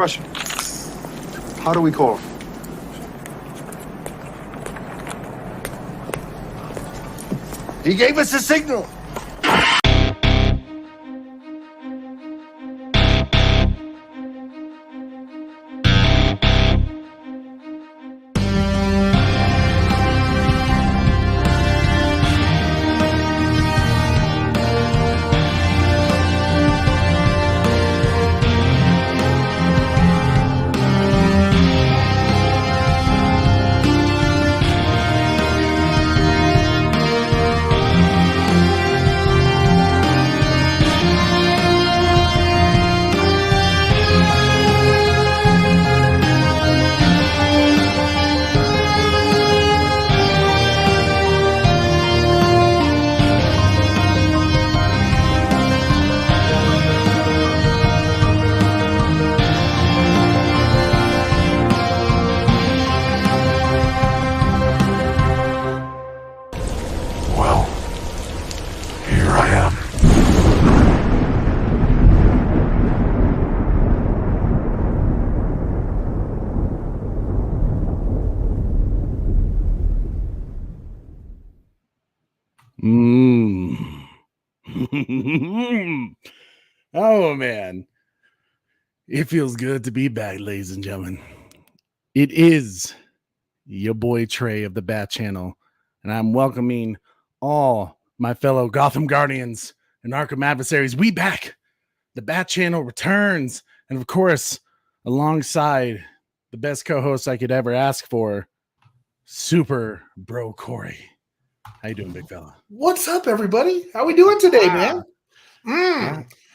Question. How do we call? He gave us a signal. Oh man, it feels good to be back, ladies and gentlemen. It is your boy Trey of the Bat Channel, and I'm welcoming all my fellow Gotham Guardians and Arkham adversaries. We back. The Bat Channel returns, and of course, alongside the best co-host I could ever ask for, Super Bro Corey. How you doing, big fella? What's up, everybody? How we doing today, man?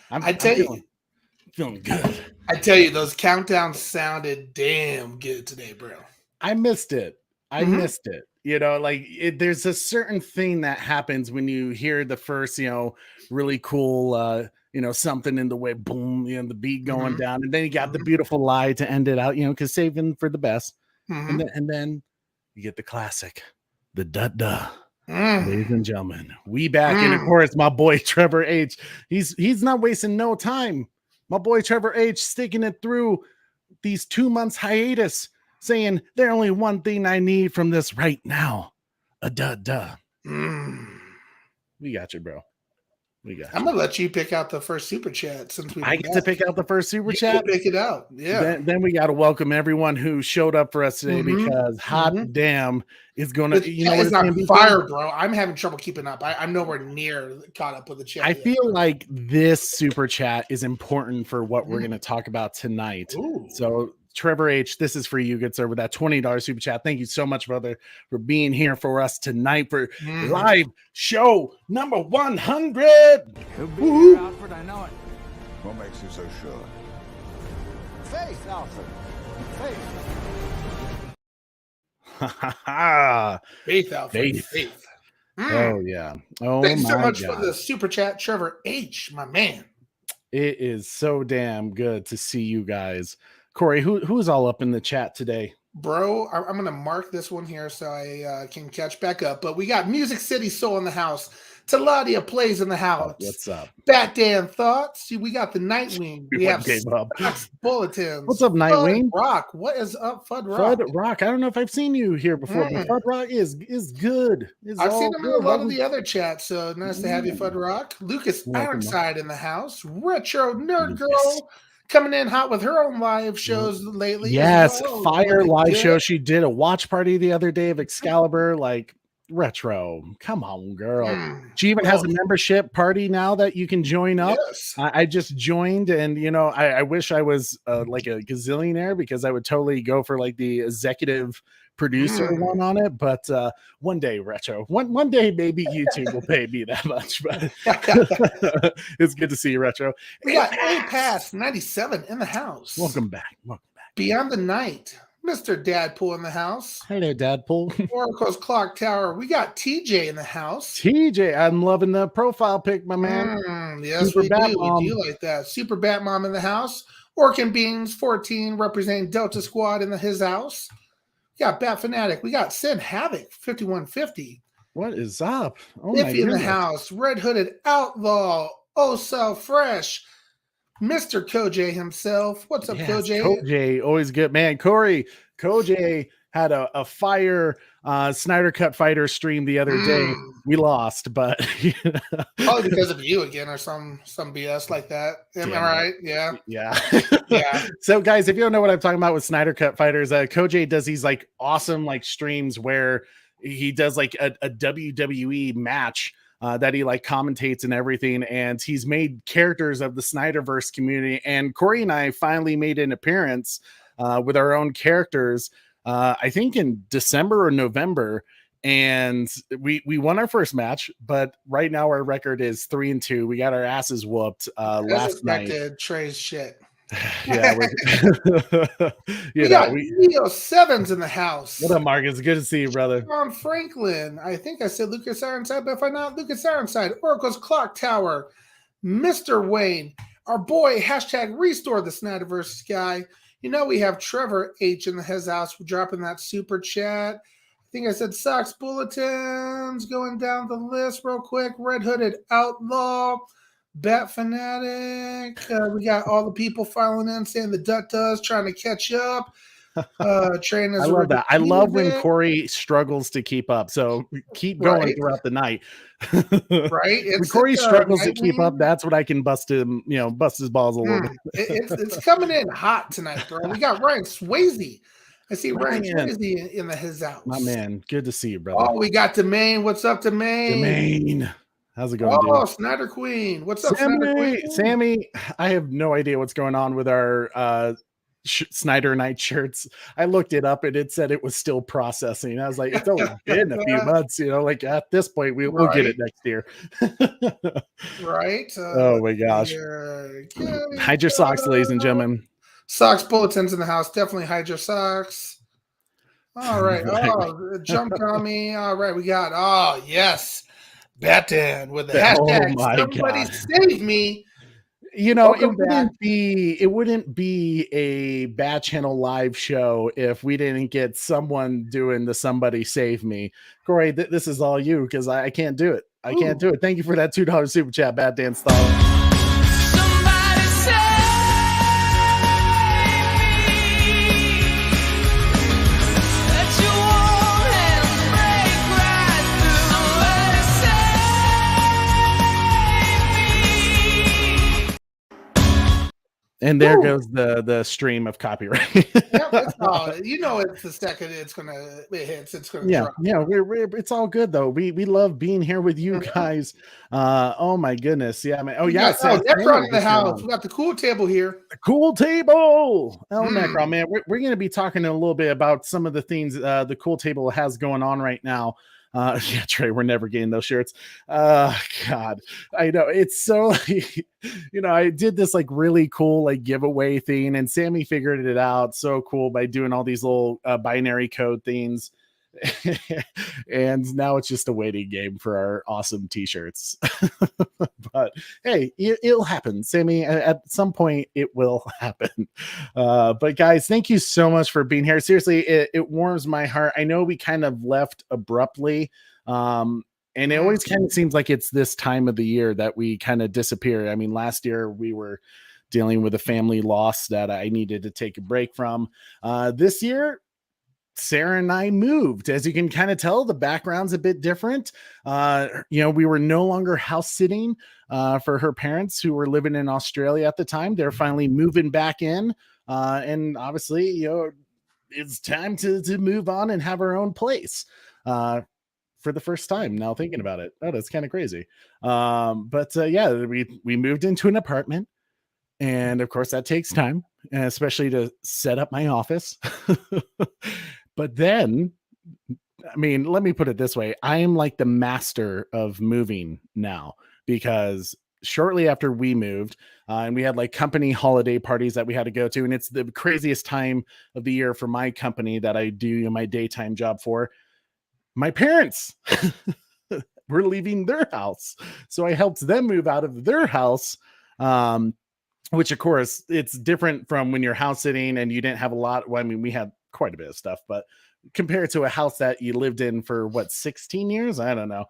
I'm feeling good. I tell you, those countdowns sounded damn good today, bro. I missed it. Missed it. You know, like there's a certain thing that happens when you hear the first, really cool, something in the way, boom, the beat going down, and then you got the beautiful lie to end it out, because saving for the best, and then you get the classic, the duh. Ladies and gentlemen, we back, and of course, my boy Trevor H. He's not wasting no time. My boy Trevor H. sticking it through these 2 months hiatus, saying there's only one thing I need from this right now, a duh. We got you, bro. I'm gonna let you pick out the first super chat since I get to pick out the first super chat. Pick it out, yeah. Then we got to welcome everyone who showed up for us today because hot damn is gonna. It's not fire, bro. I'm having trouble keeping up. I'm nowhere near caught up with the chat. I feel like this super chat is important for what we're gonna talk about tonight. Ooh. So Trevor H, this is for you, good sir, with that $20 super chat. Thank you so much, brother, for being here for us tonight for live show number 100. Alfred, I know it. What makes you so sure? Faith, Alfred. Faith. Faith, Alfred. Faith. Oh yeah. Oh, thanks so my much God. for the super chat, Trevor H, my man. It is so damn good to see you guys. Corey, who's all up in the chat today? Bro, I'm going to mark this one here so I can catch back up. But we got Music City Soul in the house. Taladia plays in the house. What's up? Bat Dan Thoughts. We got the Nightwing. We have Stocks Bulletins. What's up, Nightwing? Fud Rock. What is up, Fud Rock? Fud Rock. I don't know if I've seen you here before, but Fud Rock is good. I've seen him in a lot of the other chats, so nice to have you, Fud Rock. Lucas Ironside in the house. Retro Nerd Girl. Coming in hot with her own live shows lately. Yes, fire live show. She did a watch party the other day of Excalibur, like retro. Come on, girl. She even has a membership party now that you can join up. Yes. I just joined, and I wish I was like a gazillionaire because I would totally go for like the executive producer one on it, but one day, retro, one day maybe YouTube will pay me that much, but it's good to see you, retro. We got A Pass 97 in the house. Welcome back. Beyond the Night, Mr. Dadpool in the house. Hello, Dadpool. Oracle's Clock Tower. We got TJ in the house. TJ, I'm loving the profile pic, my man. Yes, Super we do like that. Super Batmom in the house. Orkin Beans 14 representing Delta Squad in his house. We got Bat Fanatic. We got Sin Havoc 5150. What is up? Oh, Iffy in the house. Red Hooded Outlaw. Oh, so fresh. Mr. Koj himself. What's up, Yes, Koj? Koj, always good, man. Corey, Koj had a fire Snyder Cut Fighter stream the other day. We lost, but Probably because of you again or some BS like that. Am I right? Yeah. Yeah. Yeah. So guys, if you don't know what I'm talking about with Snyder Cut Fighters, Koj does these like awesome like streams where he does like a WWE match that he like commentates and everything, and he's made characters of the SnyderVerse community. And Corey and I finally made an appearance with our own characters. I think in December or November, and we won our first match. But right now our record is 3-2. We got our asses whooped last night. Trey's shit. Yeah, we got Leo Sevens in the house. What up, Marcus? Good to see you, brother. John Franklin. I think I said Lucas Ironside, but if I'm not, Lucas Ironside. Oracle's Clock Tower. Mr. Wayne. Our boy, hashtag restore the SnyderVerse guy. You know, we have Trevor H in his house dropping that super chat. I think I said Sox Bulletins. Going down the list real quick. Red Hooded Outlaw. Bat Fanatic. We got all the people filing in saying the Duck does trying to catch up. Train is I love that. I love when Corey struggles to keep up. So keep going throughout the night. Right. When Corey struggles to keep up, that's what I can bust him, bust his balls a little bit. It's coming in hot tonight, bro. We got Ryan Swayze. I see Ryan Swayze in his house. My man. Good to see you, brother. Oh, we got Domain. What's up, Domain? Domain. How's it going, dude? Dude? Snyder Queen. What's up, Sammy? Snyder Queen? Sammy, I have no idea what's going on with our Snyder Night shirts. I looked it up and it said it was still processing. I was like, it's only been a few months, like at this point, we'll get it next year. Right. Oh my gosh. Hide your socks, ladies and gentlemen. Socks Bulletins in the house. Definitely hide your socks. All right. Oh, jumped on me. All right. We got, yes. Batten with the hashtag somebody save me. It wouldn't be a Bat Channel live show if we didn't get someone doing the somebody save me. Corey, this is all you because I can't do it. I can't do it. Thank you for that $2 super chat, Bat Dan style. And there goes the stream of copyright. It's the second it hits, it's gonna drop. It's all good though. We love being here with you guys. Oh my goodness, yeah, man. Oh yeah, Necron in the house. We got the cool table here. The cool table. Necron, man. We're gonna be talking a little bit about some of the things the cool table has going on right now. Yeah, Trey, we're never getting those shirts. God, I know it's so, I did this like really cool like giveaway thing, and Sammy figured it out so cool by doing all these little binary code things. And now it's just a waiting game for our awesome t-shirts. But hey, it'll happen, Sammy. At some point it will happen. But guys, thank you so much for being here. Seriously, it warms my heart. I know we kind of left abruptly, and it always kind of seems like it's this time of the year that we kind of disappear. I mean, last year we were dealing with a family loss that I needed to take a break from. This year, Sarah and I moved. As you can kind of tell, the background's a bit different. We were no longer house sitting for her parents who were living in Australia at the time. They're finally moving back in. And obviously, it's time to move on and have our own place for the first time. Now thinking about it. Oh, that's kind of crazy. We moved into an apartment. And of course, that takes time, especially to set up my office. But then, I mean, let me put it this way. I am like the master of moving now, because shortly after we moved, and we had like company holiday parties that we had to go to. And it's the craziest time of the year for my company that I do my daytime job for. My parents were leaving their house. So I helped them move out of their house. Which of course it's different from when you're house sitting and you didn't have a lot. Well, I mean, we had quite a bit of stuff, but compared to a house that you lived in for what 16 years, I don't know.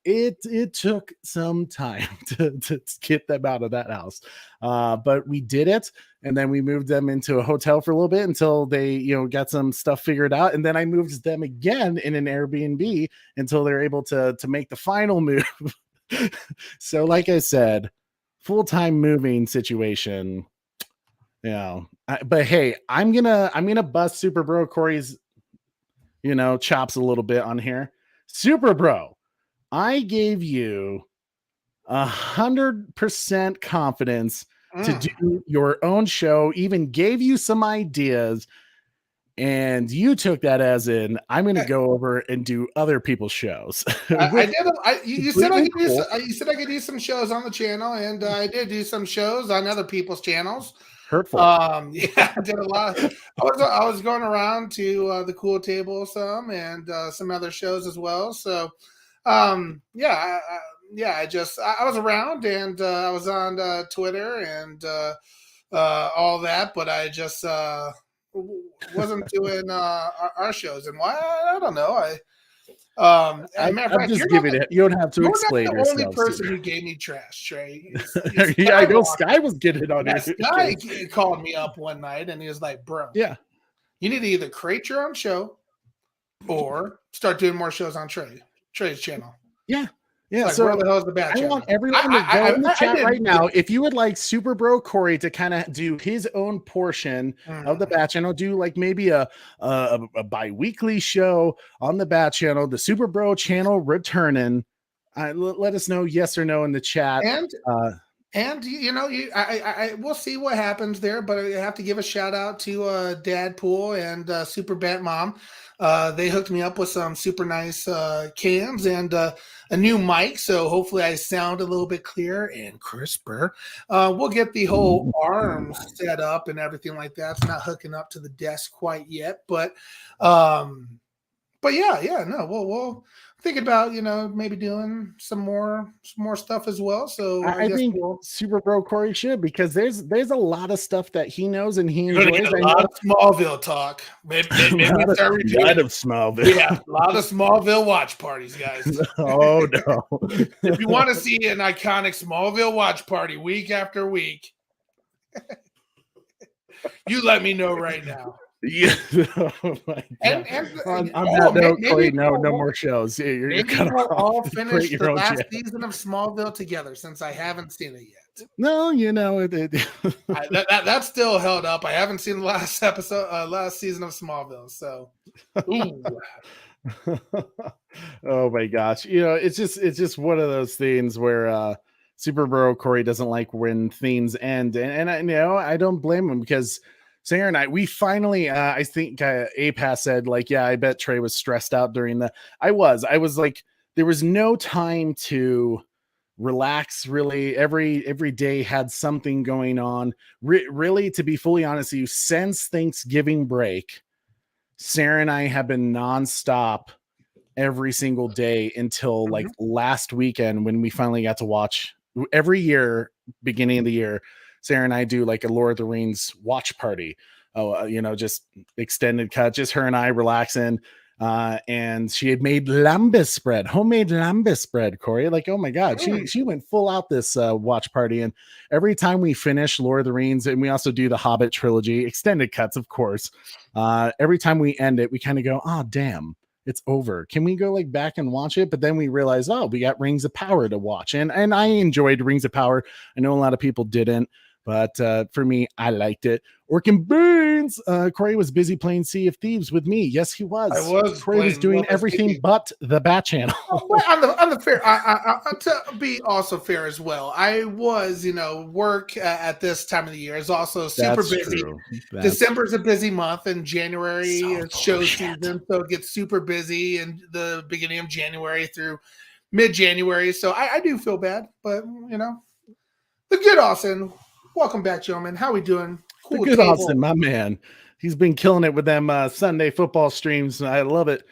It took some time to get them out of that house, but we did it. And then we moved them into a hotel for a little bit until they, got some stuff figured out. And then I moved them again in an Airbnb until they're able to make the final move. So like I said, full-time moving situation, but hey, I'm gonna bust Super Bro Corey's, chops a little bit on here. Super Bro, I gave you 100% confidence to do your own show, even gave you some ideas, and you took that as in I'm going to go over and do other people's shows. I did. You said I could do. You said I could do some shows on the channel, and I did do some shows on other people's channels. Hurtful. Yeah, I did a lot. I was going around to the Cool Table and some other shows as well. So, I was around, and I was on Twitter and all that, but I just wasn't doing our shows. And why? I don't know. I'm just giving it. You don't have to explain yourself. You're not the only person who gave me trash, Trey. Yeah, I know Sky was getting on it. Sky called me up one night and he was like, "Bro, yeah, you need to either create your own show or start doing more shows on Trey's channel." Yeah. Yeah, like, so where the hell is the bad I want everyone to go in the chat right now. If you would like Super Bro Corey to kind of do his own portion of the Bat Channel, do like maybe a bi-weekly show on the Bat Channel, the Super Bro channel returning. Let us know yes or no in the chat. And we'll see what happens there, but I have to give a shout out to Dad Pool and Super Bat Mom. They hooked me up with some super nice cans and a new mic, so hopefully I sound a little bit clearer and crisper. We'll get the whole arms set up and everything like that. It's not hooking up to the desk quite yet, but we'll think about maybe doing some more stuff as well. So I think Super Bro Corey should, because there's a lot of stuff that he knows and he enjoys. A lot of Smallville talk. Maybe a lot of Smallville. Yeah, a lot of Smallville watch parties, guys. Oh no! If you want to see an iconic Smallville watch party week after week, you let me know right now. Yeah. Oh and on that note, Corey, no more shows. You're we'll all finish the last season of Smallville together, since I haven't seen it yet. No, that's still held up. I haven't seen the last season of Smallville. So, oh my gosh, it's just one of those things where Super Bro Corey doesn't like when things end, and I don't blame him, because Sarah and we finally, I think APAS said, like, yeah, I bet Trey was stressed out during I was like, there was no time to relax, really. Every day had something going on. Really, to be fully honest with you, since Thanksgiving break, Sarah and I have been nonstop every single day until like last weekend, when we finally got to watch. Every year, beginning of the year, Sarah and I do like a Lord of the Rings watch party. Just extended cut, just her and I relaxing. And she had made homemade lambus spread, Corey. Like, oh my God, she went full out this watch party. And every time we finish Lord of the Rings, and we also do the Hobbit trilogy, extended cuts, of course. Every time we end it, we kind of go, oh, damn, it's over. Can we go like back and watch it? But then we realize, oh, we got Rings of Power to watch. And I enjoyed Rings of Power. I know a lot of people didn't. But for me, I liked it. Orkin Burns. Corey was busy playing Sea of Thieves with me. Yes, he was. I was. Corey was doing everything but the Bat Channel. On the fair, to be also fair as well, I was, work at this time of the year is also super busy. December's a busy month, and January is show season, so it gets super busy in the beginning of January through mid-January. So I do feel bad, but the good Austin. Welcome back, gentlemen. How we doing? Cool. Good Austin, my man. He's been killing it with them Sunday football streams. I love it.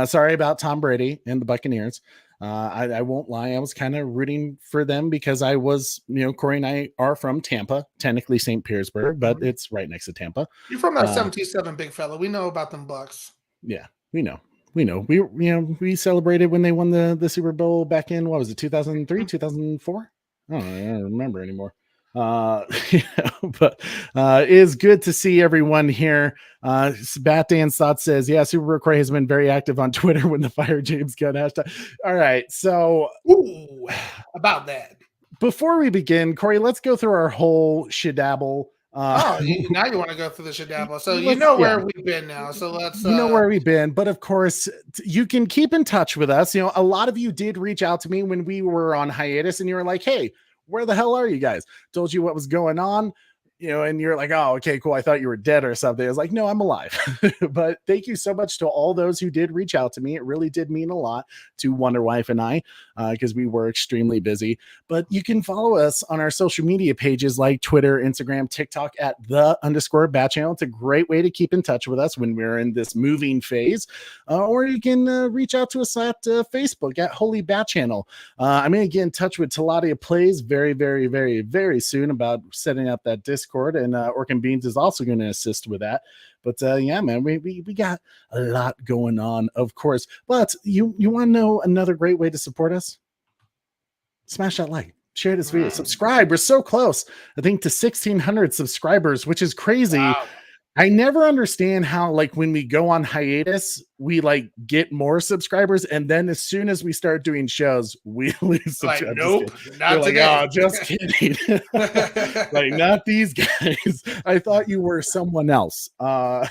Sorry about Tom Brady and the Buccaneers. I won't lie. I was kind of rooting for them because I was, Corey and I are from Tampa, technically St. Petersburg, but it's right next to Tampa. You're from that 727, big fella. We know about them Bucks. Yeah, we know. We know. We celebrated when they won the Super Bowl back in, what was it, 2003, 2004? I don't remember anymore. But it is good to see everyone here. Bat Dan's thought says, yeah, Super Cray has been very active on Twitter when the Fire James Gunn hashtag. All right, so Ooh, about that. before we begin, Corey, let's go through our whole shadabble. Now you want to go through the Shadabla. So you Let's- know yeah. where we've been now. So let's You know where we've been, but of course you can keep in touch with us. You know, a lot of you did reach out to me when we were on hiatus and you were like, hey, where the hell are you guys? Told you what was going on, you know, and you're like, oh, okay, cool. I thought you were dead or something. I was like, no, I'm alive. But thank you so much to all those who did reach out to me. It really did mean a lot to Wonder Wife and I, because we were extremely busy. But you can follow us on our social media pages like Twitter, Instagram, TikTok at _Bat Channel. It's a great way to keep in touch with us when we're in this moving phase. Or you can reach out to us at Facebook at Holy Bat Channel. I'm going to get in touch with Taladia Plays very, very, very, very soon about setting up that Discord, and Orkin Beans is also going to assist with that. But yeah, man, we got a lot going on, of course. But you want to know another great way to support us? Smash that like, share this video, subscribe. We're so close, I think, to 1,600 subscribers, which is crazy. Wow. I never understand how, like, when we go on hiatus, we like get more subscribers, and then as soon as we start doing shows, we lose Like, subscribers. nope, not You're like, today. oh, just kidding. Like, not these guys. I thought you were someone else. But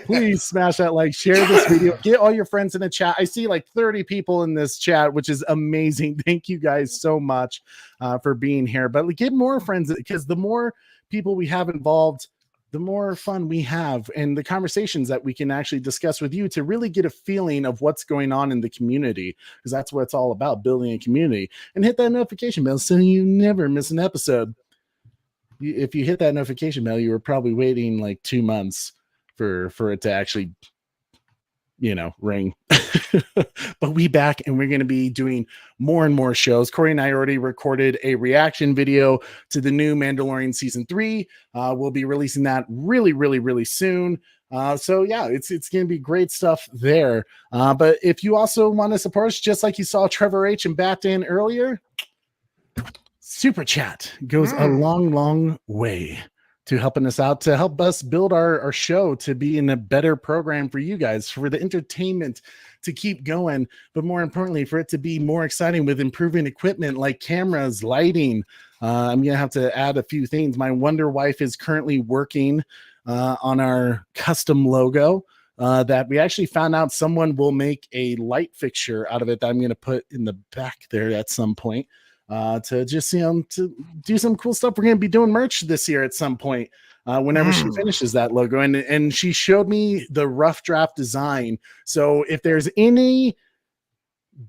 please smash that like, share this video, get all your friends in the chat. I see like 30 people in this chat, which is amazing. Thank you guys so much for being here. But get more friends, because the more people we have involved, the more fun we have, and the conversations that we can actually discuss with you to really get a feeling of what's going on in the community, because that's what it's all about, building a community. And hit that notification bell so you never miss an episode. If you hit that notification bell, you were probably waiting like 2 months for it to actually, you know, ring. But we back, and we're going to be doing more and more shows. Corey and I already recorded a reaction video to the new Mandalorian season 3. We'll be releasing that really, really, really soon. So yeah, it's going to be great stuff there. But if you also want to support us, just like you saw Trevor H and Bat Dan earlier, Super Chat goes a long, long way to helping us out, to help us build our show to be in a better program for you guys, for the entertainment to keep going, but more importantly, for it to be more exciting with improving equipment like cameras, lighting. I'm gonna have to add a few things. My Wonder Wife is currently working on our custom logo that we actually found out someone will make a light fixture out of it that I'm gonna put in the back there at some point. To just, you know, to do some cool stuff. We're going to be doing merch this year at some point whenever she finishes that logo. And she showed me the rough draft design. So if there's any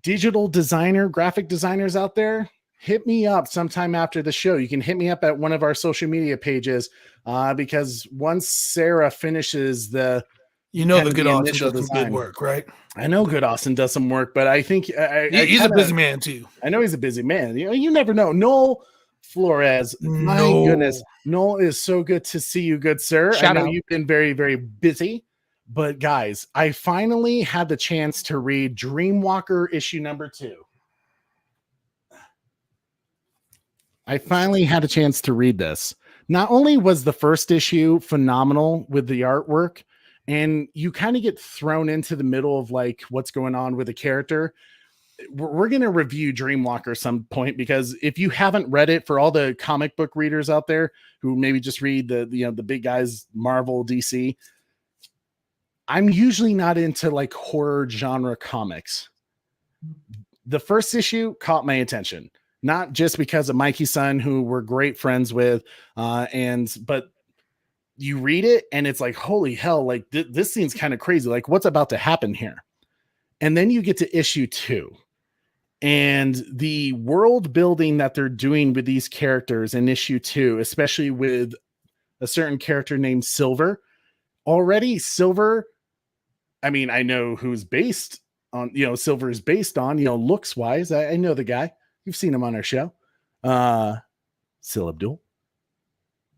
digital designer, graphic designers out there, hit me up sometime after the show. You can hit me up at one of our social media pages because once Sarah finishes the, You know, kind the of good the Austin initial does some good design. work, right? I know good Austin does some work, but I think He's a busy man too. I know he's a busy man. You know, you never know. Noel Flores, my No. goodness, Noel is so good to see you, good sir. Shout I know out. you've been very, very busy, but guys, I finally had the chance to read Dreamwalker issue number 2. I finally had a chance to read this. Not only was the first issue phenomenal with the artwork, and you kind of get thrown into the middle of like what's going on with the character. We're going to review Dreamwalker some point, because if you haven't read it, for all the comic book readers out there who maybe just read the big guys, Marvel, DC, I'm usually not into like horror genre comics. The first issue caught my attention, not just because of Mikey's son, who we're great friends with, but you read it and it's like, holy hell, like this seems kind of crazy. Like, what's about to happen here? And then you get to issue 2, and the world building that they're doing with these characters in issue 2, especially with a certain character named Silver. Already Silver, I mean, I know who's based on, Silver is based on, looks wise. I know the guy. You've seen him on our show. Sil Abdul.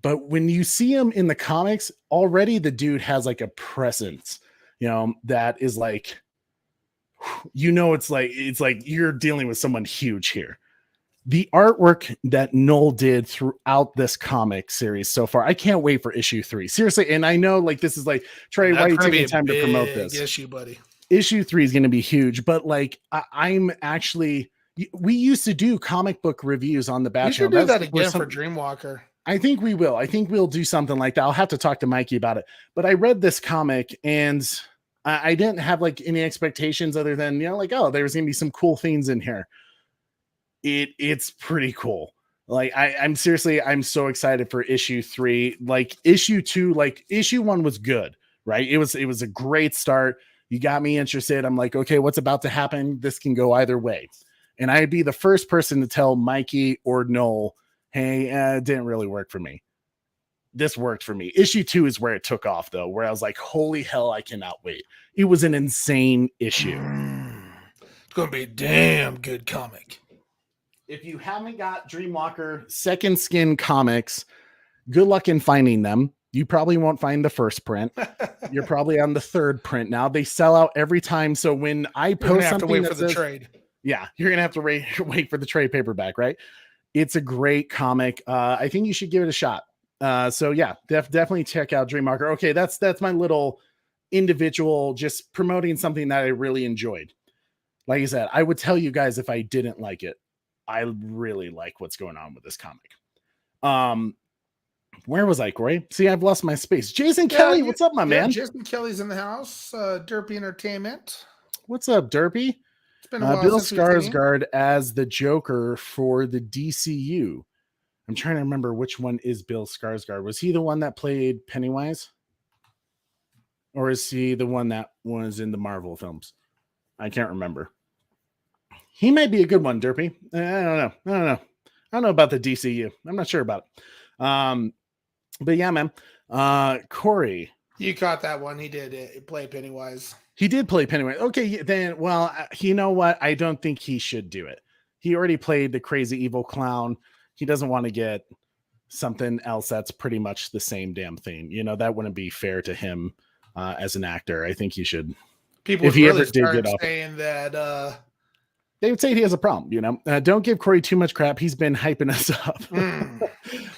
But when you see him in the comics, already the dude has like a presence. that is like, it's like you're dealing with someone huge here. The artwork that Noel did throughout this comic series so far, I can't wait for issue 3. Seriously, and I know like this is like, Trey, why are you taking time to promote this? Issue, buddy. Issue 3 is going to be huge, but like I'm actually, we used to do comic book reviews on the Bat We should channel. do that again for Dreamwalker. I think we will. I think we'll do something like that. I'll have to talk to Mikey about it. But I read this comic and I didn't have like any expectations other than, like, oh, there's going to be some cool things in here. It's pretty cool. Like I'm so excited for issue 3. Like issue 2, like issue 1 was good, right? It was a great start. You got me interested. I'm like, okay, what's about to happen? This can go either way. And I'd be the first person to tell Mikey or Noel, hey, it didn't really work for me. This worked for me. Issue 2 is where it took off, though, where I was like, holy hell, I cannot wait. It was an insane issue. It's going to be a damn good comic. If you haven't got Dreamwalker Second Skin comics, good luck in finding them. You probably won't find the first print. You're probably on the third print now. They sell out every time. So when I post something, wait for the trade. Yeah, you're gonna have to wait for the trade paperback, right? It's a great comic. I think you should give it a shot. So yeah, definitely check out Dreamwalker. Okay, that's my little individual, just promoting something that I really enjoyed. Like I said, I would tell you guys if I didn't like it. I really like what's going on with this comic. Where was I, Corey? See, I've lost my space. Jason Kelly, what's up, my man? Jason Kelly's in the house. Derpy Entertainment. What's up, Derpy? It's been a while. Bill Skarsgård as the Joker for the DCU. I'm trying to remember which one is Bill Skarsgård. Was he the one that played Pennywise? Or is he the one that was in the Marvel films? I can't remember. He might be a good one, Derpy. I don't know. I don't know about the DCU. I'm not sure about it. But yeah, man. Corey. You caught that one. He did play Pennywise. He did play Pennywise. Okay, then, well, you know what? I don't think he should do it. He already played the crazy evil clown. He doesn't want to get something else that's pretty much the same damn thing. That wouldn't be fair to him as an actor. I think he should. People if he really ever did get off, saying that they would say he has a problem, don't give Corey too much crap. He's been hyping us up.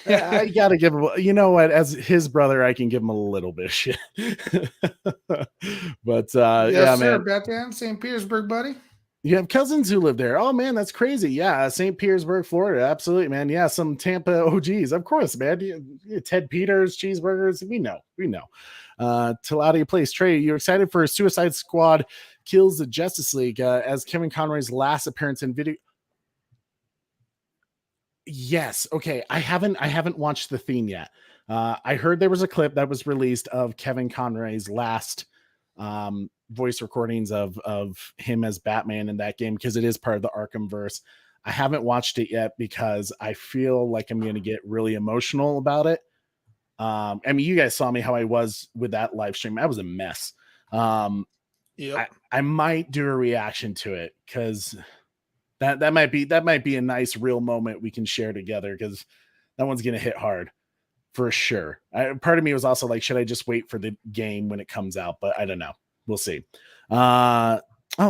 I got to give him, as his brother, I can give him a little bit of shit. But yes, sir, man. Batman, St. Petersburg, buddy. You have cousins who live there. Oh man, that's crazy. Yeah. St. Petersburg, Florida. Absolutely, man. Yeah. Some Tampa OGs. Of course, man. Ted Peters, cheeseburgers. We know. Till out of your place. Trey, you're excited for Suicide Squad Kills the Justice League as Kevin Conroy's last appearance in video. Yes. Okay. I haven't watched the theme yet. I heard there was a clip that was released of Kevin Conroy's last voice recordings of him as Batman in that game, because it is part of the Arkhamverse. I haven't watched it yet because I feel like I'm going to get really emotional about it. I mean, you guys saw me how I was with that live stream. I was a mess. Yep. I might do a reaction to it because that might be a nice real moment we can share together, because that one's gonna hit hard for sure. Part of me was also like, should I just wait for the game when it comes out? But I don't know. We'll see. Oh,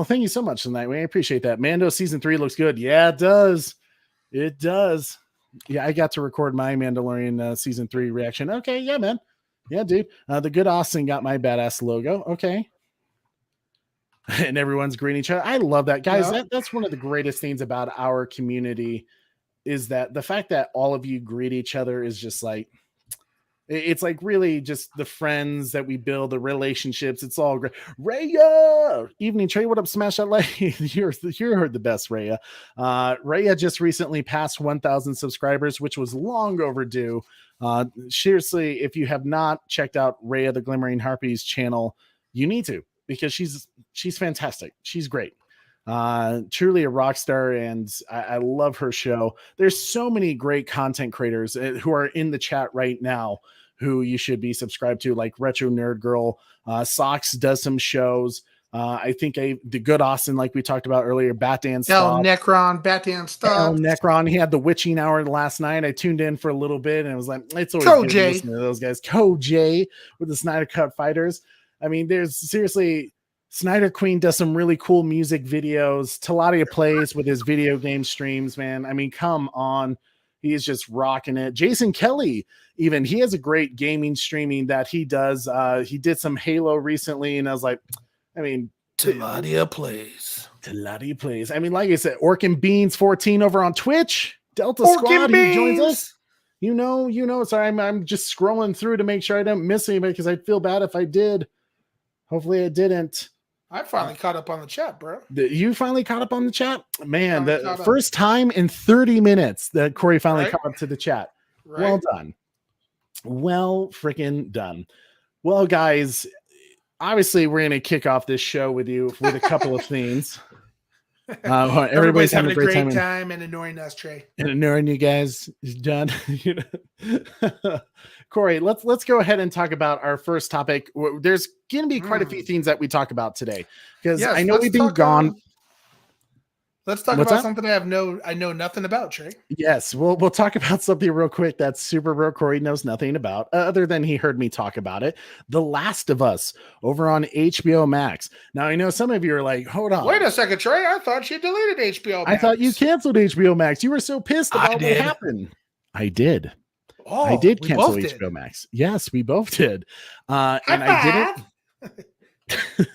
thank you so much tonight. We appreciate that. Mando season 3 looks good. Yeah, it does. It does. Yeah, I got to record my Mandalorian season 3 reaction. Okay, yeah, man. Yeah, dude. The good Austin got my badass logo. Okay. And everyone's greeting each other. I love that, guys. Yeah. That's one of the greatest things about our community, is that the fact that all of you greet each other is just like, it's like really just the friends that we build, the relationships. It's all great. Raya, evening Trey. What up? Smash that like. You're the best, Raya. Raya just recently passed 1,000 subscribers, which was long overdue. Seriously, if you have not checked out Raya the Glimmering Harpies channel, you need to, because she's fantastic. She's great. Truly a rock star, and I love her show. There's so many great content creators who are in the chat right now who you should be subscribed to, like Retro Nerd Girl. Socks does some shows. I think the good Austin, like we talked about earlier, Batman stuff. Necron, Batman stuff. Necron. He had the witching hour last night. I tuned in for a little bit and it was like, it's always Ko good J. to listen to those guys. Ko J with the Snyder Cut Fighters. I mean, there's seriously Snyder Queen does some really cool music videos. Taladia plays with his video game streams, man. I mean, come on. He is just rocking it. Jason Kelly, even he has a great gaming streaming that he does. He did some Halo recently, and I was like, I mean, Taladia plays. Taladia plays. I mean, like I said, Orc and Beans 14 over on Twitch. Delta Squad, he joins us. You know. Sorry, I'm just scrolling through to make sure I don't miss anybody because I'd feel bad if I did. Hopefully, I didn't. I finally caught up on the chat, bro. You finally caught up on the chat? Man, the first time in 30 minutes that Corey finally caught up to the chat. Right. Well done. Well freaking done. Well, guys, obviously we're going to kick off this show with you with a couple of things. Everybody's having a great time and annoying us, Trey. And annoying you guys is done. Corey, let's go ahead and talk about our first topic. There's going to be quite a few things that we talk about today because I know we've been gone. Let's talk about something I know nothing about, Trey. Yes, we'll talk about something real quick that's super real. Corey knows nothing about, other than he heard me talk about it. The Last of Us over on HBO Max. Now I know some of you are like, "Hold on, wait a second, Trey. I thought you deleted HBO Max. I thought you canceled HBO Max. You were so pissed about what happened." I did. Oh, I did cancel HBO Max. Yes, we both did, and I didn't.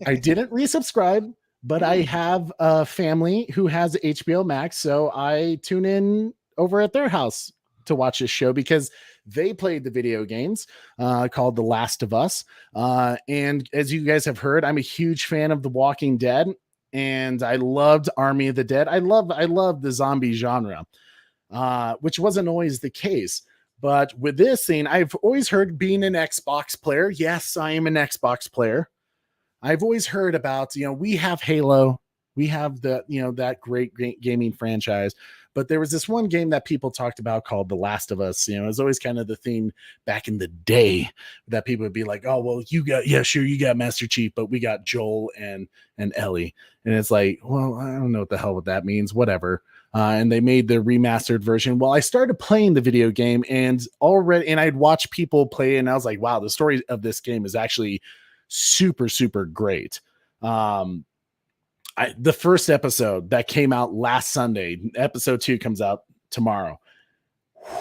I didn't resubscribe. But I have a family who has HBO Max, so I tune in over at their house to watch this show because they played the video games called The Last of Us. And as you guys have heard, I'm a huge fan of The Walking Dead, and I loved Army of the Dead. I love the zombie genre, which wasn't always the case. But with this thing, I've always heard being an Xbox player. Yes, I am an Xbox player. I've always heard about, we have Halo, we have that great gaming franchise, but there was this one game that people talked about called The Last of Us. It was always kind of the thing back in the day that people would be like, oh, well, you got Master Chief, but we got Joel and Ellie. And it's like, well, I don't know what the hell what that means, whatever. And they made the remastered version. Well, I started playing the video game and I'd watch people play, and I was like, wow, the story of this game is actually super, super great. The first episode that came out last Sunday, episode 2 comes out tomorrow.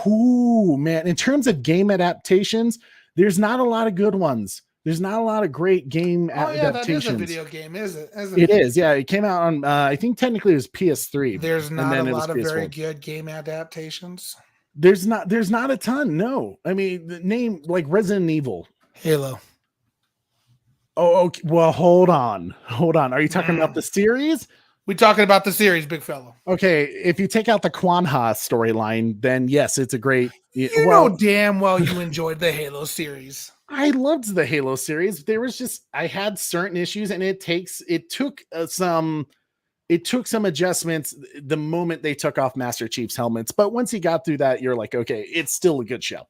Ooh, man, in terms of game adaptations, there's not a lot of good ones. There's not a lot of great game adaptations. That is a video game, is it? It is, yeah. It came out on, I think technically it was PS3. There's not a lot of very good game adaptations. There's not a ton, no. I mean, the name like Resident Evil. Halo. Oh, okay. Well, hold on. Are you talking about the series? We're talking about the series, big fellow. Okay, if you take out the Kwanha storyline, then yes, it's a great. You know damn well you enjoyed the Halo series. I loved the Halo series. There was just I had certain issues, and it took some adjustments the moment they took off Master Chief's helmets. But once he got through that, you're like, okay, it's still a good show.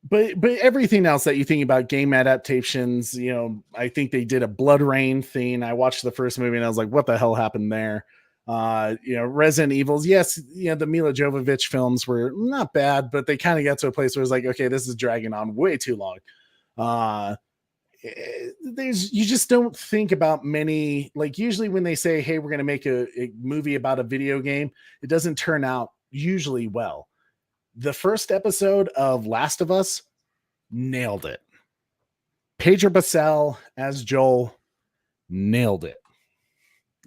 But everything else that you think about game adaptations, I think they did a Blood Rain thing. I watched the first movie and I was like, what the hell happened there? Resident Evils. Yes. The Mila Jovovich films were not bad, but they kind of got to a place where it's like, okay, this is dragging on way too long. You just don't think about many, like usually when they say, hey, we're going to make a movie about a video game, it doesn't turn out usually well. The first episode of Last of Us nailed it. Pedro Pascal as Joel nailed it.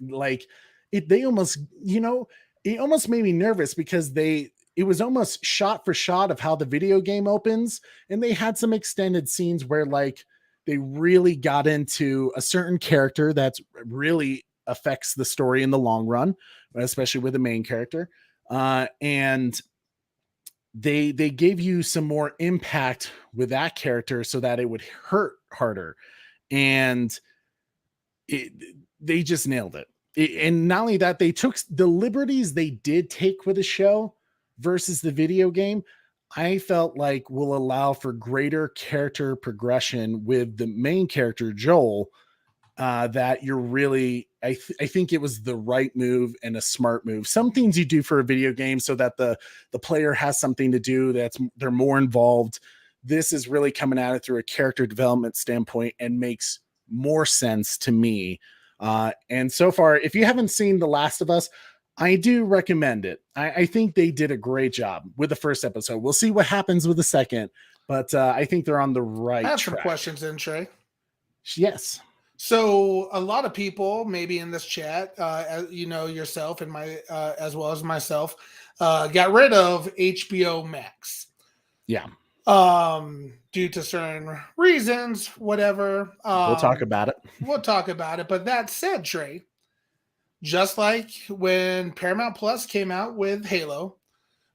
Like they almost, it almost made me nervous because it was almost shot for shot of how the video game opens. And they had some extended scenes where like they really got into a certain character that's really affects the story in the long run, especially with the main character. And they gave you some more impact with that character so that it would hurt harder. And they just nailed it. And not only that, they took the liberties they did take with the show versus the video game, I felt like will allow for greater character progression with the main character, Joel, that you're really, I think it was the right move and a smart move. Some things you do for a video game so that the player has something to do, they're more involved. this is really coming at it through a character development standpoint and makes more sense to me. And so far, if you haven't seen The Last of Us, I do recommend it. I think they did a great job with the first episode. We'll see what happens with the second, but I think they're on the right I have track. some questions in, Trey. Yes. So a lot of people, maybe in this chat, as you know, yourself and my, as well as myself, got rid of HBO Max. Yeah. Due to certain reasons, whatever. We'll talk about it. We'll talk about it. But that said, Trey, just like when Paramount Plus came out with Halo,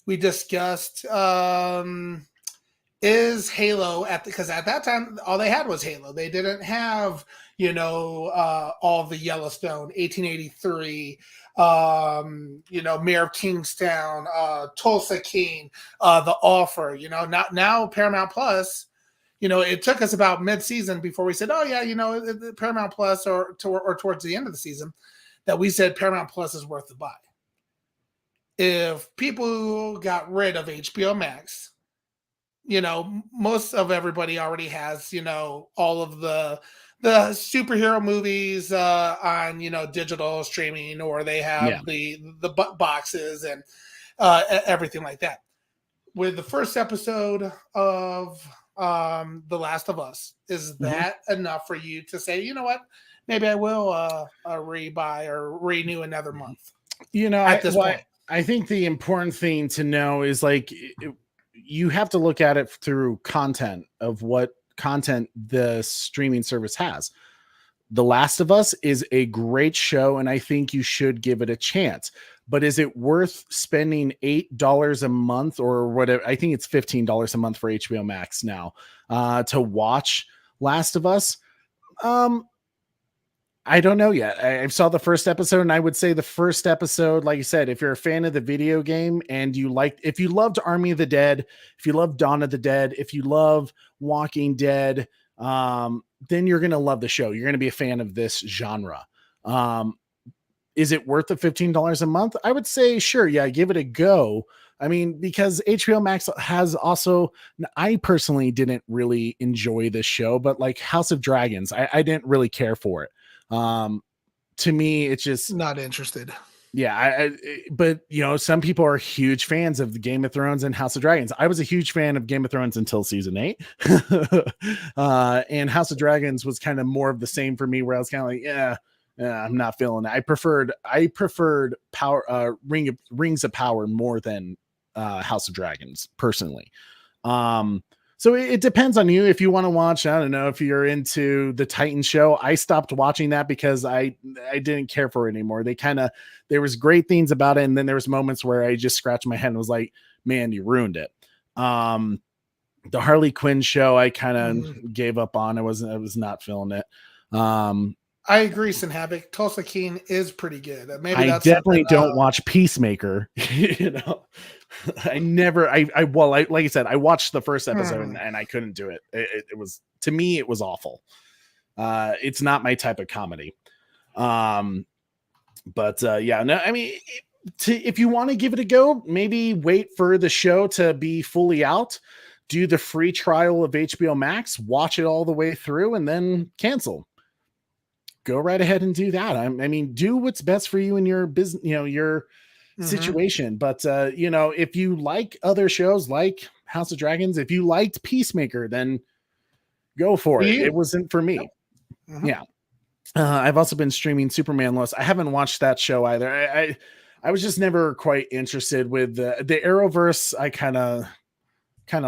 we discussed is Halo because at that time all they had was Halo. They didn't have, all the Yellowstone, 1883, Mayor of Kingstown, Tulsa King, The Offer. Now Paramount Plus. It took us about mid-season before we said, oh yeah, Paramount Plus or towards the end of the season that we said Paramount Plus is worth the buy. If people got rid of HBO Max, most of everybody already has, all of the superhero movies on, digital streaming, or they have the boxes and everything like that. With the first episode of The Last of Us, is that enough for you to say, you know what, maybe I will rebuy or renew another month? At this point, I think the important thing to know is you have to look at it through content of what content the streaming service has. The Last of Us is a great show, and I think you should give it a chance. But is it worth spending $8 a month or whatever? I think it's $15 a month for HBO Max now to watch Last of Us. I don't know yet. I saw the first episode, and I would say the first episode, like you said, if you're a fan of the video game and if you loved Army of the Dead, if you love Dawn of the Dead, if you love Walking Dead, then you're going to love the show. You're going to be a fan of this genre. Is it worth the $15 a month? I would say, sure. Yeah. Give it a go. I mean, because HBO Max has also, I personally didn't really enjoy this show, but like House of Dragons, I didn't really care for it. To me, it's just not interested. Yeah. But some people are huge fans of Game of Thrones and House of Dragons. I was a huge fan of Game of Thrones until season 8. And House of Dragons was kind of more of the same for me, where I was kind of like, yeah, I'm not feeling it. I preferred Power, Rings of Power more than House of Dragons personally. So it depends on you. If you want to watch, I don't know, if you're into the Titan show, I stopped watching that because I didn't care for it anymore. There was great things about it. And then there was moments where I just scratched my head and was like, man, you ruined it. The Harley Quinn show, I kind of gave up on. I was not feeling it. I agree, Sin Havoc. Tulsa King is pretty good. Maybe I definitely don't watch Peacemaker. Like I said, I watched the first episode and I couldn't do it. It was, to me, it was awful. It's not my type of comedy. If you want to give it a go, maybe wait for the show to be fully out, do the free trial of HBO Max, watch it all the way through, and then cancel. Go right ahead and do that. I mean, do what's best for you in your business, your situation. But, if you like other shows like House of Dragons, if you liked Peacemaker, then go for it. It wasn't for me. Yeah. I've also been streaming Superman Lois. I haven't watched that show either. I was just never quite interested with the Arrowverse. I kind of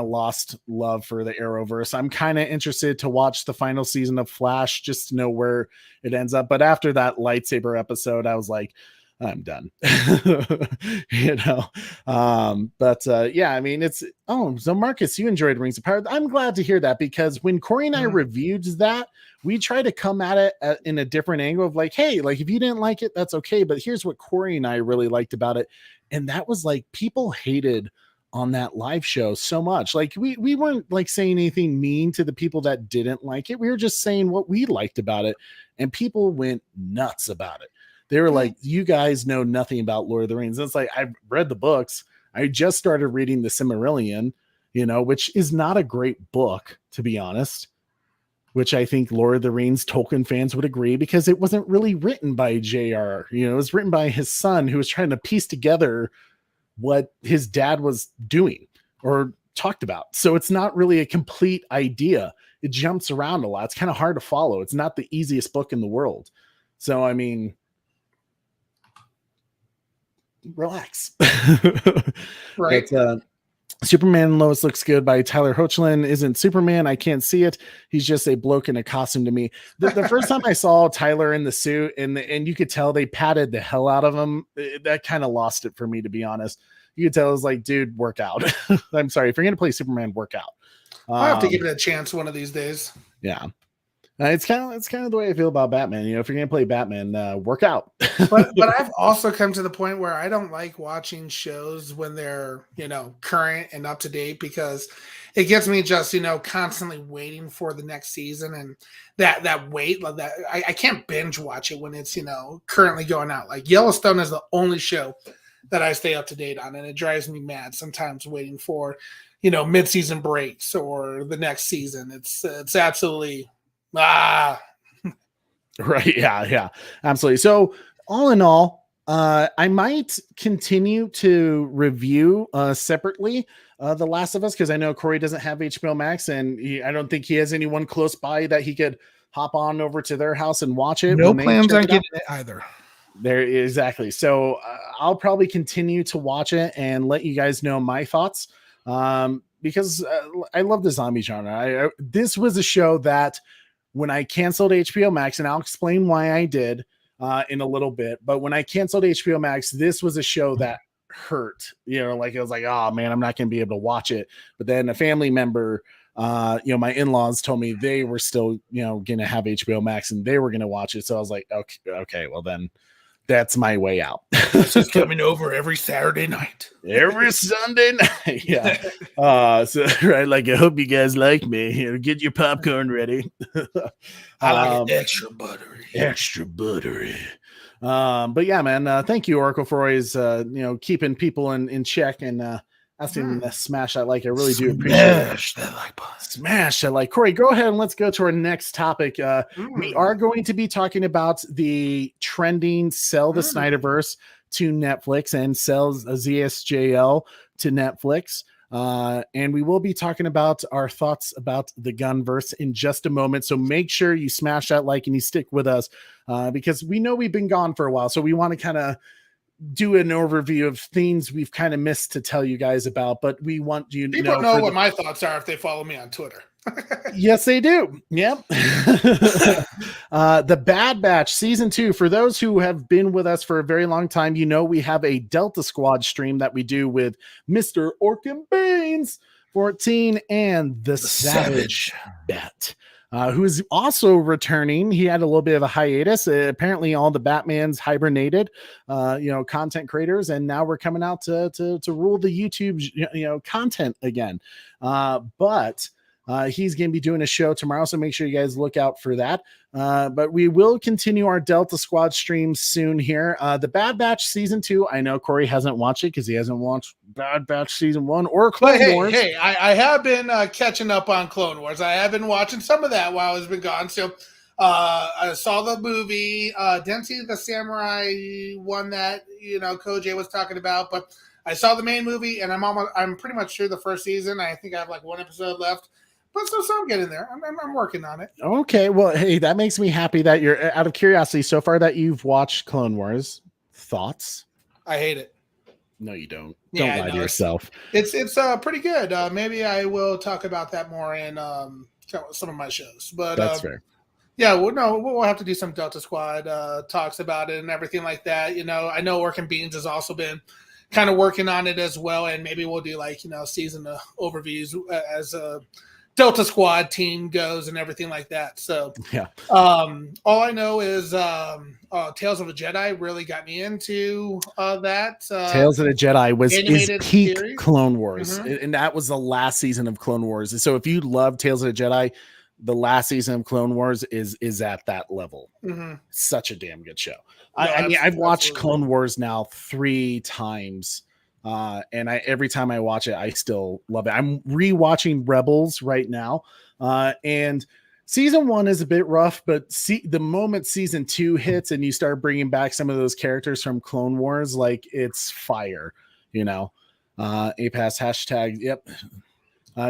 lost love for the Arrowverse. I'm kind of interested to watch the final season of Flash just to know where it ends up. But after that lightsaber episode, I was like, I'm done. So Marcus, you enjoyed Rings of Power. I'm glad to hear that, because when Corey and I reviewed that, we try to come at it in a different angle of like, hey, like if you didn't like it, that's okay. But here's what Corey and I really liked about it. And that was like, people hated on that live show so much. Like we weren't like saying anything mean to the people that didn't like it. We were just saying what we liked about it, and people went nuts about it. They were like, you guys know nothing about Lord of the Rings. It's like, I've read the books. I just started reading the Silmarillion, which is not a great book, to be honest, which I think Lord of the Rings Tolkien fans would agree, because it wasn't really written by J.R. It was written by his son, who was trying to piece together what his dad was doing or talked about. So it's not really a complete idea. It jumps around a lot. It's kind of hard to follow. It's not the easiest book in the world. So, I mean, relax. Right. But, Superman Lois looks good by Tyler Hoechlin isn't Superman. I can't see it. He's just a bloke in a costume to me. The first time I saw Tyler in the suit, and you could tell they patted the hell out of him, that kind of lost it for me, to be honest. You could tell it was like, dude, work out. I'm sorry. If you're going to play Superman, work out. I'll have to give it a chance one of these days. Yeah. It's kind of the way I feel about Batman. If you're going to play Batman, work out. but I've also come to the point where I don't like watching shows when they're, current and up to date, because it gets me just, constantly waiting for the next season, and that wait, that I can't binge watch it when it's, currently going out. Like Yellowstone is the only show that I stay up to date on, and it drives me mad sometimes waiting for, mid-season breaks or the next season. It's absolutely right. Yeah, absolutely. So all in all, I might continue to review separately The Last of Us, because I know Corey doesn't have HBO Max, and I don't think he has anyone close by that he could hop on over to their house and watch it. No plans on getting it either. There, exactly. So I'll probably continue to watch it and let you guys know my thoughts, because I love the zombie genre. This was a show that, when I canceled HBO Max, and I'll explain why I did in a little bit, but when I canceled HBO Max, this was a show that hurt. Like, it was like, oh man, I'm not going to be able to watch it. But then a family member, my in-laws told me they were still, going to have HBO Max and they were going to watch it. So I was like, okay, well then that's my way out. This is coming over every Saturday night, every Sunday night. Yeah. So right, like, I hope you guys like me. Get your popcorn ready. I like it extra buttery. But yeah, man. Thank you, Oracle, for always keeping people in check and asking them to smash that like. I really do appreciate it. That like button. Smash that like. Corey, go ahead and let's go to our next topic. We are going to be talking about the trending sell the SnyderVerse to Netflix and sells a ZSJL to Netflix. And we will be talking about our thoughts about the Gunverse in just a moment. So make sure you smash that like and you stick with us, because we know we've been gone for a while. So we want to kind of do an overview of things we've kind of missed to tell you guys about, but we want you to know what my thoughts are if they follow me on Twitter. Yes, they do. Yep. The Bad Batch season 2. For those who have been with us for a very long time, we have a Delta Squad stream that we do with Mr. Orkin Baines 14 and the Savage Bet, who is also returning. He had a little bit of a hiatus. Apparently all the Batmans hibernated, content creators, and now we're coming out to rule the YouTube, content again. But he's going to be doing a show tomorrow, so make sure you guys look out for that. But we will continue our Delta Squad stream soon here. The Bad Batch season 2. I know Corey hasn't watched it because he hasn't watched Bad Batch season 1 or Clone Wars. Hey, I have been catching up on Clone Wars. I have been watching some of that while I've been gone. So I saw the movie. Didn't see the samurai one that Kojay was talking about, but I saw the main movie, and I'm pretty much through the first season. I think I have like one episode left. But so I'm getting there. I'm working on it. Okay. Well, hey, that makes me happy that you're, out of curiosity, so far that you've watched Clone Wars. Thoughts? I hate it. No, you don't. Don't lie to yourself. It's pretty good. Maybe I will talk about that more in some of my shows. But that's fair. Yeah, we'll have to do some Delta Squad talks about it and everything like that. I know Working Beans has also been kind of working on it as well, and maybe we'll do season overviews as a Delta Squad team goes and everything like that. So yeah. All I know is Tales of a Jedi really got me into that. Tales of the Jedi is peak series. Clone Wars, and that was the last season of Clone Wars. So if you love Tales of the Jedi, the last season of Clone Wars is at that level. Such a damn good show. I mean, I've watched Clone Wars now 3 times. And every time I watch it, I still love it. I'm rewatching Rebels right now, and season 1 is a bit rough, but the moment season 2 hits and you start bringing back some of those characters from Clone Wars, like it's fire, APAS hashtag. Yep.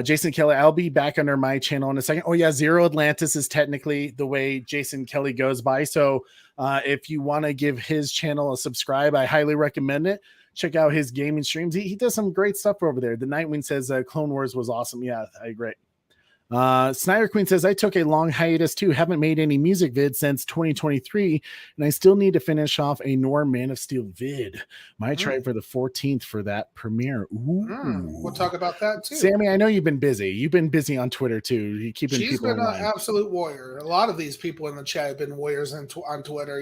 Jason Kelly, I'll be back under my channel in a second. Oh yeah, Zero Atlantis is technically the way Jason Kelly goes by. So if you want to give his channel a subscribe, I highly recommend it. Check out his gaming streams. He does some great stuff over there. The Nightwing says Clone Wars was awesome. Yeah, I agree. Snyder Queen says, I took a long hiatus too. Haven't made any music vids since 2023, and I still need to finish off a Norm Man of Steel vid. Might try for the 14th for that premiere. Ooh. We'll talk about that too. Sammy, I know you've been busy. You've been busy on Twitter too. You keeping She's people been an online. absolute warrior. A lot of these people in the chat have been warriors on Twitter.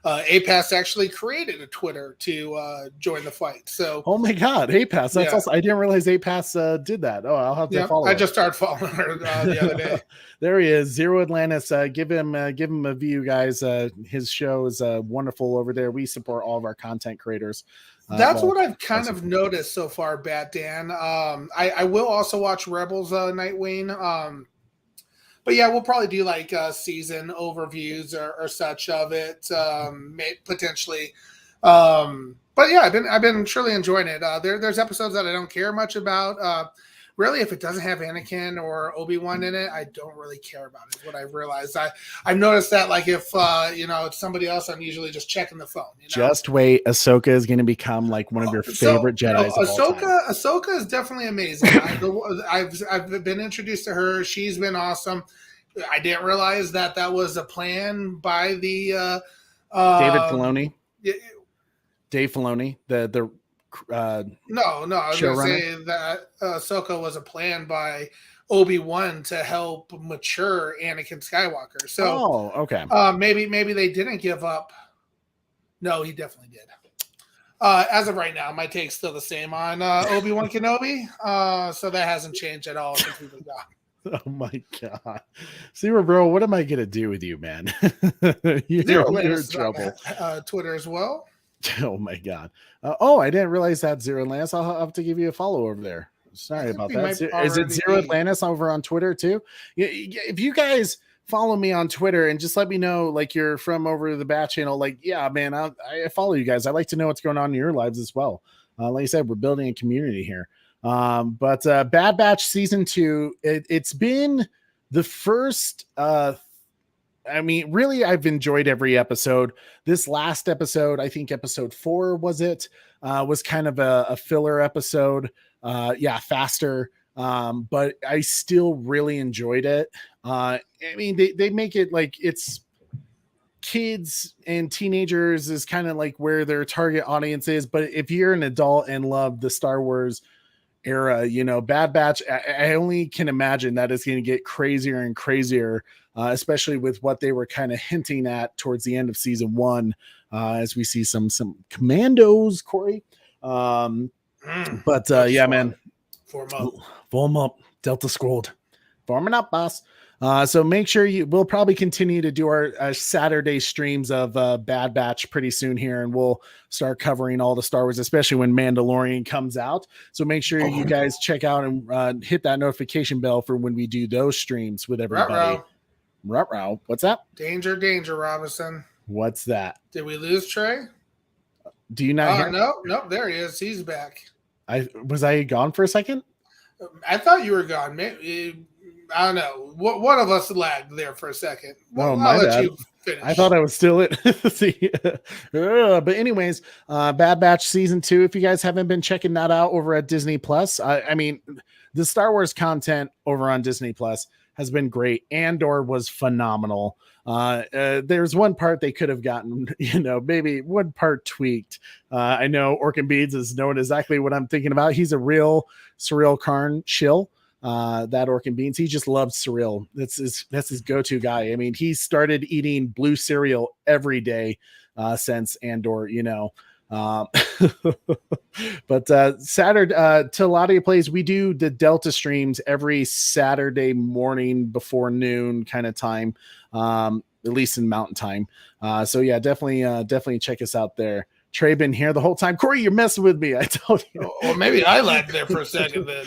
APAS actually created a Twitter to join the fight. So, oh my God, APAS! That's awesome. I didn't realize APAS did that. Oh, I'll have to follow. I just started following her the other day. There he is, Zero Atlantis. Give him a view, guys. His show is wonderful over there. We support all of our content creators. That's what I've kind of noticed so far, Bat Dan. I will also watch Rebels Nightwing. But yeah, we'll probably do like season overviews or such of it, potentially. But yeah, I've been truly enjoying it. There's episodes that I don't care much about. Really, if it doesn't have Anakin or Obi-Wan in it, I don't really care about it, is what I've realized. I've noticed that, like, if, it's somebody else, I'm usually just checking the phone. Just wait. Ahsoka is going to become, like, one of your favorite Jedis of all time. Ahsoka is definitely amazing. I've been introduced to her. She's been awesome. I didn't realize that was a plan by the David Filoni. Dave Filoni, the no, I was going to say that Ahsoka was a plan by Obi-Wan to help mature Anakin Skywalker. So, okay. Maybe they didn't give up. No, he definitely did. As of right now, my take's still the same on Obi-Wan Kenobi. So that hasn't changed at all since we've been gone. Oh my God. Zero, bro, what am I going to do with you, man? You're in trouble. Twitter as well. Oh my God. I didn't realize that, Zero Atlantis. I'll have to give you a follow over there. Sorry about that. Is it Zero Atlantis over on Twitter too? If you guys follow me on Twitter and just let me know, like, you're from over the Bat channel, like, yeah, man, I follow you guys. I like to know what's going on in your lives as well. Like I said, we're building a community here. But Bad Batch season 2, it's been the first, really, I've enjoyed every episode. This last episode, I think episode 4 was kind of a filler episode. Faster. But I still really enjoyed it. They make it like it's kids and teenagers is kind of like where their target audience is. But if you're an adult and love the Star Wars era, Bad Batch, I only can imagine that it's going to get crazier and crazier, especially with what they were kind of hinting at towards the end of season 1, as we see some commandos, Corey. Yeah, man, form up, Delta Squad, forming up, boss. So make sure we'll probably continue to do our Saturday streams of Bad Batch pretty soon here, and we'll start covering all the Star Wars, especially when Mandalorian comes out. So make sure you guys check out and hit that notification bell for when we do those streams with everybody. Ruh-roh. What's that? Danger, Robinson. What's that? Did we lose Trey? Do you not hear? No, there he is. He's back. Was I gone for a second? I thought you were gone. Maybe, I don't know. One of us lagged there for a second. Well, I'll let you finish. I thought I was still it. But anyways, Bad Batch season 2. If you guys haven't been checking that out over at Disney Plus, the Star Wars content over on Disney Plus has been great. Andor was phenomenal. There's one part they could have gotten, maybe one part tweaked. I know Orkin Beads is knowing exactly what I'm thinking about. He's a real Surreal Karn shill. That Orkin Beans, he just loves cereal. That's his go-to guy. He started eating blue cereal every day since Andor, But Saturday, Taladia Plays, we do the Delta streams every Saturday morning before noon kind of time, at least in Mountain Time. So yeah, definitely check us out there. Trey been here the whole time. Corey, you're messing with me. I told you. Or maybe I lagged there for a second then.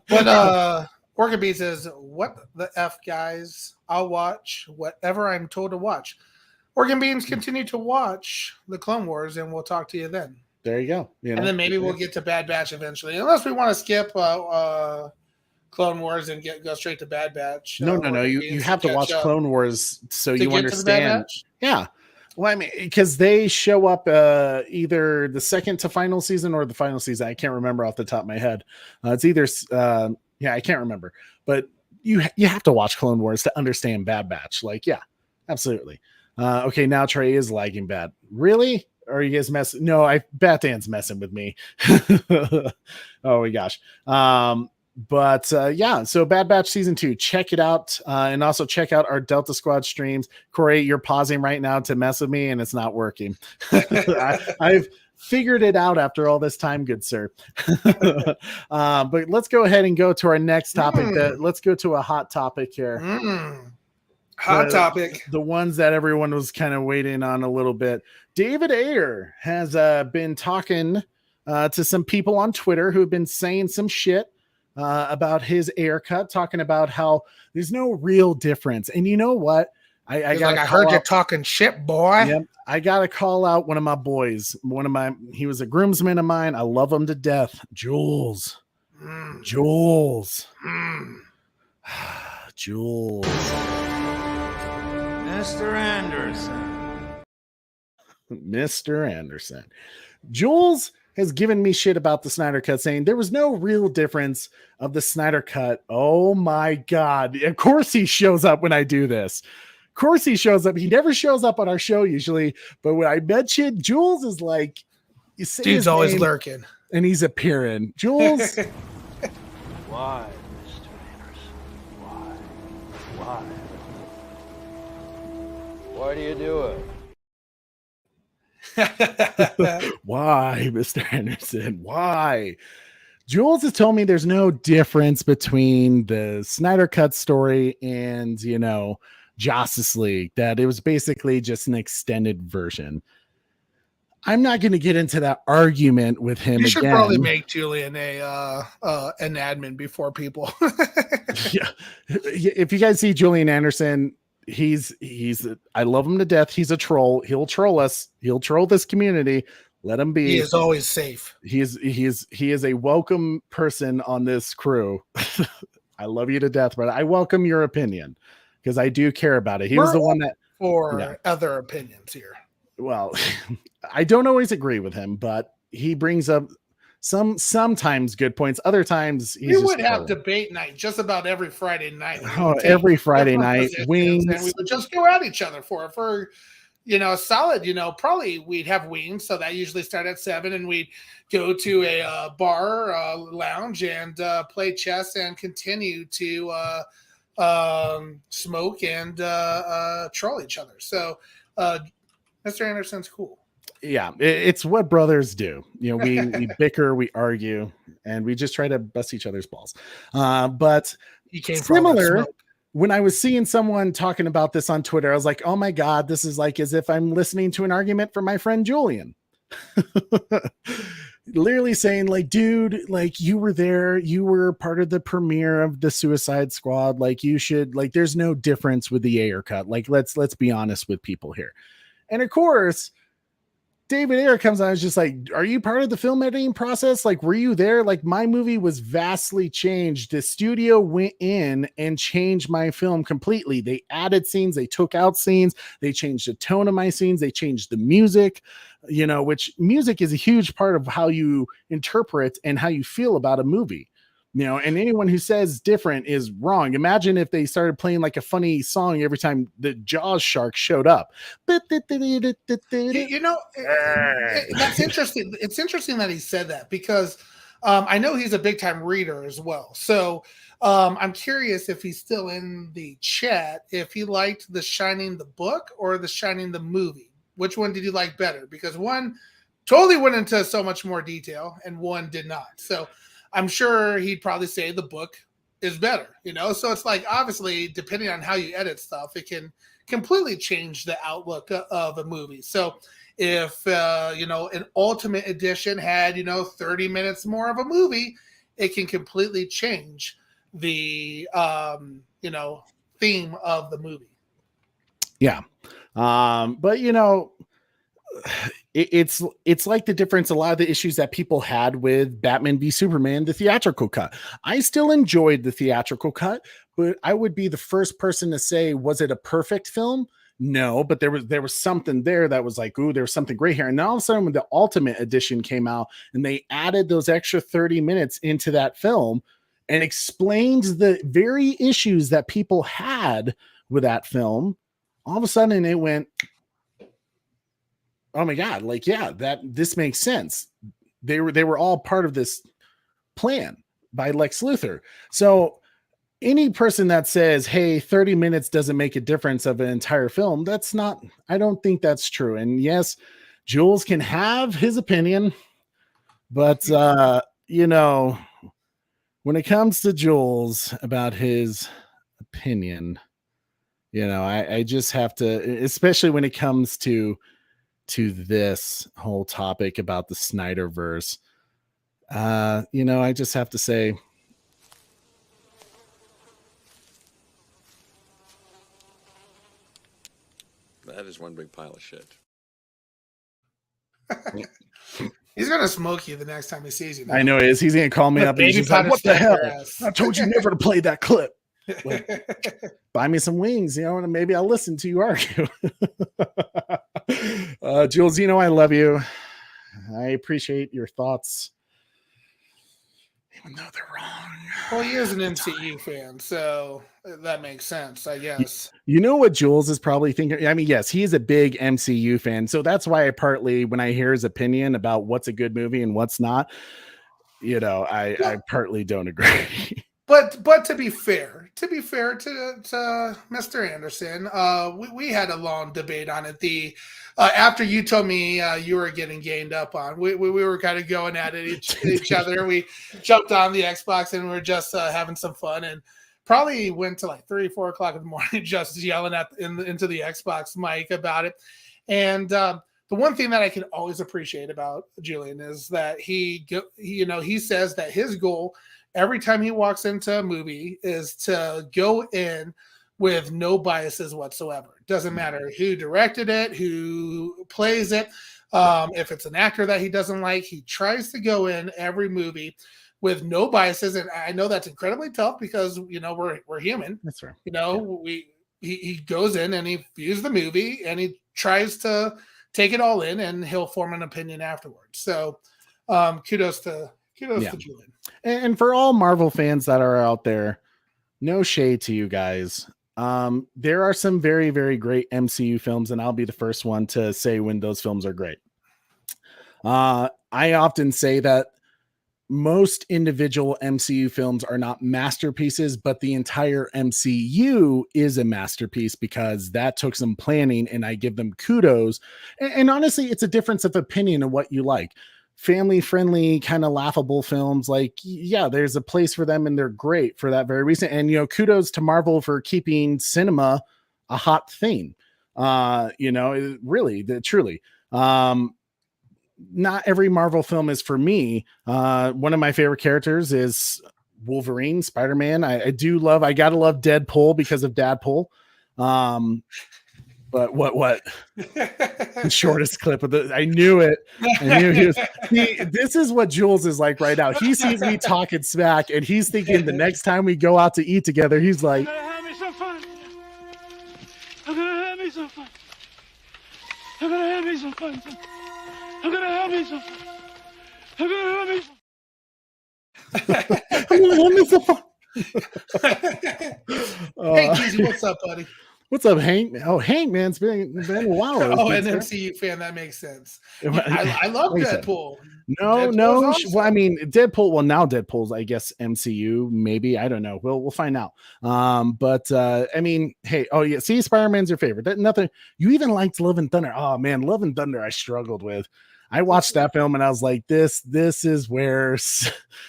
But Orchid Beat says, "What the f, guys? I'll watch whatever I'm told to watch." Organ Beans, continue to watch the Clone Wars, and we'll talk to you then. There you go. You know? And then maybe we'll get to Bad Batch eventually, unless we want to skip Clone Wars and go straight to Bad Batch. No. You have to watch Clone Wars so you understand. Yeah. Well, I mean, because they show up either the second to final season or the final season. I can't remember off the top of my head. It's either, I can't remember. But you have to watch Clone Wars to understand Bad Batch. Like, yeah, absolutely. Okay, now Trey is lagging bad. Really? Or are you guys messing? No, Bat-Dan's messing with me. Oh my gosh. But yeah, so Bad Batch season 2, check it out. And also check out our Delta Squad streams. Corey, you're pausing right now to mess with me and it's not working. I've figured it out after all this time, good sir. But let's go ahead and go to our next topic. Let's go to a hot topic here. Hot topic. The ones that everyone was kind of waiting on a little bit. David Ayer has been talking to some people on Twitter who have been saying some shit about his Ayer cut, talking about how there's no real difference. And you know what? I heard you talking shit, boy. Yep, I got to call out one of my boys. He was a groomsman of mine. I love him to death. Jules. Jules. Jules. Mr. Anderson. Mr. Anderson. Jules has given me shit about the Snyder Cut, saying there was no real difference of the Snyder Cut. Oh my God. Of course he shows up when I do this. Of course he shows up. He never shows up on our show usually, but when I mention Jules is like, you say dude's always lurking. And he's appearing. Jules. Why, Mr. Anderson? Why? Why do you do it? Why, Mr. Anderson? Why? Jules has told me there's no difference between the Snyder Cut story and, Justice League, that it was basically just an extended version. I'm not going to get into that argument with him. You should probably make Julian an admin before people. Yeah. If you guys see Julian Anderson, he's I love him to death. He's a troll. He'll troll us. He'll troll this community. Let him be. He is always safe. He is a welcome person on this crew. I love you to death, but I welcome your opinion because I do care about it. He was the one that other opinions here. Well, I don't always agree with him, but he brings up sometimes good points. Other times we would have debate night just about every Friday night. Every Friday night, wings, and we would just go at each other for solid. Probably we'd have wings, so that usually start at 7, and we'd go to a bar lounge and play chess and continue to smoke and troll each other. So Mr. Anderson's cool. Yeah, it's what brothers do. We bicker, we argue, and we just try to bust each other's balls. But he came similar. When I was seeing someone talking about this on Twitter, I was like, oh my God, this is like as if I'm listening to an argument from my friend Julian. Literally saying like, dude, like you were there, you were part of the premiere of the Suicide Squad. Like you should, like, there's no difference with the Ayer cut. Like, let's be honest with people here. And of course, David Ayer comes on and is just like, are you part of the film editing process? Like, were you there? Like, my movie was vastly changed. The studio went in and changed my film completely. They added scenes, they took out scenes, they changed the tone of my scenes, they changed the music, which music is a huge part of how you interpret and how you feel about a movie. And anyone who says different is wrong. Imagine if they started playing like a funny song every time the Jaws shark showed up. That's interesting. It's interesting that he said that because I know he's a big time reader as well. So I'm curious if he's still in the chat, if he liked The Shining the book or The Shining the movie. Which one did you like better? Because one totally went into so much more detail and one did not. So I'm sure he'd probably say the book is better, you know? So it's like, obviously, depending on how you edit stuff, it can completely change the outlook of a movie. So if, you know, an ultimate edition had, you know, 30 minutes more of a movie, it can completely change the, you know, theme of the movie. Yeah. But you know, it's like the difference. A lot of the issues that people had with Batman v Superman, the theatrical cut. I still enjoyed the theatrical cut, but I would be the first person to say, was it a perfect film? No, but there was something there that was like, ooh, there's something great here. And then all of a sudden, when the Ultimate Edition came out and they added those extra 30 minutes into that film and explains the very issues that people had with that film, all of a sudden it went, oh my God, like, yeah, this makes sense. They were all part of this plan by Lex Luthor. So any person that says, hey, 30 minutes doesn't make a difference of an entire film, I don't think that's true. And yes, Jules can have his opinion, but you know, when it comes to Jules about his opinion, you know, I just have to, especially when it comes to this whole topic about the SnyderVerse, you know, I just have to say, that is one big pile of shit. He's gonna smoke you the next time he sees you. I know he is. He's gonna call me up and he's just like, what the hell? I told you never to play that clip. Like, buy me some wings, you know, and maybe I'll listen to you argue. Jules, you know, I love you. I appreciate your thoughts, even though they're wrong. Well, he is an MCU fan, so that makes sense, I guess. You know what Jules is probably thinking? I mean, yes, he is a big MCU fan, so that's why I partly, when I hear his opinion about what's a good movie and what's not, you know, I partly don't agree. But to be fair to Mr. Anderson, we had a long debate on it. After you told me you were getting gained up on, we were kind of going at it each other. We jumped on the Xbox and we were just having some fun, and probably went to like 3 or 4 o'clock in the morning just yelling into the Xbox mic about it. And the one thing that I can always appreciate about Julian is that he says that his goal every time he walks into a movie is to go in with no biases whatsoever. Doesn't matter who directed it, who plays it. If it's an actor that he doesn't like, he tries to go in every movie with no biases. And I know that's incredibly tough because, you know, we're human. That's right. You know, he goes in and he views the movie and he tries to take it all in, and he'll form an opinion afterwards. So kudos to Julian. And for all Marvel fans that are out there, no shade to you guys. There are some very, very great MCU films, and I'll be the first one to say when those films are great. I often say that most individual MCU films are not masterpieces, but the entire MCU is a masterpiece because that took some planning, and I give them kudos. And honestly, it's a difference of opinion of what you like. Family friendly, kind of laughable films, like, yeah, there's a place for them and they're great for that very reason. And, you know, kudos to Marvel for keeping cinema a hot thing. You know, really, truly. Not every Marvel film is for me. One of my favorite characters is Wolverine, Spider-Man. I gotta love Deadpool because of Dadpool. But what the shortest clip of I knew it. I knew he was. This is what Jules is like right now. He sees me talking smack, and he's thinking the next time we go out to eat together, he's like, I'm gonna have me some fun. I'm gonna have me some fun. I'm gonna have me some fun. I'm gonna have me some fun. I'm gonna have me some. I'm gonna have me some fun. Hey, Keezy, what's up, buddy? What's up, Hank? Oh, Hank, man, it's been a while. Oh, an MCU fan, that makes sense. I love Deadpool. No. Awesome. Well, I mean, Deadpool. Well, now Deadpool's, I guess, MCU. Maybe, I don't know. We'll find out. But I mean, hey, oh yeah, see, Spider-Man's your favorite. Nothing. You even liked Love and Thunder. Oh man, Love and Thunder, I struggled with. I watched that film and I was like, this is where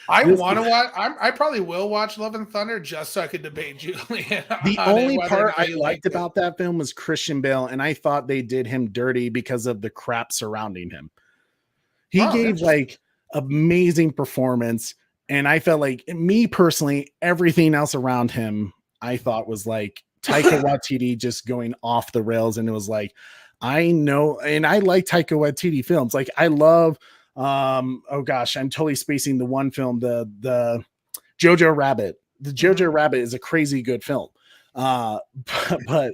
I this want to is- watch. I probably will watch Love and Thunder just so I could debate Julian. the on only whether or part not I he liked it. about that film was Christian Bale, and I thought they did him dirty because of the crap surrounding him. He Oh, gave interesting. like amazing performance, and I felt like me personally, everything else around him, I thought was like Taika Waititi just going off the rails, and it was like, I know, and I like Taika Waititi films. Like I love, oh gosh, I'm totally spacing the one film, the Jojo Rabbit. The Jojo Rabbit is a crazy good film. But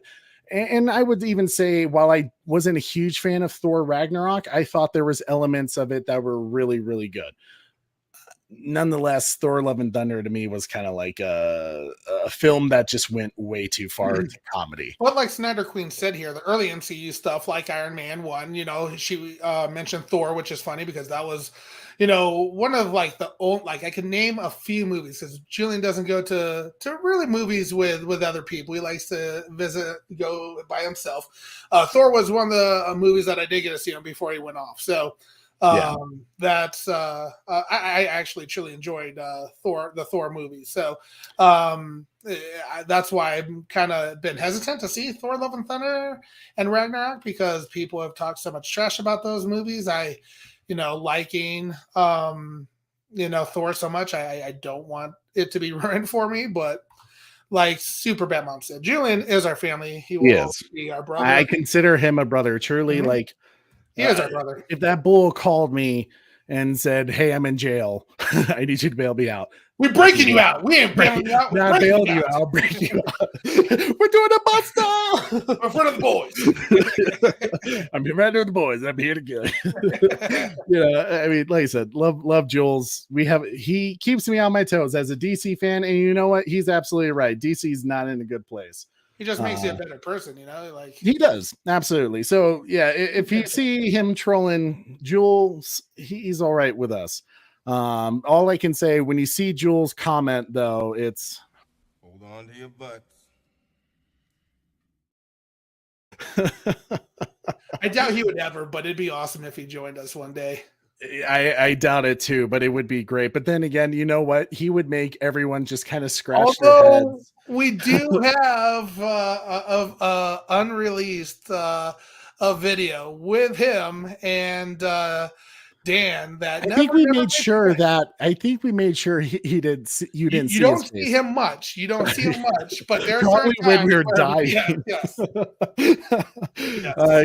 and I would even say, while I wasn't a huge fan of Thor Ragnarok, I thought there was elements of it that were really, really good. Nonetheless, Thor Love and Thunder to me was kind of like a film that just went way too far to comedy. But like Snyder Queen said here, the early MCU stuff like Iron Man 1, she mentioned Thor, which is funny because that was, one of like the old, like I can name a few movies because Julian doesn't go to really movies with other people. He likes to go by himself. Thor was one of the movies that I did get to see him before he went off. So that's I actually truly enjoyed the Thor movie. So that's why I've kind of been hesitant to see Thor Love and Thunder and Ragnarok because people have talked so much trash about those movies. Liking Thor so much, I don't want it to be ruined for me, but like Super Bad Mom said, Julian is our family. He will be our brother. I consider him a brother, truly. Like he is our brother. If that bull called me and said, "Hey, I'm in jail. I need you to bail me out." We're breaking you out. We ain't bailing you out. Not bailing you out. I'll break you out. We're doing a bust down in front of the boys. I'm here right with the boys. I'm here to get. I mean, like I said, love Jules. He keeps me on my toes as a DC fan, and you know what? He's absolutely right. DC's not in a good place. He just makes you a better person, like he does. Absolutely. So yeah, if you see him trolling Jules, he's all right with us. All I can say, when you see Jules comment though, it's hold on to your butts. I doubt he would ever, but it'd be awesome if he joined us one day. I doubt it too, but it would be great. But then again, you know what? He would make everyone just kind of scratch their heads. We do have unreleased a video with him and Dan. That I think we made sure he did. You didn't. You don't see him much. You don't see him much, but there's probably when we were dying. Yes.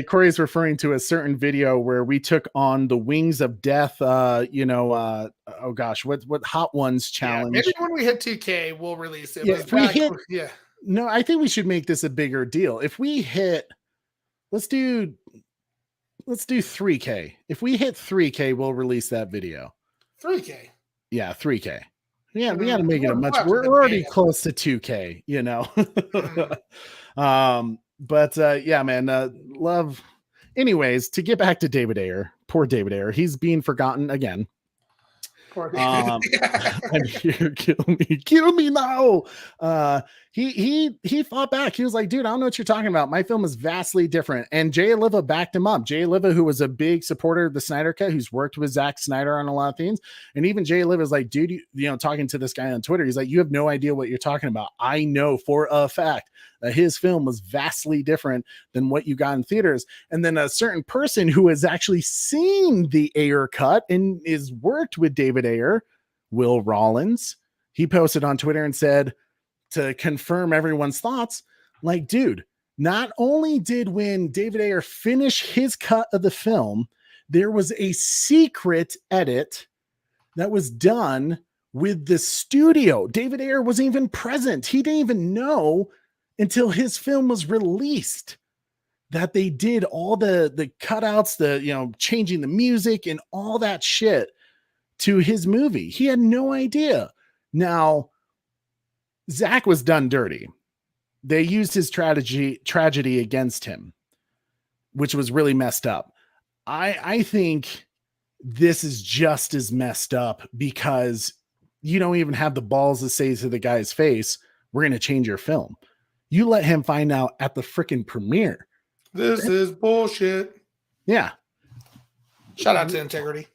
Corey's referring to a certain video where we took on the Wings of Death. Oh gosh, what Hot Ones challenge? Maybe when we hit 2K, we'll release it. No, I think we should make this a bigger deal. If we hit, let's do 3K. If we hit 3K, we'll release that video. 3K. Yeah, 3K. Yeah, we got to make it a much. We're already close to 2K, But yeah, man, love. Anyways, to get back to David Ayer, poor David Ayer, he's being forgotten again. I'm here, kill me now. He fought back. He was like, dude, I don't know what you're talking about. My film is vastly different. And Jay Oliva backed him up. Jay Oliva, who was a big supporter of the Snyder Cut, who's worked with Zack Snyder on a lot of things. And even Jay Oliva is like, dude, talking to this guy on Twitter, he's like, you have no idea what you're talking about. I know for a fact that his film was vastly different than what you got in theaters. And then a certain person who has actually seen the Ayer cut and is worked with David Ayer, Will Rollins, he posted on Twitter and said, to confirm everyone's thoughts, like, dude, not only did when David Ayer finish his cut of the film, there was a secret edit that was done with the studio. David Ayer wasn't even present. He didn't even know until his film was released that they did all the cutouts, changing the music and all that shit to his movie. He had no idea. Now, Zack was done dirty. They used his tragedy against him, which was really messed up. I think this is just as messed up because you don't even have the balls to say to the guy's face, we're going to change your film. You let him find out at the freaking premiere. This is bullshit. Yeah. Shout out to Integrity.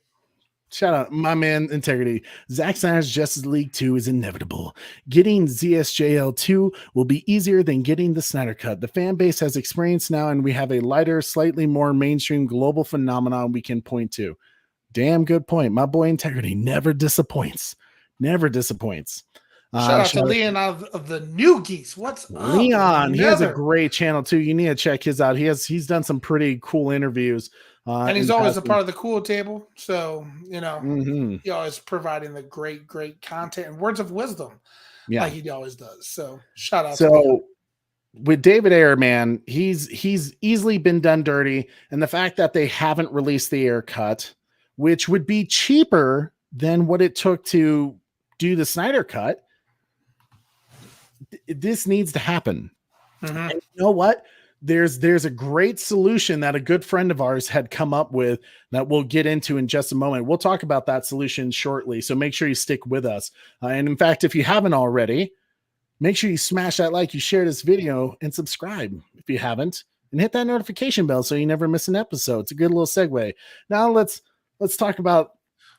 Shout out my man Integrity. Zack Snyder's Justice League 2 is inevitable. Getting ZSJL 2 will be easier than getting the Snyder Cut. The fan base has experience now, and we have a lighter, slightly more mainstream global phenomenon we can point to. Damn good point. My boy Integrity never disappoints. Never disappoints. Shout out to Leon of the New Geese. What's Leon? up? He has a great channel too. You need to check his out. He's done some pretty cool interviews. And he's always a part of the cool table. So, he always providing the great content and words of wisdom like he always does. So shout out to him. With David Ayer, man, he's easily been done dirty. And the fact that they haven't released the Ayer cut, which would be cheaper than what it took to do the Snyder cut, this needs to happen. And you know what? There's a great solution that a good friend of ours had come up with that we'll get into in just a moment. We'll talk about that solution shortly. So make sure you stick with us. And in fact, if you haven't already, make sure you smash that like, you share this video, and subscribe if you haven't, and hit that notification bell so you never miss an episode. It's a good little segue. Now let's talk about.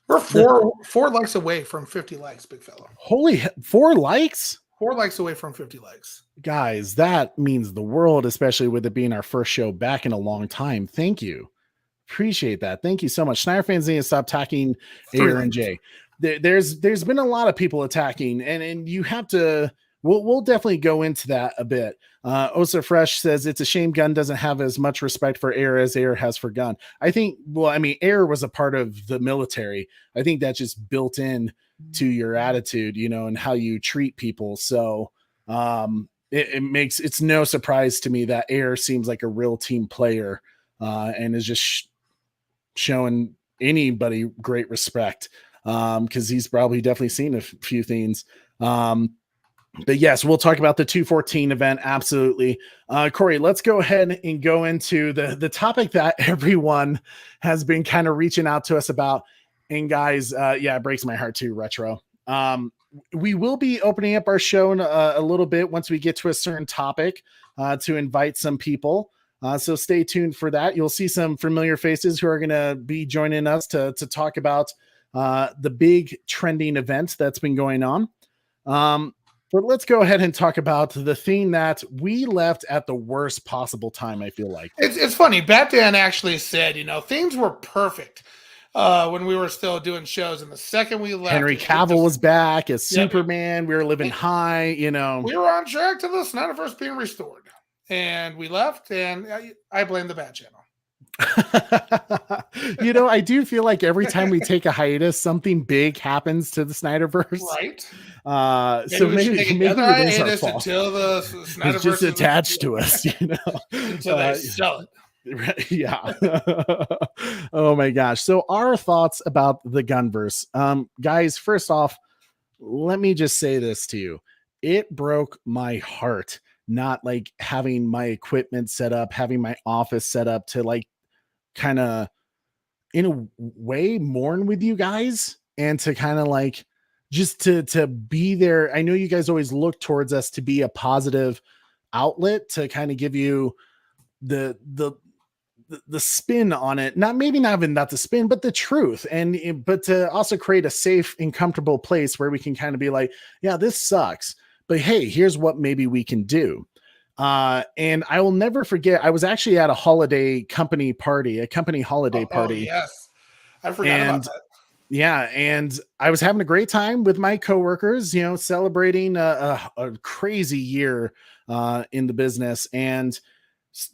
We're four likes away from 50 likes, big fella. Holy 4 likes? 4 likes away from 50 likes. Guys, that means the world, especially with it being our first show back in a long time. Thank you. Appreciate that. Thank you so much. Snyder fans need to stop attacking Ayer and Jay. There's been a lot of people attacking, and you have to. We'll definitely go into that a bit. Osa Fresh says it's a shame Gunn doesn't have as much respect for Ayer as Ayer has for Gunn. I think. Well, I mean, Ayer was a part of the military. I think that just built in to your attitude, and how you treat people. So it's no surprise to me that Ayer seems like a real team player and is just showing anybody great respect because he's probably definitely seen a few things. But yes, we'll talk about the 214 event. Absolutely. Corey, let's go ahead and go into the topic that everyone has been kind of reaching out to us about. And guys, it breaks my heart too, Retro. We will be opening up our show in a little bit once we get to a certain topic to invite some people. So stay tuned for that. You'll see some familiar faces who are going to be joining us to talk about the big trending event that's been going on. But let's go ahead and talk about the thing that we left at the worst possible time, I feel like. It's funny. Batman actually said, things were perfect when we were still doing shows. And the second we left, Henry Cavill was back as Superman. We were living high, We were on track to the SnyderVerse being restored. And we left, and I blame the Bat Channel. I do feel like every time we take a hiatus, something big happens to the SNnyderVerse. Right. So maybe it is our fault. Until the SnyderVerse it's just attached to us, until they sell it. Yeah. Oh my gosh. So our thoughts about the Gunverse. Guys, first off, let me just say this to you. It broke my heart not like having my equipment set up, having my office set up to like kind of in a way mourn with you guys and to kind of like just to be there. I know you guys always look towards us to be a positive outlet to kind of give you the spin on it. Not even the spin, but the truth. But to also create a safe and comfortable place where we can kind of be like, yeah, this sucks, but hey, here's what maybe we can do. And I will never forget, I was actually at a company holiday party. Oh, yes. I forgot about that. Yeah. And I was having a great time with my coworkers, celebrating a crazy year in the business, and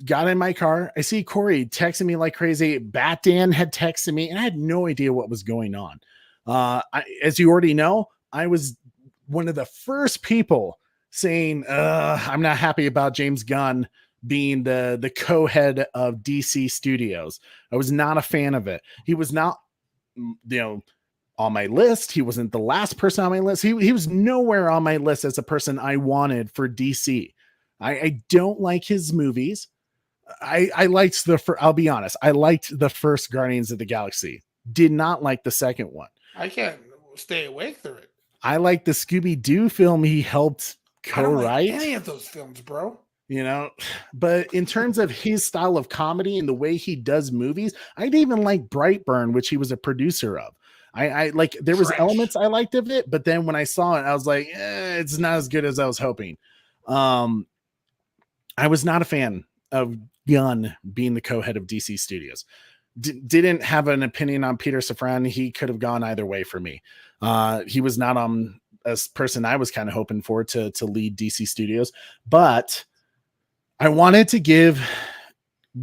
got in my car. I see Corey texting me like crazy. Bat Dan had texted me, and I had no idea what was going on. As you already know, I was one of the first people saying, I'm not happy about James Gunn being the co-head of DC Studios. I was not a fan of it. He was not, on my list. He wasn't the last person on my list. He was nowhere on my list as a person I wanted for DC. I don't like his movies. I liked I'll be honest. I liked the first Guardians of the Galaxy. Did not like the second one. I can't stay awake through it. I like the Scooby-Doo film he helped co-write. I don't like any of those films, bro. you know. But in terms of his style of comedy and the way he does movies, I didn't even like Brightburn, which he was a producer of. I like, there was elements I liked of it, but then when I saw it, I was like, it's not as good as I was hoping. I was not a fan of Gunn being the co-head of DC Studios. Didn't have an opinion on Peter Safran. He could have gone either way for me. He was not on a person I was kind of hoping for to lead DC Studios, but I wanted to give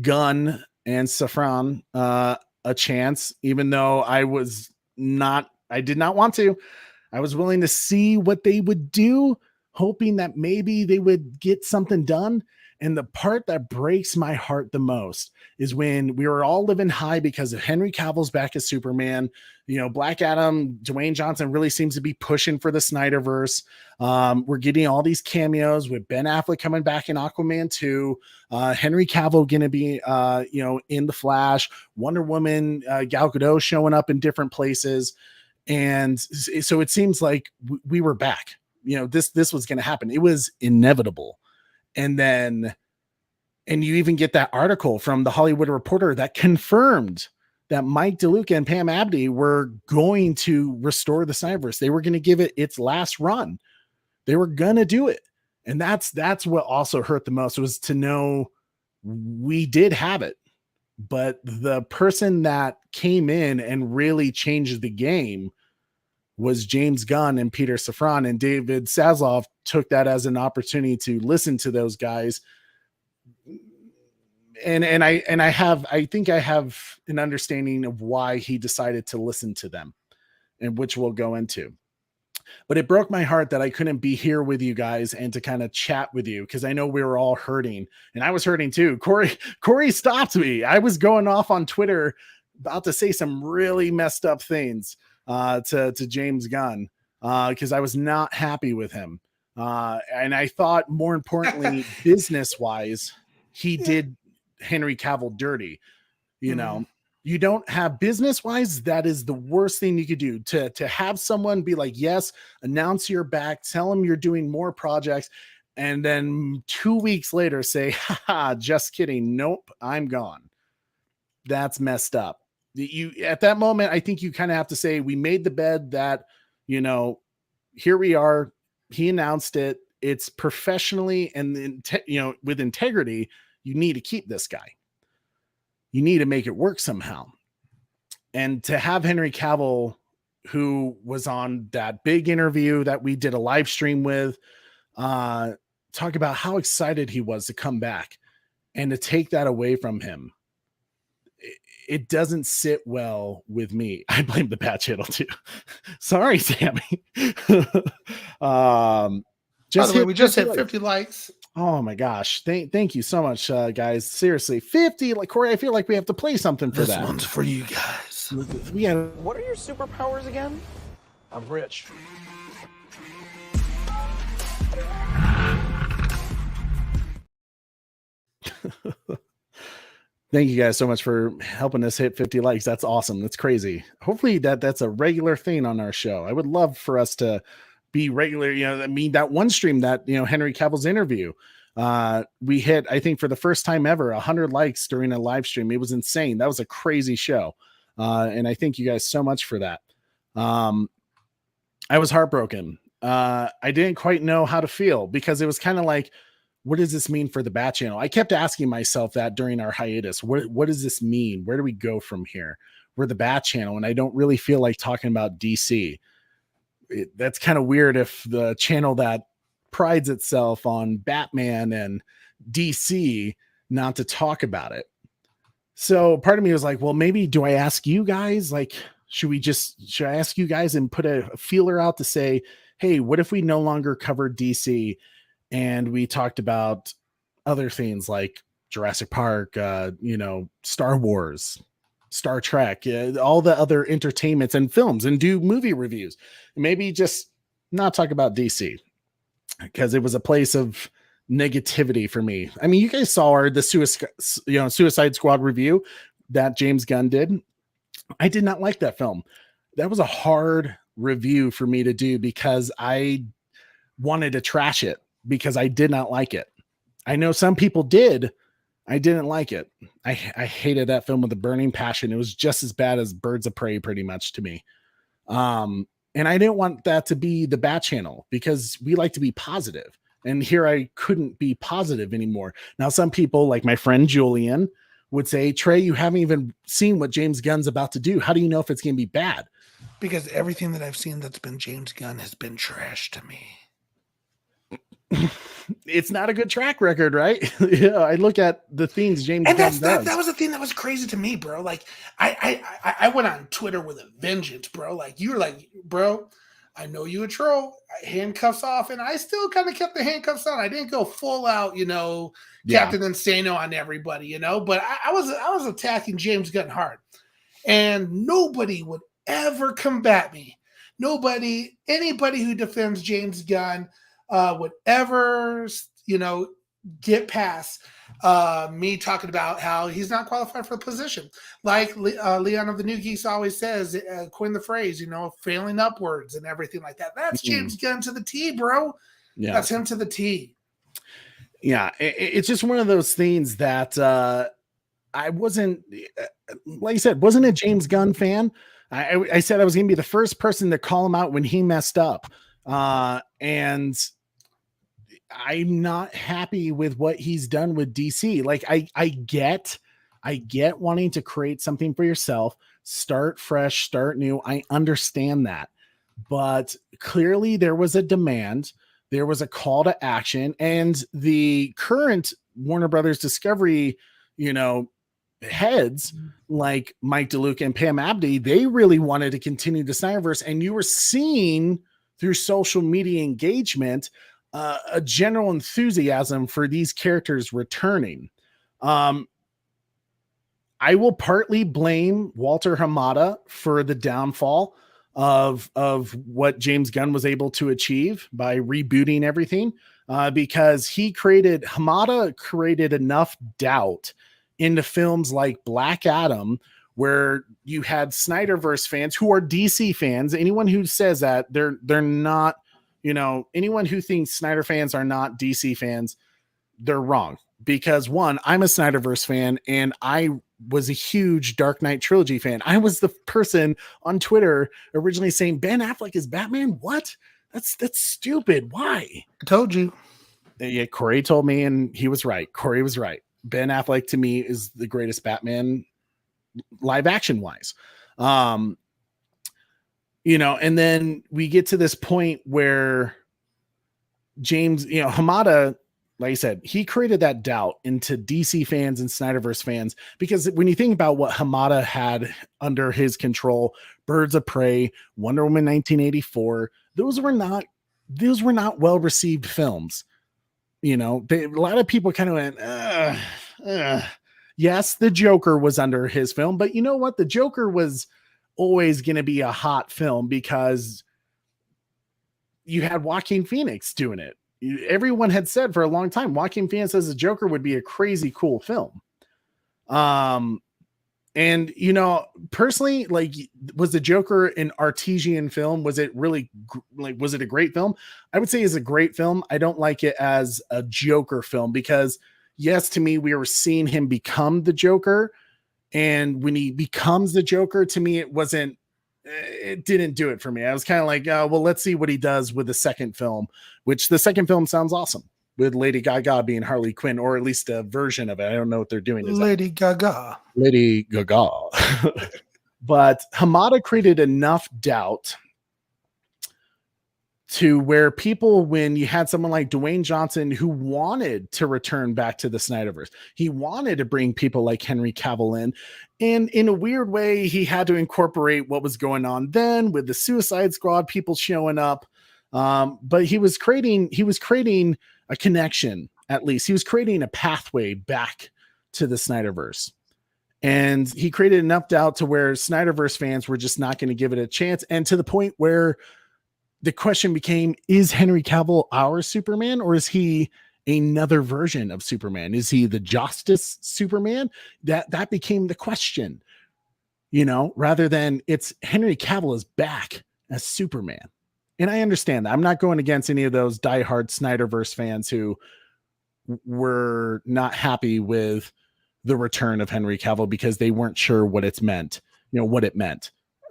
Gunn and Safran a chance, even though I did not want to. I was willing to see what they would do, hoping that maybe they would get something done. And the part that breaks my heart the most is when we were all living high because of Henry Cavill's back as Superman. You know, Black Adam, Dwayne Johnson really seems to be pushing for the SnyderVerse. We're getting all these cameos with Ben Affleck coming back in Aquaman 2, Henry Cavill going to be, in The Flash, Wonder Woman, Gal Gadot showing up in different places. And so it seems like we were back. You know, this was going to happen. It was inevitable. And you even get that article from the Hollywood Reporter that confirmed that Mike DeLuca and Pam Abdi were going to restore the Snyderverse. They were going to give it its last run. They were going to do it. And that's what also hurt the most, was to know we did have it. But the person that came in and really changed the game was James Gunn and Peter Safran, and David Zaslav took that as an opportunity to listen to those guys. And I think I have an understanding of why he decided to listen to them, and which we'll go into. But it broke my heart that I couldn't be here with you guys and to kind of chat with you, because I know we were all hurting, and I was hurting too. Corey stopped me. I was going off on Twitter about to say some really messed up things to James Gunn, because I was not happy with him. And I thought, more importantly, business wise, he did Henry Cavill dirty. You know, you don't have business wise. That is the worst thing you could do, to have someone be like, yes, announce you're back, tell them you're doing more projects, and then 2 weeks later say, haha, just kidding. Nope, I'm gone. That's messed up. You, at that moment, I think you kind of have to say, we made the bed that, you know, here we are. He announced it. It's professionally and, with integrity. You need to keep this guy. You need to make it work somehow. And to have Henry Cavill, who was on that big interview that we did a live stream with, talk about how excited he was to come back, and to take that away from him, it doesn't sit well with me. I blame the Bat Channel too. Sorry, Sammy. By the way, we just hit 50 likes. Oh my gosh. Thank you so much, guys. Seriously, 50. Like, Corey, I feel like we have to play something for that. This one's for you guys. What are your superpowers again? I'm rich. Thank you guys so much for helping us hit 50 likes. That's awesome. That's crazy. Hopefully that's a regular thing on our show. I would love for us to be regular. You know, I mean, that one stream that, Henry Cavill's interview, we hit, I think for the first time ever, 100 likes during a live stream. It was insane. That was a crazy show. And I thank you guys so much for that. I was heartbroken. I didn't quite know how to feel, because it was kind of like, what does this mean for the Bat Channel? I kept asking myself that during our hiatus. What does this mean? Where do we go from here? We're the Bat Channel, and I don't really feel like talking about DC. That's kind of weird if the channel that prides itself on Batman and DC not to talk about it. So part of me was like, well, maybe do I ask you guys? Like, should I ask you guys and put a feeler out to say, hey, what if we no longer cover DC and we talked about other things like Jurassic Park, Star Wars, Star Trek, all the other entertainments and films, and do movie reviews? Maybe just not talk about DC, because it was a place of negativity for me. I mean, you guys saw the Suicide Squad review that James Gunn did. I did not like that film. That was a hard review for me to do, because I wanted to trash it, because I did not like it. I know some people did. I didn't like it. I hated that film with a burning passion. It was just as bad as Birds of Prey, pretty much, to me. And I didn't want that to be the Bat Channel because we like to be positive. And here I couldn't be positive anymore. Now, some people, like my friend Julian, would say, Trey, you haven't even seen what James Gunn's about to do. How do you know if it's going to be bad? Because everything that I've seen that's been James Gunn has been trash to me. It's not a good track record, right? Yeah, I look at the things James Gunn does. That was the thing that was crazy to me, bro. Like I went on Twitter with a vengeance, bro. Like you were like, bro, I know you a troll. Handcuffs off, and I still kind of kept the handcuffs on. I didn't go full out, Captain Insano on everybody, but I was attacking James Gunn hard, and nobody would ever combat me. Anybody who defends James Gunn would ever, get past me talking about how he's not qualified for the position. Like Leon of the New Geeks always says, coin the phrase, failing upwards and everything like that. That's James Gunn to the T, bro. Yeah. That's him to the T. Yeah, it's just one of those things that I wasn't, like you said, wasn't a James Gunn fan. I said I was going to be the first person to call him out when he messed up. And I'm not happy with what he's done with DC. Like I get wanting to create something for yourself, start fresh, start new. I understand that, but clearly there was a demand. There was a call to action, and the current Warner Brothers Discovery, heads like Mike DeLuca and Pam Abdi, they really wanted to continue the SnyderVerse, and you were seeing through social media engagement a general enthusiasm for these characters returning. I will partly blame Walter Hamada for the downfall of what James Gunn was able to achieve by rebooting everything, because Hamada created enough doubt into films like Black Adam, where you had SnyderVerse fans who are DC fans. Anyone who says that, they're not, anyone who thinks Snyder fans are not DC fans, they're wrong. Because one, I'm a SnyderVerse fan, and I was a huge Dark Knight trilogy fan. I was the person on Twitter originally saying Ben Affleck is Batman. What? That's stupid. Why? I told you. Yeah, Corey told me, and he was right. Corey was right. Ben Affleck to me is the greatest Batman live action wise. And then we get to this point where James, Hamada, like I said, he created that doubt into DC fans and SnyderVerse fans, because when you think about what Hamada had under his control, Birds of Prey, Wonder Woman 1984, those were not well-received films. A lot of people kind of went, yes, the Joker was under his film, but you know what? The Joker was always going to be a hot film because you had Joaquin Phoenix doing it. Everyone had said for a long time, Joaquin Phoenix as a Joker would be a crazy cool film. And personally, like, was the Joker an artesian film? Was it really was it a great film? I would say it's a great film. I don't like it as a Joker film because, yes, to me, we were seeing him become the Joker. And when he becomes the Joker, to me, it didn't do it for me. I was kind of like, well, let's see what he does with the second film, which the second film sounds awesome, with Lady Gaga being Harley Quinn, or at least a version of it. I don't know what they're doing. Lady Gaga. But Hamada created enough doubt to where people, when you had someone like Dwayne Johnson who wanted to return back to the Snyderverse, he wanted to bring people like Henry Cavill in, and in a weird way, he had to incorporate what was going on then with the Suicide Squad people showing up. But he was creating a connection. At least he was creating a pathway back to the Snyderverse. And he created enough doubt to where Snyderverse fans were just not going to give it a chance. And to the point where the question became, is Henry Cavill our Superman, or is he another version of Superman? Is he the Justice Superman? That became the question, rather than it's Henry Cavill is back as Superman. And I understand that. I'm not going against any of those diehard Snyderverse fans who were not happy with the return of Henry Cavill because they weren't sure what it meant.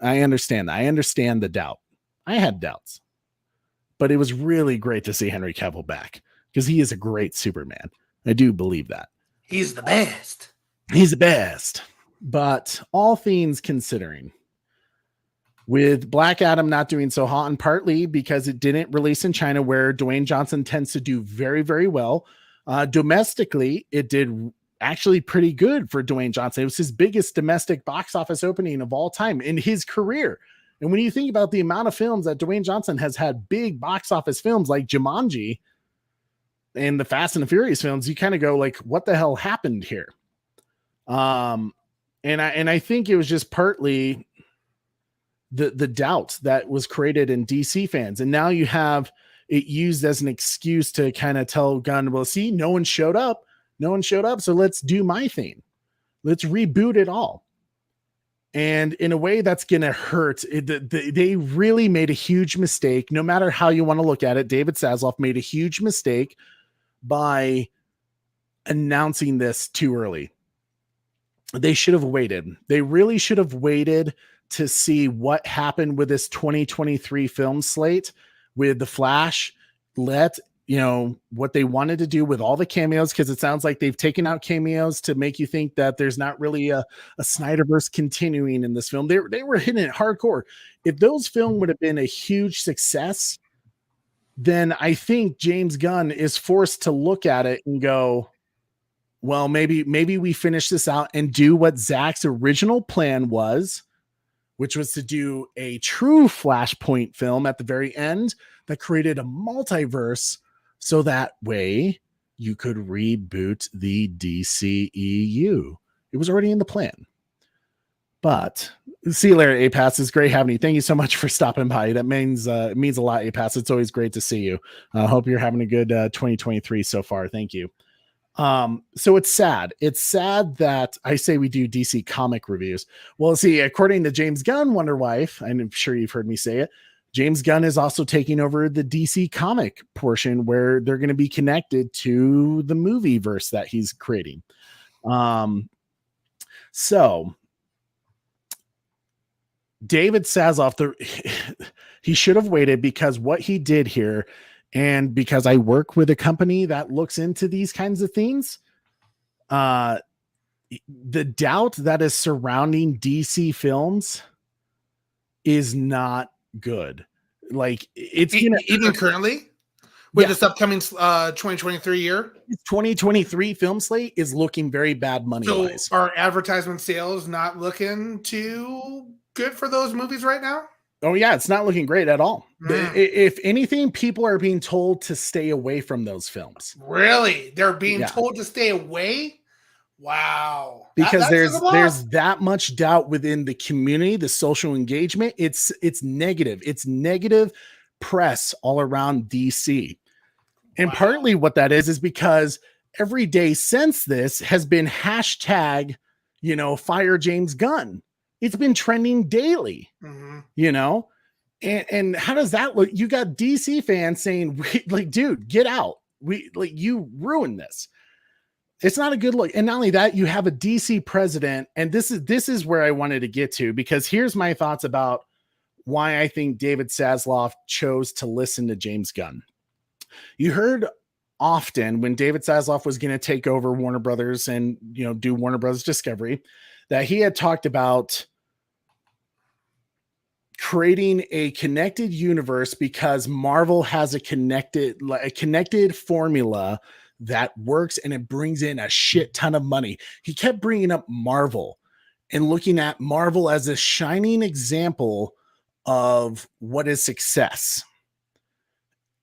I understand that. I understand the doubt. I had doubts, but it was really great to see Henry Cavill back because he is a great Superman. I do believe that. He's the best. He's the best. But all things considering, with Black Adam not doing so hot, and partly because it didn't release in China, where Dwayne Johnson tends to do very, very well. Domestically, it did actually pretty good for Dwayne Johnson. It was his biggest domestic box office opening of all time in his career. And when you think about the amount of films that Dwayne Johnson has had, big box office films like Jumanji and the Fast and the Furious films, you kind of go like, what the hell happened here? And I think it was just partly the doubt that was created in DC fans. And now you have it used as an excuse to kind of tell Gunn, well, see, no one showed up. So let's do my thing. Let's reboot it all. And in a way that's going to hurt. They really made a huge mistake. No matter how you want to look at it, David Zaslav made a huge mistake by announcing this too early. They should have waited. They really should have waited to see what happened with this 2023 film slate with The Flash. Let what they wanted to do with all the cameos, because it sounds like they've taken out cameos to make you think that there's not really a SnyderVerse continuing in this film. They were hitting it hardcore. If those films would have been a huge success, then I think James Gunn is forced to look at it and go, well, maybe we finish this out and do what Zack's original plan was, which was to do a true Flashpoint film at the very end that created a multiverse. So that way you could reboot the DCEU. It was already in the plan. But see you later, APAS. It's great having you. Thank you so much for stopping by. That means it means a lot, APAS. It's always great to see you. I hope you're having a good 2023 so far. Thank you. So it's sad. It's sad that I say we do DC comic reviews. Well, see, according to James Gunn, Wonder Wife, I'm sure you've heard me say it, James Gunn is also taking over the DC comic portion where they're going to be connected to the movie verse that he's creating. So David Zaslav, he should have waited, because what he did here, and because I work with a company that looks into these kinds of things, the doubt that is surrounding DC films is not good. Like, it's even currently with this upcoming 2023 year, 2023 film slate is looking very bad money wise. So are advertisement sales not looking too good for those movies right now? Oh yeah, it's not looking great at all. If anything, people are being told to stay away from those films. Really? They're being told to stay away? Wow. Because there's that much doubt within the community, the social engagement. It's negative. It's negative press all around DC. And partly what that is because every day since this has been hashtag, fire James Gunn. It's been trending daily, and how does that look? You got DC fans saying, like, dude, get out. You ruined this. It's not a good look. And not only that, you have a DC president. And this is where I wanted to get to, because here's my thoughts about why I think David Zaslav chose to listen to James Gunn. You heard often when David Zaslav was going to take over Warner Brothers and, do Warner Brothers Discovery, that he had talked about creating a connected universe because Marvel has a connected formula that works, and it brings in a shit ton of money. He kept bringing up Marvel and looking at Marvel as a shining example of what is success.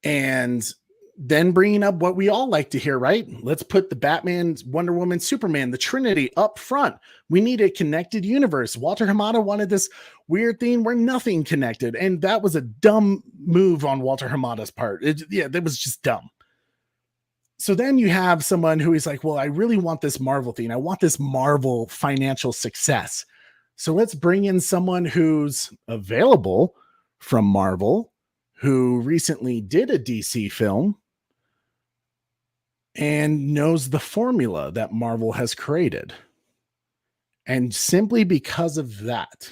And then bringing up what we all like to hear, right? Let's put the Batman, Wonder Woman, Superman, the Trinity up front. We need a connected universe. Walter Hamada wanted this weird thing where nothing connected. And that was a dumb move on Walter Hamada's part. That was just dumb. So then you have someone who is like, well, I really want this Marvel thing. I want this Marvel financial success. So let's bring in someone who's available from Marvel, who recently did a DC film, and knows the formula that Marvel has created. And simply because of that,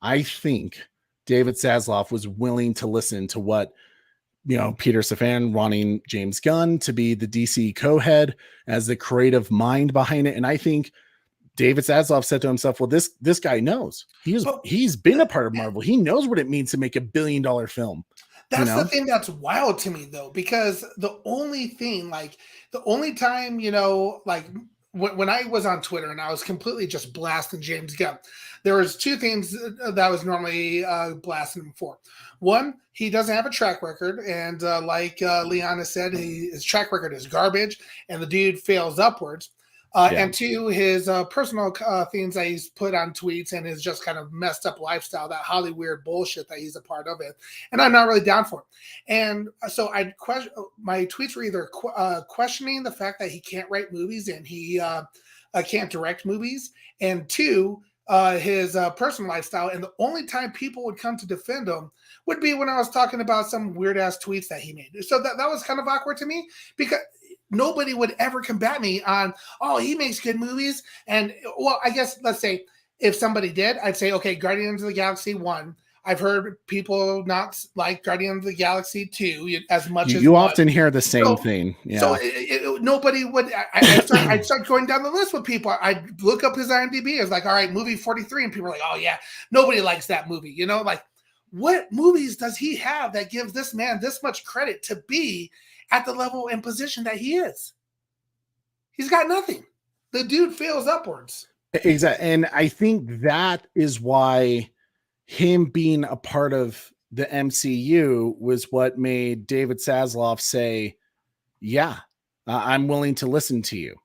I think David Zaslav was willing to listen to what, Peter Safran wanting James Gunn to be the DC co-head as the creative mind behind it. And I think David Zaslav said to himself, well, this guy knows. He's been a part of Marvel. He knows what it means to make $1 billion film. That's the thing that's wild to me, though, because the only time, when I was on Twitter and I was completely just blasting James Gunn, there was two things that I was normally blasting him for. One, he doesn't have a track record, and like Liana said, his track record is garbage, and the dude fails upwards. And two, his personal things that he's put on tweets and his just kind of messed up lifestyle, that Hollywood bullshit that he's a part of it. And I'm not really down for it. And so my tweets were either questioning the fact that he can't write movies and he can't direct movies, and two, his personal lifestyle. And the only time people would come to defend him would be when I was talking about some weird ass tweets that he made. So that was kind of awkward to me, because nobody would ever combat me on, oh, he makes good movies. And, well, I guess, let's say, if somebody did, I'd say, okay, Guardians of the Galaxy 1. I've heard people not like Guardians of the Galaxy 2 as much as you often hear the same thing. Yeah. So nobody would, I'd start going down the list with people. I'd look up his IMDb. It's like, all right, movie 43. And people are like, oh, yeah, nobody likes that movie. Like, what movies does he have that gives this man this much credit to be at the level and position that he is? He's got nothing. The dude fails upwards. Exactly. And I think that is why him being a part of the MCU was what made David Zaslav say, yeah, I'm willing to listen to you.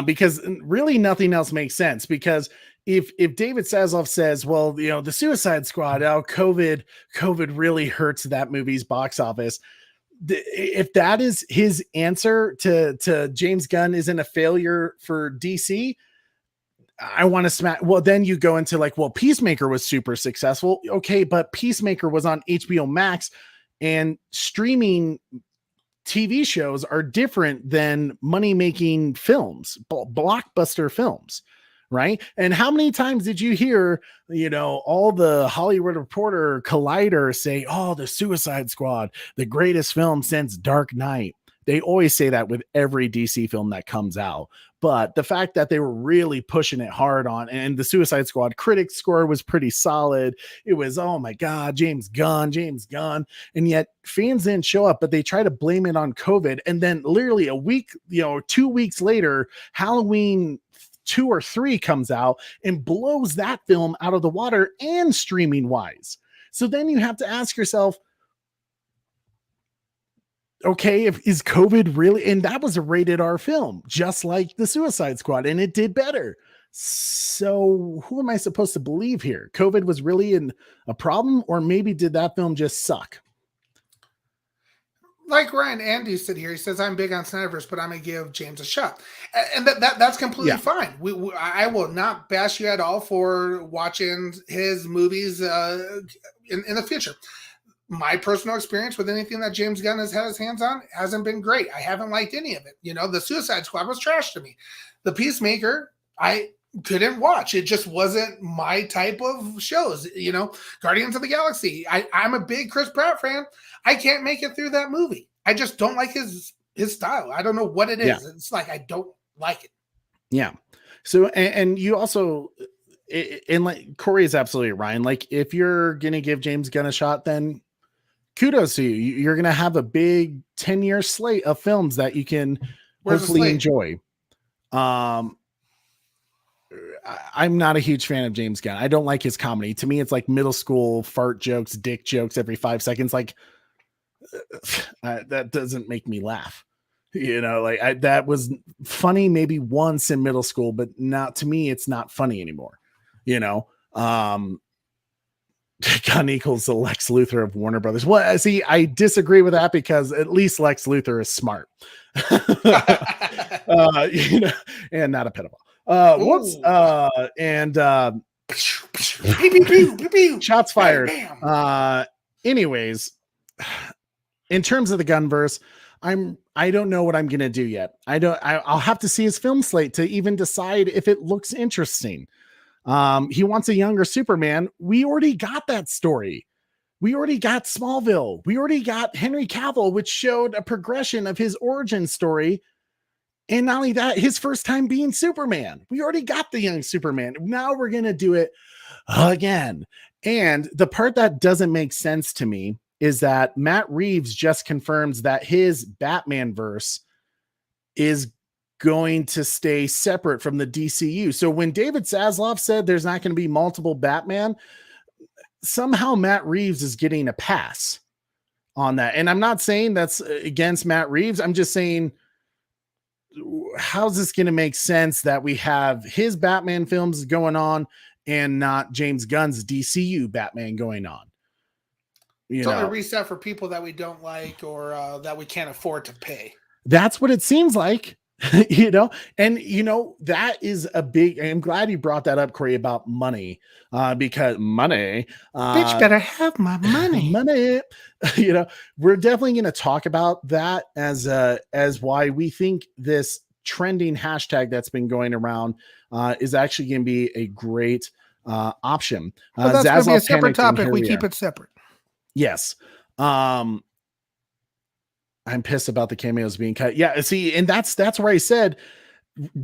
Because really nothing else makes sense. Because if David Zaslav says, well, the Suicide Squad, COVID really hurts that movie's box office. If that is his answer to James Gunn isn't a failure for DC, I want to smack. Well, then you go into like, well, Peacemaker was super successful. Okay, but Peacemaker was on HBO Max, and streaming TV shows are different than money-making films, blockbuster films, right? And how many times did you hear, all the Hollywood Reporter Collider say, oh, the Suicide Squad, the greatest film since Dark Knight? They always say that with every DC film that comes out. But the fact that they were really pushing it hard on, and the Suicide Squad critic score was pretty solid. It was, oh my God, James Gunn. And yet fans didn't show up, but they try to blame it on COVID. And then literally a week, 2 weeks later, Halloween 2 or 3 comes out and blows that film out of the water and streaming wise. So then you have to ask yourself, okay, is COVID really? And that was a rated R film, just like the Suicide Squad, and it did better. So who am I supposed to believe here? COVID was really a problem, or maybe did that film just suck? Like Ryan Andrews said here, he says, I'm big on SnyderVerse, but I'm going to give James a shot. And that's completely fine. I will not bash you at all for watching his movies in the future. My personal experience with anything that James Gunn has had his hands on hasn't been great. I haven't liked any of it. The Suicide Squad was trash to me. The Peacemaker, I couldn't watch. It just wasn't my type of shows. Guardians of the Galaxy, I'm a big Chris Pratt fan. I can't make it through that movie. I just don't like his style. I don't know what it is. Yeah. It's like, I don't like it. Yeah. So, and you also, and like Corey is absolutely right. Like, if you're going to give James Gunn a shot, then kudos to you. You're going to have a big 10-year slate of films that you can hopefully enjoy. I'm not a huge fan of James Gunn. I don't like his comedy. To me, it's like middle school fart jokes, dick jokes every 5 seconds. Like, that doesn't make me laugh. That was funny maybe once in middle school, but not to me. It's not funny anymore. Gunn equals the Lex Luthor of Warner Brothers. Well, see, I disagree with that, because at least Lex Luthor is smart, and not a pedophile. Whoops. Shots fired. Anyways, in terms of the Gunverse, I'm I don't know what I'm going to do yet. I'll have to see his film slate to even decide if it looks interesting. He wants a younger Superman. We already got that story. We already got Smallville. We already got Henry Cavill, which showed a progression of his origin story. And not only that, his first time being Superman. We already got the young Superman. Now we're going to do it again. And the part that doesn't make sense to me is that Matt Reeves just confirms that his Batman verse is going to stay separate from the DCU. So when David Zaslav said there's not going to be multiple Batman, somehow Matt Reeves is getting a pass on that. And I'm not saying that's against Matt Reeves. I'm just saying, how's this going to make sense that we have his Batman films going on and not James Gunn's DCU Batman going on? It's only a reset for people that we don't like or that we can't afford to pay. That's what it seems like. And that is a big, I'm glad you brought that up, Corey, about money, because money, bitch better have my money. Money, we're definitely going to talk about that as why we think this trending hashtag that's been going around is actually going to be a great option. Well, that's going to be a separate topic. We keep it separate. Yes. I'm pissed about the cameos being cut. Yeah, see, and that's where I said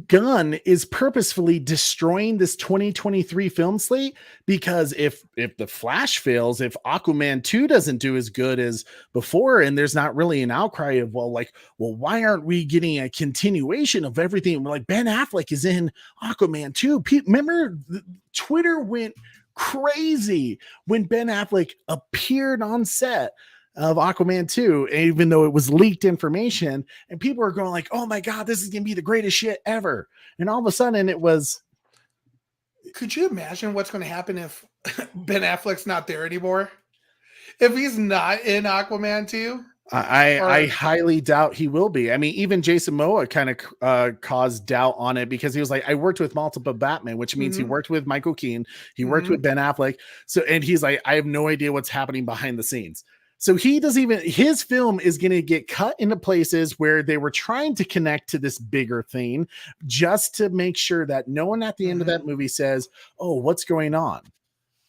Gunn is purposefully destroying this 2023 film slate, because if the Flash fails, if Aquaman 2 doesn't do as good as before, and there's not really an outcry of why aren't we getting a continuation of everything? We're like, Ben Affleck is in Aquaman 2. Remember, Twitter went crazy when Ben Affleck appeared on set of Aquaman 2, even though it was leaked information, and people are going like, oh my God, this is going to be the greatest shit ever. And all of a sudden it was. Could you imagine what's going to happen if Ben Affleck's not there anymore? If he's not in Aquaman 2? I highly doubt he will be. I mean, even Jason Momoa kind of caused doubt on it, because he was like, I worked with multiple Batman, which means he worked with Michael Keaton, he worked with Ben Affleck. So, and he's like, I have no idea what's happening behind the scenes. So he doesn't even, his film is going to get cut into places where they were trying to connect to this bigger thing, just to make sure that no one at the end of that movie says, oh, what's going on?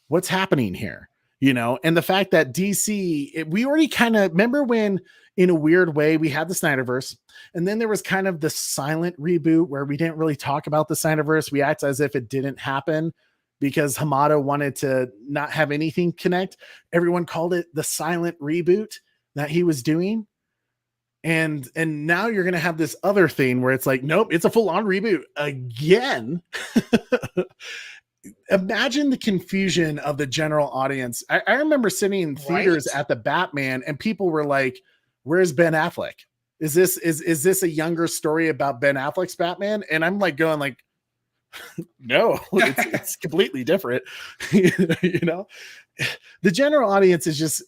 What's happening here? And the fact that DC, we already kind of remember when, in a weird way, we had the SnyderVerse, and then there was kind of the silent reboot where we didn't really talk about the SnyderVerse. We act as if it didn't happen because Hamada wanted to not have anything connect. Everyone called it the silent reboot that he was doing. And now you're going to have this other thing where it's like, nope, it's a full-on reboot again. Imagine the confusion of the general audience. I remember sitting in theaters at the Batman, and people were like, where's Ben Affleck? Is this a younger story about Ben Affleck's Batman? And I'm like going like, no, it's completely different. The general audience is just,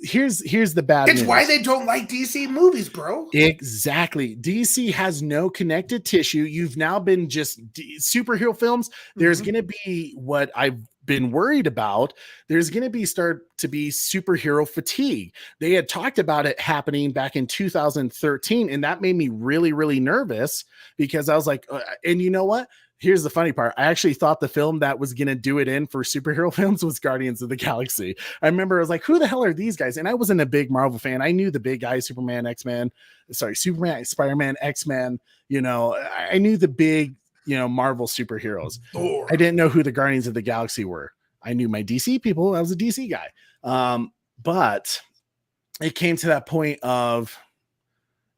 here's the bad news. It's why they don't like DC movies, bro. Exactly. DC has no connected tissue. You've now been just superhero films. There's going to be what I've been worried about. There's going to start to be superhero fatigue. They had talked about it happening back in 2013, and that made me really, really nervous, because I was like, and you know what? Here's the funny part. I actually thought the film that was going to do it in for superhero films was Guardians of the Galaxy. I remember I was like, who the hell are these guys? And I wasn't a big Marvel fan. I knew the big guys, Superman, Spider-Man, X-Men. I knew the big, Marvel superheroes. I didn't know who the Guardians of the Galaxy were. I knew my DC people. I was a DC guy. But it came to that point of,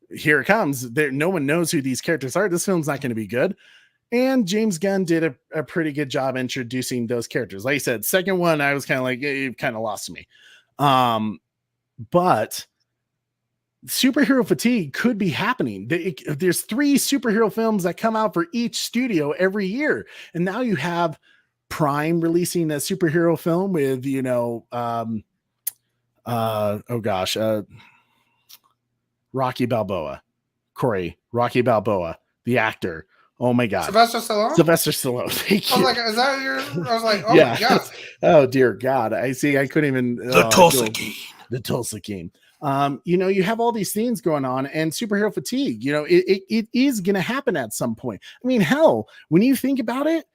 here it comes. No one knows who these characters are. This film's not going to be good. And James Gunn did a pretty good job introducing those characters. Like I said, second one, I was kind of like, it kind of lost me. But superhero fatigue could be happening. There's 3 superhero films that come out for each studio every year. And now you have Prime releasing a superhero film with, Rocky Balboa. Corey, Rocky Balboa, the actor. Oh my God. Sylvester Stallone. Thank you. I was like, is that your? I was like, oh yeah. My God. Oh dear God. I couldn't even. The Tulsa King. The Tulsa King. You have all these things going on, and superhero fatigue, it is going to happen at some point. I mean, hell, when you think about it,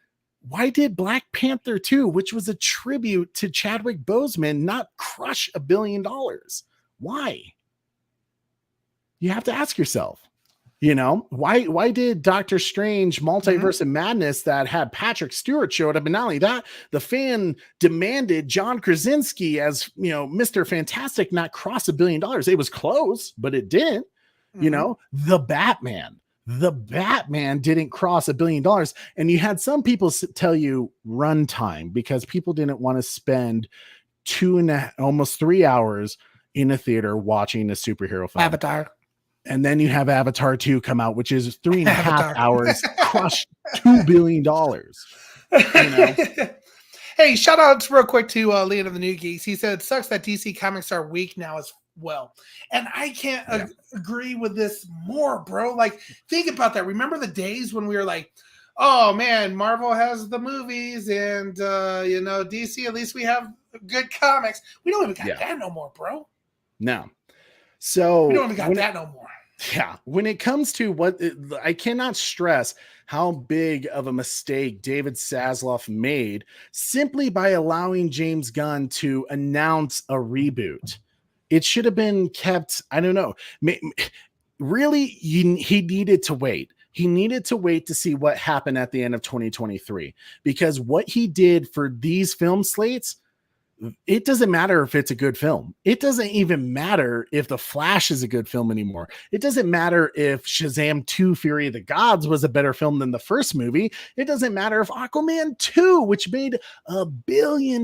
why did Black Panther 2, which was a tribute to Chadwick Boseman, not crush $1 billion? Why? You have to ask yourself, why did Doctor Strange Multiverse of Madness that had Patrick Stewart showed up? And not only that, the fan demanded John Krasinski as, Mr. Fantastic not cross $1 billion. It was close, but it didn't. The Batman didn't cross $1 billion. And you had some people tell you runtime because people didn't want to spend almost 3 hours in a theater watching a superhero film. Avatar. And then you have Avatar 2 come out, which is 3.5 hours, crushed $2 billion. Hey, shout out real quick to Leon of the New Geeks. He said, it sucks that DC comics are weak now as well. And I can't agree with this more, bro. Like, think about that. Remember the days when we were like, oh, man, Marvel has the movies and, DC, at least we have good comics. We don't even got that no more, bro. No. So we don't even got that no more. Yeah. When it comes to I cannot stress how big of a mistake David Zaslav made simply by allowing James Gunn to announce a reboot. It should have been kept. I don't know. Really, he needed to wait. He needed to wait to see what happened at the end of 2023, because what he did for these film slates, it doesn't matter if it's a good film. It doesn't even matter if The Flash is a good film anymore. It doesn't matter if Shazam 2 Fury of the Gods was a better film than the first movie. It doesn't matter if Aquaman 2, which made $1 billion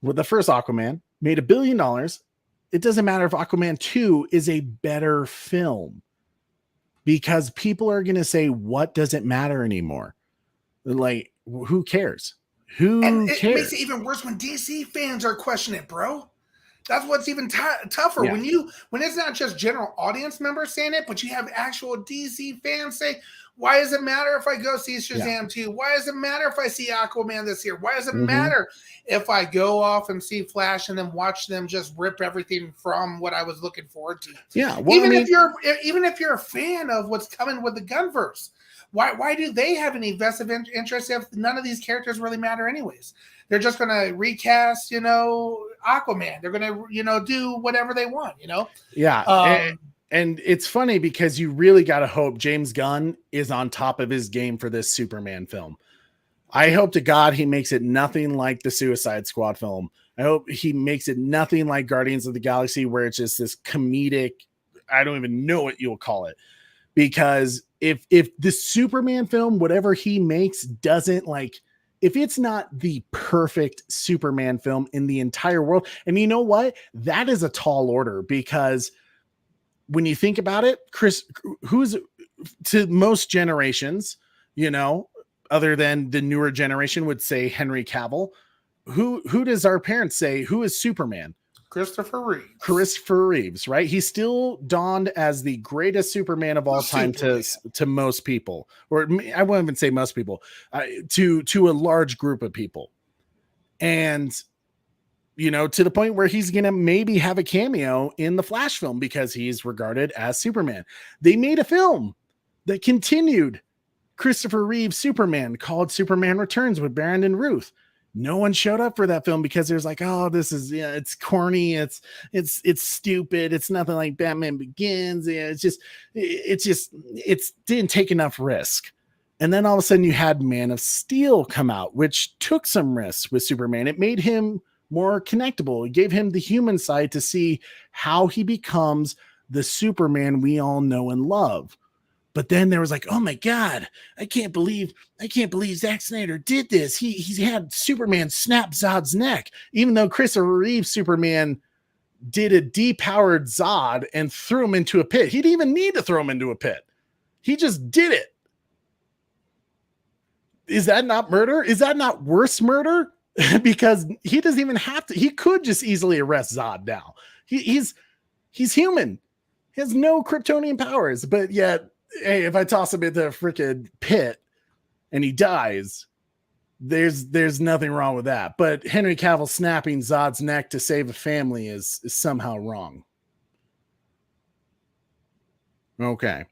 with the first Aquaman, made $1 billion. It doesn't matter if Aquaman 2 is a better film, because people are going to say, what does it matter anymore? Like, who cares? Who cares? It makes it even worse when DC fans are questioning it, bro. That's what's even tougher. Yeah. When it's not just general audience members saying it, but you have actual DC fans say, why does it matter if I go see Shazam 2? Why does it matter if I see Aquaman this year? Why does it matter if I go off and see Flash and then watch them just rip everything from what I was looking forward to? Yeah. Well, even if you're a fan of what's coming with the Gunverse, why do they have any vested interest if none of these characters really matter anyways? They're just going to recast, Aquaman. They're going to, do whatever they want, Yeah. And it's funny because you really got to hope James Gunn is on top of his game for this Superman film. I hope to God he makes it nothing like the Suicide Squad film. I hope he makes it nothing like Guardians of the Galaxy, where it's just this comedic, I don't even know what you'll call it. Because if the Superman film, whatever he makes, doesn't if it's not the perfect Superman film in the entire world, and you know what? That is a tall order, because when you think about it, Chris, who's to most generations, other than the newer generation would say Henry Cavill, who does our parents say, who is Superman? Christopher Reeves, right? He's still donned as the greatest Superman of all time to most people, or I won't even say most people, to a large group of people. And, to the point where he's going to maybe have a cameo in the Flash film because he's regarded as Superman. They made a film that continued Christopher Reeve's Superman called Superman Returns with Brandon Routh. No one showed up for that film because there's this is, it's corny. It's stupid. It's nothing like Batman Begins. Yeah, it didn't take enough risk. And then all of a sudden you had Man of Steel come out, which took some risks with Superman. It made him more connectable. It gave him the human side to see how he becomes the Superman we all know and love. But then there was oh my God, I can't believe Zack Snyder did this. He had Superman snap Zod's neck, even though Christopher Reeve's Superman did a depowered Zod and threw him into a pit. He didn't even need to throw him into a pit. He just did it. Is that not murder? Is that not worse murder? Because he doesn't even have to. He could just easily arrest Zod now. He's human. He has no Kryptonian powers, but yet, hey, if I toss him into a freaking pit and he dies, there's nothing wrong with that. But Henry Cavill snapping Zod's neck to save a family is somehow wrong. Okay.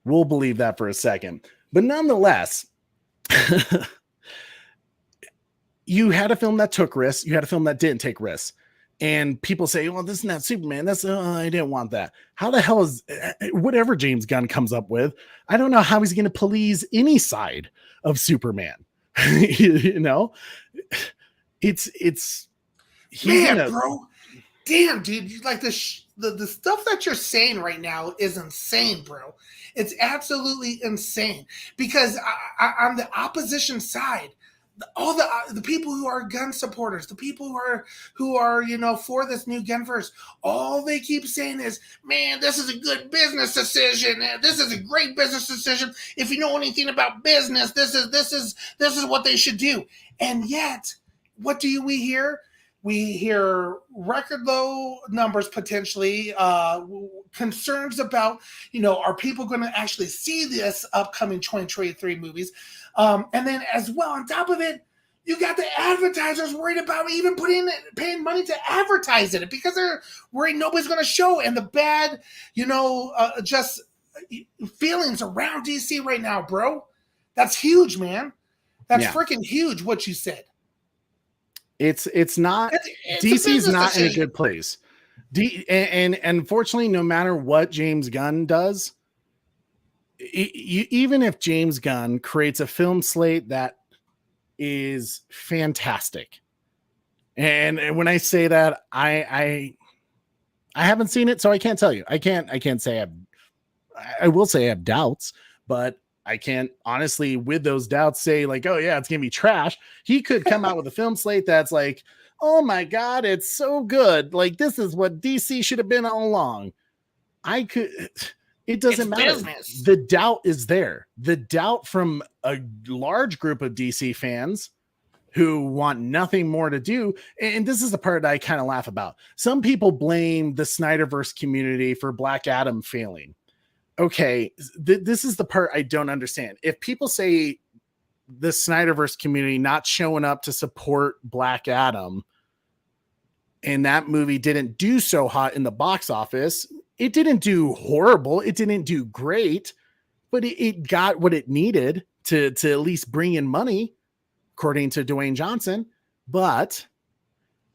We'll believe that for a second. But nonetheless, you had a film that took risks. You had a film that didn't take risks. And people say, well, this is not Superman. That's I didn't want that. How the hell is whatever James Gunn comes up with? I don't know how he's going to please any side of Superman. You know, it's bro. Damn, dude, like the stuff that you're saying right now is insane, bro. It's absolutely insane because on the opposition side, all the people who are gun supporters, the people who are for this new gunverse, all they keep saying is, man, this is a good business decision. This is a great business decision. If you know anything about business, this is what they should do. And yet, what do we hear? We hear record low numbers potentially, concerns about, are people going to actually see this upcoming 2023 movies? And then as well, on top of it, you got the advertisers worried about even paying money to advertise it because they're worried nobody's going to show. And the bad, just feelings around DC right now, bro. That's huge, man. That's freaking huge what you said. It's not DC's not in a good place. And unfortunately, no matter what James Gunn does, even if James Gunn creates a film slate that is fantastic, and when I say that, I haven't seen it, so I can't tell you. I can't say I will say I have doubts, but I can't honestly, with those doubts, say like, oh yeah, it's gonna be trash. He could come out with a film slate that's like, oh my god, it's so good. Like this is what DC should have been all along. It doesn't matter. Business. The doubt is there. The doubt from a large group of DC fans who want nothing more to do. And this is the part that I kind of laugh about. Some people blame the SnyderVerse community for Black Adam failing. Okay, this is the part I don't understand. If people say the SnyderVerse community not showing up to support Black Adam and that movie didn't do so hot in the box office, it didn't do horrible. It didn't do great, but it got what it needed to at least bring in money, according to Dwayne Johnson. But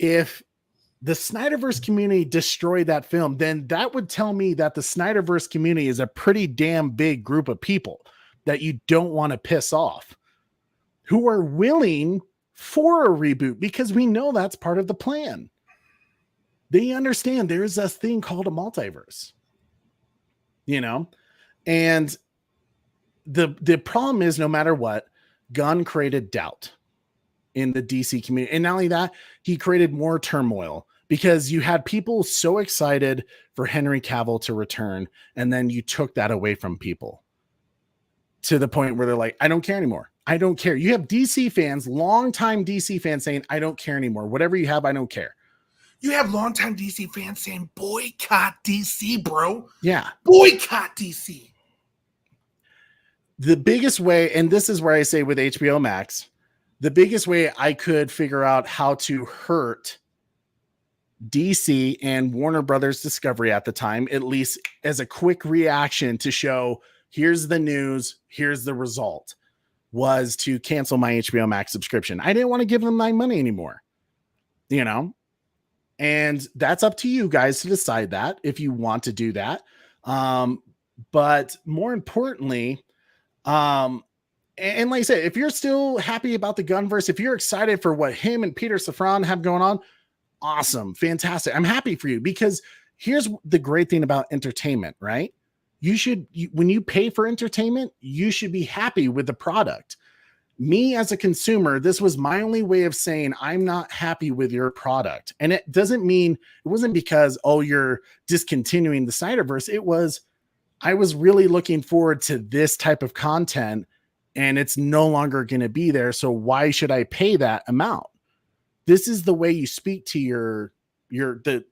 if the SnyderVerse community destroyed that film, then that would tell me that the SnyderVerse community is a pretty damn big group of people that you don't want to piss off, who are willing for a reboot because we know that's part of the plan. They understand there's a thing called a multiverse, and the problem is no matter what, Gunn created doubt in the DC community. And not only that, he created more turmoil because you had people so excited for Henry Cavill to return. And then you took that away from people to the point where they're like, I don't care anymore. I don't care. You have DC fans, longtime DC fans saying, I don't care anymore. Whatever you have, I don't care. You have longtime DC fans saying, boycott DC, bro. Yeah. Boycott DC. The biggest way, and this is where I say with HBO Max, the biggest way I could figure out how to hurt DC and Warner Brothers Discovery at the time, at least as a quick reaction to show, here's the news, here's the result, was to cancel my HBO Max subscription. I didn't want to give them my money anymore, and that's up to you guys to decide that if you want to do that. But more importantly, and like I said, if you're still happy about the Gunverse, if you're excited for what him and Peter Safran have going on, awesome, fantastic. I'm happy for you because here's the great thing about entertainment, right? When you pay for entertainment, you should be happy with the product. Me as a consumer, this was my only way of saying I'm not happy with your product. And it wasn't because, oh, you're discontinuing the SnyderVerse. It was, I was really looking forward to this type of content and it's no longer going to be there. So why should I pay that amount? This is the way you speak to the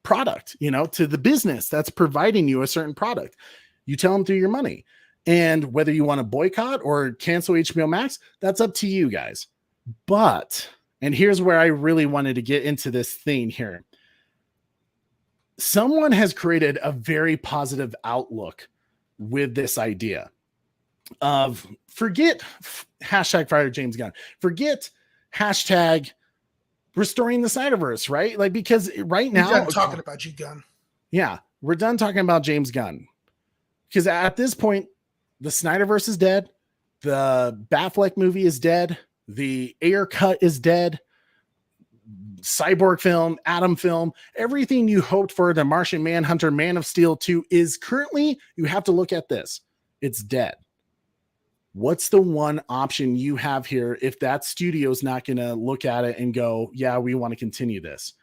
product, to the business that's providing you a certain product. You tell them through your money. And whether you want to boycott or cancel HBO Max, that's up to you guys. But, and here's where I really wanted to get into this thing here. Someone has created a very positive outlook with this idea of forget hashtag fire James Gunn, forget hashtag restoring the Snyderverse, right? Like, because right now, we're done talking about you, Gunn. Yeah, we're done talking about James Gunn. Because at this point, the Snyderverse is dead. The Batfleck movie is dead. The Ayer cut is dead. Cyborg film, Atom film, everything you hoped for, the Martian Manhunter, Man of Steel 2 is currently, you have to look at this. It's dead. What's the one option you have here if that studio's not going to look at it and go, yeah, we want to continue this?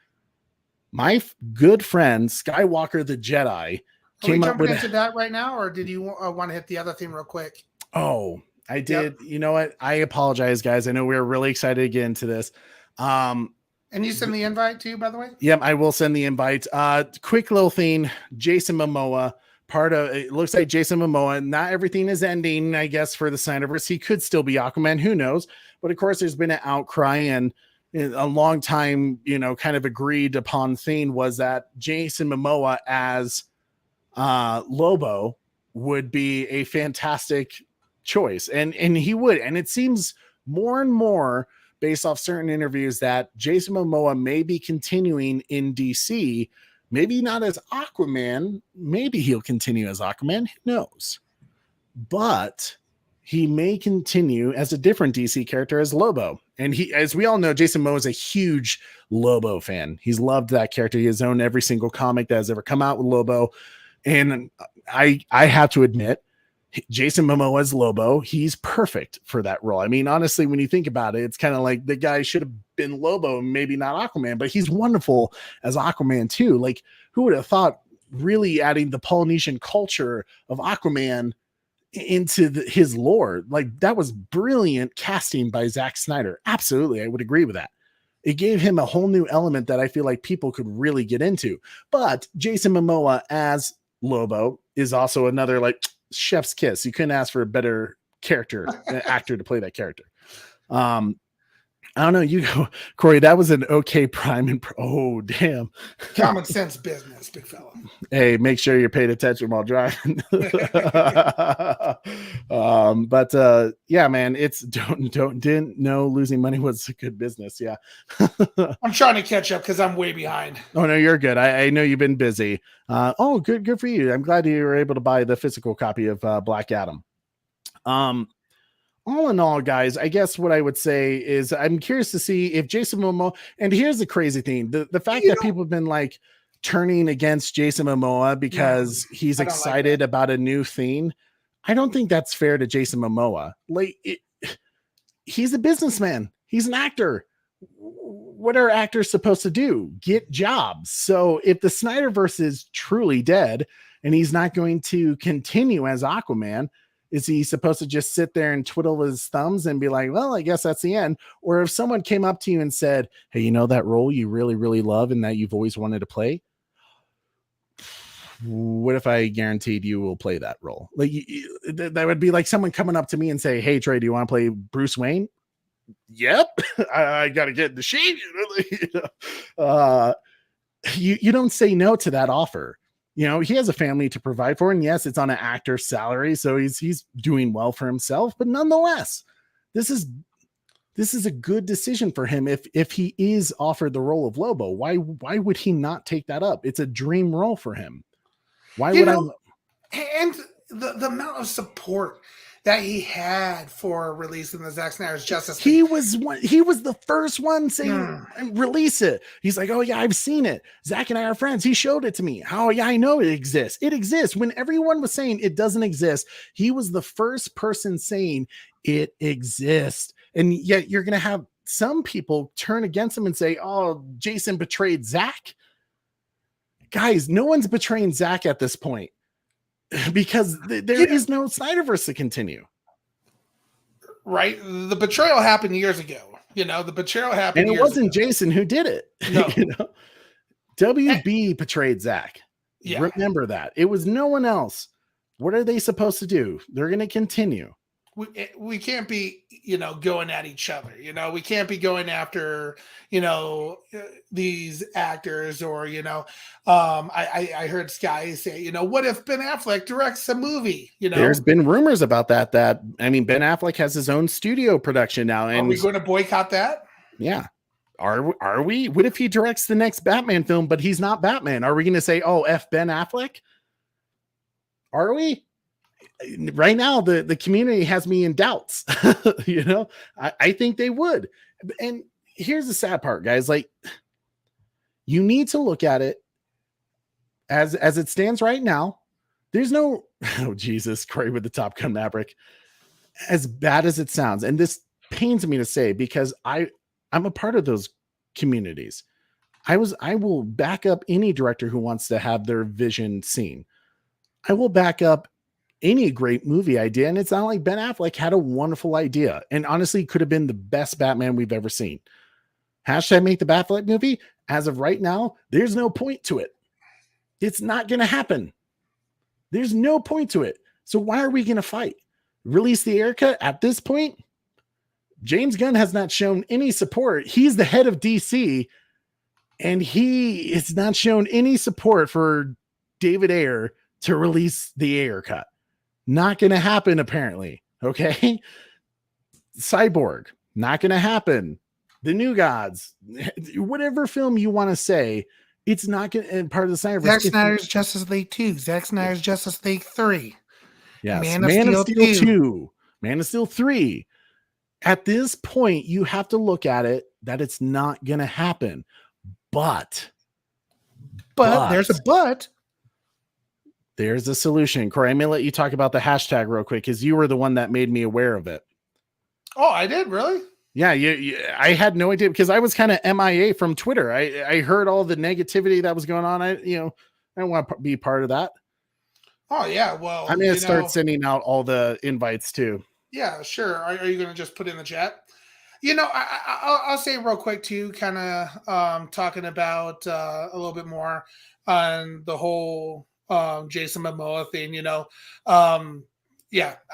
My good friend, Skywalker the Jedi, came up with into that right now, or did you want to hit the other theme real quick? Oh, I did. Yep. You know what? I apologize, guys. I know we were really excited to get into this. And you send the invite too, by the way? Yep, I will send the invite. Quick little thing. Jason Momoa, it looks like Jason Momoa, not everything is ending, I guess, for the Snyderverse. He could still be Aquaman, who knows? But of course, there's been an outcry, and a long time, kind of agreed upon thing was that Jason Momoa as Lobo would be a fantastic choice. And he would. And it seems more and more based off certain interviews that Jason Momoa may be continuing in DC, maybe not as Aquaman. Maybe he'll continue as Aquaman. Who knows? But he may continue as a different DC character as Lobo. And he, as we all know, Jason Momoa is a huge Lobo fan. He's loved that character. He has owned every single comic that has ever come out with Lobo. And I have to admit, Jason Momoa as Lobo, he's perfect for that role. I mean, honestly, when you think about it, it's kind of like the guy should have been Lobo, maybe not Aquaman, but he's wonderful as Aquaman too. Like, who would have thought really adding the Polynesian culture of Aquaman into his lore? Like, that was brilliant casting by Zack Snyder. Absolutely, I would agree with that. It gave him a whole new element that I feel like people could really get into. But Jason Momoa as Lobo is also another like chef's kiss. You couldn't ask for a better actor to play that character. I don't know. You go, Corey. That was an okay prime. Oh, damn. Common sense business, big fella. Hey, make sure you're paying attention while driving. Yeah, man, it's didn't know losing money was a good business. Yeah. I'm trying to catch up because I'm way behind. Oh no, you're good. I know you've been busy. Good for you. I'm glad you were able to buy the physical copy of Black Adam. All in all, guys, I guess what I would say is I'm curious to see if Jason Momoa, and here's the crazy thing, the fact that people have been like turning against Jason Momoa because he's excited about a new thing. I don't think that's fair to Jason Momoa. He's a businessman. He's an actor. What are actors supposed to do? Get jobs. So if the Snyderverse is truly dead and he's not going to continue as Aquaman, is he supposed to just sit there and twiddle his thumbs and be like, well, I guess that's the end? Or if someone came up to you and said, hey, you know that role you really, really love and that you've always wanted to play? What if I guaranteed you will play that role? Like that would be like someone coming up to me and say, hey, Trey, do you want to play Bruce Wayne? Yep. I got to get in the sheet. You don't say no to that offer. You know, he has a family to provide for, and yes, it's on an actor's salary, so he's doing well for himself. But nonetheless, this is a good decision for him if he is offered the role of Lobo. Why would he not take that up? It's a dream role for him. Why would I? And the amount of support that he had for releasing the Zack Snyder's Justice League. He was the first one saying, release it. He's like, oh yeah, I've seen it. Zack and I are friends. He showed it to me. Oh yeah, I know it exists. It exists. When everyone was saying it doesn't exist, he was the first person saying it exists. And yet you're going to have some people turn against him and say, oh, Jason betrayed Zack. Guys, no one's betraying Zack at this point. Because there is no Snyderverse to continue. Right. The betrayal happened years ago. The betrayal happened. And it wasn't Jason who did it. No. WB betrayed Zack. Yeah. Remember that. It was no one else. What are they supposed to do? They're going to continue. We can't be, going at each other. We can't be going after, these actors or, I heard Sky say, what if Ben Affleck directs a movie, There's been rumors about that, Ben Affleck has his own studio production now. And are we going to boycott that? Yeah. Are we? What if he directs the next Batman film, but he's not Batman? Are we going to say, oh, F Ben Affleck? Are we? Right now, the community has me in doubts. I think they would. And here's the sad part, guys. Like, you need to look at it as it stands right now. There's no, oh, Jesus, Corey with the Top Gun Maverick. As bad as it sounds, and this pains me to say because I'm a part of those communities. I will back up any director who wants to have their vision seen. I will back up any great movie idea. And it's not like Ben Affleck had a wonderful idea and honestly could have been the best Batman we've ever seen. Hashtag make the Batfleck movie. As of right now, there's no point to it. It's not going to happen. There's no point to it. So why are we going to fight? Release the air cut at this point? James Gunn has not shown any support. He's the head of DC and he has not shown any support for David Ayer to release the air cut. Not going to happen, apparently. Okay. Cyborg, not going to happen. The New Gods, whatever film you want to say, it's not going to, part of the Snyderverse. Zack Snyder's Justice League 2, Zack Snyder's Justice League 3. Yes. Man of Steel 2, Man of Steel 3. At this point, you have to look at it that it's not going to happen. But there's a but. There's a solution. Corey, I'm going to let you talk about the hashtag real quick because you were the one that made me aware of it. Oh, I did? Really? Yeah, I had no idea because I was kind of MIA from Twitter. I heard all the negativity that was going on. I don't want to be part of that. Oh, yeah. Well, I'm going to start sending out all the invites too. Yeah, sure. Are you going to just put in the chat? I'll say real quick too, kind of talking about a little bit more on the whole Jason Momoa thing.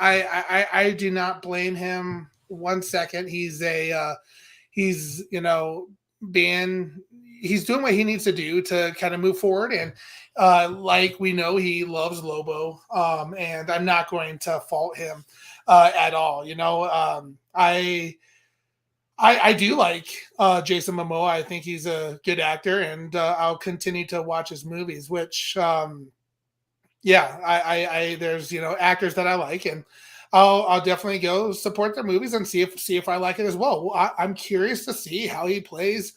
I do not blame him 1 second. He's doing what he needs to do to kind of move forward. And like we know, he loves Lobo. And I'm not going to fault him at all. I do like Jason Momoa. I think he's a good actor, and I'll continue to watch his movies. Which, there's actors that I like, and I'll definitely go support their movies and see if I like it as well. I'm curious to see how he plays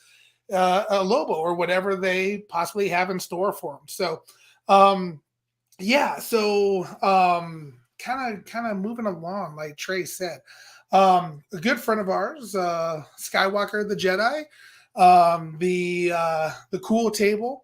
a Lobo or whatever they possibly have in store for him. So, kind of moving along, like Trey said. A good friend of ours, Skywalker the Jedi, the Cool Table,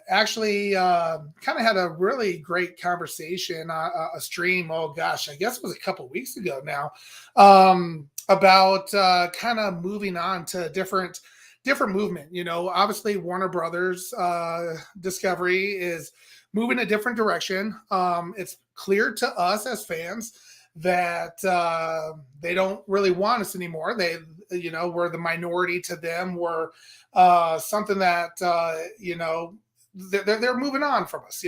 actually kind of had a really great conversation, a stream. Oh gosh, I guess it was a couple weeks ago now, about kind of moving on to different movement. Obviously Warner Brothers Discovery is moving a different direction. It's clear to us as fans that they don't really want us anymore. They, we're the minority to them. We're something that, they're moving on from us.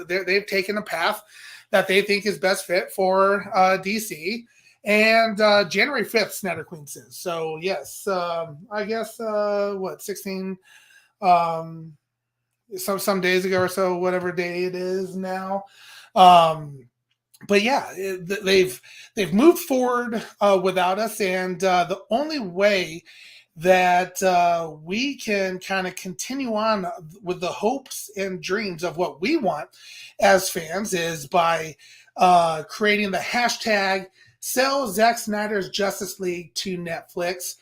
They've taken a path that they think is best fit for DC. And January 5th, Snyder Queen says. So, yes, I guess, 16, some days ago or so, whatever day it is now. But yeah, they've moved forward without us, and the only way that we can kind of continue on with the hopes and dreams of what we want as fans is by creating the hashtag sell Zack Snyder's Justice League to Netflix.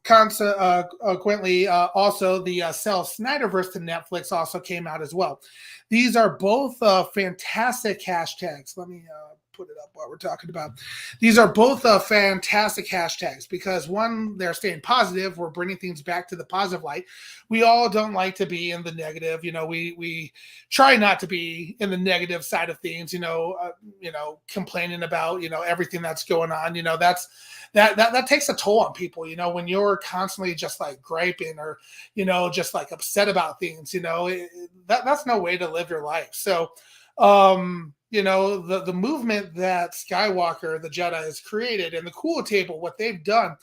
Consequently, also the sell SnyderVerse to Netflix also came out as well. These are both fantastic hashtags. Let me put it up while we're talking about. These are both fantastic hashtags because one, they're staying positive. We're bringing things back to the positive light. We all don't like to be in the negative. You know, we try not to be in the negative side of things. Complaining about everything that's going on. That takes a toll on people. When you're constantly just like griping or just like upset about things. That's no way to live your life. So. The movement that Skywalker, the Jedi, has created, and the Cool Table, what they've done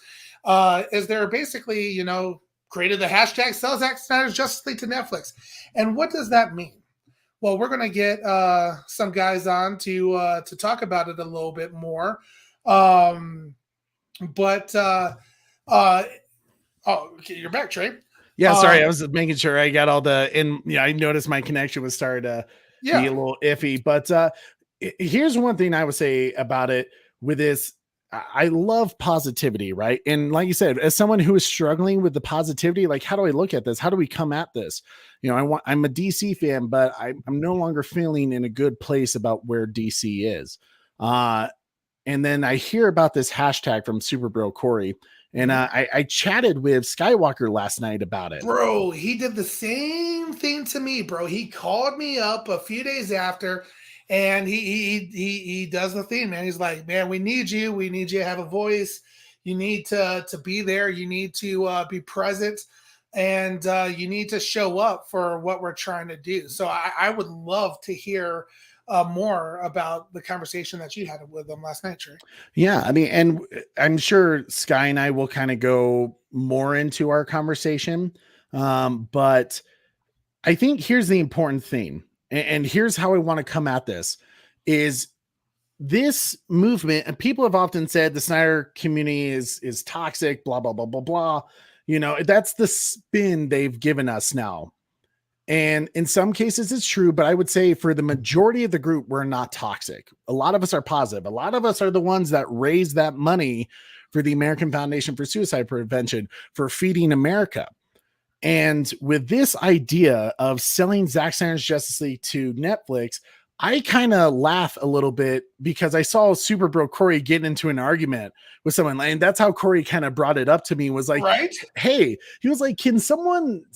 is they're basically, created the hashtag sell Zack Snyder's Justice League to Netflix. And what does that mean? Well, we're going to get some guys on to talk about it a little bit more. Oh, okay, you're back, Trey. Yeah, sorry, I was making sure I got all I noticed my connection was starting to be a little iffy, but here's one thing I would say about it with this. I love positivity, right? And like you said, as someone who is struggling with the positivity, like, how do I look at this? How do we come at this? I'm a DC fan, but I'm no longer feeling in a good place about where DC is. And then I hear about this hashtag from Superbro Corey, and I chatted with Skywalker last night about it. Bro, he did the same thing to me, bro. He called me up a few days after, and he does the thing, man. He's like, man, we need you. We need you to have a voice. You need to be there. You need to be present, and you need to show up for what we're trying to do. So I would love to hear more about the conversation that you had with them last night, Trey. Yeah, I mean, and I'm sure Sky and I will kind of go more into our conversation, but I think here's the important thing, and here's how I want to come at this, is this movement, and people have often said the Snyder community is toxic, blah, blah, blah, blah, blah. That's the spin they've given us now. And in some cases it's true, but I would say for the majority of the group, we're not toxic. A lot of us are positive. A lot of us are the ones that raise that money for the American Foundation for Suicide Prevention, for Feeding America. And with this idea of selling Zack Snyder's Justice League to Netflix, I kind of laugh a little bit because I saw Superbro Corey get into an argument with someone, and that's how Corey kind of brought it up to me, was like, right? Hey, he was like, can Netflix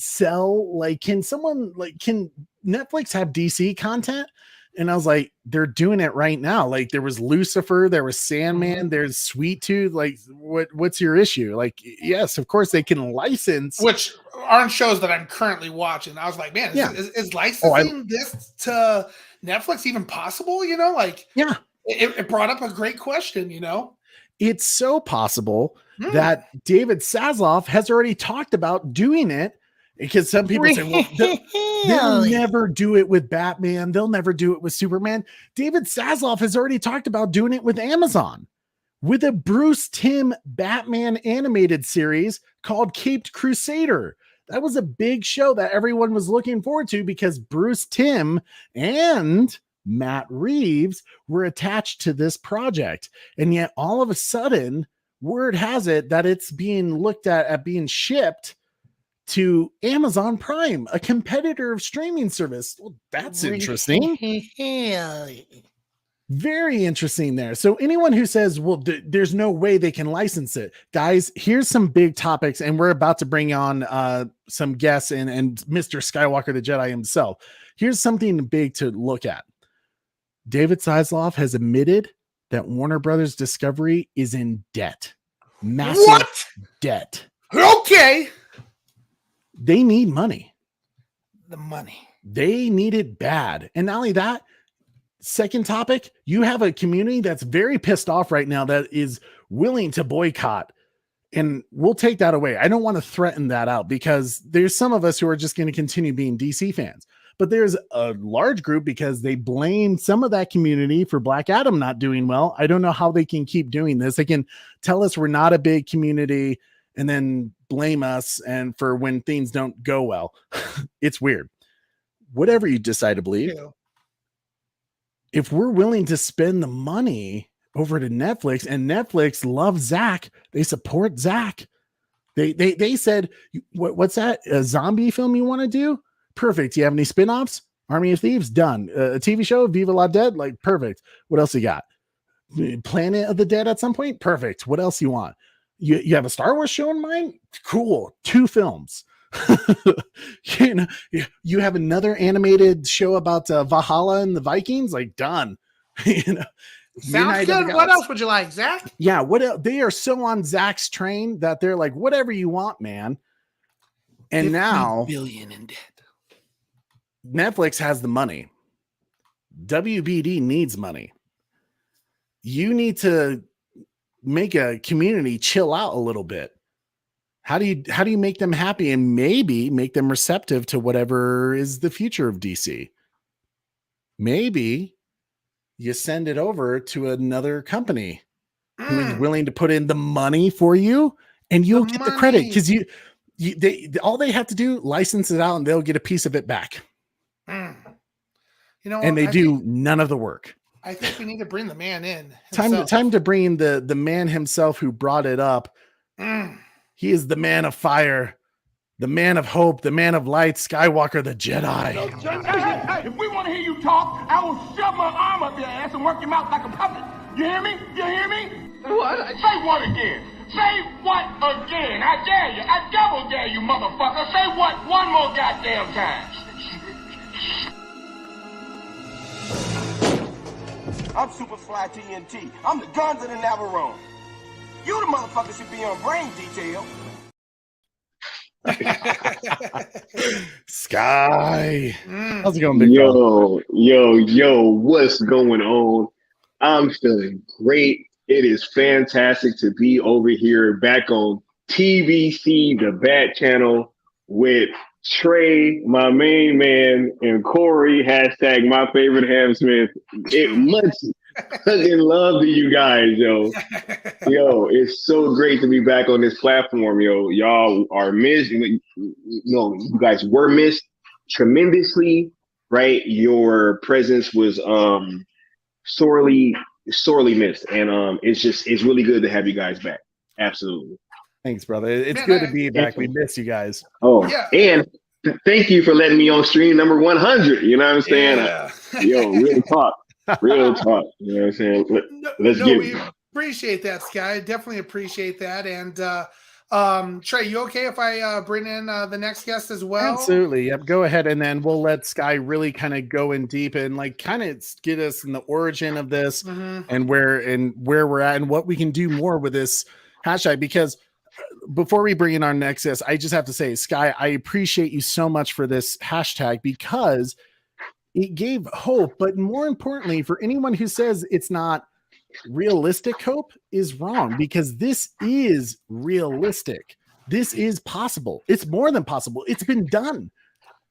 have DC content? And I was like, they're doing it right now. Like, there was Lucifer, there was Sandman, there's Sweet Tooth. Like, what's your issue? Like, yes, of course they can license, which aren't shows that I'm currently watching. I was like, man, is licensing this to Netflix even possible? It brought up a great question. It's so possible that David Zaslav has already talked about doing it, because some people say, well, they'll never do it with Batman. They'll never do it with Superman. David Zaslav has already talked about doing it with Amazon, with a Bruce Timm Batman animated series called Caped Crusader. That was a big show that everyone was looking forward to because Bruce Timm and Matt Reeves were attached to this project. And yet all of a sudden, word has it that it's being looked at being shipped to Amazon Prime, a competitor of streaming service. Well, that's interesting. Very interesting there. So anyone who says, well, there's no way they can license it, guys, here's some big topics, and we're about to bring on some guests and Mr. Skywalker, the Jedi himself. Here's something big to look at. David Zaslav has admitted that Warner Brothers Discovery is in debt. Massive debt. Okay. They need money. The money. They need it bad. And not only that, second topic, you have a community that's very pissed off right now that is willing to boycott. And we'll take that away. I don't want to threaten that out because there's some of us who are just going to continue being DC fans. But there's a large group because they blame some of that community for Black Adam not doing well. I don't know how they can keep doing this. They can tell us we're not a big community and then blame us and for when things don't go well. It's weird. Whatever you decide to believe, if we're willing to spend the money over to Netflix, and Netflix loves Zack, they support Zack. They said, what's that? A zombie film you want to do? Perfect. You have any spinoffs? Army of Thieves? Done. A TV show? Viva La Dead? Like, perfect. What else you got? Planet of the Dead at some point? Perfect. What else you want? You have a Star Wars show in mind? Cool. 2 films. You know, you have another animated show about Valhalla and the Vikings? Like, done. You know, Sounds good. What else would you like, Zach? Yeah, what else? They are so on Zach's train that they're like, whatever you want, man. And now billion in debt. Netflix has the money. WBD needs money. You need to make a community chill out a little bit. How do you make them happy and maybe make them receptive to whatever is the future of DC? Maybe you send it over to another company who is willing to put in the money for you, and you'll get the credit because all they have to do license it out and they'll get a piece of it back. You know, and they do none of the work. I think we need to bring the man in. Time to bring the man himself who brought it up. He is the man of fire, the man of hope, the man of light, Skywalker, the Jedi. Hey, if we want to hear you talk, I will shove my arm up your ass and work your mouth like a puppet. You hear me? You hear me? What? Say what again? Say what again? I dare you. I double dare you, motherfucker. Say what one more goddamn time. I'm Superfly TNT. I'm the guns of the Navarone. You the motherfucker should be on brain detail. Sky. How's it going, big Yo, what's going on? I'm feeling great. It is fantastic to be over here back on TBC, the Bat Channel, with Trey, my main man, and Corey, hashtag my favorite Ham Smith. Much in love to you guys, yo. Yo, it's so great to be back on this platform, yo. Y'all are missed. You guys were missed tremendously, right? Your presence was sorely missed, and it's really good to have you guys back. Absolutely. Thanks, brother. It's good to be back. We miss you guys. Oh, yeah. And thank you for letting me on stream number 100. You know what I'm saying? Yeah. Yo, real talk. Real talk. You know what I'm saying? Let's get it. Appreciate that, Sky. Definitely appreciate that. And Trey, you okay if I bring in the next guest as well? Absolutely. Yep. Go ahead, and then we'll let Sky really kind of go in deep and like kind of get us in the origin of this and where we're at and what we can do more with this hashtag. Because before we bring in our next guest, I just have to say, Sky, I appreciate you so much for this hashtag because it gave hope. But more importantly, for anyone who says it's not realistic hope is wrong, because this is realistic. This is possible. It's more than possible. It's been done,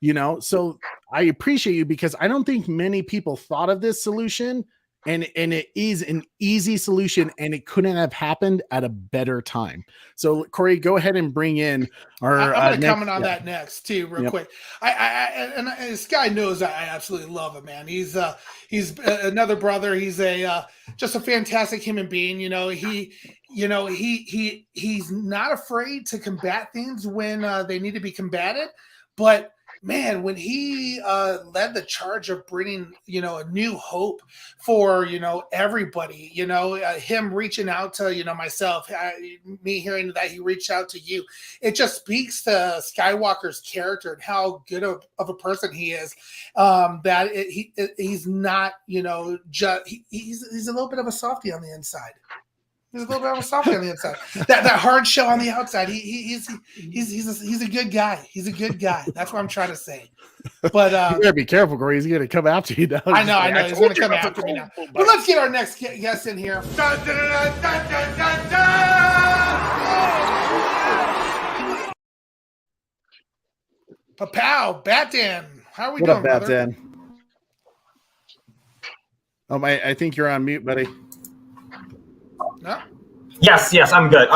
you know? So I appreciate you because I don't think many people thought of this solution, and it is an easy solution, and it couldn't have happened at a better time. So Corey, go ahead and bring in our I'm going to comment on that next too, real quick. And this guy knows I absolutely love him, man. He's another brother. He's just a fantastic human being. You know, he's not afraid to combat things when they need to be combated, but man, when he led the charge of bringing, a new hope for, everybody, him reaching out to, myself, me hearing that he reached out to you, it just speaks to Skywalker's character and how good of a person he is. He's not, just he's a little bit of a softie on the inside. He's a little bit of a softie on the inside. That hard shell on the outside. He's a good guy. He's a good guy. That's what I'm trying to say. But you gotta be careful, Corey. He's gonna come after you now. I know. He's gonna come after me now. But let's get our next guest in here. Papow, Batdan. How are we doing, up, brother? Batdan? Oh, I think you're on mute, buddy. No? Yes, I'm good.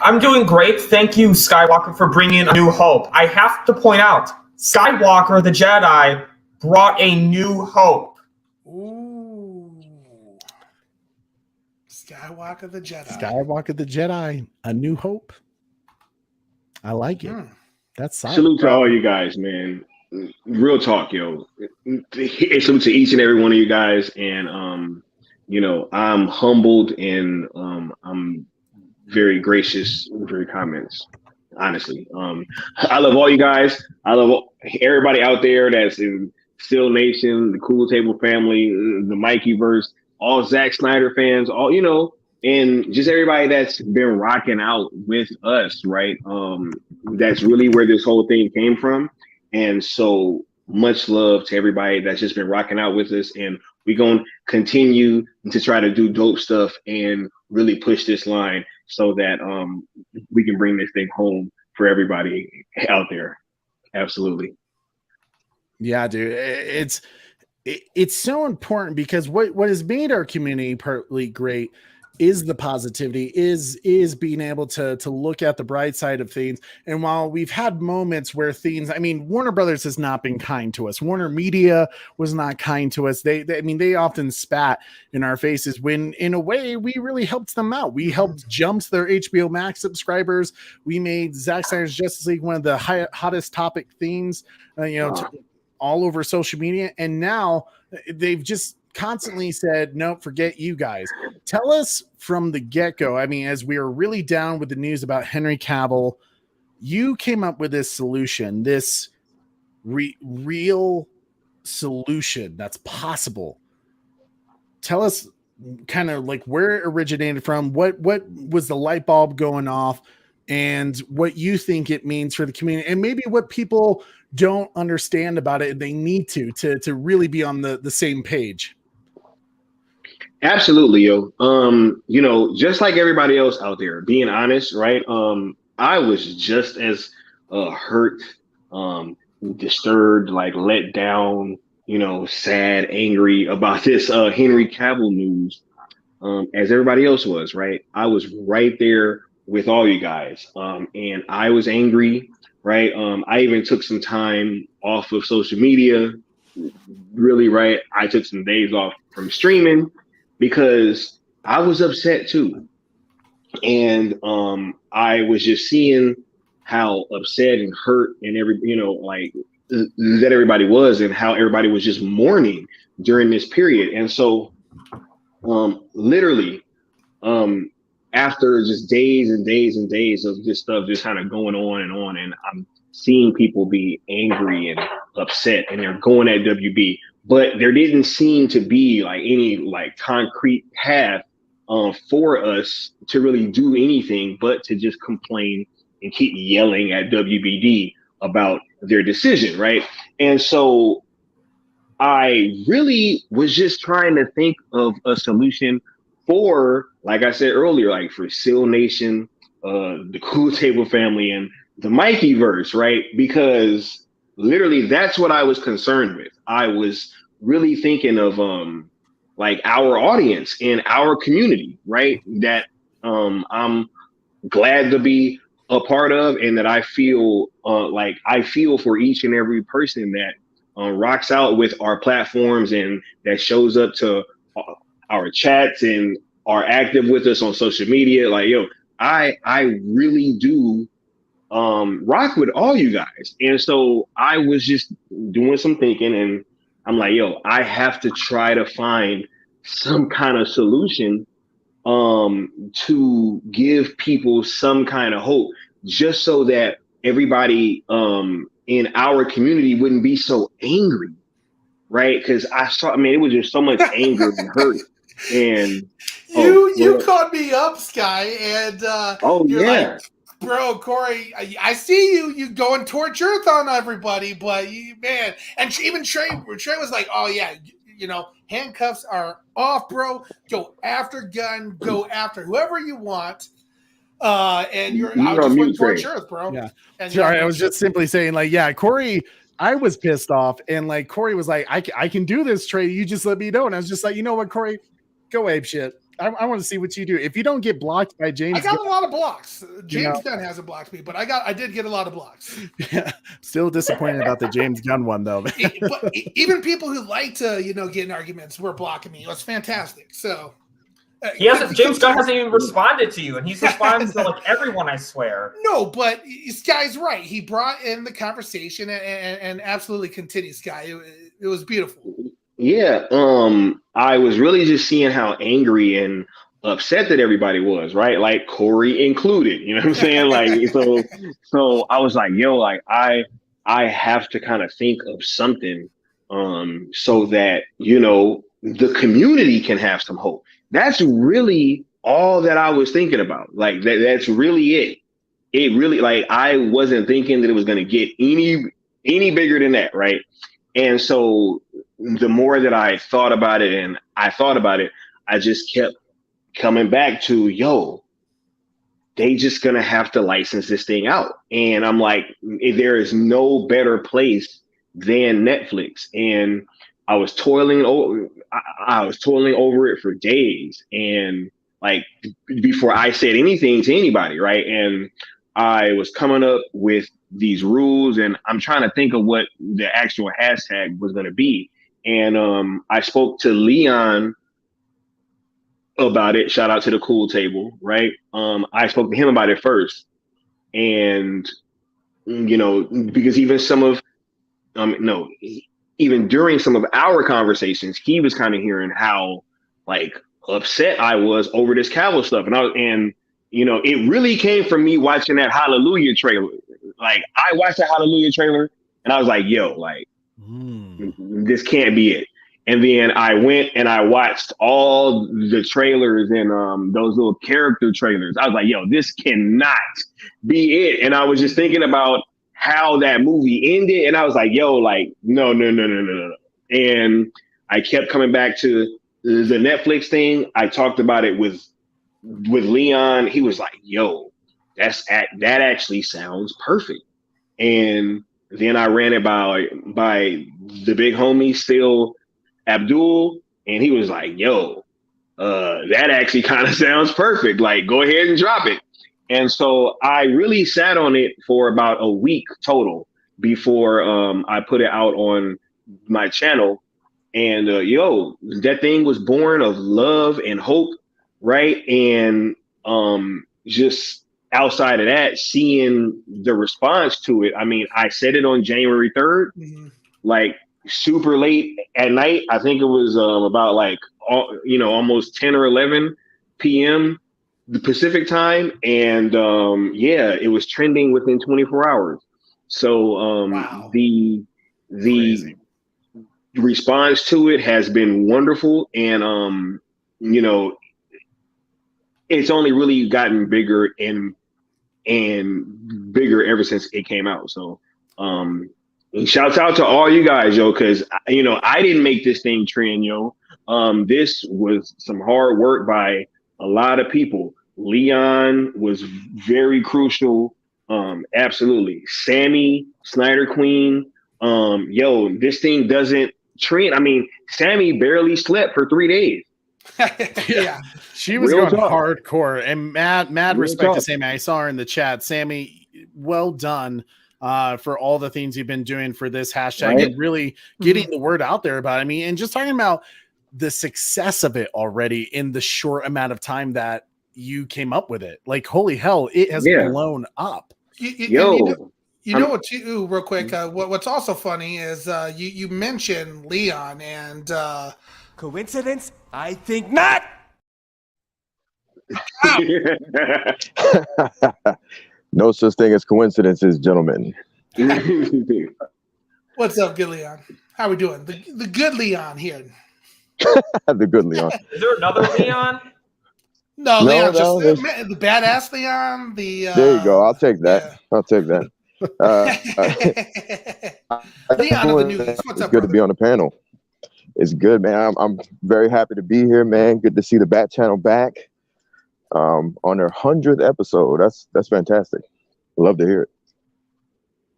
I'm doing great. Thank you, Skywalker, for bringing a new hope. I have to point out, Skywalker, the Jedi, brought a new hope. Ooh. Skywalker, the Jedi. Skywalker, the Jedi, a new hope. I like it. That's solid. Salute to all you guys, man. Real talk, yo. Salute to each and every one of you guys. And I'm humbled and I'm very gracious with your comments. Honestly, I love all you guys. I love everybody out there that's in Still Nation, the Cool Table family, the Mikey verse, all Zack Snyder fans, all and just everybody that's been rocking out with us, right? That's really where this whole thing came from, and so much love to everybody that's just been rocking out with us, and we're gonna continue to try to do dope stuff and really push this line so that we can bring this thing home for everybody out there. Absolutely. Yeah, dude. It's so important because what has made our community partly great is the positivity, is being able to look at the bright side of things. And while we've had moments where things, I mean, Warner Brothers has not been kind to us. Warner Media was not kind to us. They often spat in our faces when in a way we really helped them out. We helped jump their HBO Max subscribers. We made Zack Snyder's Justice League one of the hottest topic themes, all over social media. And now they've just constantly said, no, forget you guys. Tell us from the get-go. I mean, as we were really down with the news about Henry Cavill, you came up with this solution, this real solution that's possible. Tell us kind of like where it originated from, what was the light bulb going off, and what you think it means for the community, and maybe what people don't understand about it and they need to really be on the same page. Absolutely, yo. Just like everybody else out there, being honest, right? I was just as hurt, disturbed, like let down, sad, angry about this Henry Cavill news as everybody else was, right? I was right there with all you guys, and I was angry, right? I even took some time off of social media, really, right? I took some days off from streaming because I was upset too. And I was just seeing how upset and hurt and that everybody was, and how everybody was just mourning during this period. And so literally after just days and days and days of this stuff just kind of going on, and I'm seeing people be angry and upset, and they're going at WB, but there didn't seem to be like any like concrete path for us to really do anything but to just complain and keep yelling at WBD about their decision, right? And so I really was just trying to think of a solution for, like I said earlier, like for Seal Nation, the Cool Table family, and the Mikey verse, right? Because literally that's what I was concerned with. I was really thinking of like our audience and our community, right? That I'm glad to be a part of, and that I feel I feel for each and every person that rocks out with our platforms and that shows up to our chats and are active with us on social media. Like, yo, I really do rock with all you guys. And so I was just doing some thinking, and I'm like, yo, I have to try to find some kind of solution to give people some kind of hope, just so that everybody in our community wouldn't be so angry, right? Because it was just so much anger and hurt. And you called me up, Sky, and you're like, bro, Corey, I see you going torch earth on everybody, but man, and even Trey was like, oh yeah, handcuffs are off, bro. Go after gun, go after whoever you want. And I just went torch earth, bro. Yeah. And sorry, I was just simply saying, like, yeah, Corey, I was pissed off, and like Corey was like, I can do this, Trey. You just let me know. And I was just like, you know what, Corey, go ape shit. I want to see what you do. If you don't get blocked by James, I got a lot of blocks. James Gunn hasn't blocked me, but I did get a lot of blocks. Yeah, still disappointed about the James Gunn one though. But even people who like to, get in arguments were blocking me. It was fantastic. So James Gunn hasn't even responded to you, and he's responding to like everyone, I swear. No, but Sky's right. He brought in the conversation and absolutely continued, Sky. It was beautiful. Yeah, I was really just seeing how angry and upset that everybody was, right? Like Corey included. You know what I'm saying? Like, so I was like, yo, like I have to kind of think of something, so that the community can have some hope. That's really all that I was thinking about. Like that's really it. It really, like, I wasn't thinking that it was going to get any bigger than that, right? And so the more that I thought about it and I thought about it, I just kept coming back to, yo, they just gonna have to license this thing out. And I'm like, there is no better place than Netflix. And I was toiling over it for days. And like before I said anything to anybody, right? And I was coming up with these rules, and I'm trying to think of what the actual hashtag was gonna be. And I spoke to Leon about it. Shout out to the Cool Table, right? I spoke to him about it first, and because even during some of our conversations, he was kind of hearing how like upset I was over this Cavill stuff, and it really came from me watching that Hallelujah trailer. Like I watched the Hallelujah trailer, and I was like, yo, like this can't be it. And then I went and I watched all the trailers and those little character trailers. I was like, yo, this cannot be it. And I was just thinking about how that movie ended. And I was like, yo, like, no. And I kept coming back to the Netflix thing. I talked about it with Leon. He was like, yo, that actually sounds perfect. And then I ran it by the big homie, still Abdul, and he was like, yo, that actually kind of sounds perfect. Like, go ahead and drop it. And so I really sat on it for about a week total before I put it out on my channel. And that thing was born of love and hope, right? And just outside of that, seeing the response to it. I mean, I said it on January 3rd, like super late at night. I think it was about like almost 10 or 11 p.m. the Pacific time, and it was trending within 24 hours. So Wow. the Crazy. response to it has been wonderful, and it's only really gotten bigger and bigger ever since it came out. So and shouts out to all you guys, yo, because I didn't make this thing trend, yo. This was some hard work by a lot of people. Leon was very crucial. Absolutely. Sammy, Snyder Queen. This thing doesn't trend. I mean, Sammy barely slept for 3 days. Yeah. She was Real going talk. hardcore, and mad Real respect talk. to Sammy. I saw her in the chat. Sammy, well done for all the things you've been doing for this hashtag, Right. and really getting the word out there about it. I mean, and just talking about the success of it already in the short amount of time that you came up with it. Like, holy hell, it has blown up. You know what, too, real quick, what's also funny is you mentioned Leon, and coincidence? I think not. No such thing as coincidences, gentlemen. what's up, good Leon? How we doing? The good Leon here. The good Leon. Is there another Leon? No, No, Leon, no, just the badass Leon. There you go. I'll take that. yeah. I'll take that. Leon of the news. What's It's up, good brother? to be on the panel. It's good, man. I'm very happy to be here, man. Good to see the Bat Channel back on their 100th episode. That's fantastic. Love to hear it.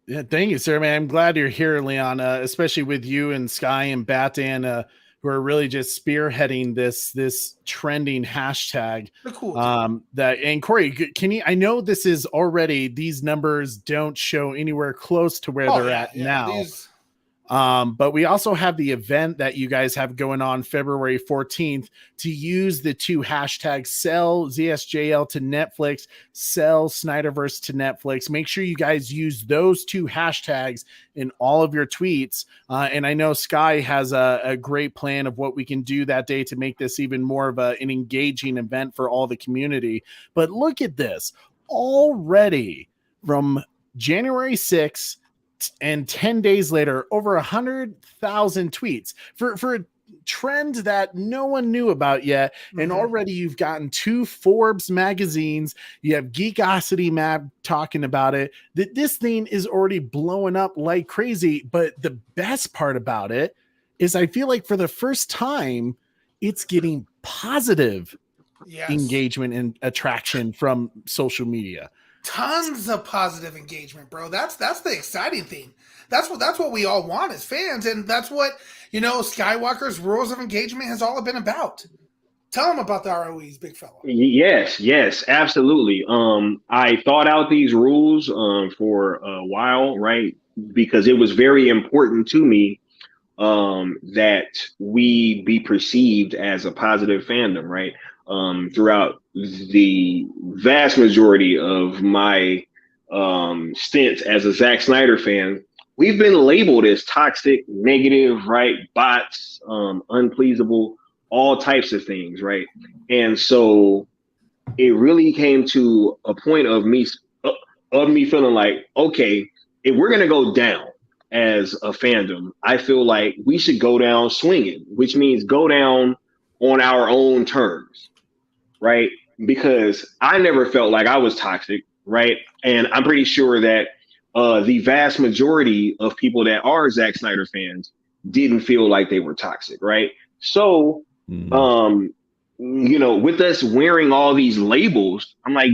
Yeah, thank you, sir, man. I'm glad you're here, Leon, especially with you and Sky and Batan, who are really just spearheading this trending hashtag. Cool. And Corey, can you? I know this is already, these numbers don't show anywhere close to where they're at now. But we also have the event that you guys have going on February 14th to use the 2 hashtags, sell ZSJL to Netflix, sell SnyderVerse to Netflix. Make sure you guys use those 2 hashtags in all of your tweets. And I know Sky has a great plan of what we can do that day to make this even more of an engaging event for all the community. But look at this already from January 6th and 10 days later, over 100,000 tweets for a trend that no one knew about yet. And already you've gotten 2 Forbes magazines. You have Geekosity Map talking about it. That this thing is already blowing up like crazy. But the best part about it is I feel like for the first time, it's getting positive engagement and attraction from social media. Tons of positive engagement, bro. That's the exciting thing. That's what we all want as fans, and that's what Skywalker's rules of engagement has all been about. Tell them about the ROEs, big fella. Yes, absolutely. I thought out these rules for a while, right? Because it was very important to me that we be perceived as a positive fandom, right? Throughout the vast majority of my stints as a Zack Snyder fan, we've been labeled as toxic, negative, right? Bots, unpleasable, all types of things, right? And so it really came to a point of me feeling like, okay, if we're gonna go down as a fandom, I feel like we should go down swinging, which means go down on our own terms, right? Because I never felt like I was toxic, right? And I'm pretty sure that the vast majority of people that are Zack Snyder fans didn't feel like they were toxic, right? So, with us wearing all these labels, I'm like,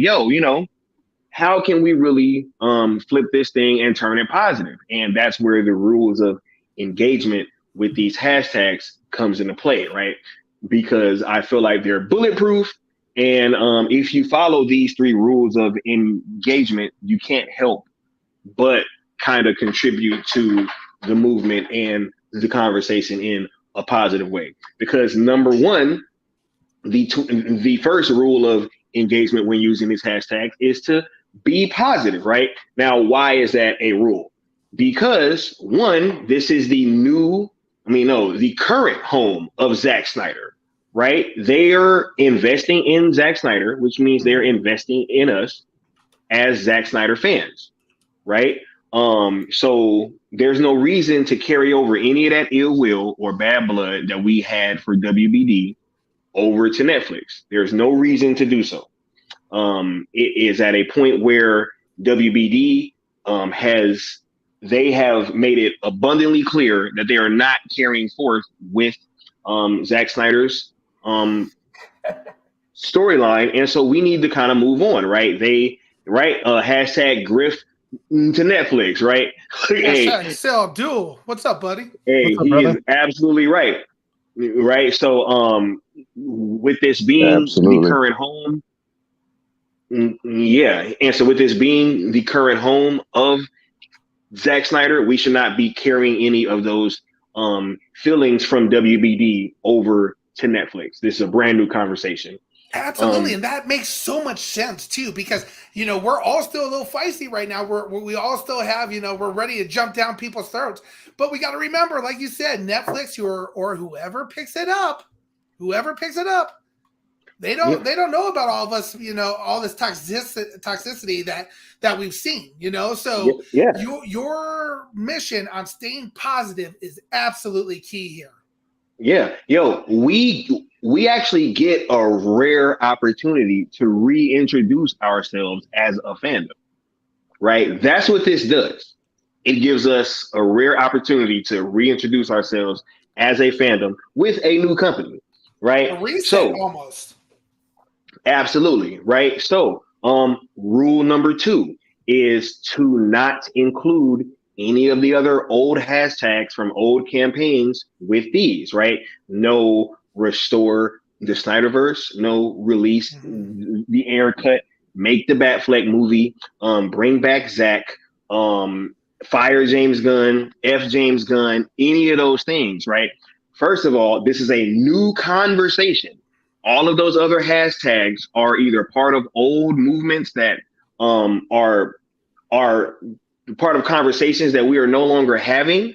how can we really flip this thing and turn it positive? And that's where the rules of engagement with these hashtags comes into play, right? Because I feel like they're bulletproof. And if you follow these 3 rules of engagement, you can't help but kind of contribute to the movement and the conversation in a positive way. Because number 1, the first rule of engagement when using these hashtags is to be positive, right? Now, why is that a rule? Because 1, this is the current home of Zack Snyder, right? They are investing in Zack Snyder, which means they're investing in us as Zack Snyder fans, right? So there's no reason to carry over any of that ill will or bad blood that we had for WBD over to Netflix. There's no reason to do so. It is at a point where WBD they have made it abundantly clear that they are not carrying forth with Zack Snyder's storyline, and so we need to kind of move on, right? Hashtag grift to Netflix, right? Hashtag sell duel. What's up, buddy? He is absolutely right. Right. So with this being the current home, and so with this being the current home of Zack Snyder, we should not be carrying any of those feelings from WBD over to Netflix. This is a brand new conversation. Absolutely, and that makes so much sense too, because we're all still a little feisty right now. We all still have we're ready to jump down people's throats, but we got to remember, like you said, Netflix or whoever picks it up, they don't know about all of us, all this toxicity that we've seen, So your mission on staying positive is absolutely key here. Yeah, we actually get a rare opportunity to reintroduce ourselves as a fandom, right? That's what this does. It gives us a rare opportunity to reintroduce ourselves as a fandom with a new company, right? A reset almost. Absolutely, right? So, rule number 2 is to not include any of the other old hashtags from old campaigns with these, right? No restore the SnyderVerse, no release the air cut, make the Batfleck movie, bring back Zack, fire James Gunn, F James Gunn, any of those things, right? First of all, this is a new conversation. All of those other hashtags are either part of old movements that are part of conversations that we are no longer having,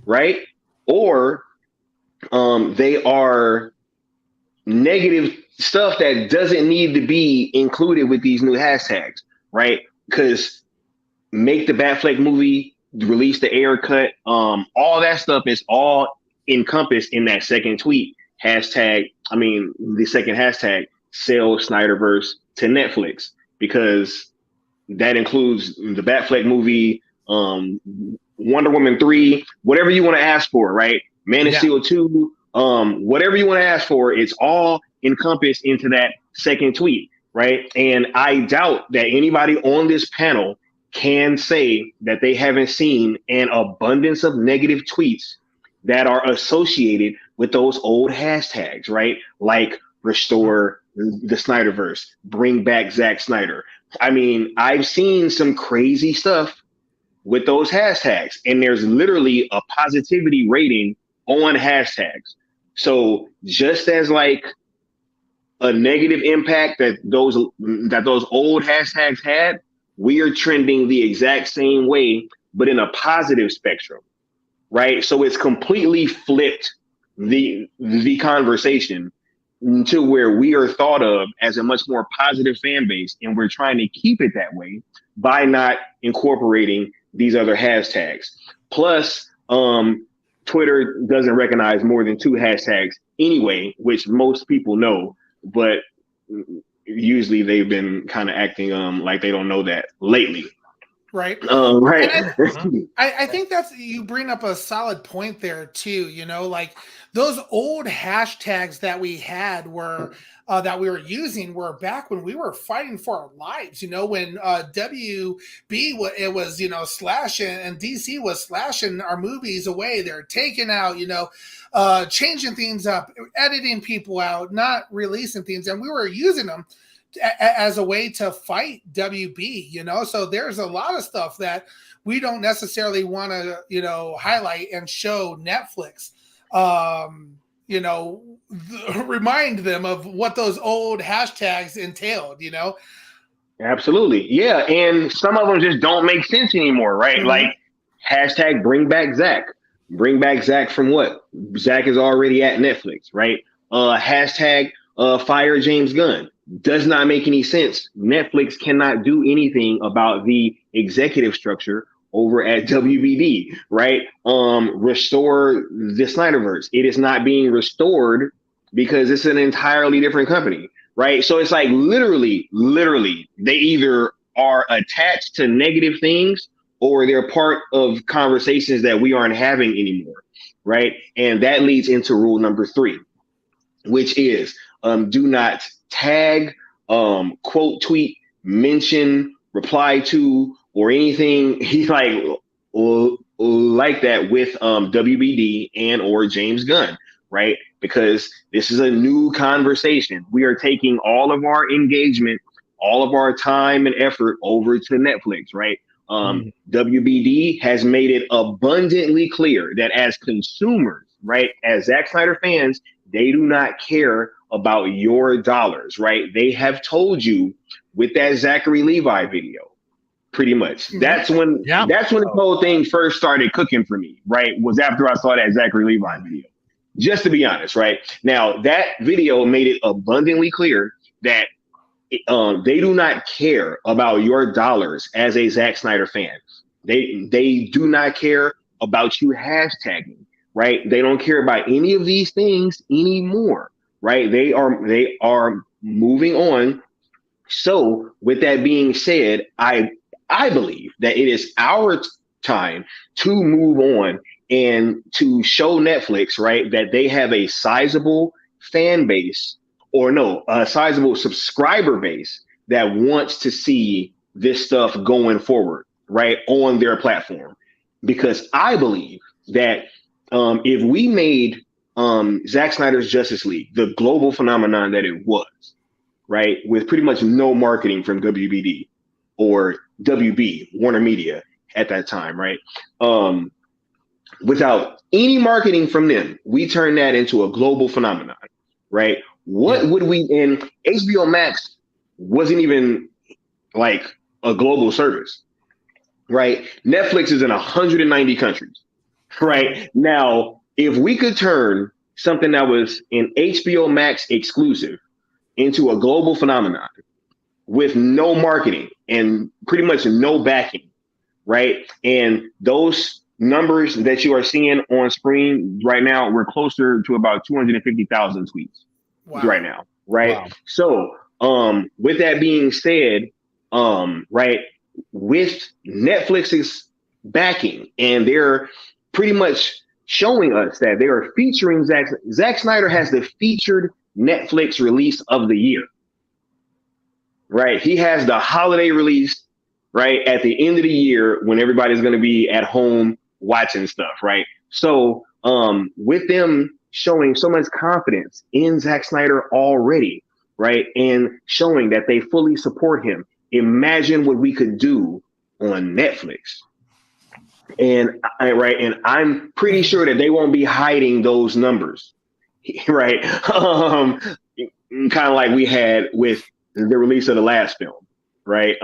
right? Or they are negative stuff that doesn't need to be included with these new hashtags, right? Because make the Batfleck movie, release the air cut, all that stuff is all encompassed in that second tweet. The second hashtag, sell SnyderVerse to Netflix, because that includes the Batfleck movie, Wonder Woman 3, whatever you want to ask for, right? Man of Steel 2, whatever you want to ask for, it's all encompassed into that second tweet, right? And I doubt that anybody on this panel can say that they haven't seen an abundance of negative tweets that are associated with those old hashtags, right? Like restore the Snyderverse, bring back Zack Snyder. I mean, I've seen some crazy stuff with those hashtags, and there's literally a positivity rating on hashtags. So just as like a negative impact that those old hashtags had, we are trending the exact same way, but in a positive spectrum, right? So it's completely flipped the conversation to where we are thought of as a much more positive fan base, and we're trying to keep it that way by not incorporating these other hashtags. Plus, Twitter doesn't recognize more than 2 hashtags anyway, which most people know, but usually they've been kind of acting like they don't know that lately. Right. Right. I think that's, you bring up a solid point there too. You know, like those old hashtags that we had were that we were using were back when we were fighting for our lives. You know, when WB it was, you know, slashing, and DC was slashing our movies away. They're taking out, you know, changing things up, editing people out, not releasing things, and we were using them as a way to fight WB, you know. So there's a lot of stuff that we don't necessarily want to, you know, highlight and show Netflix. You know, remind them of what those old hashtags entailed, you know. Absolutely. Yeah, and some of them just don't make sense anymore, right? Mm-hmm. Like hashtag bring back Zack. Bring back Zack from what? Zack is already at Netflix, right? Hashtag fire James Gunn. Does not make any sense. Netflix cannot do anything about the executive structure over at WBD, right? Restore the Snyderverse. It is not being restored because it's an entirely different company, right? So it's like literally, they either are attached to negative things or they're part of conversations that we aren't having anymore, right? And that leads into rule number 3, which is do not tag, quote, tweet, mention, reply to, or anything like that with WBD and or James Gunn, right? Because this is a new conversation. We are taking all of our engagement, all of our time and effort over to Netflix, right? WBD has made it abundantly clear that as consumers, right, as Zack Snyder fans, they do not care about your dollars, right? They have told you with that Zachary Levi video, pretty much. That's when the whole thing first started cooking for me, right? Was after I saw that Zachary Levi video. Just to be honest, right? Now that video made it abundantly clear that they do not care about your dollars as a Zack Snyder fan. They do not care about you hashtagging, right? They don't care about any of these things anymore, right? They are moving on. So with that being said, I believe that it is our time to move on and to show Netflix, right, that they have a sizable fan base, or no, a sizable subscriber base that wants to see this stuff going forward, right, on their platform. Because I believe that if we made Zack Snyder's Justice League the global phenomenon that it was, right, with pretty much no marketing from WBD or WB, Warner Media, at that time, right? Without any marketing from them, we turned that into a global phenomenon, right? What would we, and HBO Max wasn't even like a global service, right? Netflix is in 190 countries, right? Now, if we could turn something that was an HBO Max exclusive into a global phenomenon with no marketing and pretty much no backing, right? And those numbers that you are seeing on screen right now, we're closer to about 250,000 tweets right now, right? Wow. So, with that being said, right, with Netflix's backing, and they're pretty much showing us that they are featuring Zack Snyder has the featured Netflix release of the year, right? He has the holiday release, right, at the end of the year when everybody's going to be at home watching stuff, right? So, with them showing so much confidence in Zack Snyder already, right, and showing that they fully support him, imagine what we could do on Netflix. And I'm pretty sure that they won't be hiding those numbers, right? Kind of like we had with the release of the last film, right?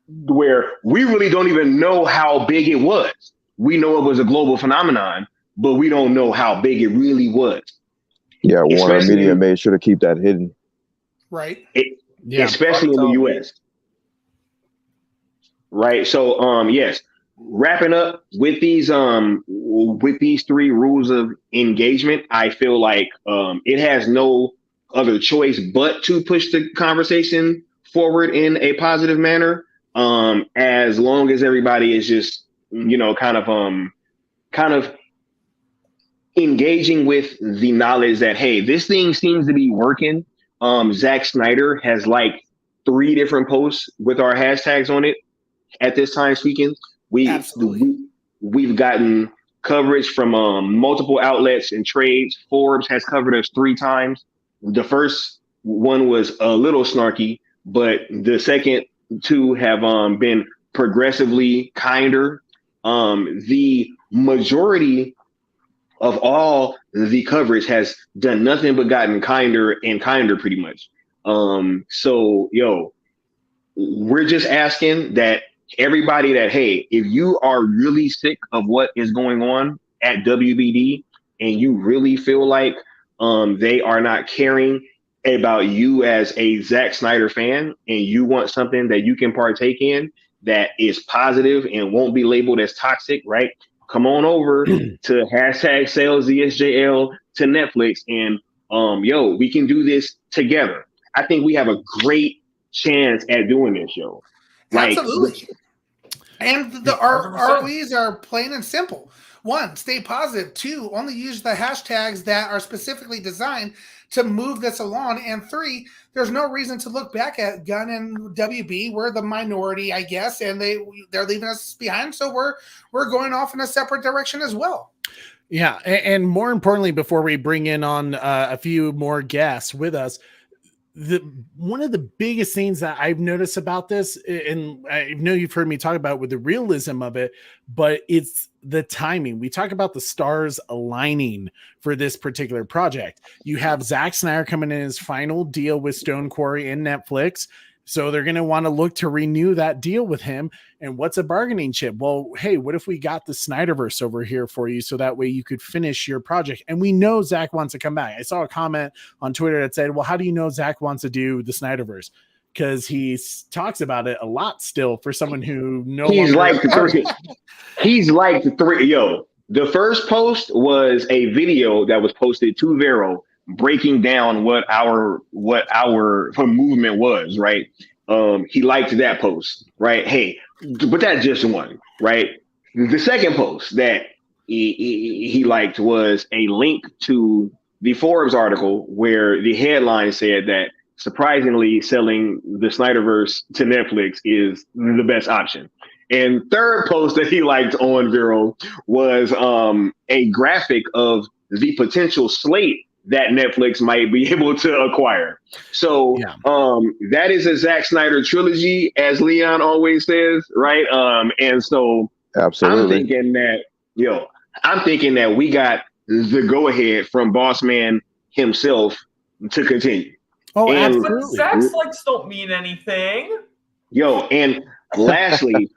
Where we really don't even know how big it was. We know it was a global phenomenon, but we don't know how big it really was. Yeah, Warner Media made sure to keep that hidden. Right. Especially in the US. Right. So yes, wrapping up with these three rules of engagement, I feel like it has no other choice but to push the conversation forward in a positive manner. As long as everybody is just, kind of engaging with the knowledge that, hey, this thing seems to be working. Zack Snyder has like 3 different posts with our hashtags on it at this time speaking. We've gotten coverage from multiple outlets and trades. Forbes has covered us 3 times. The first one was a little snarky, but the second 2 have been progressively kinder. The majority of all the coverage has done nothing but gotten kinder and kinder pretty much. So, we're just asking that everybody that, hey, if you are really sick of what is going on at WBD and you really feel like they are not caring about you as a Zack Snyder fan and you want something that you can partake in that is positive and won't be labeled as toxic, right? Come on over to #SalesZSJL to Netflix and we can do this together. I think we have a great chance at doing this, yo. Absolutely. And our ROEs are plain and simple. 1, stay positive. 2, only use the hashtags that are specifically designed to move this along. And 3, there's no reason to look back at Gunn and WB. We're the minority, I guess, and they're leaving us behind. So we're going off in a separate direction as well. Yeah, and more importantly, before we bring in on a few more guests with us, one of the biggest things that I've noticed about this, and I know you've heard me talk about with the realism of it, but it's the timing. We talk about the stars aligning for this particular project. You have Zack Snyder coming in his final deal with Stone Quarry and Netflix. So they're going to want to look to renew that deal with him. And what's a bargaining chip? Well, hey, what if we got the SnyderVerse over here for you so that way you could finish your project? And we know Zack wants to come back. I saw a comment on Twitter that said, well, how do you know Zack wants to do the SnyderVerse? Because he talks about it a lot still for someone who he's like the 3. The first post was a video that was posted to Vero breaking down what our movement was, right? He liked that post, right? Hey, but that's just one, right? The second post that he liked was a link to the Forbes article where the headline said that surprisingly selling the SnyderVerse to Netflix is the best option. And third post that he liked on Vero was a graphic of the potential slate that Netflix might be able to acquire. So that is a Zack Snyder trilogy, as Leon always says, right? And so absolutely, I'm thinking that we got the go ahead from Boss Man himself to continue. Oh, and absolutely. Zack's likes don't mean anything. And lastly,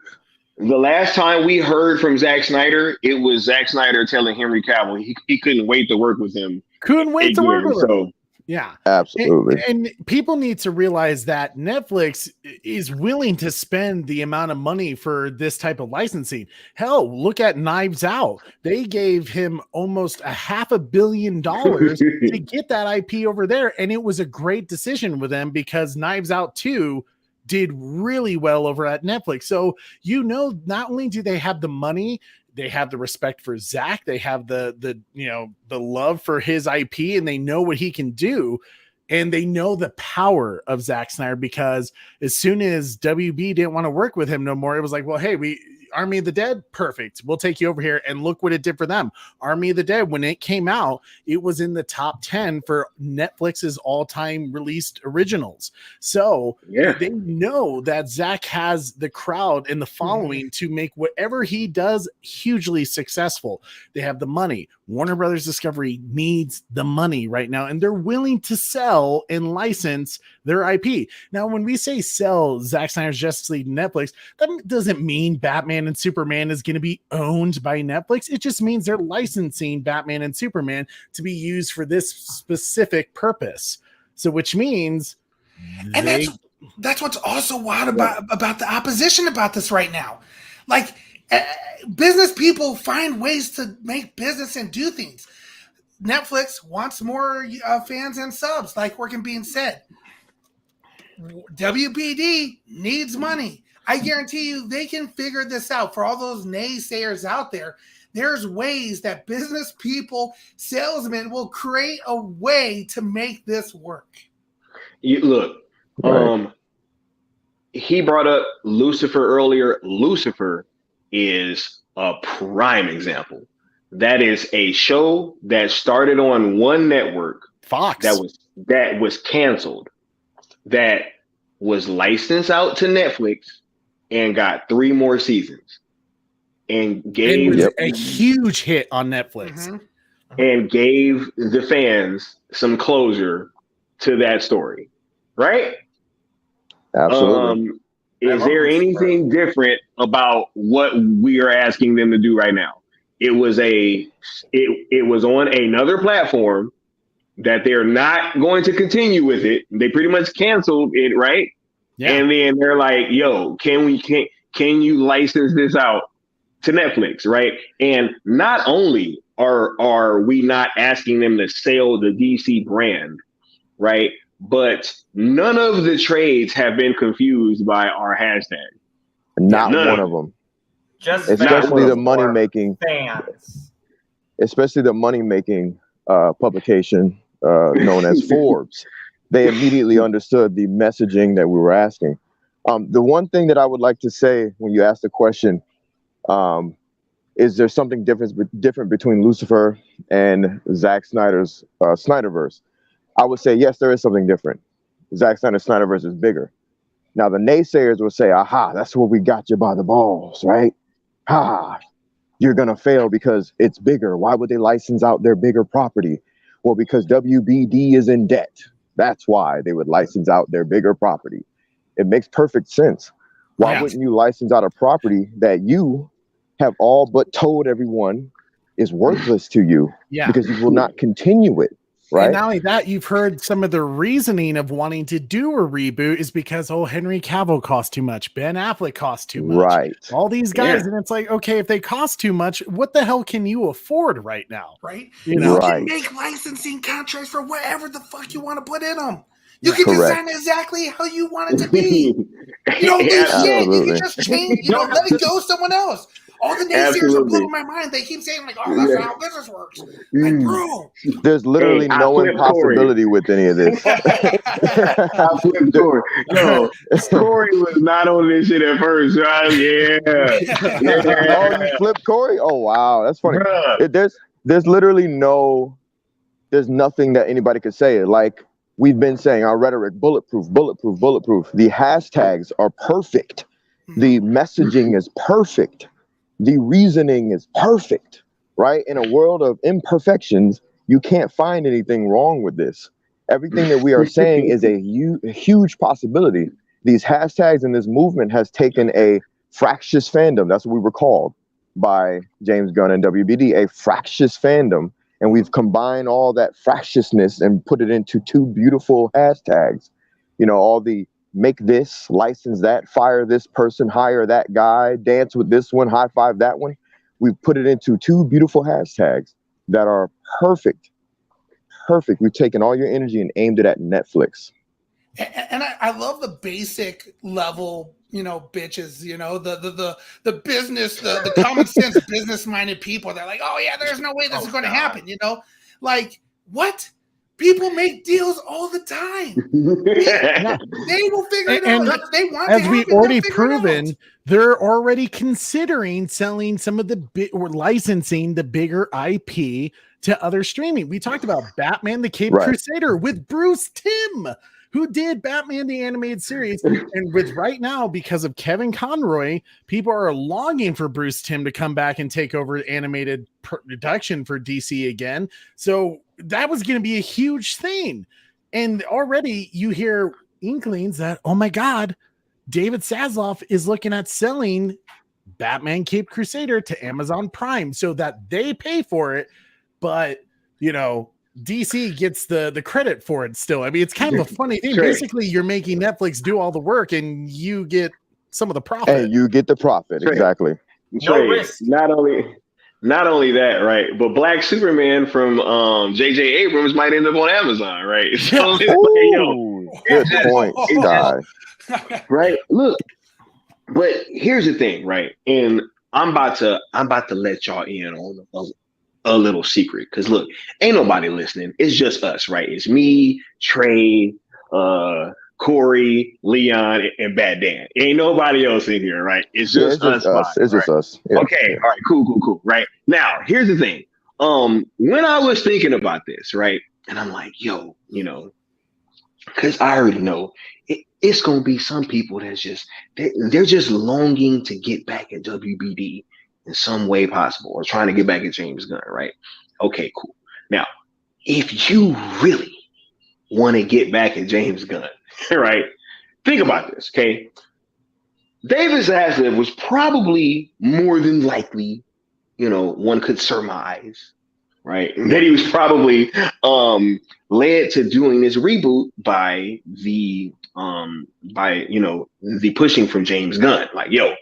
the last time we heard from Zack Snyder, it was Zack Snyder telling Henry Cavill he couldn't wait to work with him. Couldn't wait to work with him. So yeah, absolutely. And people need to realize that Netflix is willing to spend the amount of money for this type of licensing. Hell, look at Knives Out. They gave him almost $500 million to get that IP over there. And it was a great decision with them because Knives Out 2 did really well over at Netflix. So, not only do they have the money, they have the respect for Zack. They have the love for his IP, and they know what he can do. And they know the power of Zack Snyder, because as soon as WB didn't want to work with him no more, it was like, well, hey, Army of the Dead, perfect. We'll take you over here. And look what it did for them. Army of the Dead, when it came out, it was in the top 10 for Netflix's all-time released originals. So they know that Zack has the crowd and the following to make whatever he does hugely successful. They have the money. Warner Brothers Discovery needs the money right now, and they're willing to sell and license their IP. Now, when we say sell Zack Snyder's Justice League to Netflix, that doesn't mean Batman and Superman is going to be owned by Netflix. It just means they're licensing Batman and Superman to be used for this specific purpose. So, which means, and that's what's also wild about the opposition about this right now. Like, business people find ways to make business and do things. Netflix wants more fans and subs, like working being said. WBD needs money. I guarantee you they can figure this out. For all those naysayers out there, there's ways that business people, salesmen will create a way to make this work. He brought up Lucifer earlier. Lucifer is a prime example. That is a show that started on one network, Fox, that was canceled, that was licensed out to Netflix and got 3 more seasons, and gave a huge hit on Netflix, and gave the fans some closure to that story, right? Absolutely. Is there anything different about what we are asking them to do right now? It was on another platform that they're not going to continue with it. They pretty much canceled it, right? Yeah. And then they're like, yo, can you license this out to Netflix, right? And not only are we not asking them to sell the DC brand, right? But none of the trades have been confused by our hashtag. Not one of them. Especially the money making fans. Especially the money making publication known as Forbes. They immediately understood the messaging that we were asking. The one thing that I would like to say when you ask the question, is there something different between Lucifer and Zack Snyder's SnyderVerse? I would say, yes, there is something different. Zack Snyder's SnyderVerse is bigger. Now, the naysayers will say, aha, that's where we got you by the balls, right? Ha, you're going to fail because it's bigger. Why would they license out their bigger property? Well, because WBD is in debt. That's why they would license out their bigger property. It makes perfect sense. Why wouldn't you license out a property that you have all but told everyone is worthless to you? Because you will not continue it. Right. And not only that, you've heard some of the reasoning of wanting to do a reboot is because, Henry Cavill cost too much. Ben Affleck cost too much. Right. All these guys. And it's like, okay, if they cost too much, what the hell can you afford right now? Right. You know? Can make licensing contracts for whatever the fuck you want to put in them. You can design exactly how you want it to be. You don't do shit. You can just change, let it go someone else. All the naysayers are blowing my mind. They keep saying, like, oh, that's not how business works. Like, bro. There's literally no impossibility with any of this. I flipped Corey. No, Corey was not on this shit at first, right? Yeah. Oh, you flipped Corey? Oh, wow. That's funny. There's literally no there's nothing that anybody could say. Like we've been saying, our rhetoric, bulletproof, bulletproof, bulletproof. The hashtags are perfect. The messaging is perfect. The reasoning is perfect, right? In a world of imperfections, you can't find anything wrong with this. Everything that we are saying is a huge possibility. These hashtags and this movement has taken a fractious fandom. That's what we were called by James Gunn and WBD, a fractious fandom. And we've combined all that fractiousness and put it into two beautiful hashtags. You know, all the make this, license that, fire this person, hire that guy, dance with this one, high five that one. We've put it into two beautiful hashtags that are perfect. Perfect. We've taken all your energy and aimed it at Netflix. And I love the basic level, you know, bitches, you know, the business, the common sense business minded people. They're like, oh yeah, there's no way this is going to happen. You know, like what? People make deals all the time. They will figure it out. If they want as to we already proven, they're already considering selling some of the or licensing the bigger IP to other streaming. We talked about Batman the Caped Crusader with Bruce Timm, who did Batman the Animated Series. And with right now, because of Kevin Conroy, people are longing for Bruce Timm to come back and take over animated production for DC again. So that was going to be a huge thing. And already you hear inklings that, oh my God, David Zaslav is looking at selling Batman Caped Crusader to Amazon Prime so that they pay for it. But, you know, DC gets the credit for it still. I mean, it's kind of a funny thing. Basically, you're making Netflix do all the work and you get some of the profit. And you get the profit, exactly. No risk. Not only that, right? But Black Superman from J.J. Abrams might end up on Amazon, right? So good point, Sky. Right? Look, but here's the thing, right? And I'm about to let y'all in on a little secret, because look, ain't nobody listening. It's just us, right? It's me, Trey, Corey, Leon, and Bad Dan. Ain't nobody else in here, right? It's just us. It's just us. Yeah. Okay, all right, cool. Right now, here's the thing. When I was thinking about this, right, and I'm like, yo, you know, because I already know it's gonna be some people that's just they're just longing to get back at WBD in some way possible, or trying to get back at James Gunn, right? Okay, cool. Now, if you really want to get back at James Gunn, right? Think about this, okay? David Zaslav was probably more than likely, you know, one could surmise, right, that he was probably led to doing this reboot by the pushing from James Gunn. Like, yo,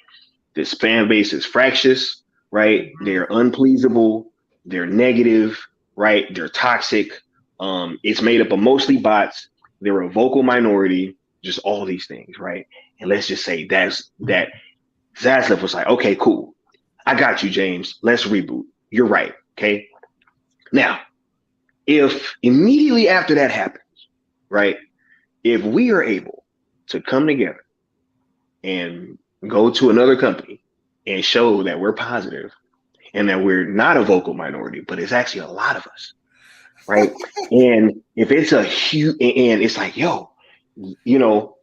this fan base is fractious, right? They're unpleasable, they're negative, right? They're toxic. It's made up of mostly bots. They're a vocal minority, just all these things, right? And let's just say that Zaslav was like, okay, cool. I got you, James. Let's reboot. You're right, okay? Now, if immediately after that happens, right, if we are able to come together and go to another company and show that we're positive and that we're not a vocal minority, but it's actually a lot of us, right? And if it's a huge, and it's like, yo, you know,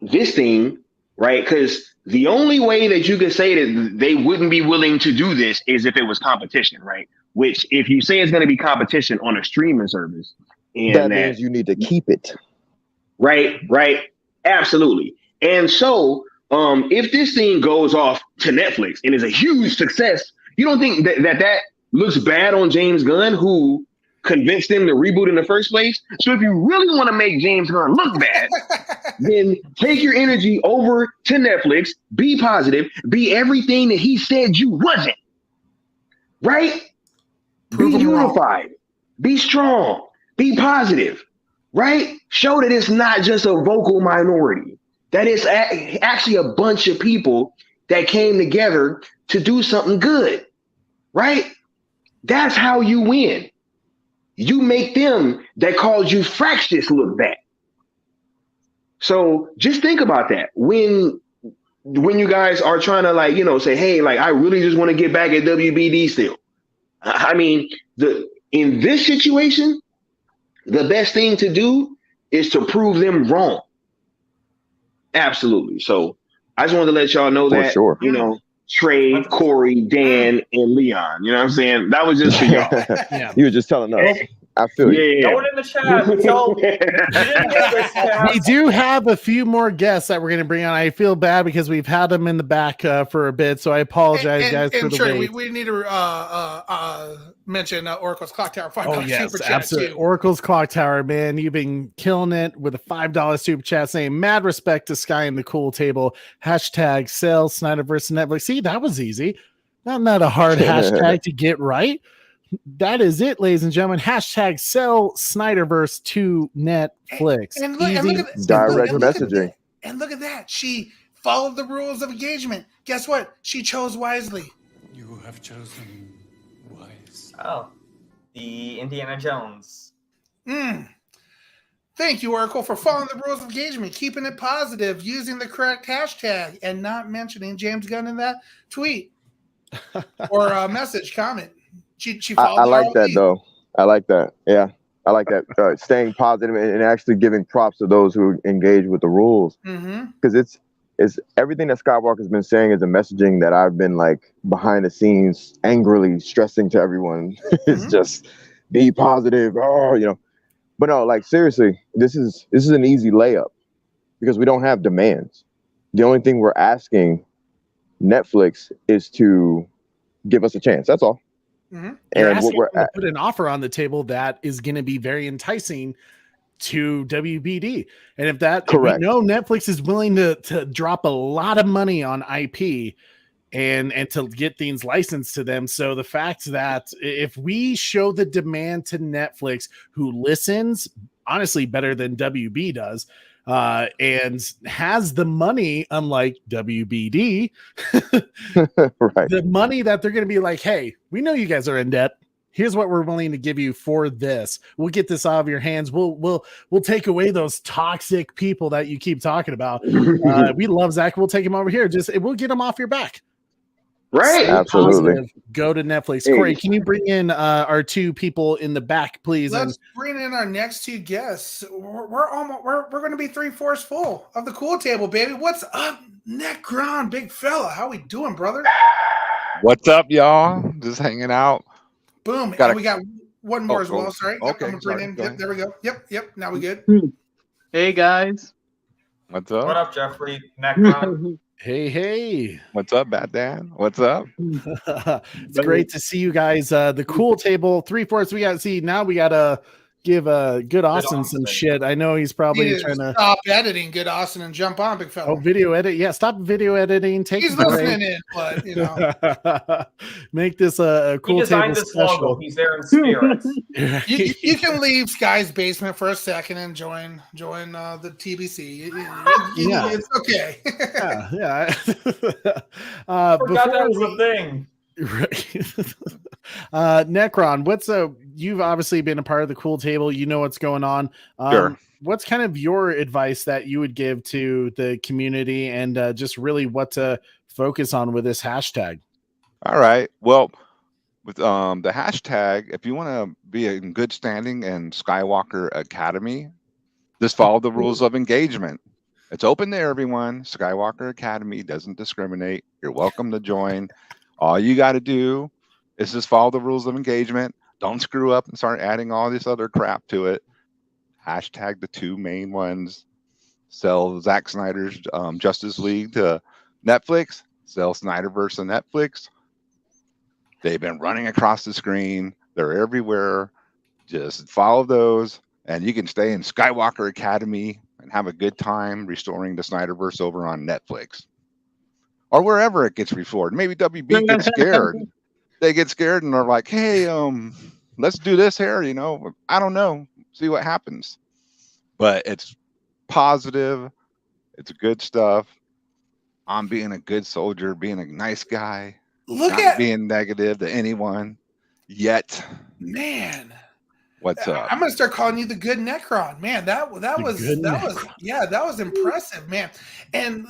this thing, right? Because the only way that you could say that they wouldn't be willing to do this is if it was competition, right? Which, if you say it's going to be competition on a streaming service, and that means you need to keep it. Right. Absolutely. And so, if this thing goes off to Netflix and is a huge success, you don't think that looks bad on James Gunn, who convinced them to reboot in the first place? So if you really want to make James Gunn look bad, then take your energy over to Netflix, be positive, be everything that he said you wasn't, right? Be unified, be strong, be positive, right? Show that it's not just a vocal minority, that it's actually a bunch of people that came together to do something good, right? That's how you win. You make them that called you fractious look bad. So just think about that when you guys are trying to, like, you know, say, hey, like, I really just want to get back at WBD still. I mean, In this situation, the best thing to do is to prove them wrong. Absolutely. So I just wanted to let y'all know For that, sure. you know, Trey, Corey, Dan, and Leon. You know what I'm saying? That was just for y'all. Yeah. You were just telling us. I feel you. Yeah. No one in the chat. So you didn't hear this, chat. We do have a few more guests that we're going to bring on. I feel bad because we've had them in the back for a bit, so I apologize, guys, for the wait. We need to mention Oracle's Clock Tower $5 Oh yes, super chat absolutely. too. Oracle's Clock Tower, man, you've been killing it with a $5 super chat saying mad respect to Sky and the Cool Table. Hashtag sell SnyderVerse Netflix. See, that was easy. Not a hard hashtag to get right. That is it, ladies and gentlemen. Hashtag sell SnyderVerse to Netflix. And look at direct messaging. And look at that. She followed the rules of engagement. Guess what? She chose wisely. You have chosen wise. Oh, the Indiana Jones. Thank you, Oracle, for following the rules of engagement, keeping it positive, using the correct hashtag, and not mentioning James Gunn in that tweet or message, comment. She followed I like that, lead. though. I like that. Yeah, I like that. Staying positive and actually giving props to those who engage with the rules. Because it's everything that Skywalker's been saying is a messaging that I've been like behind the scenes angrily stressing to everyone. It's just be positive. Oh, you know. But no, like seriously, this is an easy layup because we don't have demands. The only thing we're asking Netflix is to give us a chance. That's all. You're And asking what we're them to put an offer on the table that is going to be very enticing to WBD. And if we know Netflix is willing to drop a lot of money on IP and to get things licensed to them. So the fact that if we show the demand to Netflix, who listens honestly better than WB does, and has the money, unlike WBD, right. The money that they're going to be like, hey, we know you guys are in debt. Here's what we're willing to give you for this. We'll get this out of your hands. We'll take away those toxic people that you keep talking about. We love Zack. We'll take him over here. We'll get him off your back. Right. Absolutely. Positive. Go to Netflix. Corey, can you bring in our two people in the back, please? Let's bring in our next two guests. We're going to be 3/4 full of the Cool Table, baby. What's up, Necron, big fella? How we doing, brother? What's up, y'all? Just hanging out. Boom. And we got one more as well. oh, Sorry. okay, I'm gonna bring in. sorry, Yep, there we go. Yep. Now we good. Hey guys. What's up? What up, Jeffrey? Necron. Hey. What's up, Bad Dan? What's up? It's great to see you guys. The Cool Table 3/4. We got to give Good Austin some shit. I know he's probably trying to stop editing Good Austin and jump on, big fella. Oh, video edit. Yeah, stop video editing. He's listening in, but you know, make this a Cool He designed Table this special. logo. He's there in spirit. you can leave Sky's basement for a second and join the TBC. It's okay. yeah. Forgot that was a thing. Right. Necron, you've obviously been a part of the Cool Table, you know what's going on. Sure. What's kind of your advice that you would give to the community and just really what to focus on with this hashtag? All right. Well, with the hashtag, if you want to be in good standing in Skywalker Academy, just follow the rules of engagement. It's open to everyone. Skywalker Academy doesn't discriminate. You're welcome to join. All you got to do is just follow the rules of engagement. Don't screw up and start adding all this other crap to it. Hashtag the two main ones. Sell Zack Snyder's Justice League to Netflix. Sell SnyderVerse to Netflix. They've been running across the screen. They're everywhere. Just follow those, and you can stay in Skywalker Academy and have a good time restoring the SnyderVerse over on Netflix. Or wherever it gets restored. Maybe WB gets scared. They get scared and they're like, hey, let's do this here, you know. I don't know. See what happens. But it's positive. It's good stuff. I'm being a good soldier, being a nice guy. Not being negative to anyone yet. Man. What's up? I'm gonna start calling you the good Necron, man. That was impressive, man. And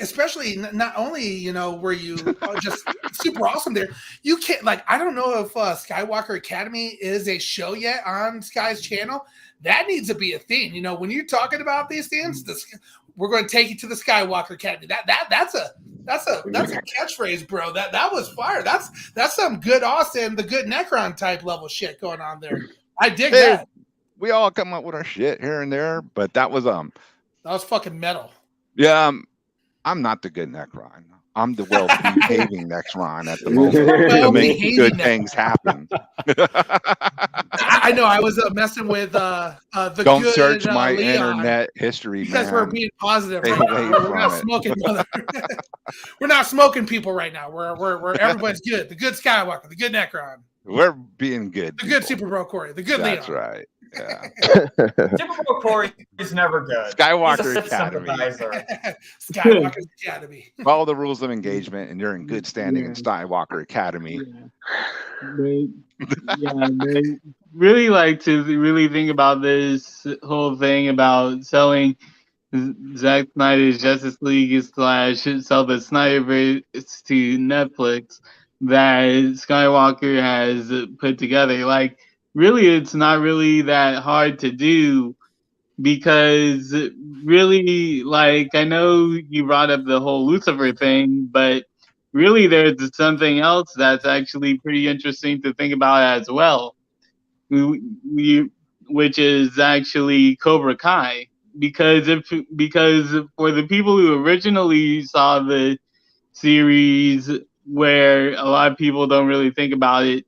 especially not only were you just super awesome there. You can't I don't know if Skywalker Academy is a show yet on Sky's channel. That needs to be a thing. When you're talking about these things, we're going to take you to the Skywalker Academy. That's a catchphrase, bro. That was fire. That's some good Austin, the good Necron type level shit going on there. I dig that. We all come up with our shit here and there, but that was fucking metal. Yeah, I'm not the good Necron. I'm the well-behaving Necron at the moment to make good things happen. I know. I was messing with the Don't good, search my Leon. internet history, because man. we're being positive. Stay Right away now. from We're not it. smoking, brother. We're not smoking people right now. We're everybody's good. The good Skywalker, the good Necron, We're being good. the good Super Bro Corey, the good That's Leon. right. Yeah. Super Bowl Corey is never good. Skywalker He's a Sith Academy. sympathizer. Skywalker Academy. Follow the rules of engagement, and you're in good standing in Skywalker Academy. They really like to really think about this whole thing about selling Zack Snyder's Justice League / sell the SnyderVerse to Netflix that Skywalker has put together. Really, it's not really that hard to do because really, I know you brought up the whole Lucifer thing, but really there's something else that's actually pretty interesting to think about as well, which is actually Cobra Kai. Because for the people who originally saw the series, where a lot of people don't really think about it,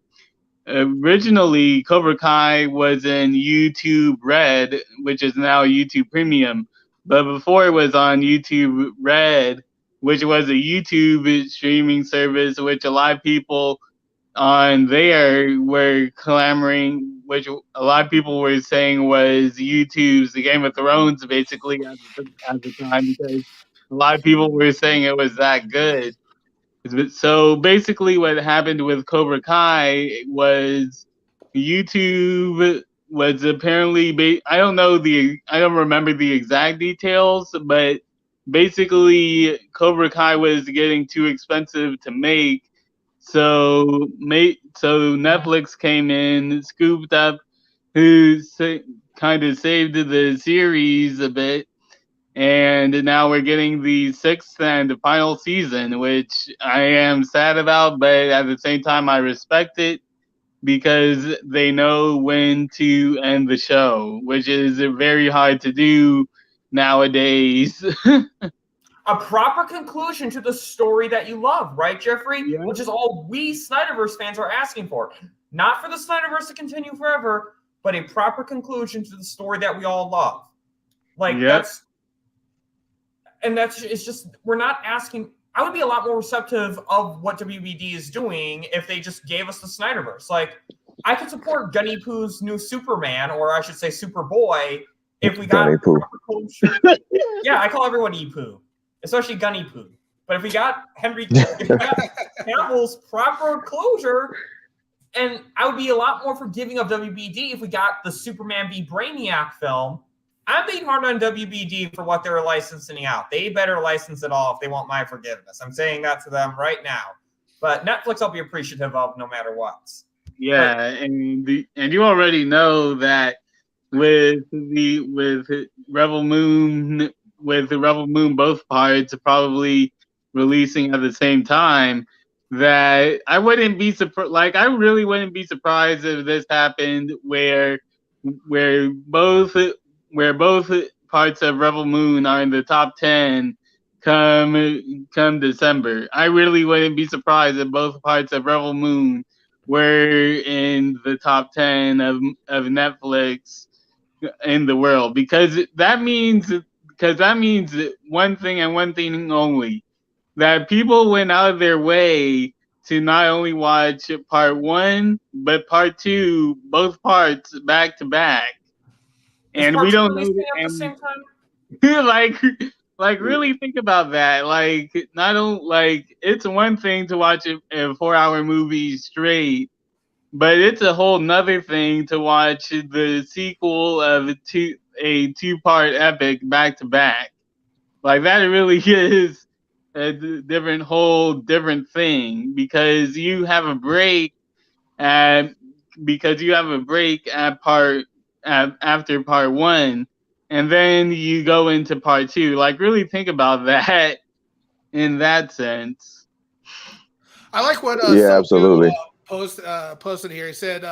originally Cobra Kai was in YouTube Red, which is now YouTube Premium. But before it was on YouTube Red, which was a YouTube streaming service, which a lot of people on there were clamoring, which a lot of people were saying was YouTube's The Game of Thrones, basically, at the time, because a lot of people were saying it was that good. So basically what happened with Cobra Kai was YouTube was apparently, I don't remember the exact details, but basically Cobra Kai was getting too expensive to make. So Netflix came in, scooped up, who kind of saved the series a bit. And now we're getting the 6th and final season, which I am sad about, but at the same time, I respect it because they know when to end the show, which is very hard to do nowadays. A proper conclusion to the story that you love, right, Jeffrey? Yeah. Which is all we Snyderverse fans are asking for. Not for the Snyderverse to continue forever, but a proper conclusion to the story that we all love. It's just, we're not asking. I would be a lot more receptive of what WBD is doing if they just gave us the Snyderverse. I could support Gunny Poo's new Superman, or I should say Superboy, if we got proper closure. Yeah, I call everyone E-Poo, especially Gunny Poo. But if we got Cavill's proper closure, and I would be a lot more forgiving of WBD if we got the Superman v Brainiac film. I'm being hard on WBD for what they're licensing out. They better license it all if they want my forgiveness. I'm saying that to them right now. But Netflix I'll be appreciative of no matter what. Yeah, and you already know that with Rebel Moon, both parts probably releasing at the same time, that I wouldn't be surprised. I really wouldn't be surprised if this happened where both parts of Rebel Moon are in the top 10 come December. I really wouldn't be surprised if both parts of Rebel Moon were in the top 10 of Netflix in the world, because that means one thing and one thing only, that people went out of their way to not only watch part 1 but part 2, both parts back to back. And we don't know at the same time. Really think about that. It's one thing to watch a 4-hour movie straight, But it's a whole nother thing to watch the sequel of a two-part epic back to back. Like that really is a different thing because you have a break at after part one, and then you go into part two. Like really think about that in that sense. I like what absolutely. Posted here. He said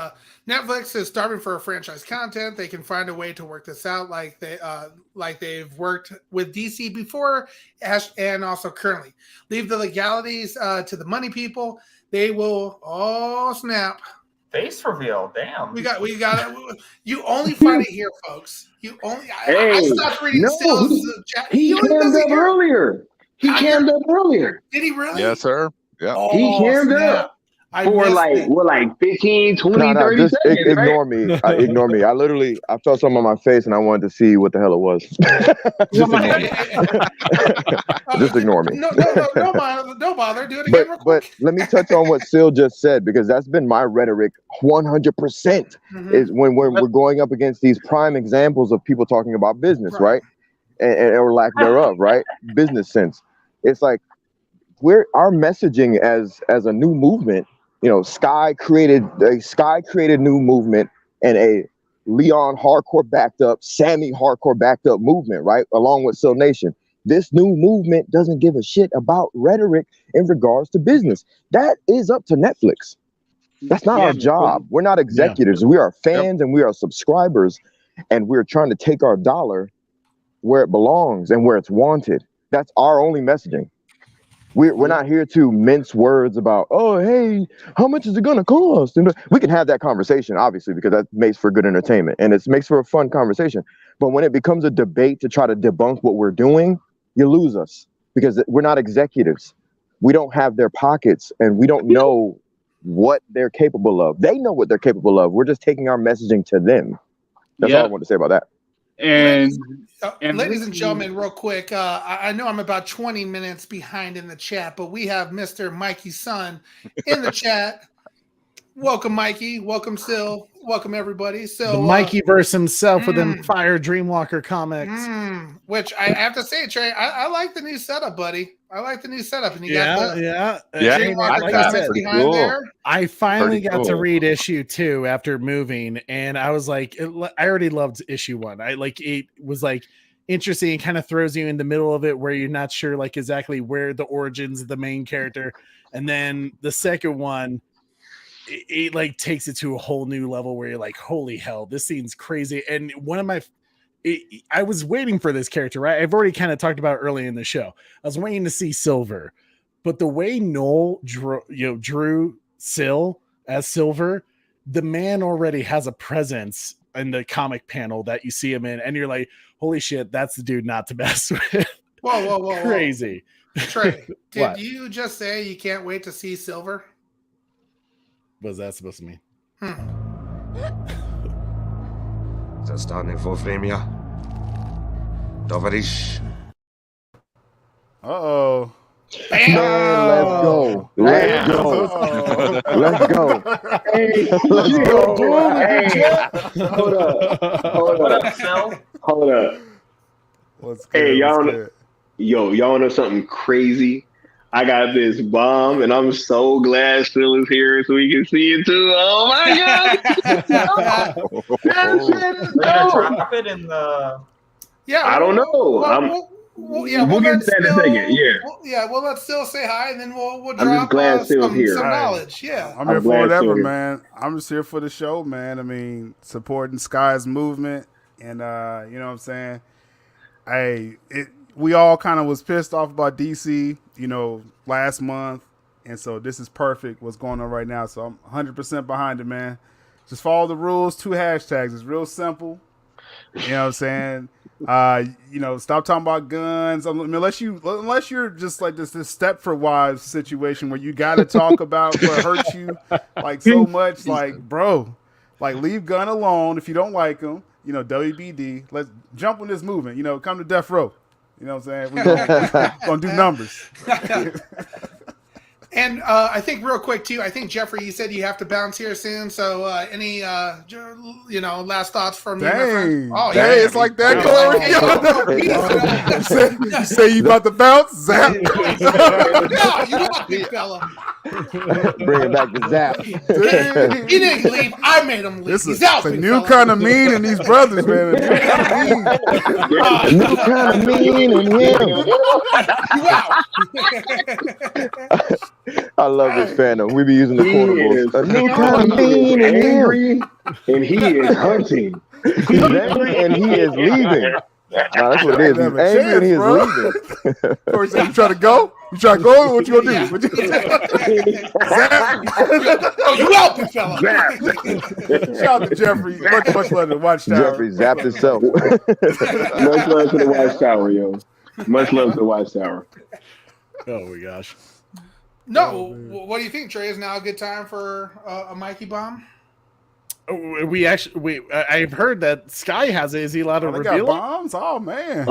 Netflix is starving for franchise content. They can find a way to work this out, like they've worked with DC before, and also currently. Leave the legalities to the money people. They will. Oh snap! Face reveal. Damn. We got it. You only find it here, folks. You only. I stopped reading sales. He cammed up earlier. He cammed up earlier. Did he really? Yes, sir. Yeah. Oh, He cammed up. For like 15, 20, 30 just seconds, ignore me. Ignore me. I felt something on my face and I wanted to see what the hell it was. Just ignore me. No, don't bother. Do it again real quick. But let me touch on what Sil just said, because that's been my rhetoric 100% is when we're going up against these prime examples of people talking about business, right? And or lack thereof, right? Business sense. It's like our messaging as a new movement. You know, Sky created new movement and a Leon hardcore backed up, Sammy hardcore backed up movement, right? Along with Sil Nation. This new movement doesn't give a shit about rhetoric in regards to business. That is up to Netflix. That's not our job. We're not executives. We are fans and we are subscribers, and we're trying to take our dollar where it belongs and where it's wanted. That's our only messaging. We're not here to mince words about, oh, hey, how much is it going to cost? And we can have that conversation, obviously, because that makes for good entertainment and it makes for a fun conversation. But when it becomes a debate to try to debunk what we're doing, you lose us because we're not executives. We don't have their pockets and we don't know what they're capable of. They know what they're capable of. We're just taking our messaging to them. That's all I want to say about that. And ladies and gentlemen, real quick, I know I'm about 20 minutes behind in the chat, but we have Mr. Mikey Sun in the chat. Welcome, Mikey. Welcome, Sil. Welcome, everybody. So the Mikey verse himself with them Fire Dreamwalker comics. Which I have to say, Trey, I like the new setup, buddy. I like the new setup. And you got the Dreamwalker comics behind there. I finally got to read issue 2 after moving, and I was like, I already loved issue 1. It was like interesting and kind of throws you in the middle of it where you're not sure like exactly where the origins of the main character, and then the second one. It like takes it to a whole new level where you're like, holy hell, this scene's crazy. And I was waiting for this character, right? I've already kind of talked about it early in the show. I was waiting to see Silver, but the way Noel drew Sil as Silver, the man already has a presence in the comic panel that you see him in, and you're like, holy shit, that's the dude not to mess with. Whoa. Crazy. Trey, did you just say you can't wait to see Silver? What's that supposed to mean? Zastane Fofremia. Dovarish. Uh-oh. Man, let's go. Let's go. Let's go. Hey, let's go. Hey, hold up. What's good? Hey, y'all know something crazy? I got this bomb, and I'm so glad Phil is here so we can see it too. Oh my god! Drop it in the. Yeah, I don't know. We'll get to that in a second. We'll let Sil say hi, and then we'll I'm just drop glad Sil's here. some knowledge. Yeah, I'm here for whatever, man. I'm just here for the show, man. I mean, supporting Sky's movement, and you know what I'm saying. We all kind of was pissed off about DC, last month. And so this is perfect what's going on right now. So I'm 100% behind it, man. Just follow the rules, 2 hashtags. It's real simple. You know what I'm saying? Stop talking about guns. I mean, unless you're just like this Stepford Wives situation where you got to talk about what hurts you like so much. Like, bro, like leave gun alone if you don't like them. WBD. Let's jump on this movement. Come to death row. You know what I'm saying? We're going to do numbers. And I think real quick too, I think Jeffrey, you said you have to bounce here soon. So any last thoughts from you, my friend? Dang, it's like that, Corey. You say you about to bounce, Zap. No, you want me, fella. Bring it back to Zap. He didn't leave. I made him leave. He's out. It's a new kind of mean in these brothers, man. A new kind of mean in him. You out. I love this fandom. We be using the quotables. A new kind of mean in him. And he is hunting. He's angry and he is leaving. That's what it is. He's angry and he is leaving. Corey said, you trying to go? You trying to go? What you gonna do? Oh, you out, big fella. Shout out to Jeffrey. Much love to Watchtower. Jeffrey zapped himself. Much love to the Watchtower, yo. Much love to the Watchtower. Oh my gosh. No, what do you think, Trey? Is now a good time for a Mikey bomb? I've heard that Sky has it. Is he allowed to reveal got bombs? Oh man.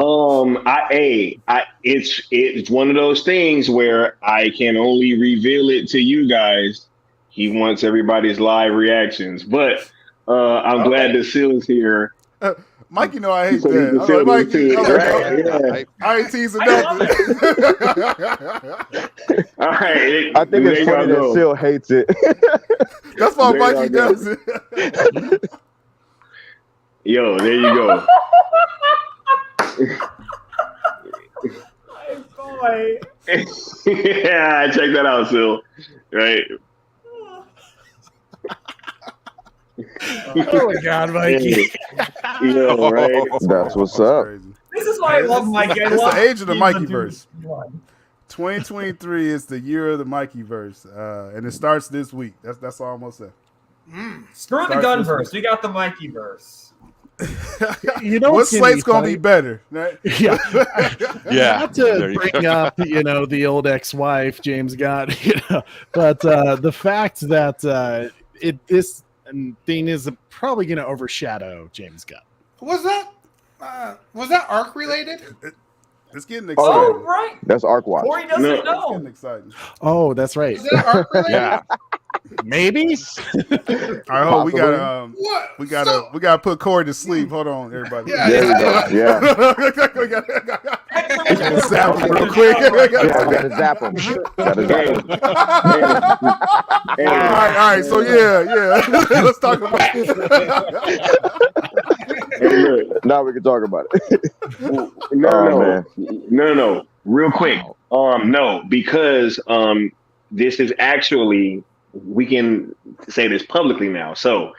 It's one of those things where I can only reveal it to you guys. He wants everybody's live reactions, but I'm glad that Sil's here. Mikey, know I hate So that. you can I'm like, feel Mikey, it too, right? I ain't teasing nothing. All right. I think it's funny that Sil hates it. That's why There Mikey y'all go. does it. Yo, there you go. Boy. Yeah, check that out, Sil. Right. Oh my God, Mikey. Yo, right. That's what's up. This is why I love Mikey. I It's love the age of the season Mikey-verse. 2023 is the year of the Mikey-verse, and it starts this week. That's all I'm gonna say. Screw the Starts gun this verse. We got the Mikey verse. You know What what's slate's gonna be funny? better? Right? Yeah. Yeah, Not there to you bring go. up, the old ex-wife James got, but the fact that this thing is probably going to overshadow James Gunn. Was that arc related? It's getting exciting. Oh, right. That's Arc Watch. Corey doesn't It's know. getting exciting. Oh, that's right. Is that arc related? Yeah. Maybe. I hope we got What? we gotta put Corey to sleep. Hold on, everybody. Yeah, There we go. Yeah. We gotta zap him real quick. Gotta zap him. Gotta zap him. All right. So yeah. Let's talk about it. Hey, look. Now we can talk about it. No. Real quick. No, because this is actually, we can say this publicly now. So,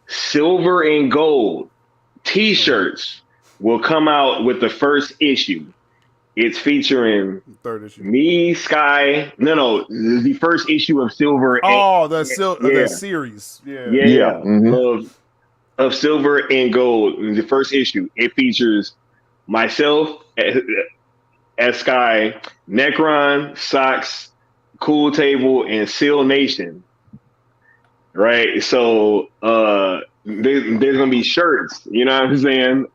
Silver and Gold T-shirts will come out with the first issue. It's featuring Third issue. me, Sky. No, the first issue of Silver. Oh, the series. Yeah. Mm-hmm. Of Silver and Gold, the first issue. It features myself as Sky, Necron, Socks, Cool Table, and Seal Nation. Right? So there's gonna be shirts, you know what I'm saying?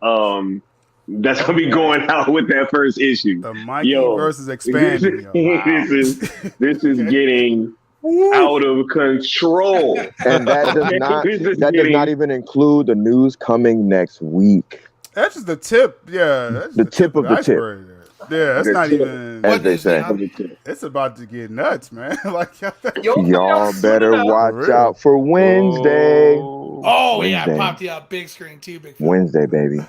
That's gonna be going out with that first issue. The Mikey versus expanding. This is getting out of control. And that does not even include the news coming next week. That's just the tip. Yeah. That's The tip of the tip. iceberg. Yeah, that's not even. As they say. It's about to get nuts, man. Like Y'all better watch out for Wednesday. Oh yeah, I Wednesday. popped you up big screen too, big. Fella. Wednesday, baby.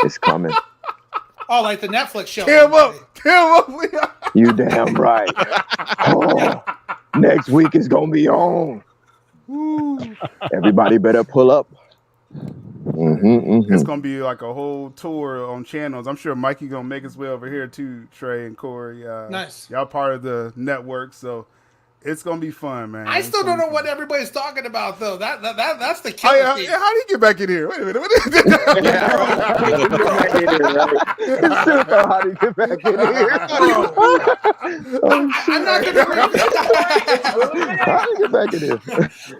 It's coming. Oh, like the Netflix show. Cam up, Leon. You damn right. Oh, next week is gonna be on. Everybody better pull up. It's gonna be like a whole tour on channels. I'm sure Mikey gonna make his way over here too. Trey and Corey. Nice. Y'all part of the network, so it's gonna be fun, man. I still don't know what everybody's talking about though. That's the killer How do thing. you get back in here? Wait a minute. How do you get back in here? I'm not gonna. How do you Get back in here.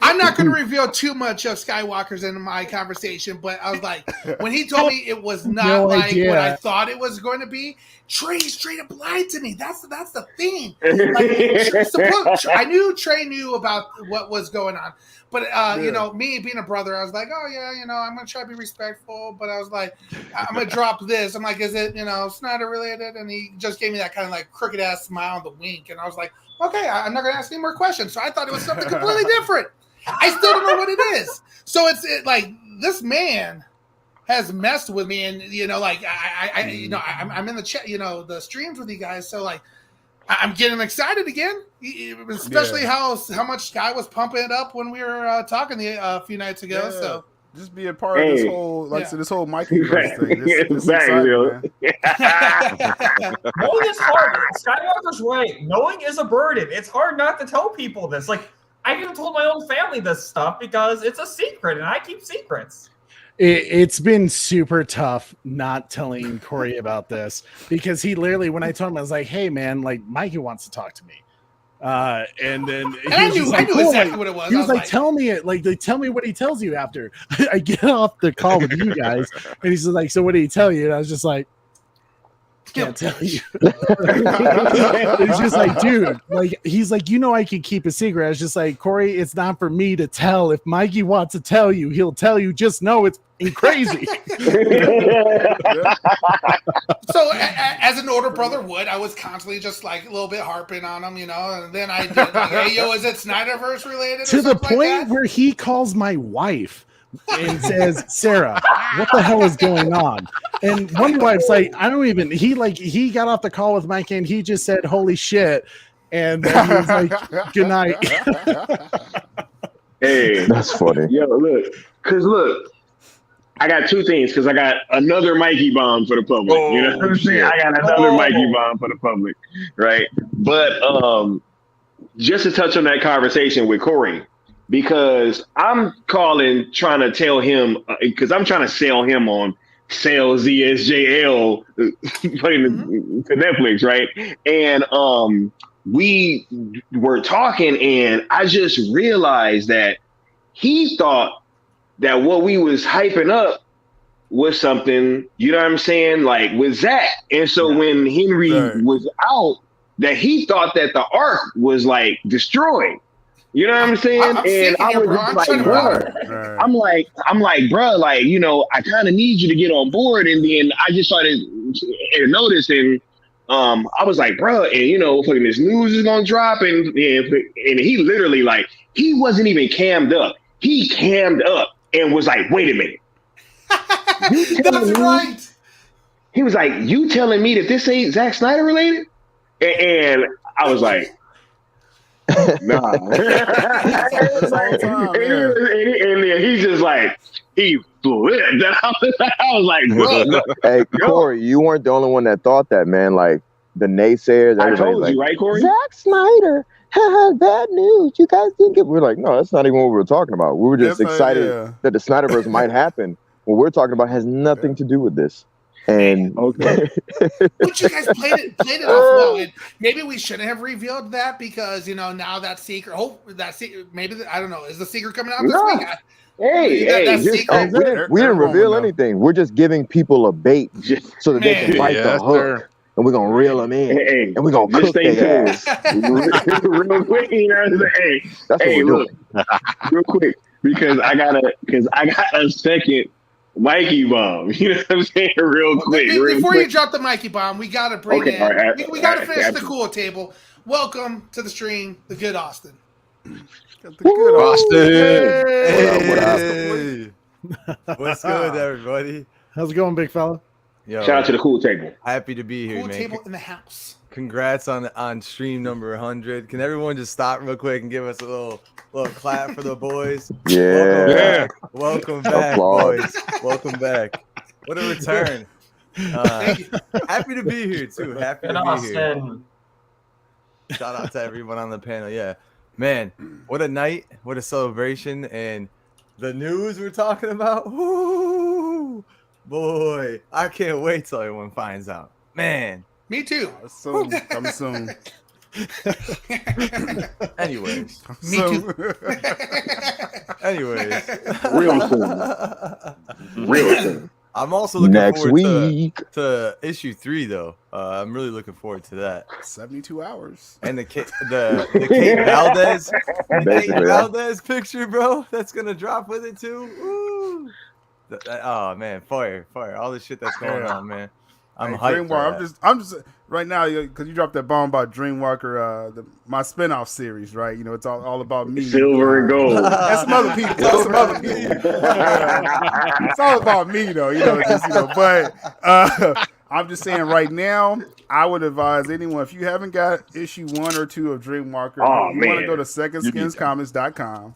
I'm not going to reveal too much of Skywalker's in my conversation, but I was like, when he told me it was not No like idea. what I thought it was going to be, Trey straight up lied to me. That's the thing. Like, I knew Trey knew about what was going on, but you know, me being a brother, I was like, oh yeah, you know, I'm going to try to be respectful, but I was like, I'm going to drop this. I'm like, is it, you know, Snyder related? And he just gave me that kind of like crooked ass smile and the wink, and I was like, okay, I'm not going to ask any more questions. So I thought it was something completely different. I still don't know what it is. So it's like this man has messed with me, and you know, like I'm in the chat, you know, the streams with you guys. So like, I'm getting excited again, especially how much Sky was pumping it up when we were talking a few nights ago. Yeah. So just be a part of this whole, this whole Mikey verse thing. This Exactly, exciting, man. Knowing is hard. Skywalker's right. Knowing is a burden. It's hard not to tell people this. Like, I even told my own family this stuff because it's a secret, and I keep secrets. It's been super tough not telling Corey about this because he literally, when I told him, I was like, hey man, like Mikey wants to talk to me. And then I knew exactly what it was. He was like, tell me it, like tell me what he tells you after. I get off the call with you guys, and he's like, so what did he tell you? And I was just like, can't tell you. It's just like, dude, like he's like, you know, I can keep a secret. I was just like, Corey, it's not for me to tell. If Mikey wants to tell you, he'll tell you. Just know it's crazy. So as an older brother would, I was constantly just like a little bit harping on him, you know, and then I did like, hey yo, is it SnyderVerse related? To the point where he calls my wife and says, Sarah, what the hell is going on? And one wife's like, I don't even, he got off the call with Mike and he just said, holy shit. And then he was like, good night. Hey, that's funny. Yo, look, I got two things because I got another Mikey bomb for the public. You know what I'm saying? I got another Mikey bomb for the public, right? But just to touch on that conversation with Corey, because I'm calling trying to tell him, because I'm trying to sell him on Sales ZSJL to Netflix, right? And we were talking, and I just realized that he thought that what we was hyping up was something, you know what I'm saying, like with Zack. And so when Henry was out, that he thought that the arc was like destroyed. You know what I'm saying? And I was just like, bro, I'm like, bro, like, you know, I kind of need you to get on board. And then I just started to notice, and I was like, bro, and you know, fucking this news is gonna drop, and he literally, like, he wasn't even cammed up. He cammed up and was like, wait a minute. That's right. He was like, you telling me that this ain't Zack Snyder related? And I was like, nah. And then he's just like, he flipped. I was like, bro. Hey, Corey, you weren't the only one that thought that, man. Like the naysayers. I told like, you, right, Corey? Zack Snyder. Bad news. You guys didn't get. We're like, no, that's not even what we were talking about. We were just excited that the Snyderverse might happen. What we're talking about has nothing to do with this. And but you guys played it off well, and maybe we shouldn't have revealed that because, you know, now that secret. Maybe I don't know. Is the secret coming out this week? We didn't reveal anything. We're just giving people a bait so that they can bite the hook. And we're gonna reel them in, and we're gonna cook their ass. Real quick, you know what I'm saying? Hey, look, real quick, because I got a second Mikey bomb. You know what I'm saying? Real quick. Before you drop the Mikey bomb, we gotta bring in. Right, we gotta finish the cool table. Welcome to the stream, the good Austin. The good Austin. Hey. What's good, everybody? How's it going, big fella? Yo, shout out to the cool table. Happy to be here, cool man. Table in the house. Congrats on stream number 100. Can everyone just stop real quick and give us a little clap for the boys? Yeah. Welcome back, boys. Welcome back. What a return. Happy to be here too. Happy to be here. Shout out to everyone on the panel. Yeah, man, what a night, what a celebration, and the news we're talking about. Woo! Boy, I can't wait till everyone finds out. Man. Me too. Coming soon. Anyways. Me too. Anyways. Real soon. Real soon. I'm also looking Next forward week. to issue 3 though. I'm really looking forward to that. 72 hours. And the Kate Valdez, Valdez picture, bro. That's gonna drop with it too. Ooh. Oh man, fire! All the shit that's going on, man. I'm hyped. I'm just right now because you dropped that bomb about Dreamwalker, my spinoff series, right? You know, it's all about me, silver and gold. That's some other people. It's all about me, though. You know, just But I'm just saying, right now, I would advise anyone if you haven't got issue 1 or 2 of Dreamwalker, you want to go to secondskinscomics.com,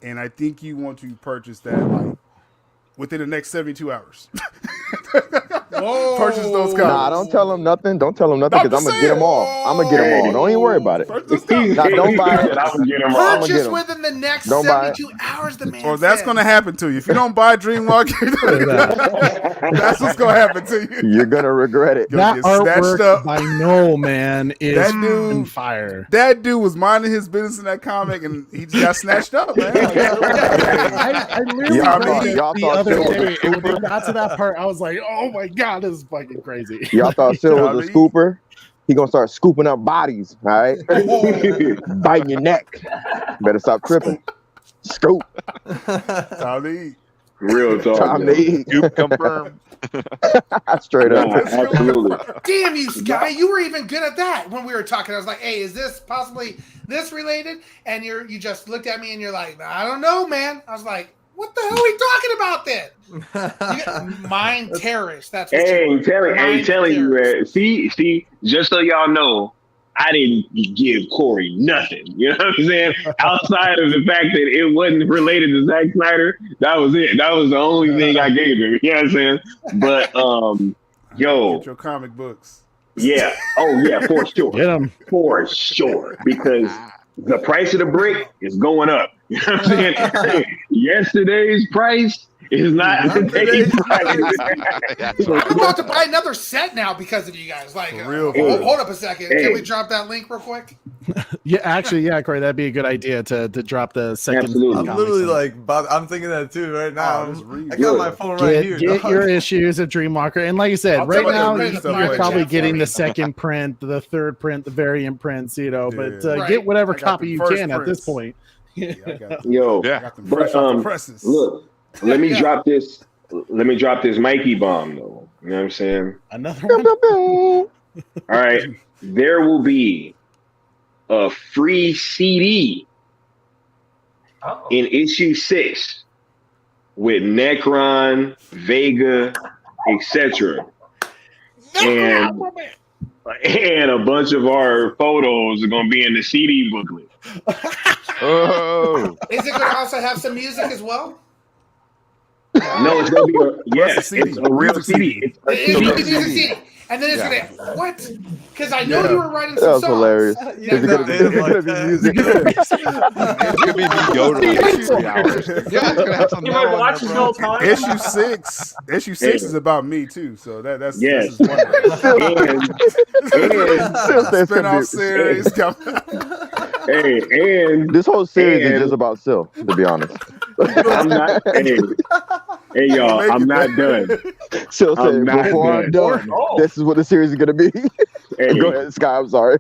and I think you want to purchase that like within the next 72 hours. Purchase those comics. Nah, don't tell them nothing. Don't tell them nothing because I'm gonna get them all. Don't even worry about it. Nah, don't buy it. Purchase within the next 72 hours. The man. Or that's gonna happen to you if you don't buy Dreamwalker. That's what's gonna happen to you. You're gonna regret it. That artwork by Noel, man, is that dude fire. That dude was minding his business in that comic, and he just got snatched up, man. I literally the other day, and when they got to that part, I was like, "Oh my god, this is fucking crazy." Y'all thought Sil was a scooper? He gonna start scooping up bodies, all right? Biting your neck. Better stop tripping. Scoop. Time to eat. Real talk. Time to eat. Scoop confirmed. Straight up. Absolutely. Damn you, Sky! You were even good at that when we were talking. I was like, "Hey, is this possibly this related?" And you just looked at me and you're like, "I don't know, man." I was like, "What the hell are we talking about then?" Mind terrorist. That's what telling you, man. See, just so y'all know, I didn't give Corey nothing. You know what I'm saying? Outside of the fact that it wasn't related to Zack Snyder, that was it. That was the only thing I gave him. You know what I'm saying? But yo, get your comic books. Yeah. Oh yeah, for sure. Get 'em. For sure. Because the price of the brick is going up. You know what I'm saying? Yesterday's price is not today's price. I'm about to buy another set now because of you guys. Like, hold up a second. Can we drop that link real quick? Yeah, Corey, that'd be a good idea to drop the second. Absolutely. I'm literally like, I'm thinking that too right now. I got my phone right here. Get your issues of Dreamwalker, and like you said, right now you're probably getting the second print, the third print, the variant prints, but get whatever copy you can at this point. Yo, but look, let me drop this Mikey bomb though. You know what I'm saying? Another one. All right, there will be a free CD in issue 6 with Necron, Vega, etc. And a bunch of our photos are gonna be in the CD booklet. Oh, is it going to also have some music as well? No, it's going to be it's a real CD. It's a CD. And then it's going to what? Because I know you were writing some songs. That was hilarious. It's going to be music. It's going to be Yoda for 3 hours. Yeah, it's going to have some. You might watch it the whole time. Issue 6 is about me too. So that's yes. This is spin-off series. And this whole series is just about Sil, to be honest. I'm not. Hey, y'all, I'm not done. Sil said, before I'm done, this is what the series is gonna be. Go ahead, Sky. I'm sorry.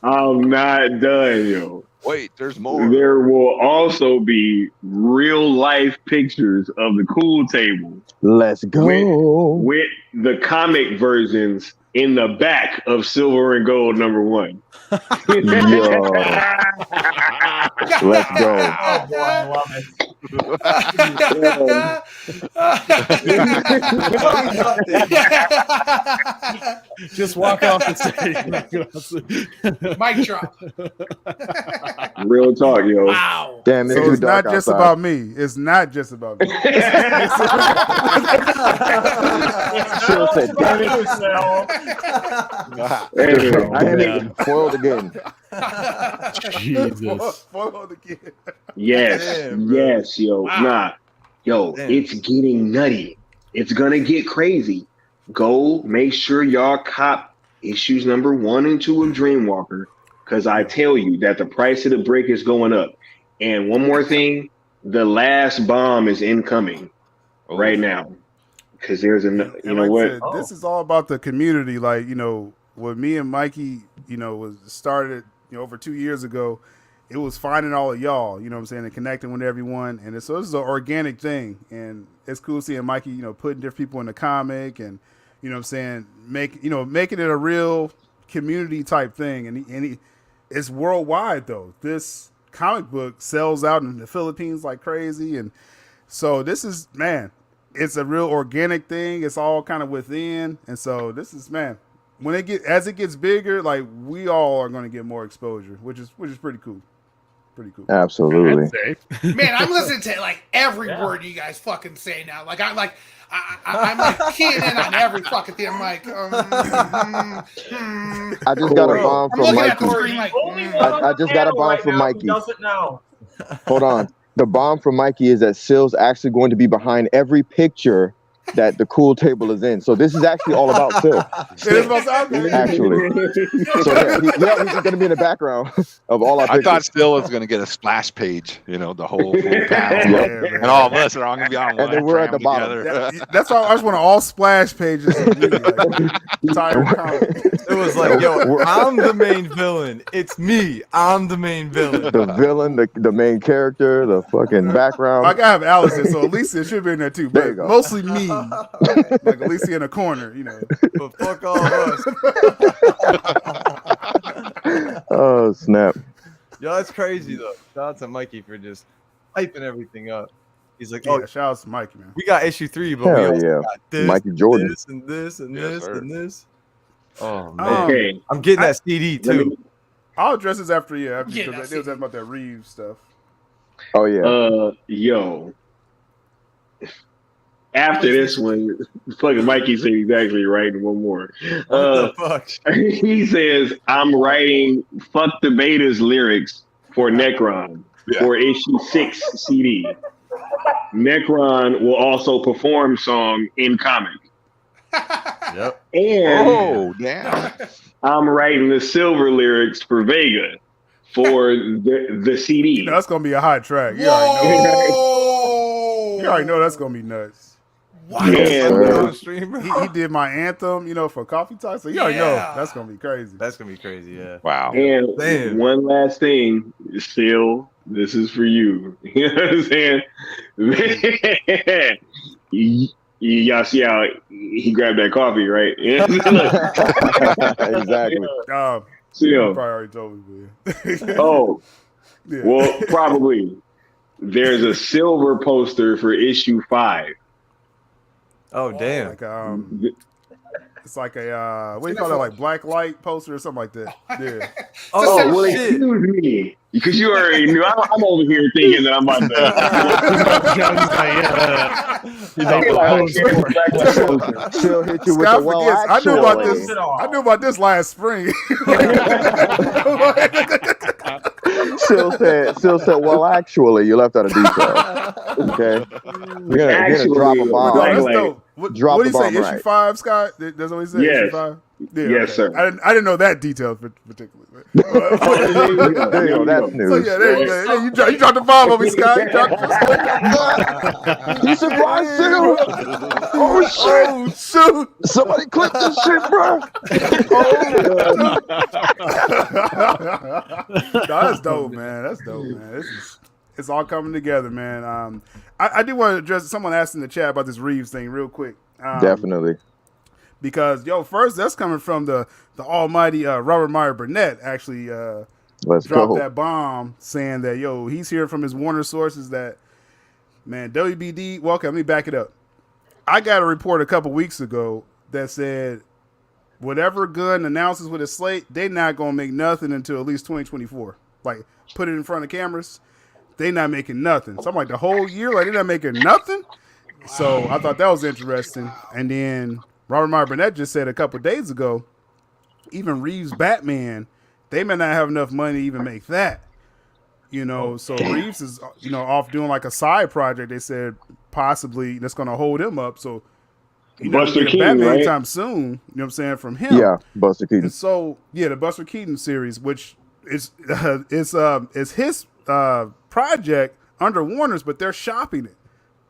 I'm not done, yo. Wait, there's more. There will also be real life pictures of the Cool Table. Let's go with the comic versions in the back of Silver and Gold #1. Yo. Let's go. Oh boy, I love it. Just walk off the stage. Mic drop. Real talk, yo. Wow. Damn, so it's not just about me. It's not just about me. Sil said, damn it. I am foiled again. Jesus. Foiled again. Yes, yes, yo. Wow. Nah. Yo, it's getting nutty. It's gonna get crazy. Go make sure y'all cop issues #1 and 2 of Dreamwalker. because I tell you that the price of the brick is going up. And one more thing, the last bomb is incoming right now. Because there's you know like what? I said, this is all about the community. Like, you know, what me and Mikey, you know, was started, you know, over 2 years ago. It was finding all of y'all, you know what I'm saying, and connecting with everyone. And so this is an organic thing. And it's cool seeing Mikey, you know, putting different people in the comic and, you know what I'm saying, making it a real community type thing. And it's worldwide, though. This comic book sells out in the Philippines like crazy. And so this is, man, it's a real organic thing. It's all kind of within. And so this is, man, as it gets bigger, like, we all are going to get more exposure, which is pretty cool. Pretty cool. Absolutely. Man, I'm listening to like every word you guys fucking say now. Like I'm like keying in on every fucking thing. I'm like, I just got a bomb from Mikey. I just got a bomb from Mikey. Doesn't know. Hold on. The bomb from Mikey is that Sill's actually going to be behind every picture that the cool table is in. So this is actually all about Sill. Actually. So he's just going to be in the background of all our pictures. I thought Sill was going to get a splash page, you know, the whole full panel. And all of us are all going to be on one. And then we're at the bottom. That's all. I just want all splash pages of me. It was like, yo, I'm the main villain. It's me. I'm the main villain. The villain, the main character, the fucking background. I gotta have Allison, so Alicia should be in there too. There you But go. mostly me, like Alicia in a corner, you know. But fuck all of us. Oh, snap. Yo, that's crazy though. Shout out to Mikey for just hyping everything up. He's like, Yeah, shout out to Mikey, man. we got issue 3, but we Hell also yeah. got this, Mikey Jordan. this, and this, and this, sir. and this. Oh man, Okay. I'm getting that CD too. I'll address this after Yeah, because that's it was about that Reeves stuff. Oh, yeah. Yo. After this one, fucking Mikey said he's actually writing one more. What the fuck? He says, I'm writing Fuck the Betas lyrics for Necron for issue 6 CD. Necron will also perform song in comic. Yep. And damn. I'm writing the silver lyrics for Vega for the CD. You know, that's gonna be a hot track. You already know that's gonna be nuts. Wow. Yeah, He did my anthem, you know, for Coffee Talk. So you already know that's gonna be crazy. That's gonna be crazy, yeah. Wow. And Damn. one last thing, still, this is for you. You know what I'm saying? Y'all see how he grabbed that coffee, right? Yeah. Exactly. You Still. probably already told me. Oh, Yeah. well, probably. There's a silver poster for issue 5. Oh damn. Like it's like a what do you call that? Like black light poster or something like that. Yeah. Oh, well, excuse me, because you already knew. I'm over here thinking that I'm about to. She'll hit you with Scott the well. forgets. I knew about this last spring. Still said, well, actually, you left out a detail. Okay. You're gonna drop a bomb. That's dope. What Drop do the you say? bomb Issue right. 5, Scott? That's what he said. Yes. Issue 5? Yeah, Yes, sir. I didn't know that detail particularly. There you go. That's news. So yeah, there you go. You dropped the bomb on me, Scott. You dropped He surprised Sill. Oh shoot! Somebody clip this shit, bro. That's dope, man. That's dope, man. It's all coming together, man. I do want to address someone asked in the chat about this Reeves thing real quick. Definitely. Because first that's coming from the almighty Robert Meyer Burnett actually Let's dropped go. that bomb saying that he's hearing from his Warner sources that, man, WBD. Well, okay, let me back it up. I got a report a couple weeks ago that said whatever Gunn announces with his slate, they're not gonna make nothing until at least 2024. Like, put it in front of cameras, they not making nothing. So I'm like, the whole year, like, they're not making nothing. So I thought that was interesting. And then Robert Meyer Burnett just said a couple days ago, even Reeves' Batman, they may not have enough money to even make that. So Reeves is, off doing like a side project. They said possibly that's going to hold him up. So, Buster Keaton, Batman right? soon, you know what I'm saying, from him. Yeah, Buster Keaton. And so, yeah, the Buster Keaton series, which it's his project under Warner's, but they're shopping it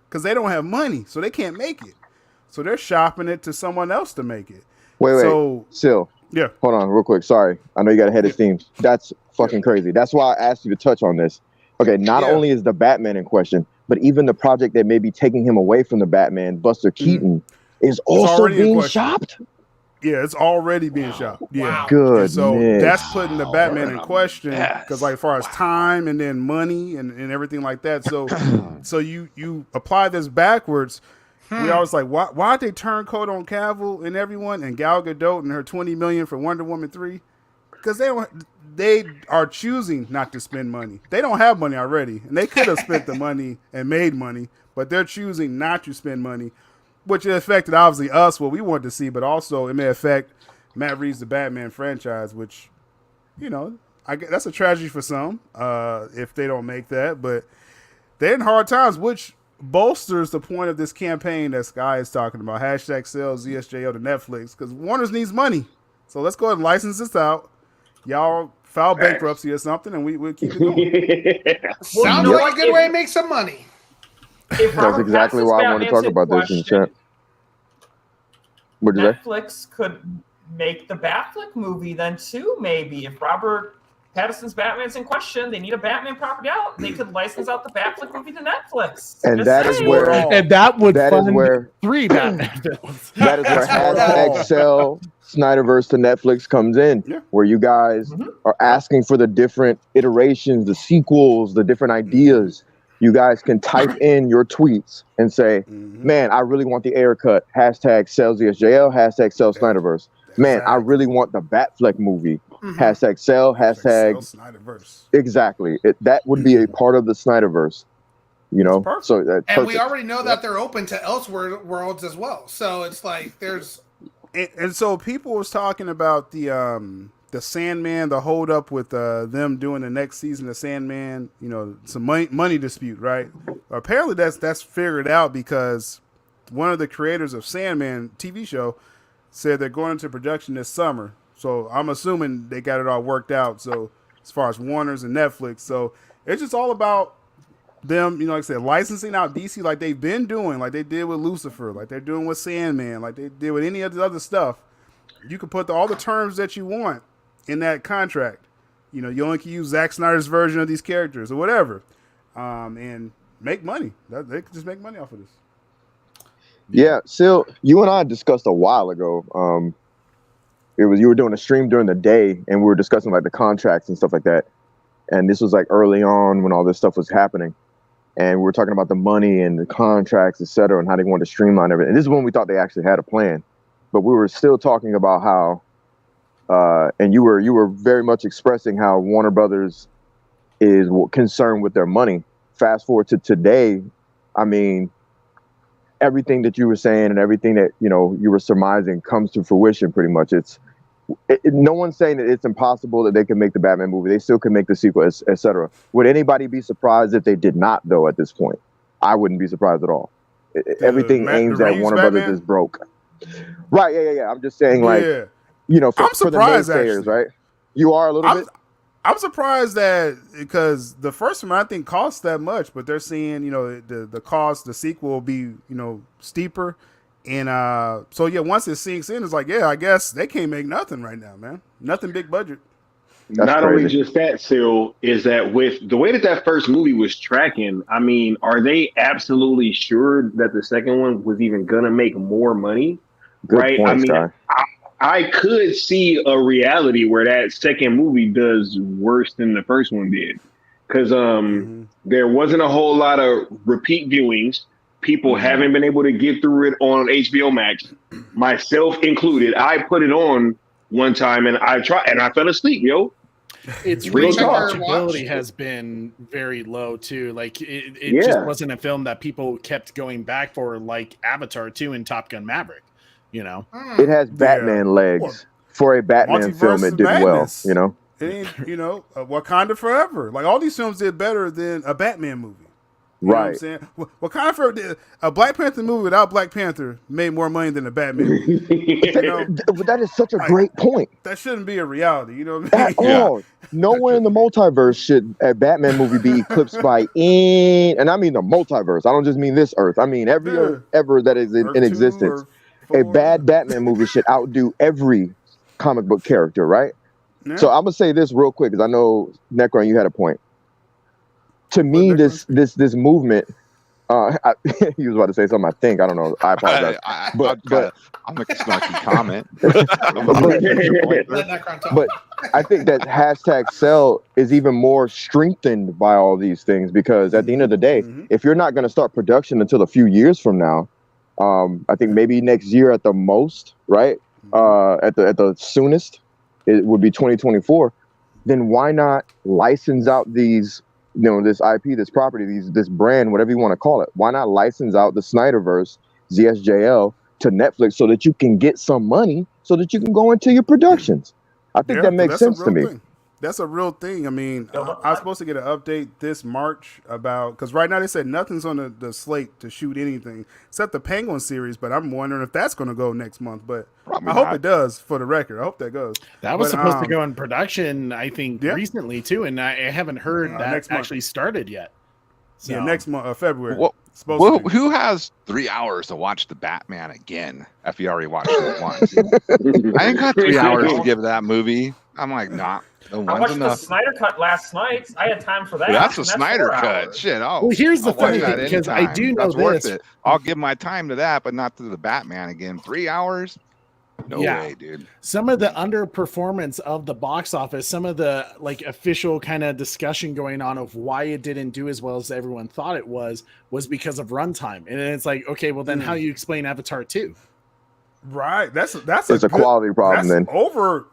because they don't have money, so they can't make it. So they're shopping it to someone else to make it. Wait. So, Sil. Yeah. Hold on real quick. Sorry. I know you got ahead of steam. That's fucking crazy. That's why I asked you to touch on this. Okay, not only is the Batman in question, but even the project that may be taking him away from the Batman, Buster Keaton, is also being shopped? Yeah, it's already being shopped. Yeah. Good. So that's putting the Batman in question because, like, as far as time and then money and everything like that. So you apply this backwards. We always like, why'd they turn coat on Cavill and everyone and Gal Gadot and her $20 million for Wonder Woman 3? Because they are choosing not to spend money. They don't have money already, and they could have spent the money and made money, but they're choosing not to spend money, which affected obviously us, what we wanted to see, but also it may affect Matt Reeves' the Batman franchise, which, you know, that's a tragedy for some if they don't make that, but they're in hard times, which bolsters the point of this campaign that Sky is talking about. Hashtag sell ZSJO to Netflix, because Warner's needs money. So let's go ahead and license this out. Y'all file bankruptcy or something, and we'll keep it going. Sounds like a good way to make some money. That's exactly why I want to talk about this in the chat. What did you say? Netflix could make the Batfleck movie then too, maybe. If Robert Pattinson's Batman's in question, they need a Batman property out, they could license out the Batfleck movie to Netflix. And that is where, and that would that fund is where 3 Batman films. That is where hashtag sell SnyderVerse to Netflix comes in, where you guys are asking for the different iterations, the sequels, the different ideas. You guys can type in your tweets and say, man, I really want the Air cut. Hashtag sell ZSJL, hashtag sell SnyderVerse. Man, I really want the Batfleck movie. Hashtag sell, hashtag SnyderVerse. Exactly. That would be a part of the SnyderVerse. You know? So that's And perfect. we already know that they're open to elsewhere worlds as well. So it's like there's And so people was talking about the Sandman, the hold up with them doing the next season of Sandman, you know, some money dispute, right? Apparently that's figured out because one of the creators of Sandman TV show said they're going into production this summer. So I'm assuming they got it all worked out. So as far as Warner's and Netflix, so it's just all about them, you know, like I said, licensing out DC like they've been doing, like they did with Lucifer, like they're doing with Sandman, like they did with any of the other stuff. You can put all the terms that you want in that contract. You know, you only can use Zack Snyder's version of these characters or whatever, and make money. They can just make money off of this. Yeah, Sil, you and I discussed a while ago. You were doing a stream during the day, and we were discussing like the contracts and stuff like that. And this was like early on when all this stuff was happening, and we were talking about the money and the contracts, et cetera, and how they wanted to streamline everything. And this is when we thought they actually had a plan, but we were still talking about how, and you were very much expressing how Warner Brothers is concerned with their money. Fast forward to today, I mean, everything that you were saying and everything that, you know, you were surmising comes to fruition pretty much. No one's saying that it's impossible that they can make the Batman movie. They still can make the sequel, et cetera. Would anybody be surprised if they did not, though, at this point? I wouldn't be surprised at all. Everything aims at Warner Brothers is broke. Right, yeah. I'm just saying, like, you know, for the naysayers, right? You are a little bit? I'm surprised that because the first one I think cost that much, but they're seeing, you know, the cost, the sequel will be, you know, steeper. And so yeah, once it sinks in, it's like, yeah, I guess they can't make nothing right now, man. Nothing big budget. Not only just that, Sil, is that with the way that first movie was tracking, I mean, are they absolutely sure that the second one was even gonna make more money? Good right? point, I mean, Sky. I could see a reality where that second movie does worse than the first one did, because there wasn't a whole lot of repeat viewings. People haven't been able to get through it on HBO Max, myself included. I put it on one time and I tried and I fell asleep, yo. Its Real talk. rewatchability has been very low too. Like it just wasn't a film that people kept going back for, like Avatar 2 and Top Gun Maverick. You know, it has Batman legs for a Batman film. It did well. You know, it ain't, you know, Wakanda Forever. Like all these films did better than a Batman movie. You know what I'm Right. saying? Wakanda Forever did a Black Panther movie without Black Panther made more money than a Batman movie. You know, But that is such a great point. that shouldn't be a reality. You know what I mean? At all. Nowhere in the multiverse should a Batman movie be eclipsed by and I mean the multiverse. I don't just mean this Earth. I mean every Earth ever that is in existence. A bad Batman movie should outdo every comic book character, right? Yeah. So I'm gonna say this real quick because I know Necron, you had a point. To me, this movement. He was about to say something. I think I don't know. I apologize. But I'll make a snarky comment. but I think that hashtag sell is even more strengthened by all these things because at the end of the day, if you're not going to start production until a few years from now, I think maybe next year at the most, right? At the soonest, it would be 2024. Then why not license out these? This IP, this property, this brand, whatever you want to call it. Why not license out the SnyderVerse, ZSJL, to Netflix so that you can get some money so that you can go into your productions? I think that makes sense to me. Thing. That's a real thing. I mean, I was supposed to get an update this March about, because right now they said nothing's on the slate to shoot anything except the Penguin series, but I'm wondering if that's going to go next month. But I hope it does, for the record. I hope that goes. That was supposed to go in production, I think, recently too, and I haven't heard that actually started yet. So. Yeah, next month, February. Well, who has 3 hours to watch the Batman again if you already watched it once? I ain't got 3 hours to give that movie. I'm like, nah. I watched the Snyder cut last night. I had time for that. Well, that's a Snyder cut. Shit. Well, here's the funny thing, because I do know worth this. It. I'll give my time to that, but not to the Batman again. 3 hours? No way, dude. Some of the underperformance of the box office, some of the official kind of discussion going on of why it didn't do as well as everyone thought it was because of runtime. And it's like, okay, well then how do you explain Avatar 2? Right. That's it's a quality problem then.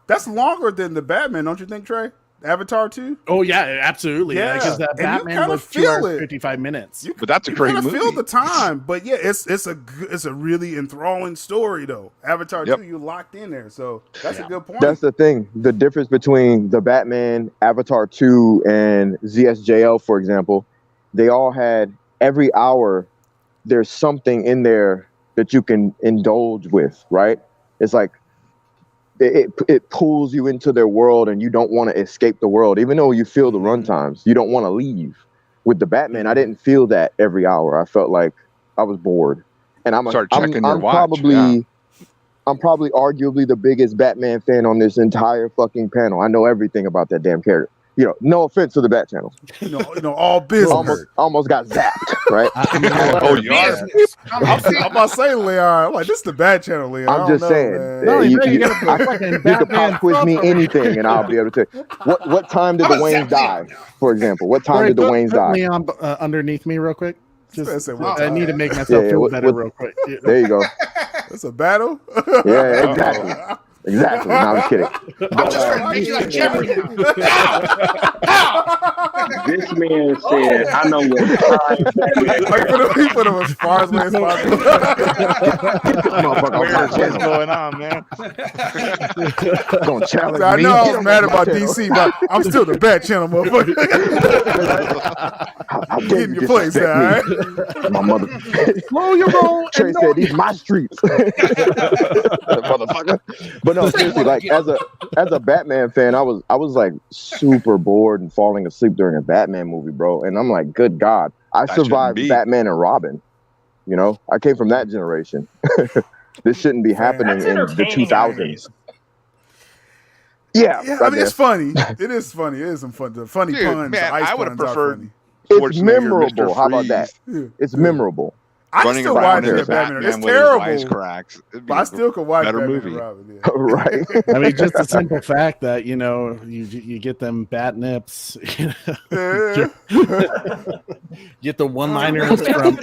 That's longer than the Batman, don't you think, Trey? Avatar 2? Oh yeah, absolutely. Yeah, because the Batman was 2 hours 55 minutes. But that's a great movie. Feel the time, but yeah, it's a really enthralling story though. Avatar 2, you locked in there, so that's a good point. That's the thing. The difference between the Batman, Avatar 2, and ZSJL, for example, they all had every hour. There's something in there that you can indulge with, right? It's like it pulls you into their world and you don't want to escape the world. Even though you feel the runtimes, you don't want to leave. With the Batman, I didn't feel that every hour. I felt like I was bored. And I'm probably arguably the biggest Batman fan on this entire fucking panel. I know everything about that damn character. No offense to the Bat Channel. All business. Almost got zapped, right? Oh, you are. I'm about to say, Leon. I'm like, this is the Bat Channel, Leon. I'm just saying. You can pop quiz me anything, and I'll be able to tell you. What time did the Waynes die, for example? What time did the Waynes die? Leon underneath me real quick. I need to make myself feel better real quick. There you go. It's a battle? Yeah, exactly. Exactly. No, I'm kidding. I'm just trying to make you like Jeffrey now. This man said, I know what he put him as far as way as possible. What's going on, man? Don't challenge I me. know I was mad about DC, but I'm still the Bat Channel, motherfucker. I'm getting your place now, all right? My mother. Slow your roll. Trey said, these my streets. Motherfucker. But no, seriously, like as a Batman fan, I was like super bored and falling asleep during a Batman movie, bro. And I'm like, good God, I survived Batman and Robin. I came from that generation. This shouldn't be happening in the 2000s. Yeah, I mean, it's funny. It is funny. It is some fun. The funny puns. Man, the ice I would have puns are preferred. funny. It's memorable. How about that? It's memorable. I still watch it. Batman. It's terrible. But I still can watch Batman and Robin. Yeah. Right. I mean, just the simple fact that you get them bat nips, get the one-liners from.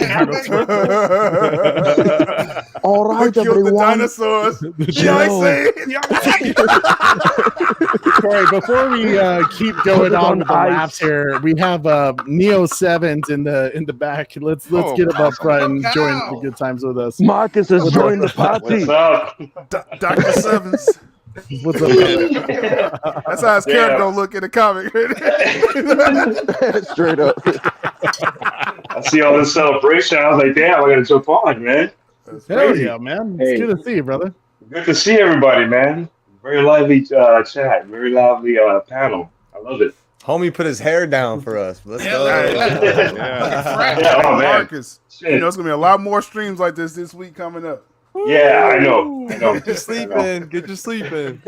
All right, everyone. The dinosaurs. Corey, before we keep going on with the laps here, we have Neo Sevens in the back. Let's get him up front and join the good times with us. Marcus has joined the party. What's up? Dr. Sevens. What's up? That's how his character gonna look in the comic. Straight up. I see all this celebration. I was like, damn, I got to jump on, man. Hell yeah, man. It's good to see you, brother. Good to see everybody, man. Very lively chat. Very lively panel. I love it. Homie put his hair down for us. Let's go. Yeah, oh, man. Marcus, you know, it's going to be a lot more streams like this week coming up. Yeah, I know. Get your sleep in. Get your sleep in.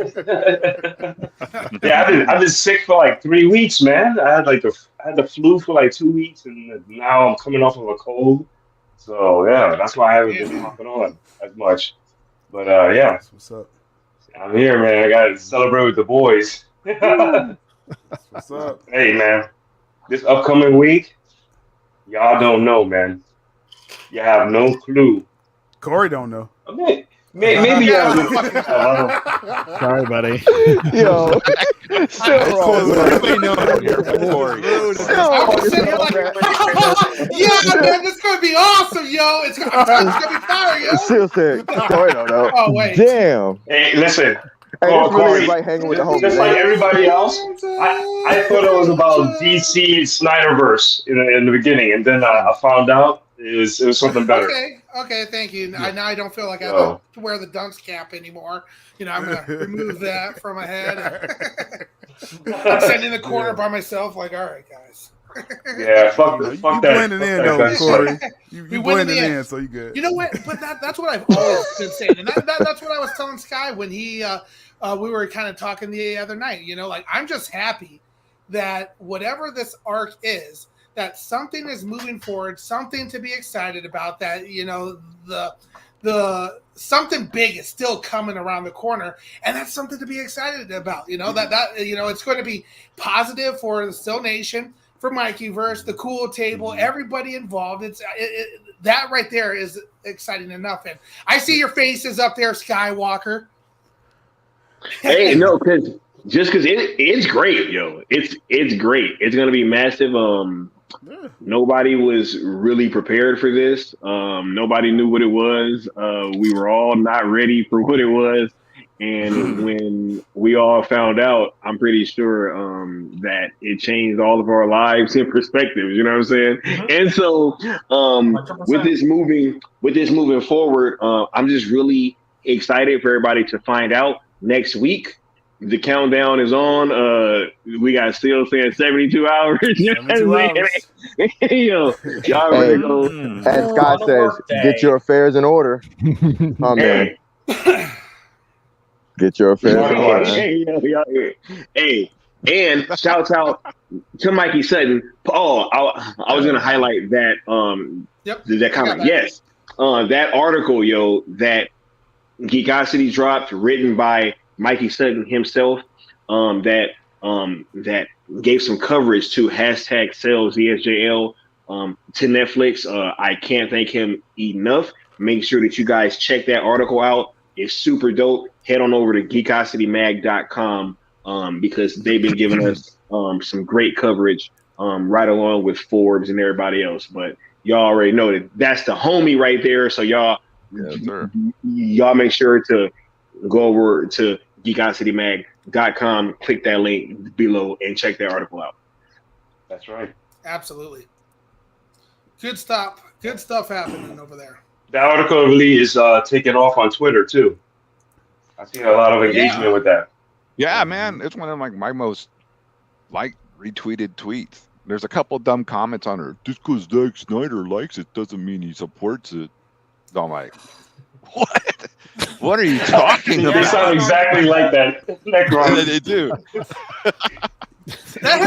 Yeah, I've been sick for like 3 weeks, man. I had the flu for like 2 weeks, and now I'm coming off of a cold. So yeah, that's why I haven't been hopping on as much. But yeah, what's up? I'm here, man. I got to celebrate with the boys. What's up? Hey, man, this upcoming week, y'all don't know, man. You have no clue. Corey don't know. Maybe Sorry, buddy. Yo, Yeah, man, this is gonna be awesome, yo. It's gonna be fire, yo. Still said Corey don't know. Oh wait. Damn. Hey, listen. Hey, this really Corey, is like hanging with the homies. just like everybody else, I thought it was about DC SnyderVerse in the beginning, and then I found out it was something better. Okay, thank you. Now I don't feel like I have to wear the dunks cap anymore. You know, I'm gonna remove that from my head. I'm sitting in the corner by myself, like, all right, guys. Yeah, fuck that. You blending in though, Corey. You blending in, so you good. You know what? But that's what I've always been saying, and that's what I was telling Sky when we were kind of talking the other night. You know, like, I'm just happy that whatever this arc is, that something is moving forward, something to be excited about. That, you know, the something big is still coming around the corner, and that's something to be excited about. You know, that you know, it's going to be positive for the Still Nation, for Mikeyverse, the Cool Table, everybody involved. That right there is exciting enough. And I see your faces up there, Skywalker. Hey, no, because it's great, yo. It's great. It's gonna be massive. Nobody was really prepared for this. Nobody knew what it was. We were all not ready for what it was. And when we all found out, I'm pretty sure that it changed all of our lives and perspectives. You know what I'm saying? And so with this moving forward, I'm just really excited for everybody to find out next week. The countdown is on. We got still saying 72 hours. 72 hours. Yo, y'all ready to go? As Scott says, get your affairs in order. Oh, man. Get your affairs in order. Hey, and shouts out to Mikey Sutton. Oh, I was gonna highlight that. That comment. Yes, that article, yo, that Geekosity dropped, written by Mikey Sutton himself. That gave some coverage to hashtag sales ESJL to Netflix. I can't thank him enough. Make sure that you guys check that article out. It's super dope. Head on over to geekositymag.com because they've been giving us some great coverage right along with Forbes and everybody else. But y'all already know that that's the homie right there. So y'all make sure to go over to geekositymag.com, click that link below, and check that article out. That's right. Absolutely. Good stuff. Good stuff happening over there. That article really is taking off on Twitter too. I've seen a lot of engagement with that. Yeah, man, it's one of my most retweeted tweets. There's a couple dumb comments on her. Just because Zack Snyder likes it doesn't mean he supports it. So I'm like, what? What are you talking about? They sound exactly like that. They do. That's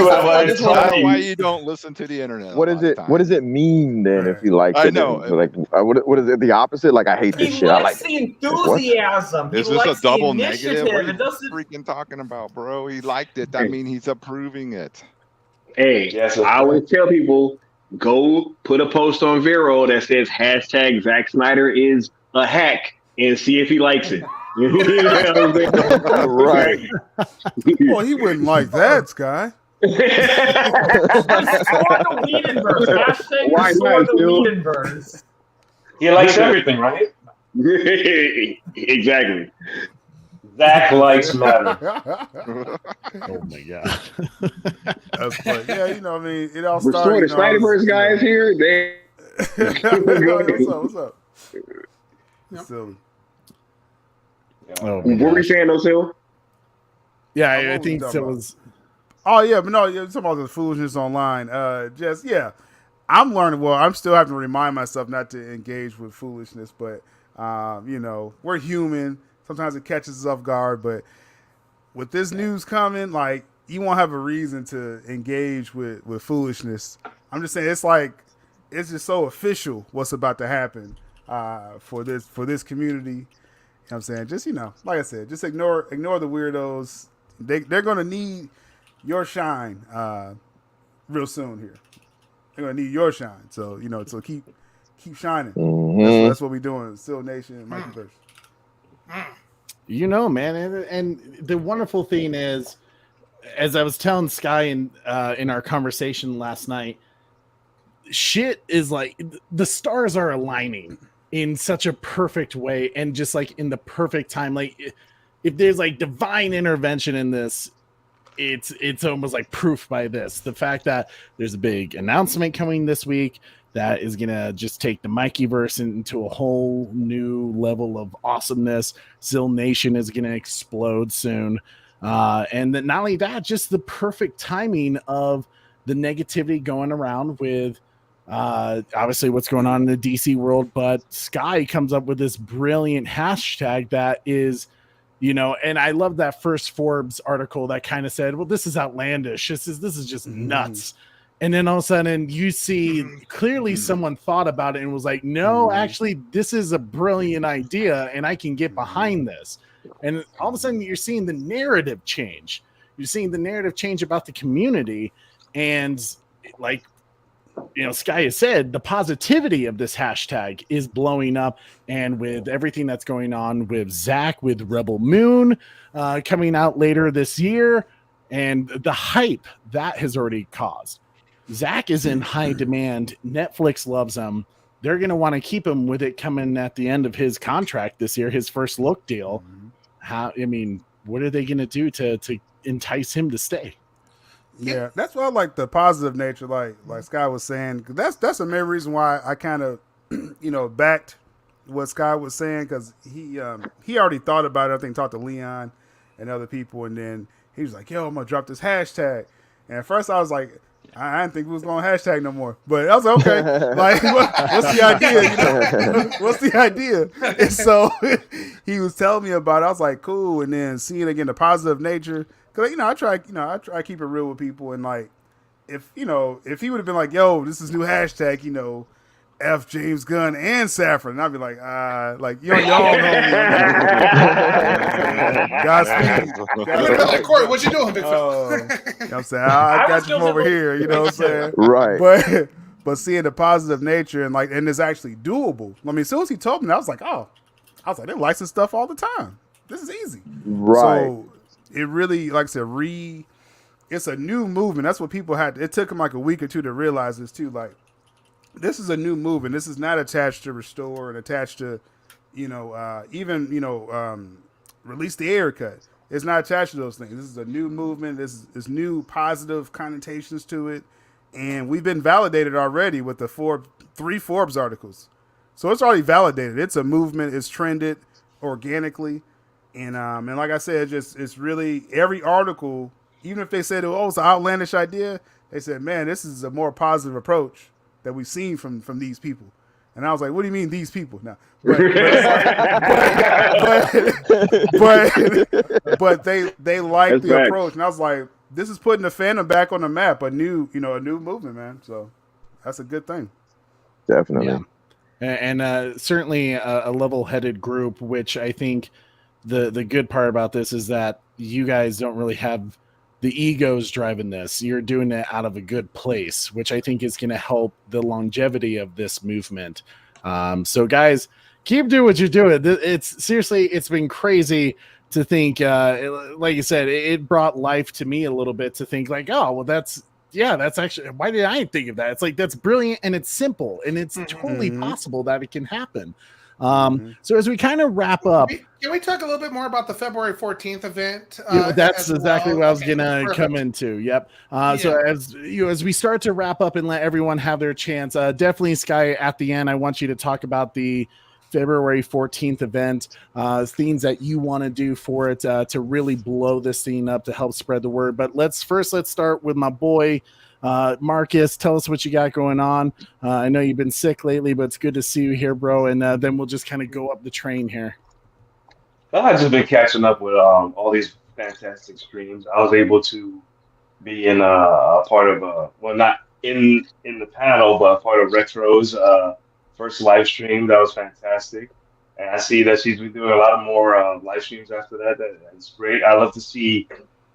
why you don't listen to the internet. What does it mean then if he likes it? I know. Like, what is it? The opposite? Like, I hate this shit. I like the enthusiasm. Is this a double negative? What are you freaking talking about, bro? He liked it. That means he's approving it. Hey, I always tell people, go put a post on Vero that says hashtag Zack Snyder is a hack and see if he likes it. Right. Well, he wouldn't like that, Sky. Why not, he likes everything, right? Exactly. Zach likes matter. Oh my god. That's funny. Yeah, you know, I mean, it all Restore started. the SnyderVerse guys here. They. What's up? Yep. Silly. Oh What were you saying, though, Sil? Yeah, What I was think we so talking was. Oh yeah, but no, you're talking about the foolishness online. I'm learning. Well, I'm still having to remind myself not to engage with foolishness, but you know, we're human. Sometimes it catches us off guard, but with this news coming, like, you won't have a reason to engage with foolishness. I'm just saying, it's like, it's just so official what's about to happen for this community. You know what I'm saying? Just, you know, like I said, just ignore the weirdos. They're gonna need your shine real soon here. They're gonna need your shine. So, you know, so keep shining. Mm-hmm. That's what we're doing. Still Nation and Multiverse. You know, man, and the wonderful thing is, as I was telling Sky in our conversation last night, shit is like, the stars are aligning in such a perfect way, and just like in the perfect time. Like, if there's like divine intervention in this, it's almost like proof by this. The fact that there's a big announcement coming this week that is gonna just take the Mikeyverse into a whole new level of awesomeness. Zill Nation is gonna explode soon, and then not only that, just the perfect timing of the negativity going around with obviously what's going on in the DC world. But Sky comes up with this brilliant hashtag that is, you know, and I love that first Forbes article that kind of said, well, this is outlandish. This is just nuts. And then all of a sudden you see clearly someone thought about it and was like, no, actually, this is a brilliant idea and I can get behind this. And all of a sudden you're seeing the narrative change. You're seeing the narrative change about the community. And like, you know, Sky has said, the positivity of this hashtag is blowing up. And with everything that's going on with Zack, with Rebel Moon coming out later this year, and the hype that has already caused. Zack is in high demand. Netflix loves him. They're going to want to keep him with it coming at the end of his contract this year, his first look deal. What are they going to do to entice him to stay? Yeah, that's why I like the positive nature, like Sky was saying. 'Cause that's the main reason why I kind of, you know, backed what Sky was saying, because he already thought about it. I think talked to Leon and other people, and then he was like, "Yo, I'm gonna drop this hashtag." And at first I was like, I didn't think we was going to hashtag no more, but I was like, okay, like, what's the idea? You know? What's the idea? And so he was telling me about it. I was like, cool. And then seeing again the positive nature, because I try to keep it real with people. And like, if he would have been like, yo, this is new hashtag, you know, F James Gunn and Saffron, and I'd be like, y'all know me. Godspeed. Corey, what you doing, big fella? You know what I'm saying? I got you from over here, you know what I'm saying? Right. But seeing the positive nature and it's actually doable. I mean, as soon as he told me, I was like, they license stuff all the time. This is easy. Right. So it really, like I said, it's a new movement. That's what people had. It took them like a week or two to realize this too. Like, this is a new movement. This is not attached to Restore and attached to, Release the Air cut. It's not attached to those things. This is a new movement. This new positive connotations to it. And we've been validated already with the 3 Forbes articles. So it's already validated. It's a movement. It's trended organically. And like I said, it's really every article, even if they said, it's an outlandish idea, they said, man, this is a more positive approach that we've seen from these people. And I was like, what do you mean these people? Now, but they like That's the facts. approach. And I was like, this is putting the fandom back on the map, a new movement, man. So that's a good thing. Definitely. Yeah. And certainly a level-headed group, which I think the good part about this is that you guys don't really have the egos driving this. You're doing it out of a good place, which I think is going to help the longevity of this movement. So guys, keep doing what you're doing. It's been crazy to think, like you said, it brought life to me a little bit to think like, oh, well, that's actually, why did I think of that? It's like, that's brilliant and it's simple and it's totally possible that it can happen. So as we kind of wrap up, Can we talk a little bit more about the February 14th event? That's exactly what I was Okay, gonna perfect. come into. Yep. So as we start to wrap up and let everyone have their chance, definitely Sky at the end, I want you to talk about the February 14th event, things that you want to do for it to really blow this thing up to help spread the word. But let's start with my boy Marcus. Tell us what you got going on. I know you've been sick lately, but it's good to see you here, bro. And then we'll just kind of go up the train here. I've just been catching up with all these fantastic streams. I was able to be in a part of well, not in the panel, but a part of Retro's first live stream. That was fantastic, and I see that she's been doing a lot more live streams after that. That's great. I love to see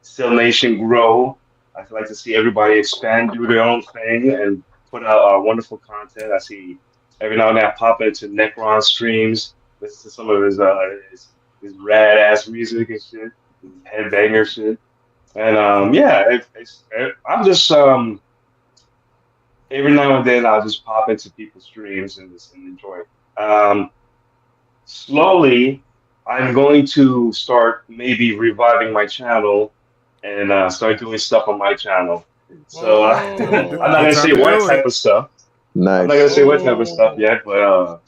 Still Nation grow. I like to see everybody expand, do their own thing, and put out wonderful content. I see every now and then I pop into Necron streams, listen to some of his rad ass music and shit, his headbanger shit, and I'm just every now and then I'll just pop into people's streams and enjoy. Slowly, I'm going to start maybe reviving my channel and start doing stuff on my channel. So I'm not gonna say what type of stuff. Nice. I'm not gonna say what type of stuff yet, but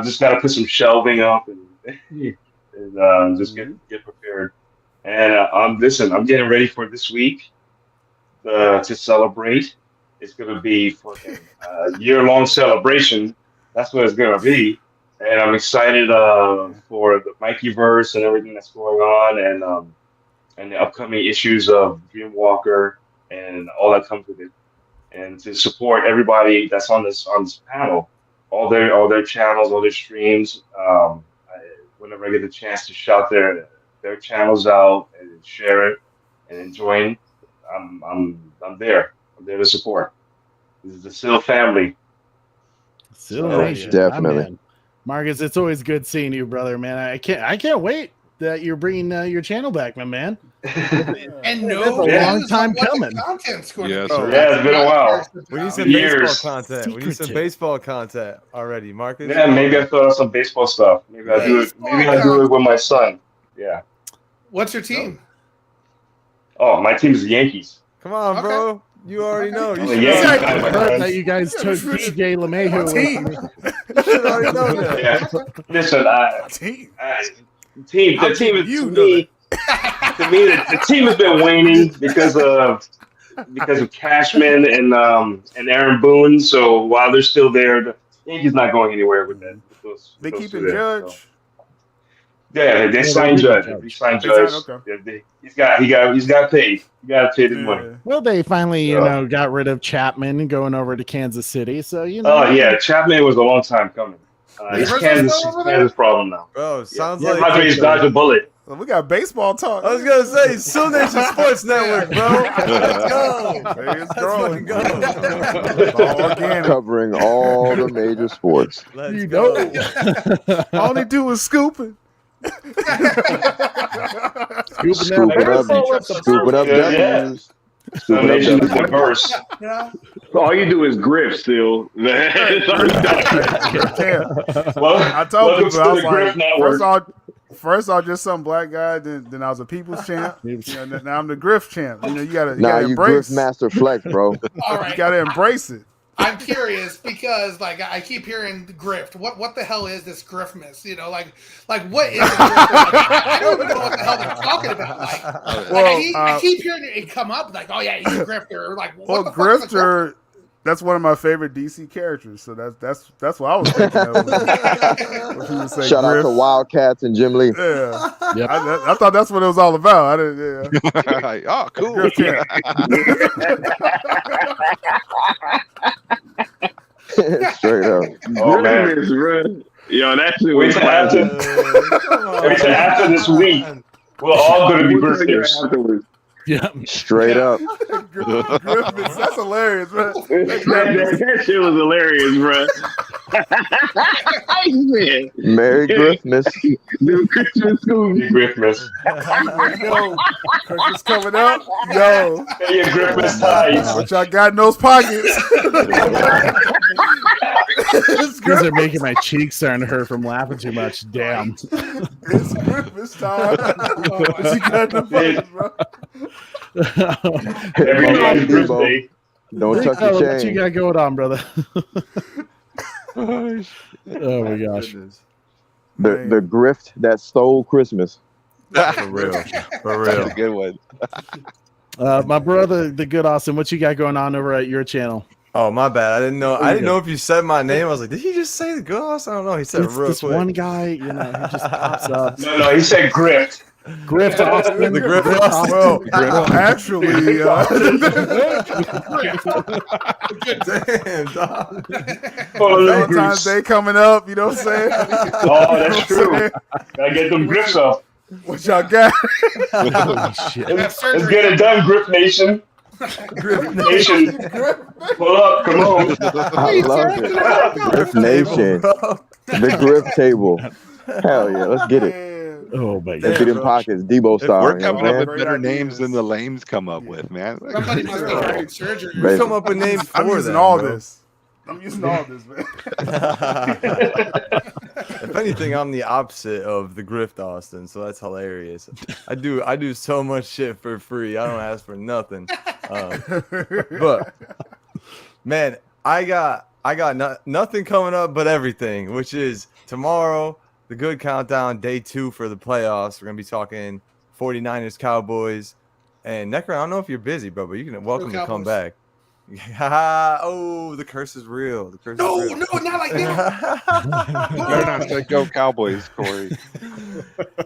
just gotta put some shelving up and just get prepared. And listen, I'm getting ready for this week to celebrate. It's gonna be fucking year-long celebration. That's what it's gonna be, and I'm excited for the MikeyVerse and everything that's going on, and the upcoming issues of Dreamwalker and all that comes with it, and to support everybody that's on this panel, all their channels, all their streams. Whenever I get the chance to shout their channels out and share it and join, I'm there. I'm there to support. This is the Sill family. Sill So, Nation, definitely. my man. Marcus, it's always good seeing you, brother, man. I can't wait that you're bringing your channel back, my man. And That's a long time coming. Yes, sir. Yeah, it's been a while. We need some Years. baseball content. We need some baseball content already, Marcus. Yeah, maybe I throw out some baseball stuff. Maybe I do it. Maybe I do it with my son. Yeah. What's your team? Oh, my team is the Yankees. Come on, bro. You already know. You Oh, should yeah. already know. Heard that you guys took DJ LeMahieu away from me. You should already know that. Yeah. Listen, the team is to me. To me, the team has been waning because of Cashman and Aaron Boone. So while they're still there, the Yankees not going anywhere with that. They keeping Judge. So. Yeah, they signed Judge. They signed Judge. Okay. He's got paid. He got paid his money. Well, they finally, got rid of Chapman and going over to Kansas City. So Oh yeah, Chapman was a long time coming. It's Kansas problem now. Bro, sounds Yeah, like Padres dodged a bullet. Well, we got baseball talk. I was gonna say Still Nation Sports Network, bro. Let's go. Let's fucking go. All organic. Covering all the major sports. Let's go. All they do is scooping. Scooping up W's. The nation is diverse. All you do is grip still. Well, I told welcome people, I to was the Grip like, Network. first I was just some black guy, then I was a people's champ. Now I'm the Griff champ. You gotta You embrace. Griff Master Flex, bro. All right. You gotta embrace it. I'm curious because I keep hearing grift. What the hell is this griftmas? Like what is it? I don't even know what the hell they're talking about. I keep hearing it come up like, oh yeah, he's a grifter. Like, what the fuck is a Grifter. That's one of my favorite DC characters. So that's what I was thinking of. Shout out to Wildcats and Jim Lee. Yeah, Yep. I thought that's what it was all about. I didn't. Yeah. Oh, cool. Griff champ. Straight up. Oh man, Yo, that shit wait was till after this week. We're all going to be grifters. Yeah, straight up. Griffiths, that's hilarious, bro. That shit was hilarious, bro. Merry Griffmas. Dude, Christian school. Griffmas. Yo, Christmas coming up. Yo, your Griffmas ties. What y'all got in those pockets? These are making my cheeks starting to hurt from laughing too much. Damn. It's Christmas time. What you got in the fun, bro? Everybody's birthday. Don't tuck your What you chain. got going on, brother? Oh, Oh my gosh. The grift that stole Christmas. For real. For real. That's a good one. My brother, the good Austin, what you got going on over at your channel? Oh, my bad. I didn't know. There I you didn't go. know if you said my name. I was like, did he just say the good Austin? I don't know. He said it It's real this quick. one guy, you know, he just pops up. No, he said grift. Grift Austin. The Grift Grift Austin. Well, actually, Damn, dog. Valentine's Day coming up. You know what I'm saying? Oh, that's true. Gotta get them grifts off. What y'all got? Let's get it done, Grip Nation. Grip Nation. Pull up, come on. I love it. Grift Nation. The grift table. Hell yeah, let's get it. Oh my Let's get in pockets, Debo style. We're you know coming what up I'm with better names than the lames come up with, man. Somebody must be having surgery. You come up with names for I'm using them, all bro. this. I'm using all this, man. If anything, I'm the opposite of the Grift Austin, so that's hilarious. I do so much shit for free. I don't ask for nothing. But man, I got nothing coming up but everything, which is tomorrow, the good countdown, day 2 for the playoffs. We're gonna be talking 49ers, Cowboys, and Necro. I don't know if you're busy, bro, but you can welcome to come back. Oh, the curse is real. The curse is real. No, not like that. Better not say go Cowboys, Corey.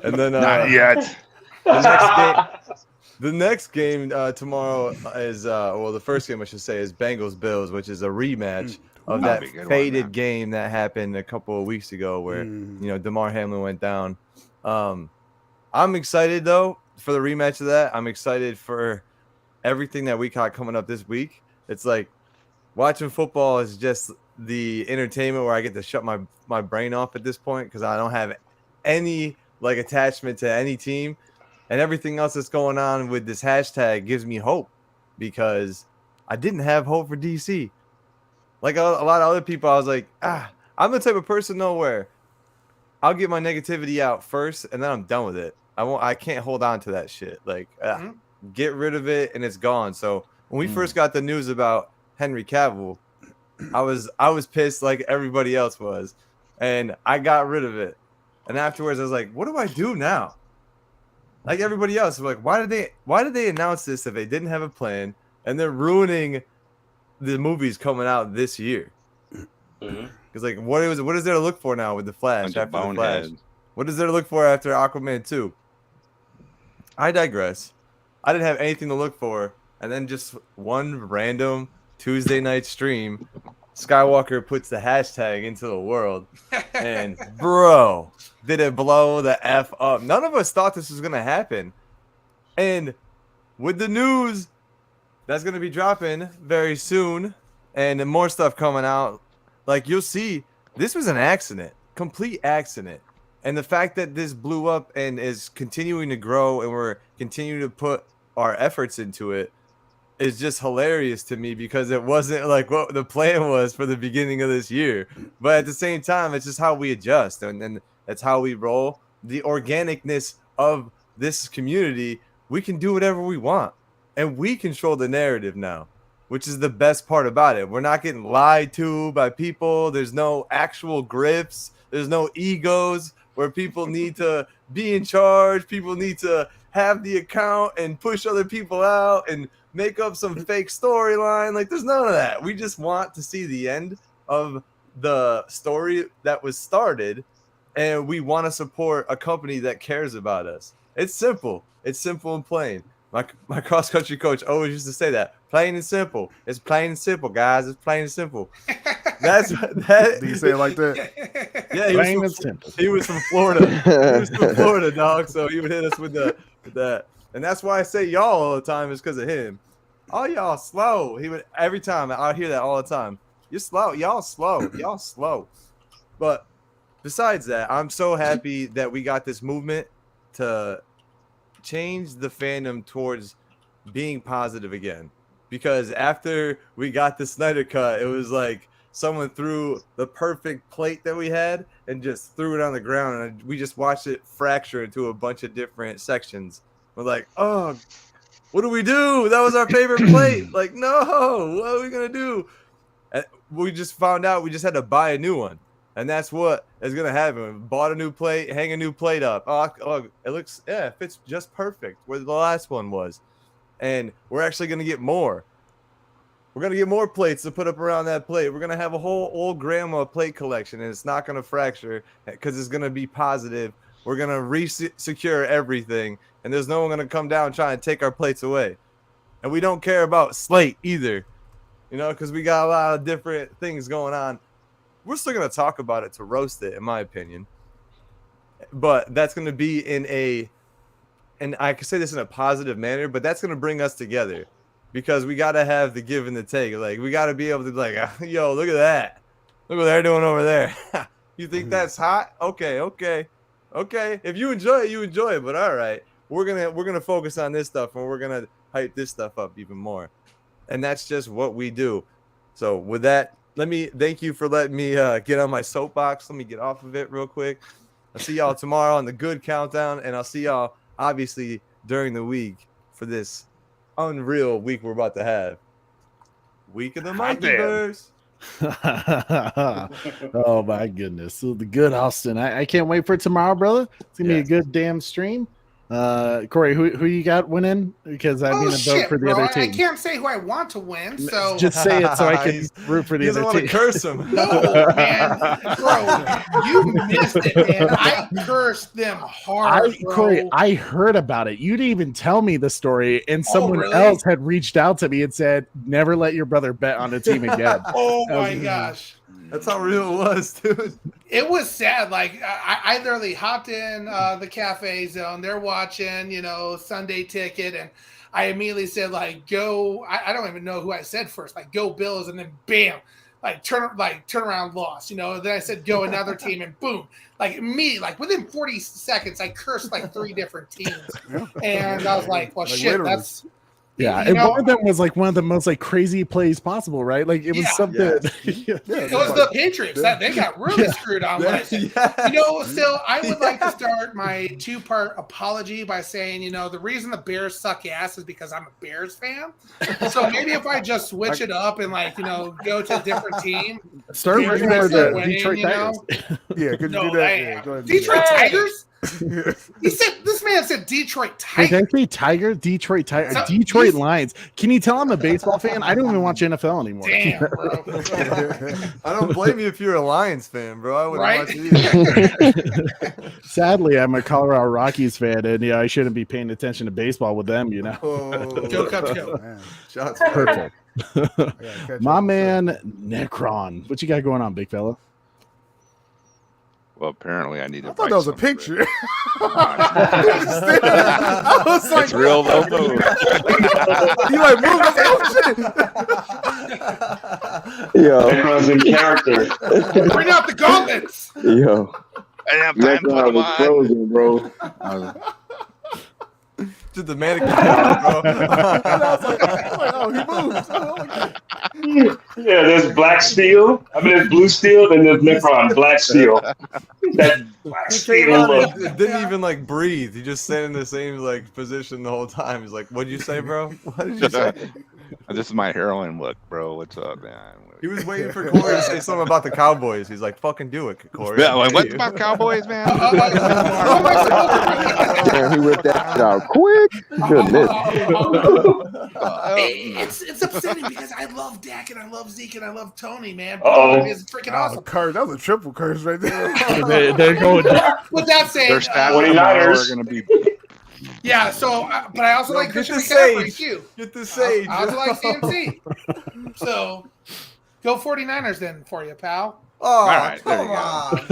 And then Not yet. The next game tomorrow is the first game I should say is Bengals Bills, which is a rematch of that That'd be a good one, faded man. game that happened a couple of weeks ago where DeMar Hamlin went down. I'm excited though for the rematch of that. I'm excited for everything that we got coming up this week. It's like watching football is just the entertainment where I get to shut my brain off at this point because I don't have any like attachment to any team, and everything else that's going on with this hashtag gives me hope because I didn't have hope for DC. Like a lot of other people, I was like, I'm the type of person though where I'll get my negativity out first and then I'm done with it. I can't hold on to that shit. Like get rid of it and it's gone. So when we first got the news about Henry Cavill, I was pissed like everybody else was, and I got rid of it. And afterwards, I was like, "What do I do now?" Like everybody else, like, why did they announce this if they didn't have a plan, and they're ruining the movies coming out this year? Because like, what is there to look for now with the Flash? After the Flash, what is there to look for after Aquaman 2? I digress. I didn't have anything to look for. And then just one random Tuesday night stream, Skywalker puts the hashtag into the world. And bro, did it blow the F up. None of us thought this was going to happen. And with the news that's going to be dropping very soon and more stuff coming out, like you'll see, this was an accident, complete accident. And the fact that this blew up and is continuing to grow and we're continuing to put our efforts into it is just hilarious to me because it wasn't like what the plan was for the beginning of this year. But at the same time, it's just how we adjust and that's how we roll. The organicness of this community, we can do whatever we want and we control the narrative now, which is the best part about it. We're not getting lied to by people. There's no actual grifts. There's no egos where people need to be in charge. People need to have the account and push other people out and make up some fake storyline. Like there's none of that. We just want to see the end of the story that was started, and we want to support a company that cares about us. It's simple. It's simple and plain. My cross country coach always used to say that. Plain and simple. It's plain and simple, guys. It's plain and simple. That's that. Do you say it like that? Yeah, Plain and simple. He was from Florida. He was from Florida, dog. So he would hit us with that. And that's why I say y'all all the time is because of him. Oh, y'all slow. He would every time. I hear that all the time. You're slow. Y'all slow. Y'all slow. But besides that, I'm so happy that we got this movement to change the fandom towards being positive again. Because after we got the Snyder cut, it was like someone threw the perfect plate that we had and just threw it on the ground, and we just watched it fracture into a bunch of different sections. We're like, oh, what do we do? That was our favorite plate. Like, no, what are we gonna do? And we just found out we just had to buy a new one. And that's what is going to happen. We bought a new plate, hang a new plate up. Oh, it looks, it fits just perfect where the last one was. And we're actually going to get more. We're going to get more plates to put up around that plate. We're going to have a whole old grandma plate collection, and it's not going to fracture because it's going to be positive. We're going to re-secure everything, and there's no one going to come down trying to take our plates away. And we don't care about slate either, because we got a lot of different things going on. We're still going to talk about it to roast it, in my opinion. But that's going to be and I can say this in a positive manner, but that's going to bring us together because we got to have the give and the take. Like, we got to be able to be like, yo, look at that. Look what they're doing over there. You think that's hot? Okay. If you enjoy it, you enjoy it. But all right, we're going to focus on this stuff, and we're going to hype this stuff up even more. And that's just what we do. So with that, thank you for letting me get on my soapbox. Let me get off of it real quick. I'll see y'all tomorrow on the good countdown, and I'll see y'all obviously during the week for this unreal week we're about to have. Week of the Multiverse. Oh my goodness. So the good Austin. I can't wait for tomorrow, brother. It's gonna be a good damn stream. Corey, who you got winning? Because I mean, vote for the other team. I can't say who I want to win, so just say it so I can root for the other team. You doesn't want to curse him. No, man, bro, you missed it, man. I cursed them hard, bro. Corey, I heard about it. You didn't even tell me the story, and someone else had reached out to me and said, "Never let your brother bet on a team again." Oh my gosh. That's how real it was, dude. It was sad. Like I literally hopped in the cafe zone. They're watching, Sunday Ticket, and I immediately said, like, go. I don't even know who I said first. Like, go Bills, and then bam, turn around, lost. Then I said, go another team, and boom, like immediately, like within 40 seconds, I cursed like 3 different teams, and I was like, well, shit, literally. that's. Yeah, and one of them was like one of the most like crazy plays possible, right? Like it was something. It was the Patriots that they got really screwed on. Still, I would like to start my 2-part apology by saying, the reason the Bears suck ass is because I'm a Bears fan. So maybe if I just switch it up and go to a different team, start with the Detroit Tigers. Yeah, could you do that? Yeah, go ahead. Detroit Tigers. This man said Detroit Tigers. Did I say Tiger? Detroit Tigers. Detroit Lions. Can you tell I'm a baseball fan? I don't even watch NFL anymore. Damn, bro. I don't blame you if you're a Lions fan, bro. I wouldn't watch it either. Sadly, I'm a Colorado Rockies fan, and I shouldn't be paying attention to baseball with them. Go Cubs, go. Man, shots perfect. My man Necron, what you got going on, big fella? Well, apparently I need to. I thought that was a picture. I was like, it's real Lobo. You like moved. Yo, in character. Bring out the gauntlets. Yo, I didn't have time to put them on. Frozen, bro. Did the mannequin, bro? Oh, he moves. Yeah, there's black steel. There's blue steel, and there's Necron, black steel. That black steel look. It didn't even breathe. He just stayed in the same position the whole time. He's like, "What'd you say, bro? What did you say?" This is my heroin look, bro. What's up, man? He was waiting for Corey to say something about the Cowboys. He's like, "Fucking do it, Corey." Yeah, what's about Cowboys, man? Damn, he ripped that shit out quick. Goodness. It's upsetting because I love Dak and I love Zeke and I love Tony, man. It's freaking awesome. Curse. That was a triple curse right there. They're going. With that saying, their stats are going to be. Yeah, so, but I also like get Christian the McCaffrey sage. too. Get the sage. I also like CMC. So, go 49ers then for you, pal. Oh, all right, come on.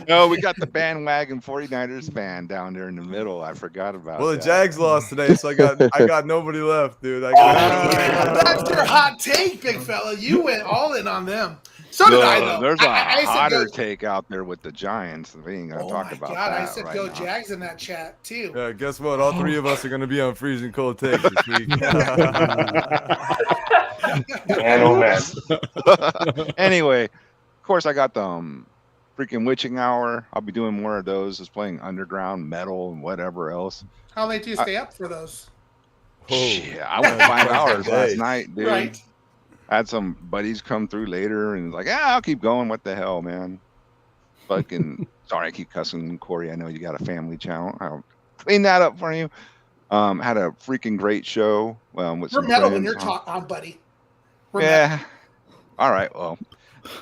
No, we got the bandwagon 49ers fan down there in the middle. I forgot about Well, the that. Jags lost today, so I got nobody left, dude. That's your hot take, big fella. You went all in on them. So did I, though. There's a I hotter take out there with the Giants. We ain't going to talk about that. I said right go now. Jags in that chat, too. Yeah, guess what? All 3 of us are going to be on freezing cold takes this week. Man, oh man. Anyway, of course, I got the freaking witching hour. I'll be doing more of those, just playing underground metal and whatever else. How late do you stay up for those? Shit, I went 5 hours last night, dude. Right. I had some buddies come through later and like, I'll keep going. What the hell, man? Fucking sorry, I keep cussing, Corey. I know you got a family channel. I'll clean that up for you. Had a freaking great show. With We're some metal when friends. you're talking, buddy. We're Yeah. metal. All right. Well,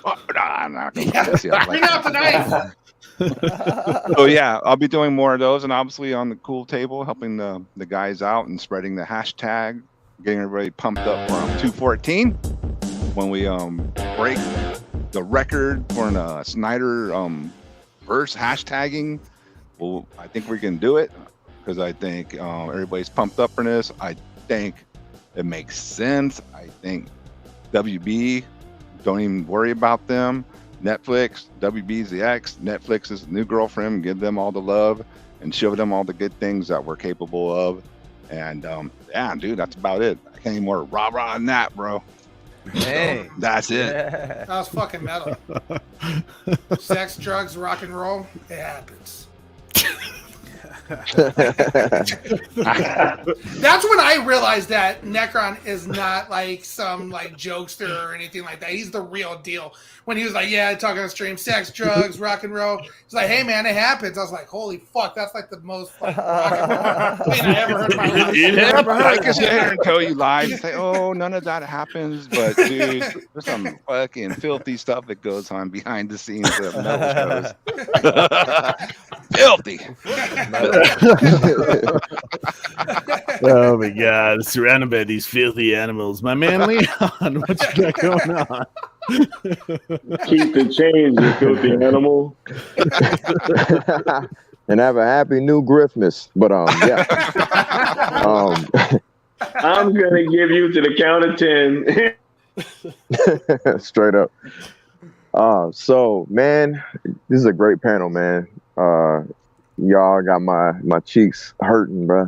I'm not gonna Yeah. piss you off like Bring out the knife. So yeah, I'll be doing more of those, and obviously on the cool table, helping the guys out and spreading the hashtag, getting everybody pumped up for 214 when we break the record for a Snyder verse hashtagging. Well, I think we can do it because I think everybody's pumped up for this. I think it makes sense. I think WB, don't even worry about them. Netflix, WB's the ex, Netflix is the new girlfriend. Give them all the love and show them all the good things that we're capable of. And yeah, dude, that's about it. I can't even more rah-rah than that, bro. Hey, that's it. That was fucking metal. Sex, drugs, rock and roll. It happens. That's when I realized that Necron is not like some like jokester or anything like that. He's the real deal. When he was like, yeah, talking on stream, sex, drugs, rock and roll. He's like, hey man, it happens. I was like, holy fuck, that's like the most like, rock and roll thing I ever heard in my life. I can sit here and tell you lies and say, oh, none of that happens. But dude, there's some fucking filthy stuff that goes on behind the scenes of metal shows. Filthy. Oh my God! Surrounded by these filthy animals. My man Leon, what you got going on? Keep the change, you filthy animal. And have a happy new Griffmas. But yeah. I'm gonna give you to the count of 10. Straight up. So man, this is a great panel, man. Y'all got my cheeks hurting, bro.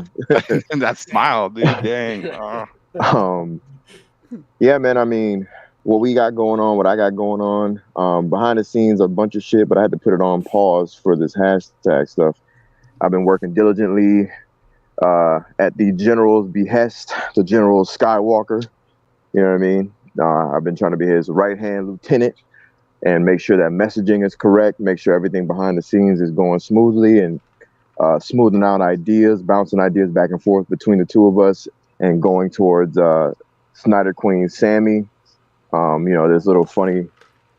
And that smile, dude. Dang. Yeah, man. I mean, what we got going on, what I got going on, behind the scenes, a bunch of shit, but I had to put it on pause for this hashtag stuff. I've been working diligently at the general's behest, the General Skywalker. You know what I mean? I've been trying to be his right-hand lieutenant and make sure that messaging is correct, make sure everything behind the scenes is going smoothly, and smoothing out ideas, bouncing ideas back and forth between the two of us, and going towards Snyder Queen Sammy. You know, this little funny,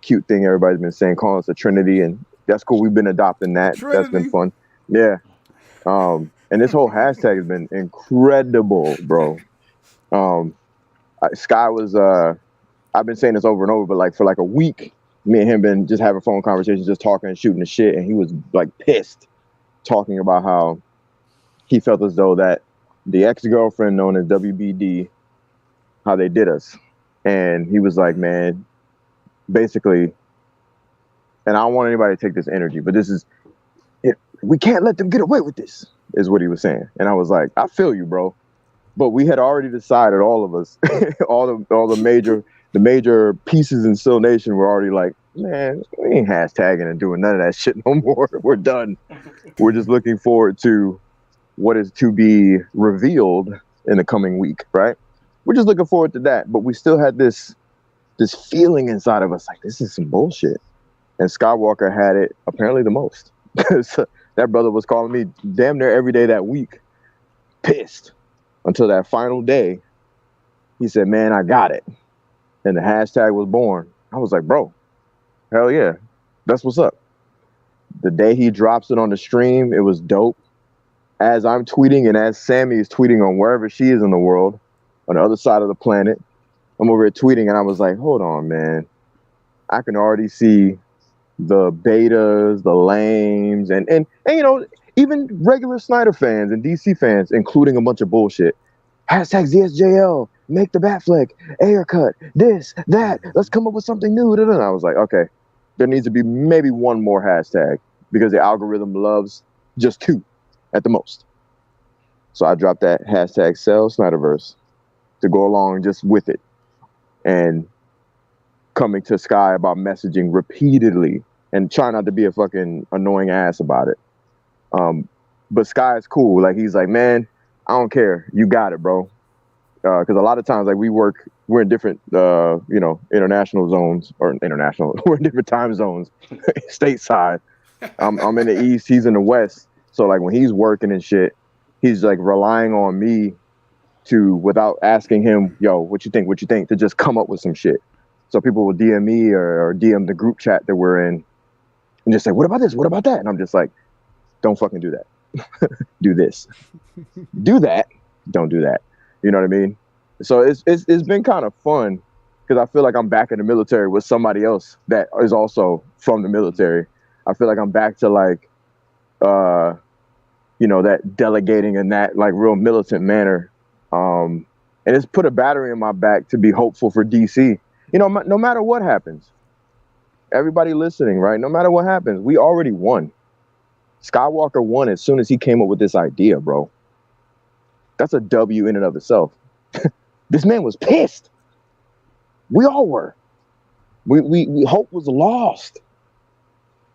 cute thing everybody's been saying, calling us a Trinity, and that's cool. We've been adopting that. Trinity. That's been fun. Yeah. And this whole hashtag has been incredible, bro. Sky was, I've been saying this over and over, but like for like a week, me and him been just having phone conversations, just talking and shooting the shit, and he was like pissed, talking about how he felt as though that the ex-girlfriend known as WBD, how they did us. And he was like, man, basically, and I don't want anybody to take this energy, but this is, we can't let them get away with this, is what he was saying. And I was like, I feel you, bro. But we had already decided, all of us, all the major pieces in Still Nation were already like, man, we ain't hashtagging and doing none of that shit no more. We're done. We're just looking forward to what is to be revealed in the coming week, right? We're just looking forward to that. But we still had this feeling inside of us, like, this is some bullshit. And Skywalker had it apparently the most. Because that brother was calling me damn near every day that week, pissed, until that final day. He said, man, I got it. And the hashtag was born. I was like, bro, hell yeah, that's what's up. The day he drops it on the stream, it was dope. As I'm tweeting and as Sammy is tweeting on wherever she is in the world, on the other side of the planet, I'm over here tweeting, and I was like, hold on, man. I can already see the betas, the lames, and you know, even regular Snyder fans and DC fans, including a bunch of bullshit. Hashtag ZSJL, make the Batfleck, air cut, this, that, let's come up with something new. And I was like, okay, there needs to be maybe one more hashtag, because the algorithm loves just 2 at the most. So I dropped that hashtag sell SnyderVerse to go along just with it. and coming to Sky about messaging repeatedly and trying not to be a fucking annoying ass about it. But Sky is cool. Like, he's like, man, I don't care. You got it, bro. Because a lot of times, like, we're in different, international zones, or international, we're in different time zones, stateside. I'm in the East, he's in the West. So, like, when he's working and shit, he's, like, relying on me to, without asking him, yo, what you think, to just come up with some shit. So people will DM me or DM the group chat that we're in and just say, what about this? What about that? And I'm just like, don't fucking do that. Do this. Do that. Don't do that. You know what I mean? So it's been kind of fun because I feel like I'm back in the military with somebody else that is also from the military. I feel like I'm back to like, that delegating in that like real militant manner. And it's put a battery in my back to be hopeful for DC. You know, no matter what happens, everybody listening, right? No matter what happens, we already won. Skywalker won as soon as he came up with this idea, bro. That's a W in and of itself. This man was pissed. We all were. We hope was lost.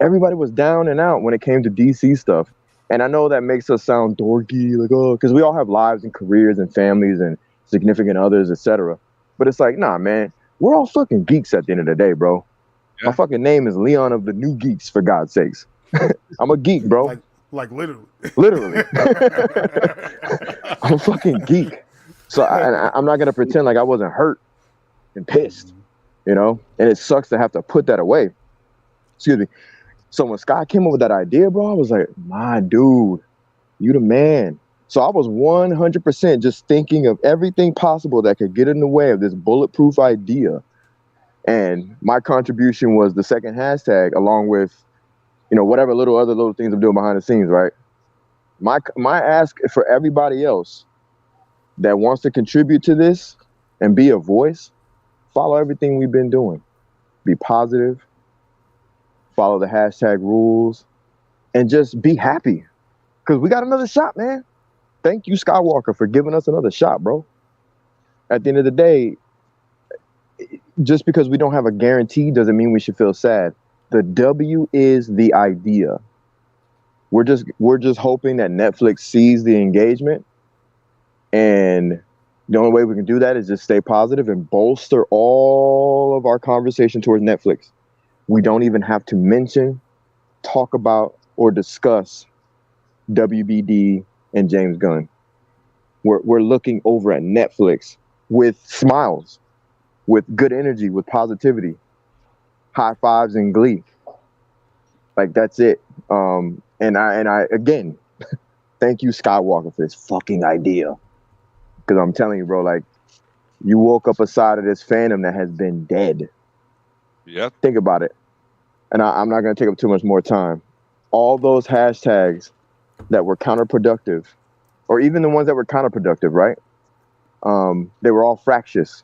Everybody was down and out when it came to DC stuff. And I know that makes us sound dorky, like, oh, because we all have lives and careers and families and significant others, etc. But it's like, nah, man, we're all fucking geeks at the end of the day, bro. Yeah. My fucking name is Leon of the New Geeks, for God's sakes. I'm a geek, bro. Like literally. Literally. I'm a fucking geek. So I'm not going to pretend like I wasn't hurt and pissed, And it sucks to have to put that away. Excuse me. So when Sky came up with that idea, bro, I was like, my dude, you the man. So I was 100% just thinking of everything possible that could get in the way of this bulletproof idea. And my contribution was the second hashtag, along with, whatever little things I'm doing behind the scenes, right? My ask for everybody else that wants to contribute to this and be a voice, follow everything we've been doing. Be positive, follow the hashtag rules, and just be happy. Because we got another shot, man. Thank you, Skywalker, for giving us another shot, bro. At the end of the day, just because we don't have a guarantee doesn't mean we should feel sad. The W is the idea. We're just hoping that Netflix sees the engagement, and the only way we can do that is just stay positive and bolster all of our conversation towards Netflix. We don't even have to mention, talk about, or discuss WBD and James Gunn. We're looking over at Netflix with smiles, with good energy, with positivity, high fives and glee. Like, that's it. And I again, thank you, Skywalker, for this fucking idea. Because I'm telling you, bro, like, you woke up a side of this fandom that has been dead. Yep. Think about it. And I'm not going to take up too much more time. All those hashtags that were counterproductive, or even the ones that were counterproductive, right? They were all fractious.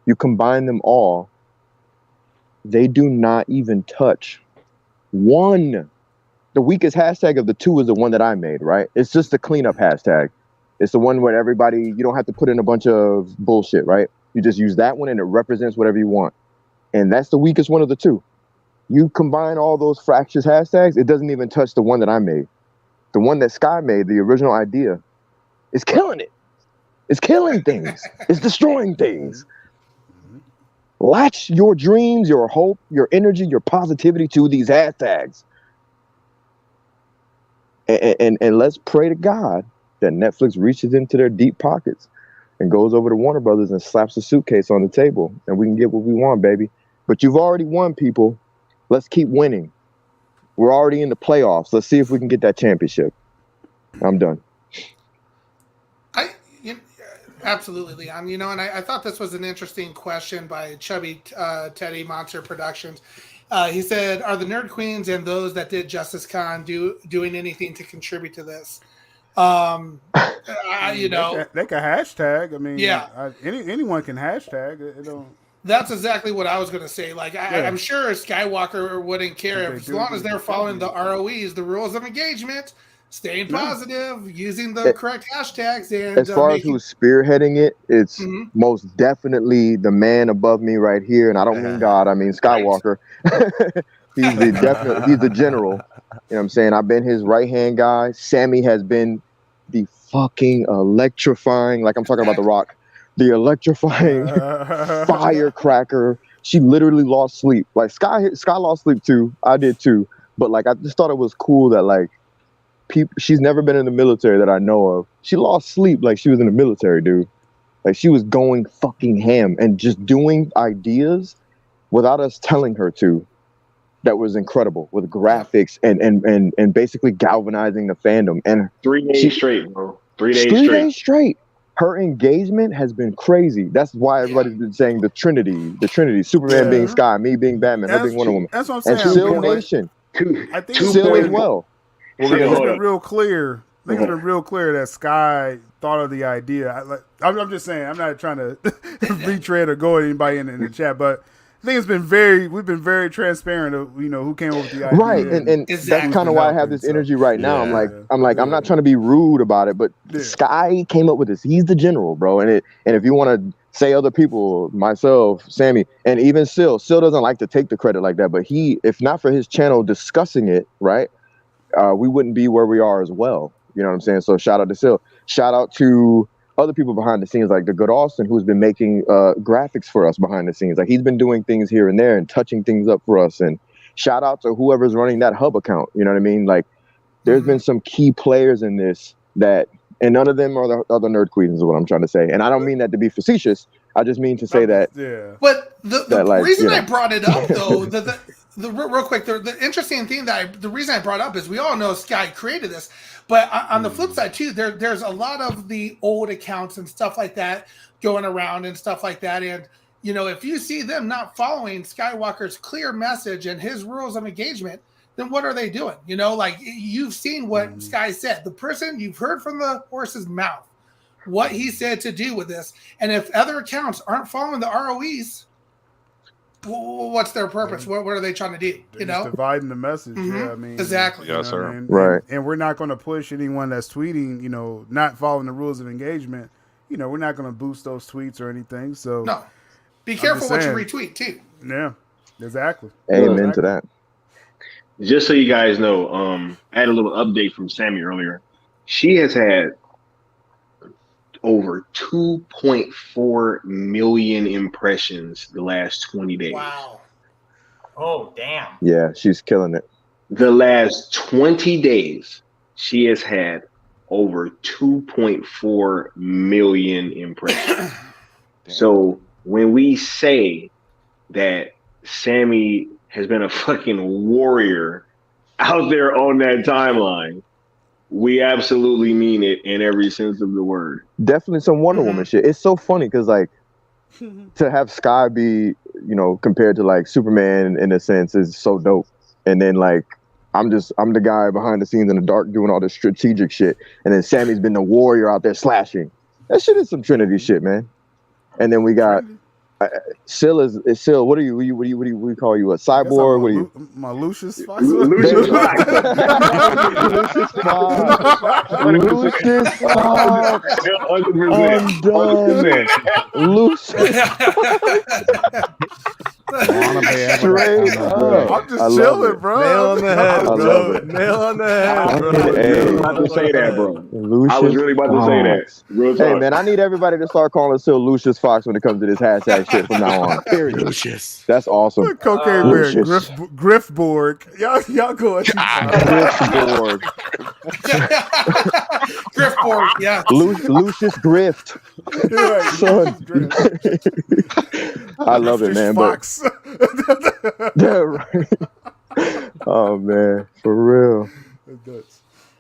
You combine them all, they do not even touch one. The weakest hashtag of the two is the one that I made, right? It's just the cleanup hashtag. It's the one where you don't have to put in a bunch of bullshit, right? You just use that one and it represents whatever you want. And that's the weakest one of the two. You combine all those fractious hashtags, it doesn't even touch the one that I made. The one that Sky made, the original idea, is killing it. It's killing things. It's destroying things. Latch your dreams, your hope, your energy, your positivity to these hashtags. And let's pray to God that Netflix reaches into their deep pockets and goes over to Warner Brothers and slaps a suitcase on the table, and we can get what we want, baby. But you've already won, people. Let's keep winning. We're already in the playoffs. Let's see if we can get that championship. I'm done. Absolutely, Leon. And I thought this was an interesting question by Chubby Teddy Monster Productions. He said, "Are the Nerd Queens and those that did Justice Con doing anything to contribute to this?" They can hashtag. I mean, yeah, anyone can hashtag. It don't. That's exactly what I was going to say. Like, I'm sure Skywalker wouldn't care as long as they're following the ROEs, the rules of engagement. staying positive, using the correct hashtags, and as far as who's spearheading it, it's most definitely the man above me right here, and I don't mean God, I mean Skywalker. He's the general. You know what I'm saying? I've been his right hand guy. Sammy has been the fucking electrifying, like I'm talking about The Rock, the electrifying firecracker. She literally lost sleep. Like Sky lost sleep too. I did too. But like I just thought it was cool that like she's never been in the military that I know of. She lost sleep like she was in the military, dude. Like she was going fucking ham and just doing ideas without us telling her to. That was incredible with graphics and basically galvanizing the fandom. And 3 days straight, bro. 3 days straight. Her engagement has been crazy. That's why everybody's been saying the Trinity, Superman being Sky, me being Batman, her being Wonder Woman. That's what I'm saying. And Sil Nation. I think Sil as well. It's been real clear. I think it's been real clear that Sky thought of the idea. I'm just saying. I'm not trying to retread or go at anybody in the chat, but I think we've been very transparent of who came up with the idea. Right, and that's kind of why I have this energy right now. I'm not trying to be rude about it, but Sky came up with this. He's the general, bro. And if you want to say other people, myself, Sammy, and even Sil doesn't like to take the credit like that, but if not for his channel discussing it, right, we wouldn't be where we are as well. You know what I'm saying? So shout out to Sil. Shout out to other people behind the scenes, like the good Austin, who's been making graphics for us behind the scenes. Like he's been doing things here and there and touching things up for us. And shout out to whoever's running that hub account. You know what I mean? Like there's been some key players in this and none of them are the other nerd queens is what I'm trying to say. And I don't mean that to be facetious. I just mean to say that. Yeah. But the reason I brought it up though, the real quick, the interesting thing the reason I brought up is we all know Sky created this. But on the flip side too, there's a lot of the old accounts and stuff like that going around and stuff like that. And if you see them not following Skywalker's clear message and his rules of engagement, then what are they doing? Like you've seen what Sky said. The person you've heard from the horse's mouth, what he said to do with this. And if other accounts aren't following the ROEs, what's their purpose? What are they trying to do? Just dividing the message. Yeah, I mean, exactly. Yes, sir. Right. And we're not going to push anyone that's tweeting, not following the rules of engagement. We're not going to boost those tweets or anything. So no, be careful what you retweet too. Yeah, exactly. Amen to that. Just so you guys know, I had a little update from Sammy earlier. She has had over 2.4 million impressions the last 20 days. Wow. Oh, damn. Yeah, she's killing it. The last 20 days, she has had over 2.4 million impressions. So when we say that Sammy has been a fucking warrior out there on that timeline, we absolutely mean it in every sense of the word. Definitely some Wonder Woman shit. It's so funny because like to have Sky be, compared to like Superman in a sense is so dope. And then like I'm the guy behind the scenes in the dark doing all this strategic shit. And then Sammy's been the warrior out there slashing. That shit is some Trinity shit, man. And then we got Sil is Sil. What do we call you? A cyborg? What are you? My Lucius Fox. Lucius Fox. Lucius Fox. I'm done. Lucius. Straight up. I'm just chilling, bro. Nail on the head, bro. Nail on the head, bro. I was about to say that, bro. I was really about to say that. Real talk. Hey, man, I need everybody to start calling Sil Lucius Fox when it comes to this hashtag shit from now on. Period. Lucius. That's awesome. Cocaine bear, Griffborg. Y'all go. Griffborg. Griffborg, yeah. Lucius Grift. Son. I love it, man. Fox. Yeah, right. Oh man, for real.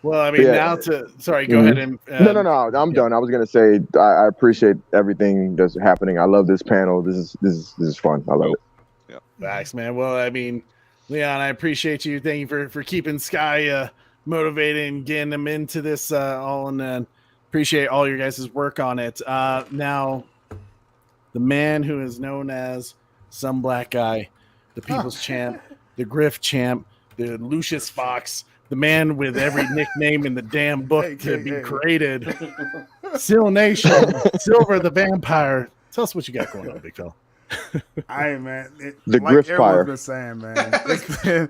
Well, I mean, now to go ahead and no. I'm done. I was gonna say I appreciate everything that's happening. I love this panel. This is fun. I love it. Yeah, thanks, man. Well, I mean, Leon, I appreciate you. Thank you for keeping Sky motivated and getting them into this all, and appreciate all your guys' work on it. Now, the man who is known as some black guy, the people's champ, the Griff champ, the Lucius Fox, the man with every nickname in the damn book to be created. Seal Nation, Silver the Vampire. Tell us what you got going on, Big Phil. Hey man, The like Griff Fire. everyone's been saying, man,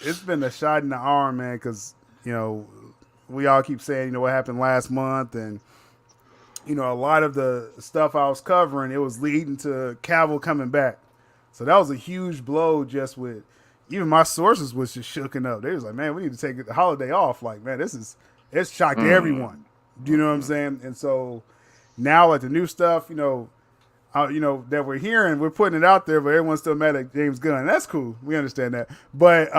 it's been a shot in the arm, man, because we all keep saying what happened last month, and a lot of the stuff I was covering, it was leading to Cavill coming back, so that was a huge blow. Just with even my sources was just shooken up. They was like, man, we need to take the holiday off. Like, man, it's shocked everyone. Do you know what I'm saying? And so now, like the new stuff, that we're hearing, we're putting it out there, but everyone's still mad at James Gunn. That's cool. We understand that. But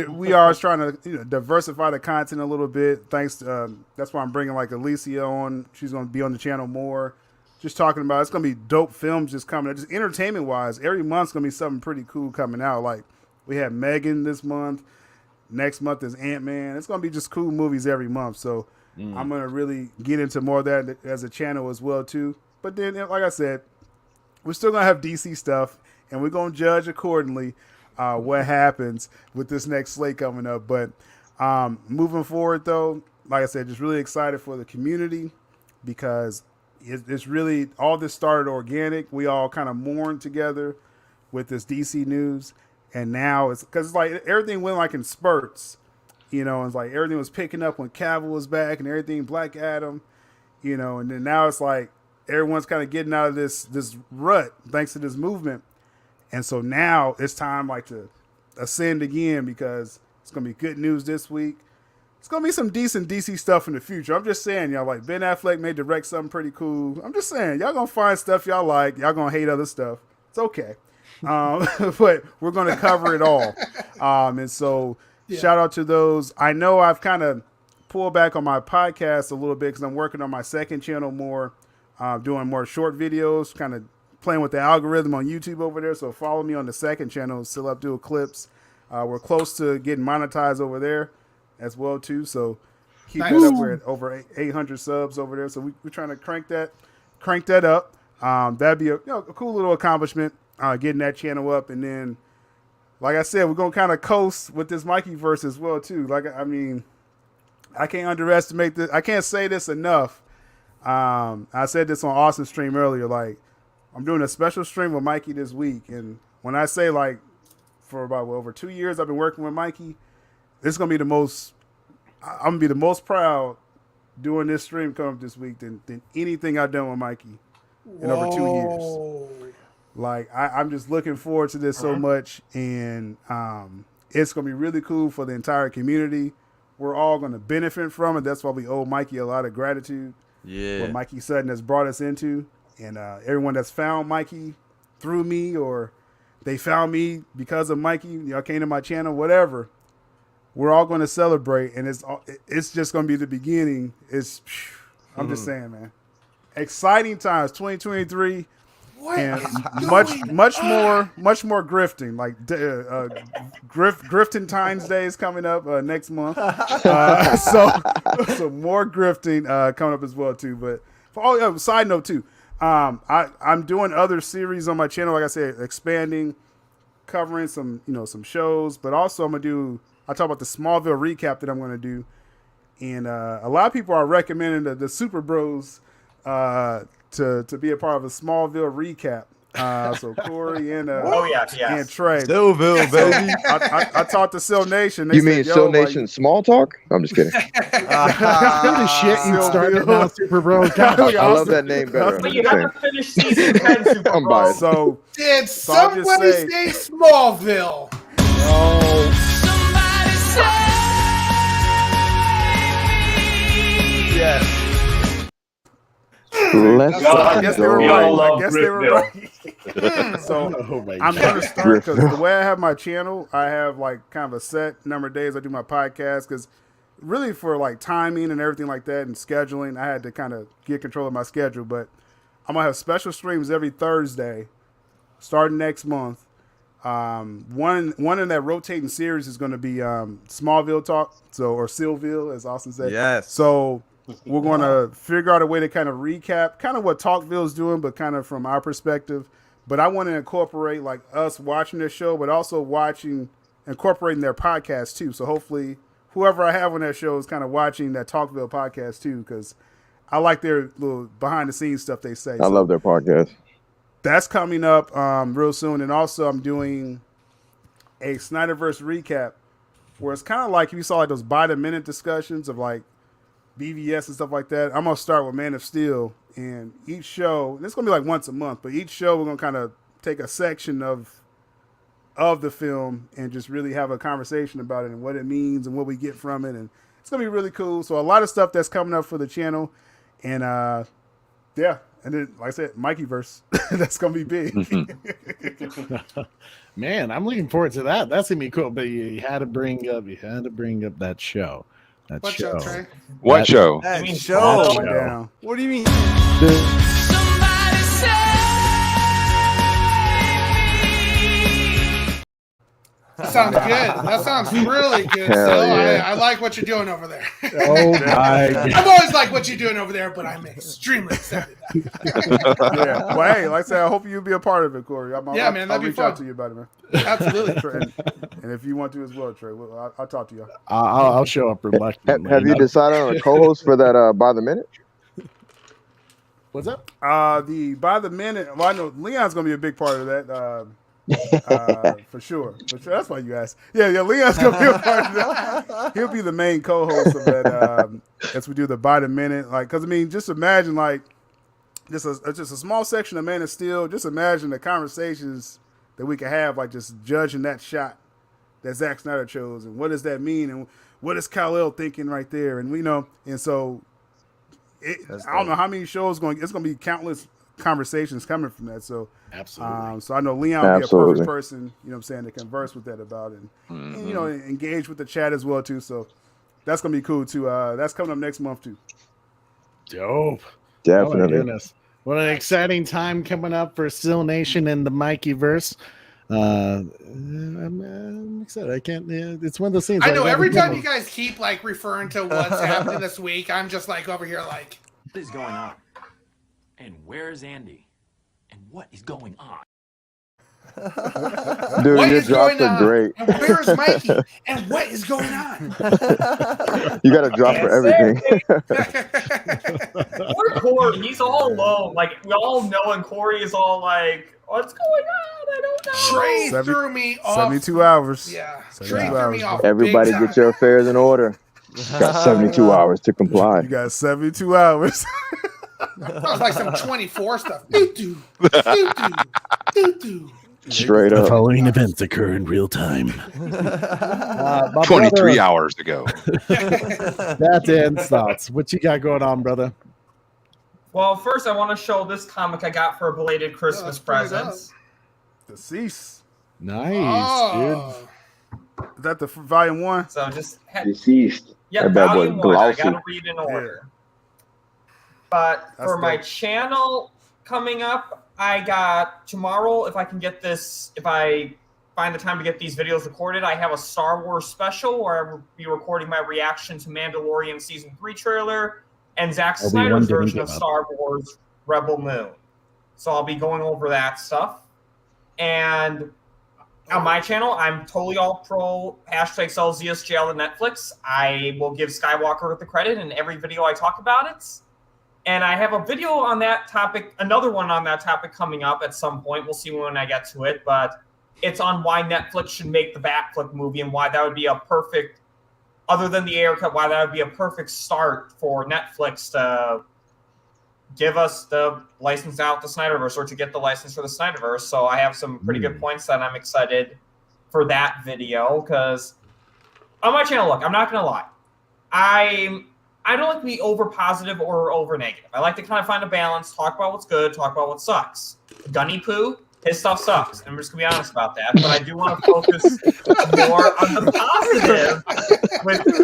we are trying to diversify the content a little bit. Thanks to, that's why I'm bringing like Alicia on. She's going to be on the channel more. Just talking about, it's going to be dope films just coming out. Just entertainment-wise, every month's going to be something pretty cool coming out. Like, we have Megan this month. Next month is Ant-Man. It's going to be just cool movies every month. So I'm going to really get into more of that as a channel as well, too. But then, like I said, we're still going to have DC stuff, and we're going to judge accordingly what happens with this next slate coming up. But moving forward, though, like I said, just really excited for the community because it's really, all this started organic. We all kind of mourned together with this DC news, and now it's, because it's like everything went like in spurts, and it's like everything was picking up when Cavill was back and everything, Black Adam, and then now it's like, everyone's kind of getting out of this rut thanks to this movement. And so now it's time like to ascend again because it's going to be good news this week. It's going to be some decent DC stuff in the future. I'm just saying, y'all, like Ben Affleck may direct something pretty cool. I'm just saying, y'all going to find stuff y'all like. Y'all going to hate other stuff. It's okay. But we're going to cover it all. And so shout out to those. I know I've kind of pulled back on my podcast a little bit because I'm working on my second channel more. Doing more short videos, kind of playing with the algorithm on YouTube over there. So follow me on the second channel, still up doing clips. We're close to getting monetized over there as well too. So keep that up. We're at over 800 subs over there. So we're trying to crank that up. That'd be a cool little accomplishment, getting that channel up. And then, like I said, we're gonna kind of coast with this Mikeyverse as well too. Like, I mean, I can't underestimate this. I can't say this enough. I said this on Austin's stream earlier, like I'm doing a special stream with Mikey this week. And when I say like for about over 2 years, I've been working with Mikey, this is going to be I'm going to be the most proud doing this stream coming up this week than anything I've done with Mikey in over 2 years. Like I'm just looking forward to this so much. And, it's going to be really cool for the entire community. We're all going to benefit from it. That's why we owe Mikey a lot of gratitude. Yeah, what Mikey Sutton has brought us into, and everyone that's found Mikey through me, or they found me because of Mikey, y'all came to my channel, whatever. We're all going to celebrate, and it's just going to be the beginning. I'm just saying, man, exciting times, 2023, and much more grifting. Like Grifting Times Day is coming up next month, so more grifting coming up as well too. But side note too, I'm doing other series on my channel. Like I said, expanding, covering some shows, but also I talk about the Smallville recap that I'm going to do, and a lot of people are recommending the Super Bros to be a part of a Smallville recap. So Corey and and Trey. Stillville, baby. I talked to Sil Nation. You mean Sil Nation Small Talk? I'm just kidding. The shit you started now, Super Bros. I love that name better. But you have to finish season 10, Super Bros. So did somebody say Smallville? Oh. Yes. I guess they were right. So I'm going to start, because the way I have my channel, I have like kind of a set number of days I do my podcast, because really for like timing and everything like that and scheduling, I had to kind of get control of my schedule. But I'm going to have special streams every Thursday starting next month. One in that rotating series is going to be Smallville Talk, or Silville, as Austin said. Yes. So we're going to figure out a way to kind of recap kind of what Talkville's doing, but kind of from our perspective. But I want to incorporate like us watching this show, but also watching incorporating their podcast too. So hopefully whoever I have on that show is kind of watching that Talkville podcast too, because I like their little behind the scenes stuff they say. I love their podcast. That's coming up real soon. And also I'm doing a SnyderVerse recap where it's kind of like if you saw like those by the minute discussions of like BVS and stuff like that. I'm going to start with Man of Steel, and each show, and it's going to be like once a month, but each show we're going to kind of take a section of the film and just really have a conversation about it and what it means and what we get from it. And it's going to be really cool. So a lot of stuff that's coming up for the channel. And yeah. And then, like I said, Mikeyverse, that's going to be big. Man, I'm looking forward to that. That's going to be cool. But you had to bring up that show. That what show. Trey? What show? That That show. show. What do you mean? That sounds good. That sounds really good. Hell So yeah. I like what you're doing over there. Oh my I've always liked what you're doing over there, but I'm extremely excited. Yeah. Well, hey, like I said, I hope you'll be a part of it, Corey. Man, that'd I'll be reach fun. out to you about it, man. Absolutely. Trey. And if you want to as well, Trey, I'll talk to you. I'll show up reluctantly. Have you decided on a co-host for that by the minute? What's up? The by the minute. Well, I know Leon's gonna be a big part of that. For sure. That's why you asked. Yeah, Leon's gonna be a part of that. He'll be the main co-host of that as we do the by the minute. Like, because I mean, just imagine like just a small section of Man of Steel. Just imagine the conversations that we could have, like just judging that shot that Zack Snyder chose, and what does that mean, and what is Cavill thinking right there, and we know, and so I don't know how many shows it's going to be countless conversations coming from that. So absolutely. So I know Leon will be a Absolutely. perfect person, you know what I'm saying, to converse with that about it, and you know, engage with the chat as well too. So that's going to be cool too. That's coming up next month too. Dope. Definitely. Oh my goodness. What an exciting time coming up for Still Nation and the Mikeyverse. I'm excited. I can't. It's one of those things. I know like, every time you guys keep like referring to what's happening this week, I'm just like over here like, What is going on? And where's Andy? And what is going on? Dude, what your is drops going are on? great. And where's Mikey? And what is going on? You got a drop for everything. Poor Corey, he's all alone. Like we all know, and Corey is all like, "What's going on? I don't know." Trey threw me off. 72 hours. Yeah, 72 Trey threw hours. me off. Everybody big get your affairs in order. Got 72 hours to comply. You got 72 hours. That was like some 24 stuff. Doo-doo, doo-doo, doo-doo. Straight The up. following events occur in real time. 23 hours ago. That's Dan's thoughts. What you got going on, brother? Well, first I want to show this comic I got for a belated Christmas present. Deceased. Nice, dude. Is that the volume 1? So just Deceased. yeah, That bad boy volume 1. I glossy. gotta read in order. But That's for my dope. channel coming up, I got tomorrow, if I can get this, if I find the time to get these videos recorded, I have a Star Wars special where I will be recording my reaction to Mandalorian Season 3 trailer and Zack Obi-Wan Snyder's didn't version give of up. Star Wars Rebel Moon. So I'll be going over that stuff. And on my channel, I'm totally all pro #SellZSJL to Netflix. I will give Skywalker the credit in every video I talk about it. And I have a video on that topic, another one on that topic coming up at some point. We'll see when I get to it. But it's on why Netflix should make the Batfleck movie and why that would be a perfect, other than the air cut, why that would be a perfect start for Netflix to give us the license out the SnyderVerse, or to get the license for the SnyderVerse. So I have some pretty good points that I'm excited for that video, because on my channel, look, I'm not going to lie. I don't like to be over positive or over negative. I like to kind of find a balance, talk about what's good, talk about what sucks. Gunny Poo, his stuff sucks. I'm just going to be honest about that. But I do want to focus more on the positive.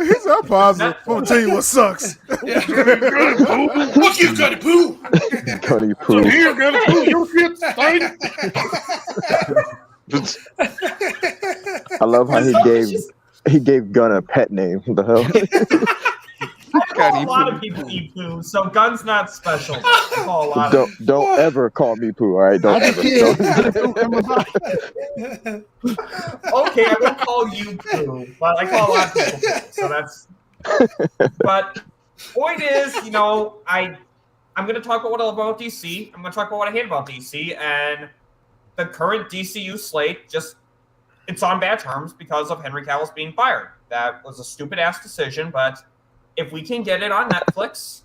He's not positive. I'm going to tell you what sucks. Fuck you, Gunny Poo. Gunny Poo. Here, Gunny Poo, you shit stain. I love how he gave Gunn a pet name. What the hell? call a lot of people eat poo, so Gun's not special. I call a lot of Don't ever call me poo. All right, don't ever. Okay, I won't call you poo, but I call a lot of people poo. So that's. But point is, I'm going to talk about what I love about DC. I'm going to talk about what I hate about DC, and the current DCU slate it's on bad terms because of Henry Cavill's being fired. That was a stupid ass decision, but if we can get it on Netflix,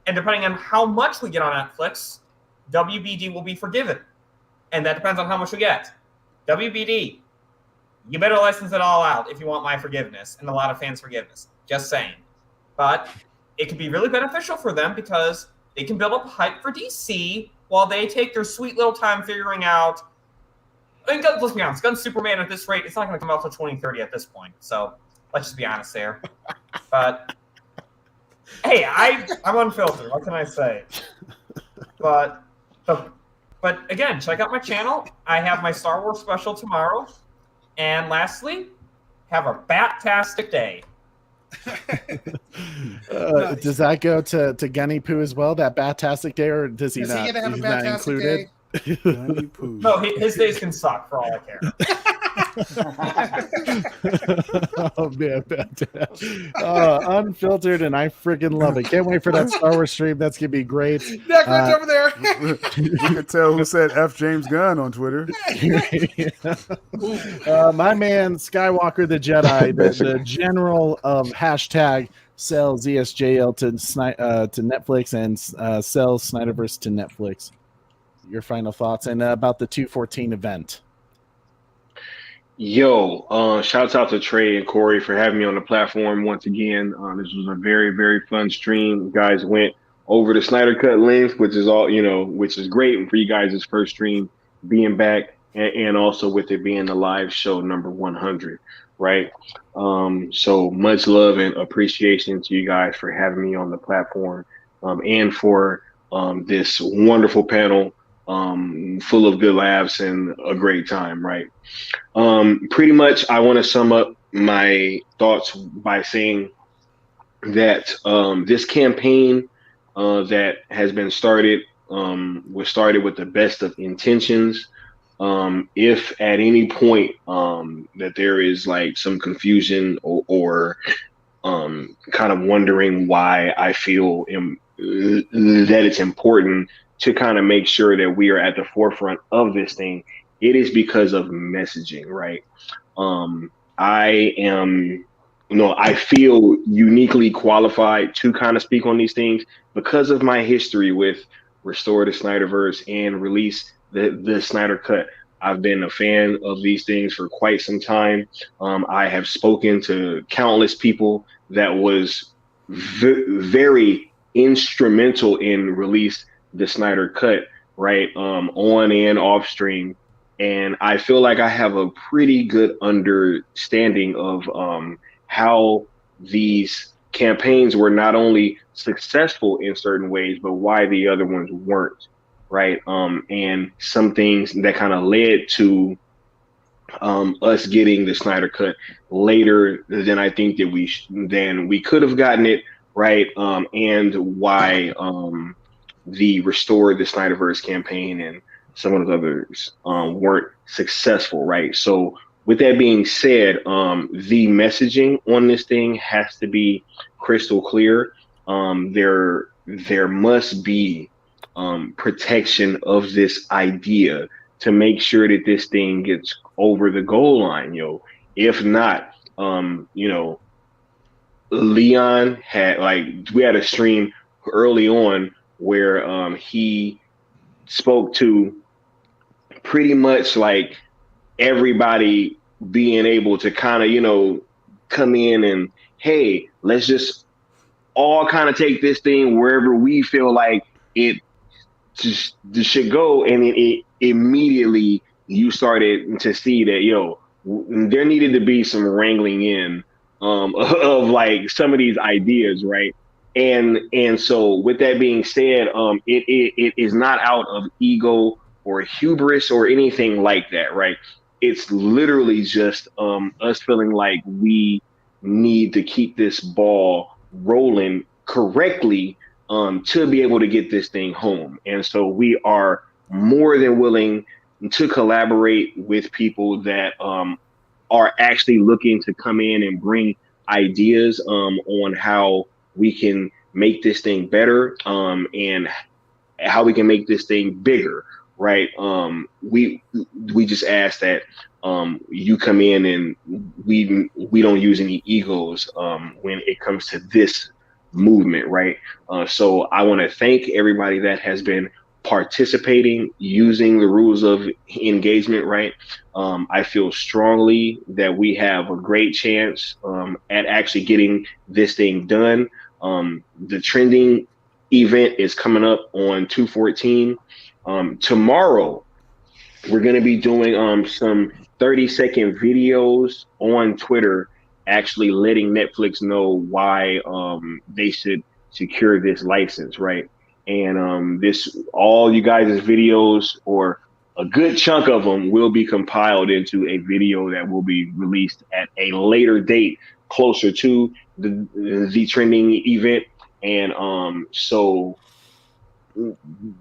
and depending on how much we get on Netflix, WBD will be forgiven. And that depends on how much we get. WBD, you better license it all out if you want my forgiveness and a lot of fans' forgiveness. Just saying. But it could be really beneficial for them because they can build up hype for DC while they take their sweet little time figuring out. I mean, let's be honest. Gun's Superman at this rate, it's not going to come out till 2030 at this point. So let's just be honest there. But hey, I'm unfiltered. What can I say? But again, check out my channel. I have my Star Wars special tomorrow. And lastly, have a bat-tastic day. Does that go to Gunny Poo as well? That bat-tastic day, or does he not? He gonna have a he's not bat-tastic included. Gunny Poo. No, his days can suck for all I care. Oh man, unfiltered, and I freaking love it. Can't wait for that Star Wars stream. That's gonna be great. Nick, right over there. You can tell who said F James Gunn on Twitter. My man Skywalker the Jedi, the general of hashtag sells ESJL to Netflix and sells SnyderVerse to Netflix. Your final thoughts and about the 214 event. Yo, shouts out to Trey and Corey for having me on the platform once again. This was a very, very fun stream. You guys went over the Snyder Cut length, which is which is great for you guys' first stream being back, and also with it being the live show number 100, right? So much love and appreciation to you guys for having me on the platform, and for this wonderful panel. Full of good laughs and a great time, right? Pretty much, I want to sum up my thoughts by saying that this campaign that has been started was started with the best of intentions. If at any point that there is like some confusion or kind of wondering why I feel that it's important to kind of make sure that we are at the forefront of this thing, it is because of messaging, right? I feel uniquely qualified to kind of speak on these things because of my history with Restore the SnyderVerse and release the Snyder Cut. I've been a fan of these things for quite some time. I have spoken to countless people that was very instrumental in release the Snyder Cut, right? On and off stream. And I feel like I have a pretty good understanding of how these campaigns were not only successful in certain ways, but why the other ones weren't, right? And some things that kind of led to us getting the Snyder Cut later than I think that we could have gotten it, right? And why the Restore the SnyderVerse campaign and some of the others weren't successful, right? So with that being said, the messaging on this thing has to be crystal clear. There must be protection of this idea to make sure that this thing gets over the goal line, yo. If not, Leon we had a stream early on where he spoke to pretty much like everybody being able to kind of, come in and, hey, let's just all kind of take this thing wherever we feel like it just should go. And it immediately you started to see that, there needed to be some wrangling in of like some of these ideas, right? And so with that being said, it is not out of ego or hubris or anything like that, right? It's literally just us feeling like we need to keep this ball rolling correctly to be able to get this thing home. And so we are more than willing to collaborate with people that are actually looking to come in and bring ideas on how we can make this thing better and how we can make this thing bigger, right? We just ask that you come in and we don't use any egos when it comes to this movement, right? So I want to thank everybody that has been participating using the rules of engagement, right? I feel strongly that we have a great chance at actually getting this thing done. The trending event is coming up on 2/14. Tomorrow, we're going to be doing some 30-second videos on Twitter, actually letting Netflix know why they should secure this license, right? And all you guys' videos, or a good chunk of them, will be compiled into a video that will be released at a later date, closer to the trending event. And so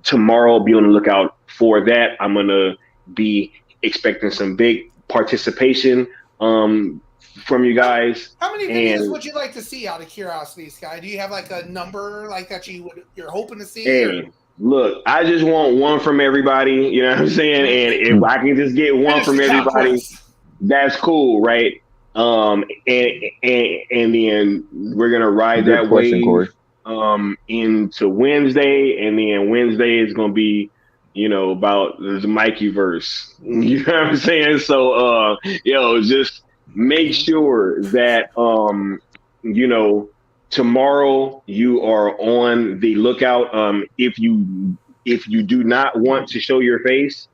tomorrow, be on the lookout for that. I'm gonna be expecting some big participation from you guys. How many videos would you like to see, out of curiosity, Sky? Do you have like a number like that you're hoping to see? Hey, look, I just want one from everybody. You know what I'm saying? And if I can just get one from everybody, that's cool, right? And then we're gonna ride that wave into Wednesday, and then Wednesday is gonna be, about the Mikeyverse. You know what I'm saying? So just make sure that tomorrow you are on the lookout. If you do not want to show your face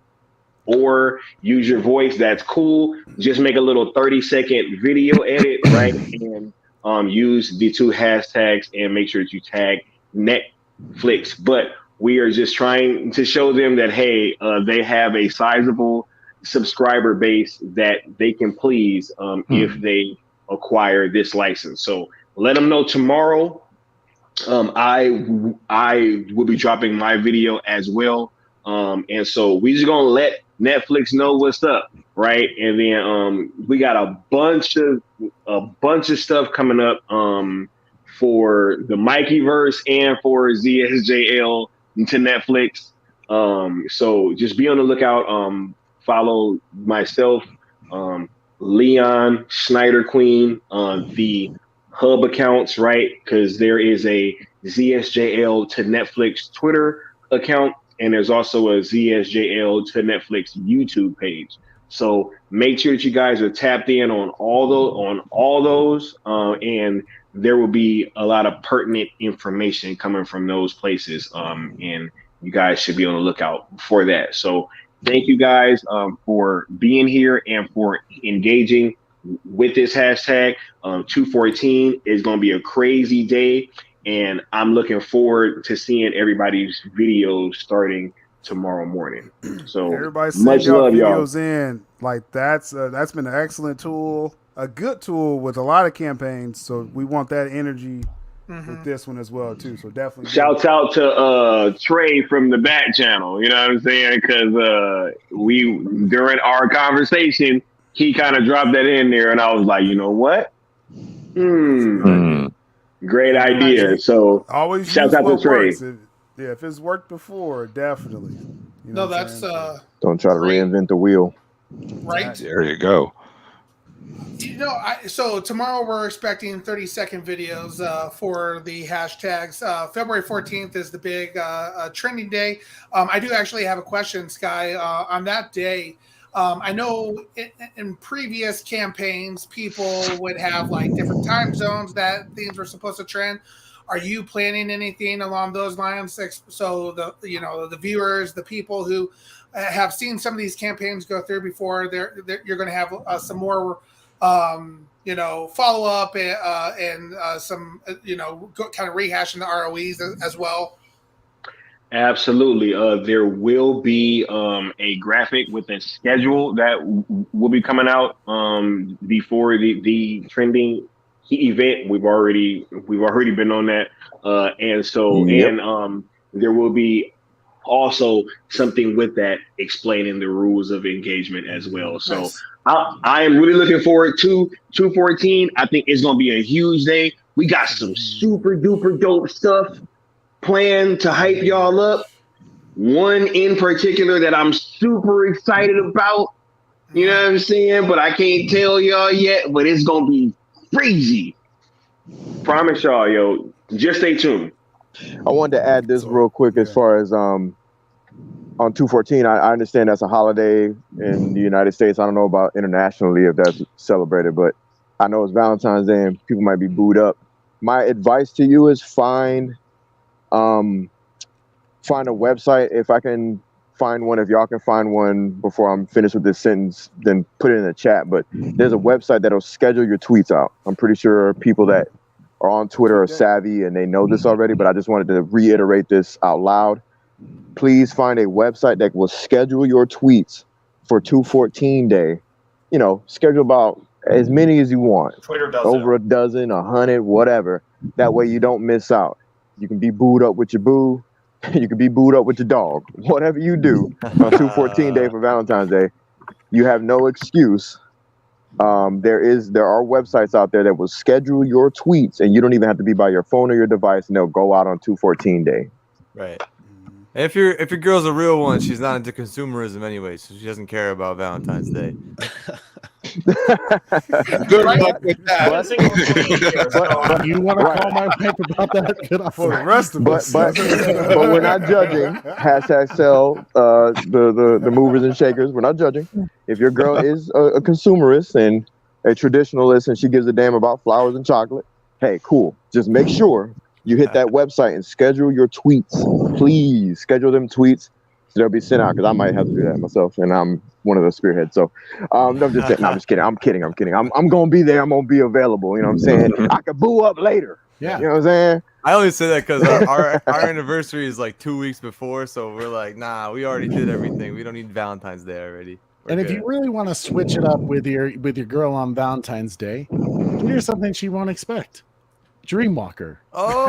or use your voice, that's cool. Just make a little 30-second video edit, right? And use the 2 hashtags and make sure that you tag Netflix. But we are just trying to show them that, hey, they have a sizable subscriber base that they can please if they acquire this license. So let them know tomorrow. I will be dropping my video as well. And so we just gonna let Netflix know what's up, right? And then we got a bunch of stuff coming up for the Mikeyverse and for ZSJL to Netflix. So just be on the lookout. Follow myself, Leon, Snyder Queen on the hub accounts, right? Because there is a ZSJL to Netflix Twitter account, and there's also a ZSJL to Netflix YouTube page. So make sure that you guys are tapped in on all those, and there will be a lot of pertinent information coming from those places, and you guys should be on the lookout for that. So thank you guys for being here and for engaging with this hashtag. 2/14 is going to be a crazy day, and I'm looking forward to seeing everybody's videos starting tomorrow morning. So everybody much send y'all love, y'all. videos in. Like that's been an excellent tool, a good tool with a lot of campaigns. So we want that energy with this one as well too. So definitely Shouts out to Trey from the Bat Channel. You know what I'm saying? Because we, during our conversation, he kind of dropped that in there, and I was like, you know what? Great idea. So always shouts out to Trey. If it's worked before, definitely. You know No, that's Don't try to reinvent the wheel. right. There you go. So tomorrow we're expecting 30-second videos for the hashtags. February 14th is the big trending day. I do actually have a question, Sky. On that day, I know in previous campaigns, people would have like different time zones that things were supposed to trend. Are you planning anything along those lines? So the viewers, the people who have seen some of these campaigns go through before, you're going to have some more follow up and some kind of rehashing the ROEs as well. Absolutely. There will be a graphic with a schedule that will be coming out before the trending event. We've already been on that, Yep. there will be also something with that explaining the rules of engagement as well. So Nice. I am really looking forward to 214. I think it's going to be a huge day. We got some super duper dope stuff planned to hype y'all up. One in particular that I'm super excited about. You know what I'm saying? But I can't tell y'all yet, but it's going to be crazy. Promise y'all, yo. Just stay tuned. I wanted to add this real quick as far as on 214. I understand that's a holiday in the United States. I don't know about internationally if that's celebrated, but I know it's Valentine's Day and people might be booed up. My advice to you is find a website. If I can find one, if y'all can find one before I'm finished with this sentence, then put it in the chat. But there's a website that'll schedule your tweets out. I'm pretty sure people that are on Twitter are savvy and they know this already, but I just wanted to reiterate this out loud. Please find a website that will schedule your tweets for 214 day. You know, schedule about as many as you want. Twitter does over a dozen, 100, whatever. That way you don't miss out. You can be booed up with your boo. You can be booed up with your dog. Whatever you do on 214 day for Valentine's Day, you have no excuse. There are websites out there that will schedule your tweets, and you don't even have to be by your phone or your device, and they'll go out on 214 day. Right. And if your girl's a real one, she's not into consumerism anyway, so she doesn't care about Valentine's Day. Good luck with that. But you want to call my wife about that? Good on For the rest of us. But we're not judging. Hashtag sell the movers and shakers. We're not judging. If your girl is a consumerist and a traditionalist and she gives a damn about flowers and chocolate, hey, cool. Just make sure you hit that website and schedule your tweets. Please schedule them tweets. So they'll be sent out, because I might have to do that myself, and I'm one of the spearheads. So I'm just saying, no, I'm just kidding. I'm kidding. I'm gonna be there. I'm gonna be available. You know what I'm saying? I could boo up later. Yeah. You know what I'm saying? I only say that because our anniversary is like 2 weeks before, so we're like, nah, we already did everything. We don't need Valentine's Day already. And if you really want to switch it up with your girl on Valentine's Day, get her something she won't expect. Dreamwalker. Oh,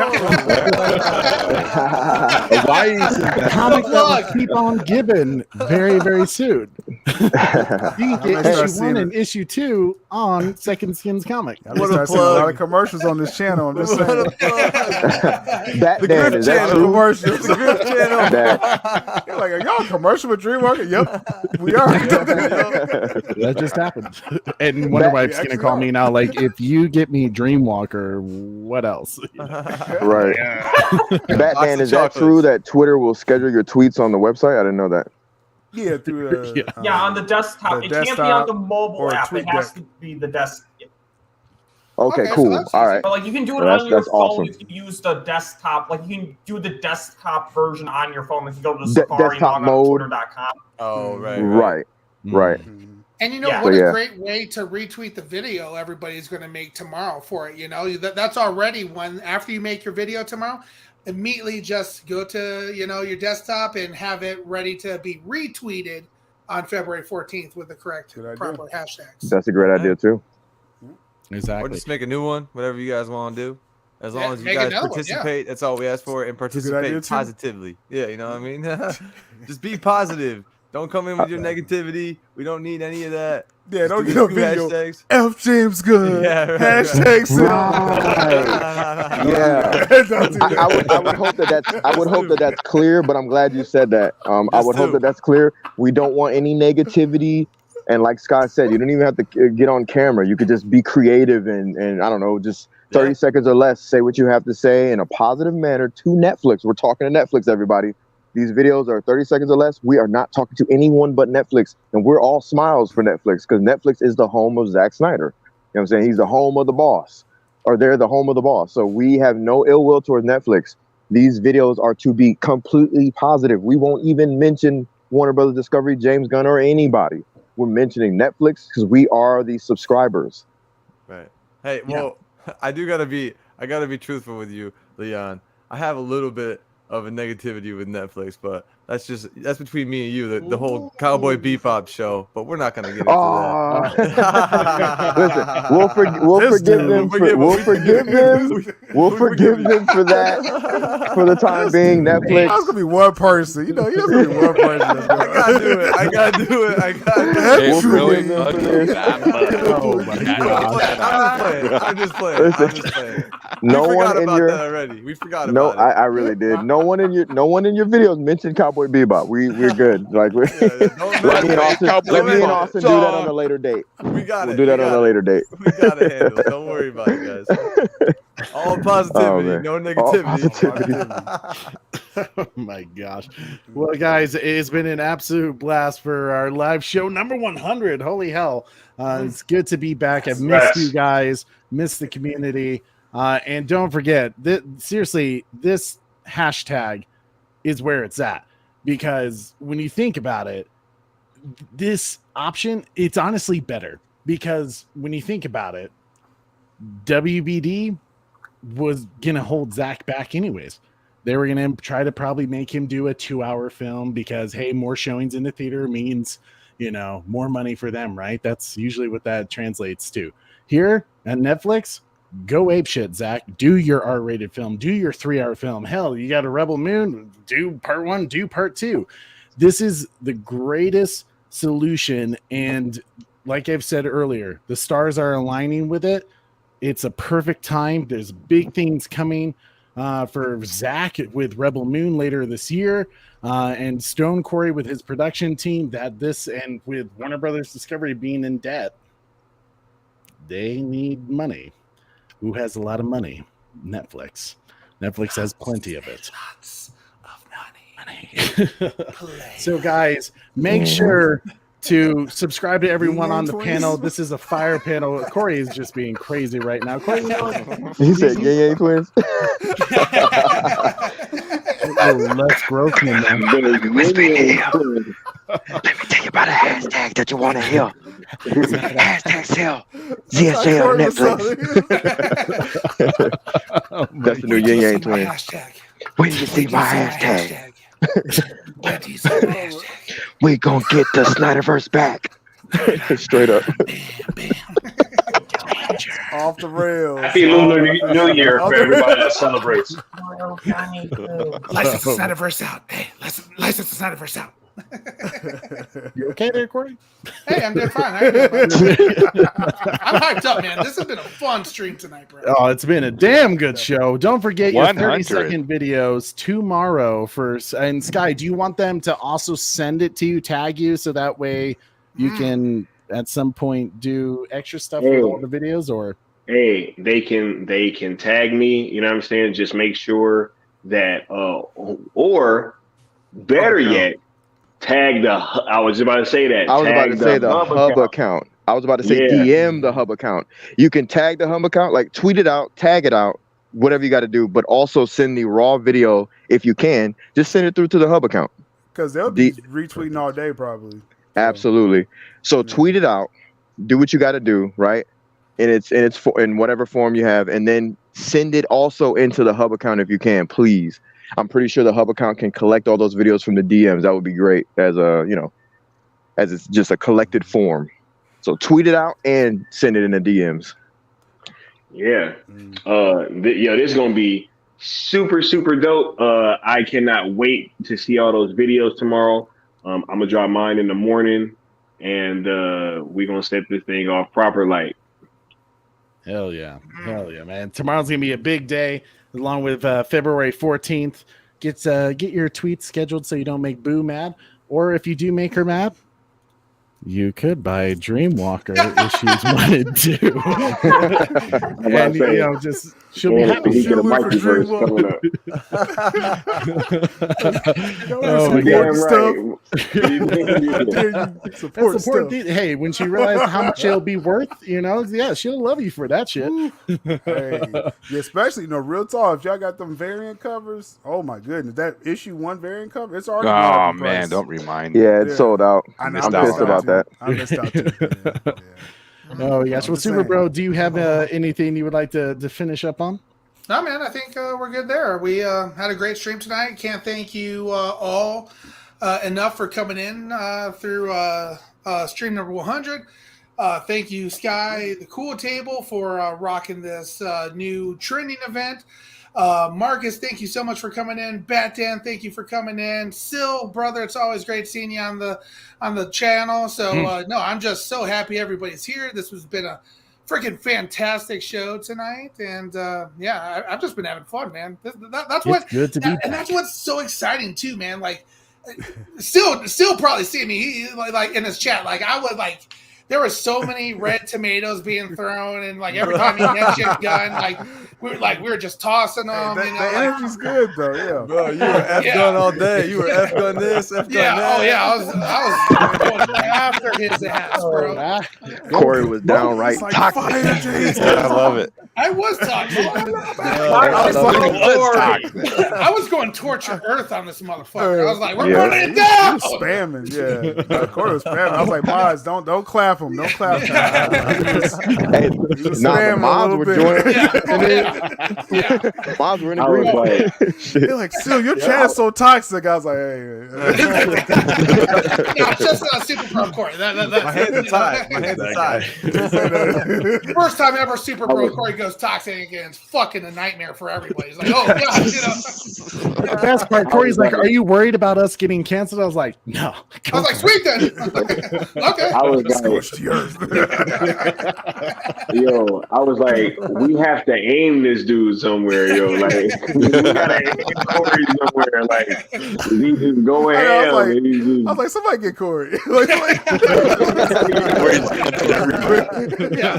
why is the comic that will keep on giving very, very soon? You can get issue 1 and issue 2 on Second Skin's comic. I'm just seeing a lot of commercials on this channel. I'm just saying. That Dan, is that true? Commercials. The Grip channel. You're like, are y'all commercial with DreamWorks? Yep, we are. That just happened. And Wonder Wife's gonna call me now. Like, if you get me Dreamwalker, what else? Right. Batman, is that true that Twitter will schedule your tweets on the website? I didn't know that. Yeah, through on the desktop. It can't be on the mobile app. It has to be the desk. Okay, cool. All right. But like you can do it on your phone. Awesome. You can use the desktop. Like you can do the desktop version on your phone. Like you go to the Safari and log on Twitter.com. Oh, right. And you know what a great way to retweet the video everybody's going to make tomorrow for it. You know, that's already when after you make your video tomorrow, immediately just go to, your desktop and have it ready to be retweeted on February 14th with the correct proper hashtags. That's a great idea too. Exactly. Or just make a new one, whatever you guys want to do. As long as you guys participate, that's all we ask for, and participate positively. Yeah, you know what I mean? Just be positive. Don't come in with your negativity. We don't need any of that. Yeah, don't get no video. Hashtags. F James good. Yeah, right, hashtags. Yeah. I would hope that that's clear, but I'm glad you said that. I would hope that that's clear. We don't want any negativity. And like Scott said, you don't even have to get on camera. You could just be creative and I don't know, just 30 seconds or less, say what you have to say in a positive manner to Netflix. We're talking to Netflix, everybody. These videos are 30 seconds or less. We are not talking to anyone but Netflix. And we're all smiles for Netflix because Netflix is the home of Zack Snyder. You know what I'm saying? He's the home of the boss. Or they're the home of the boss. So we have no ill will towards Netflix. These videos are to be completely positive. We won't even mention Warner Brothers Discovery, James Gunn, or anybody. We're mentioning Netflix because we are the subscribers. Right. Hey, well, I gotta be truthful with you, Leon. I have a little bit of a negativity with Netflix, but That's between me and you, the whole Cowboy Bebop show. But we're not gonna get into that. Listen, we'll forgive them. We'll forgive them for that. For the time being, Netflix. That's gonna be one person. You know, that's gonna be one person. I gotta do it. I gotta do it. We'll forgive them for this. Oh my God. I'm just playing. No one in your already. We forgot no, about it. I really did. No one in your videos mentioned Cowboy Bebop. We're good. Like let me and Austin do that on a later date. We got we'll it. do that on a later date. We got it handled. Don't worry about it, guys. All positivity, no negativity. Oh my gosh. Well, guys, it's been an absolute blast for our live show number 100. Holy hell. It's good to be back. I've missed you guys, missed the community. And don't forget, seriously, this hashtag is where it's at. Because when you think about it, this option, it's honestly better. Because when you think about it, WBD was going to hold Zack back anyways. They were going to try to probably make him do a 2-hour film because, hey, more showings in the theater means, more money for them, right? That's usually what that translates to. Here at Netflix, go apeshit, Zack. Do your R-rated film. Do your 3-hour film. Hell, you got a Rebel Moon. Do part 1. Do part 2. This is the greatest solution. And like I've said earlier, the stars are aligning with it. It's a perfect time. There's big things coming for Zack with Rebel Moon later this year. And Stone Quarry with his production team. And with Warner Brothers Discovery being in debt, they need money. Who has a lot of money? Netflix. Netflix has plenty of it. Lots of money. So, guys, make sure to subscribe to everyone on the panel. This is a fire panel. Corey is just being crazy right now. Corey, he said, "Yay, twins." Let's growth in them. Let me tell you about a hashtag that you want to hear. Hashtag sell ZSJ on Netflix. That's the new Yin Yang twins. When you see my hashtag, we gonna get the SnyderVerse back. Straight up. Off the rails. Happy Lunar New Year for everybody that celebrates. License the SnyderVerse out. Hey, license the SnyderVerse out. You okay there, Corey? Hey, I'm doing fine. I'm hyped up, man. This has been a fun stream tonight, bro. Oh, it's been a damn good show. Don't forget your 100. 30-second videos tomorrow. And Sky, do you want them to also send it to you, tag you, so that way you can at some point do extra stuff with all the videos? Or they can tag me, you know what I'm saying? Just make sure that or better yet, tag the I was about to say that. I was about to say the hub account. I was about to say DM the hub account. You can tag the hub account, like tweet it out, tag it out, whatever you got to do, but also send the raw video if you can. Just send it through to the hub account. Because they'll be retweeting all day probably. Absolutely. So tweet it out, do what you got to do, right? And it's in whatever form you have, and then send it also into the hub account if you can, please. I'm pretty sure the hub account can collect all those videos from the DMs. That would be great as as it's just a collected form. So tweet it out and send it in the DMs. Yeah. This is going to be super, super dope. I cannot wait to see all those videos tomorrow. I'm going to drop mine in the morning, and we're going to set this thing off proper like. Hell yeah, man! Tomorrow's gonna be a big day, along with February 14th. Get your tweets scheduled so you don't make Boo mad, or if you do make her mad, you could buy Dreamwalker issues 1 and 2. And just she'll be happy. He get a multiverse coming up. Oh my God! Support stuff. Hey, when she realizes how much it'll be worth, she'll love you for that shit. Hey, especially real talk. If y'all got them variant covers, oh my goodness, that issue 1 variant cover, it's already. Oh man, don't remind me. Yeah, it's sold out. I'm pissed about that. I missed out too. Oh yes. Well, Super Bro, do you have anything you would like to finish up on? No, man, I think we're good there. We had a great stream tonight. Can't thank you all enough for coming in through stream number 100. Thank you, Sky, the Cool Table, for rocking this new trending event. Marcus, thank you so much for coming in. Bat Dan, thank you for coming in. Sil, brother, it's always great seeing you on the channel. So no, I'm just so happy everybody's here. This has been a freaking fantastic show tonight, and yeah, I've just been having fun, man. That's what good to be and that's what's so exciting too, man. Like, still probably see me like in his chat. Like I would like. There were so many red tomatoes being thrown, and like every time he mentioned gun, we were just tossing them. The energy's good though, yeah. Bro, you were F gun all day. You were F gun this, F gun that. Oh yeah, I was going after his ass, bro. Corey was downright toxic. I love it. I was toxic. I was going torture Earth on this motherfucker. I was like, we're burning it down. He was spamming, yeah. Corey was spamming. I was like, Maz, don't clap him. Don't clap him. Hey, the mods were joining. Mods were in agreement. They're like, Sil, your chat is so toxic. I was like, hey. No, just Super Pro Corey. My hands are tied. My hands are tied. First time ever Super Pro Corey goes toxic again. It's fucking a nightmare for everybody. It's like, oh god, The best part, Corey's like, "Are you worried about us getting canceled?" I was like, "No." I was like, "Sweet then." Okay. I was yo, I was like, we have to aim this dude somewhere, yo. Like, we gotta aim Corey somewhere. Like, he just go ahead. I was like, somebody get Corey. Yeah.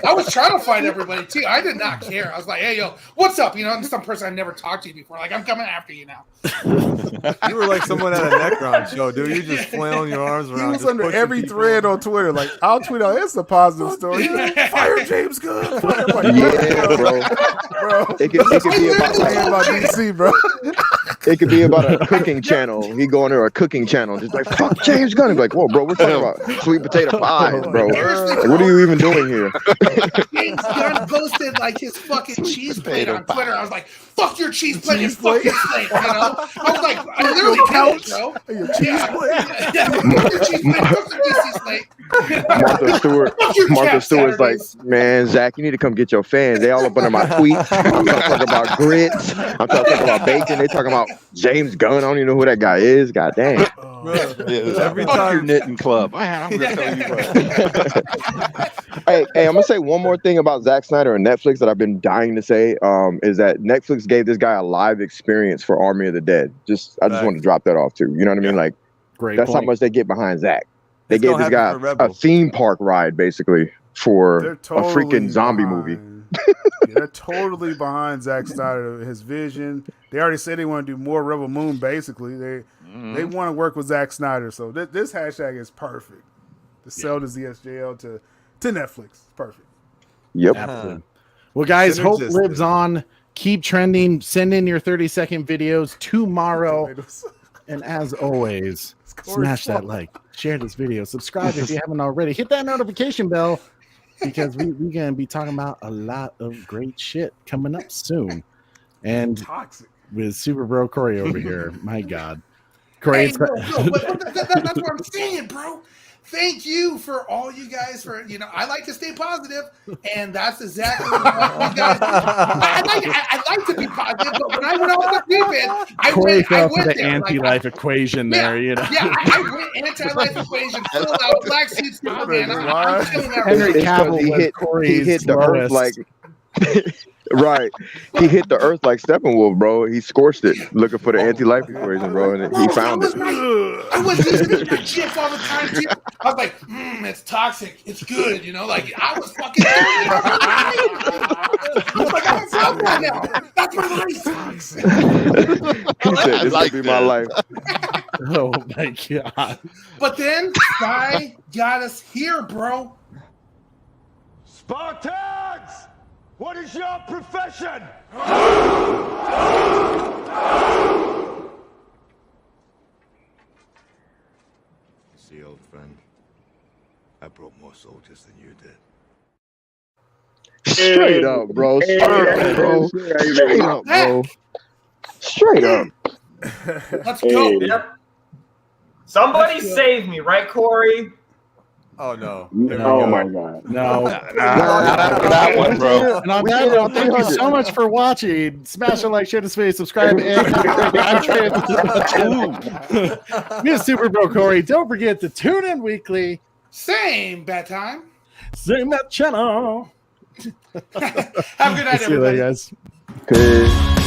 I was trying to find everybody too. I did not care. I was like, hey, yo, what's up? You know, I'm some person I've never talked to you before. Like, I'm coming after you now. You were like someone at a Necron show, dude. You just flailing your arms around. He was under every thread on Twitter. Like, I'll tweet out, it's a positive story. Fire James Gunn. Like, yeah, bro. It could be about DC, bro. It could be about a cooking channel. He go on there, a cooking channel, just like, fuck James Gunn. Like, whoa, bro, we're talking about sweet potato pies, bro. Like, what are you even doing here? James Gunn posted like his fucking cheese plate on Twitter. I was like, fuck your cheese plate and fuck your plate, you know? I was like, I literally count, bro. Your cheese plate? Yeah, fuck your cheese plate, fuck your DC's plate. Martha Stewart's like, man, Zach, you need to come get your fans. They all up under my tweets. I'm talking about grits. I'm talking about bacon. They talking about James Gunn. I don't even know who that guy is. God damn. Every time your knitting club. I'm gonna tell you what. Hey, I'm gonna say one more thing about Zack Snyder and Netflix that I've been dying to say. Is that Netflix gave this guy a live experience for Army of the Dead. I just want to drop that off too. You know what I mean? Like, that's how much they get behind Zack. They gave this guy a theme park ride basically for a freaking zombie movie. They're totally behind Zack Snyder, his vision. They already said they want to do more Rebel Moon. Basically, they want to work with Zack Snyder. So this hashtag is perfect to sell the ZSJL to Netflix. It's perfect. Yep. Absolutely. Well, guys, hope lives on. Keep trending. Send in your 30-second videos tomorrow. And as always, smash that like, share this video, subscribe if you haven't already, hit that notification bell. Because we're going to be talking about a lot of great shit coming up soon. And with Super Bro Corey over here, my God. Corey, hey, that's what I'm saying, bro. Thank you for all you guys for, I like to stay positive, and that's exactly what you guys do. I like to be positive, but when I went all the stupid, Corey fell for the anti-life equation there, Yeah, I went anti-life equation, filled out black suits, man. I'm killing Henry Cavill he hit the earth like... Right. He hit the earth like Steppenwolf, bro. He scorched it looking for the anti-life equation, bro, and he found it. I was using that shit all the time, too. I was like, it's toxic. It's good, Like, I was fucking I was like, I'm from that now. That's my life. He said, this will be my life. Oh, my God. But then, Sky got us here, bro. Spartans! What is your profession? See, old friend, I brought more soldiers than you did. Straight up, bro. Straight up, bro. Straight up, bro. Straight up. Let's go. Yep. Somebody save me, right, Corey? Oh no. Oh my God. No. Not after that one, bro. And on that note, thank you so much for watching. Smash a like, share the space, subscribe, and Miss Super Bro Corey. Don't forget to tune in weekly. Same bad time. Same that channel. Have a good night, See you later, everybody. guys. Peace.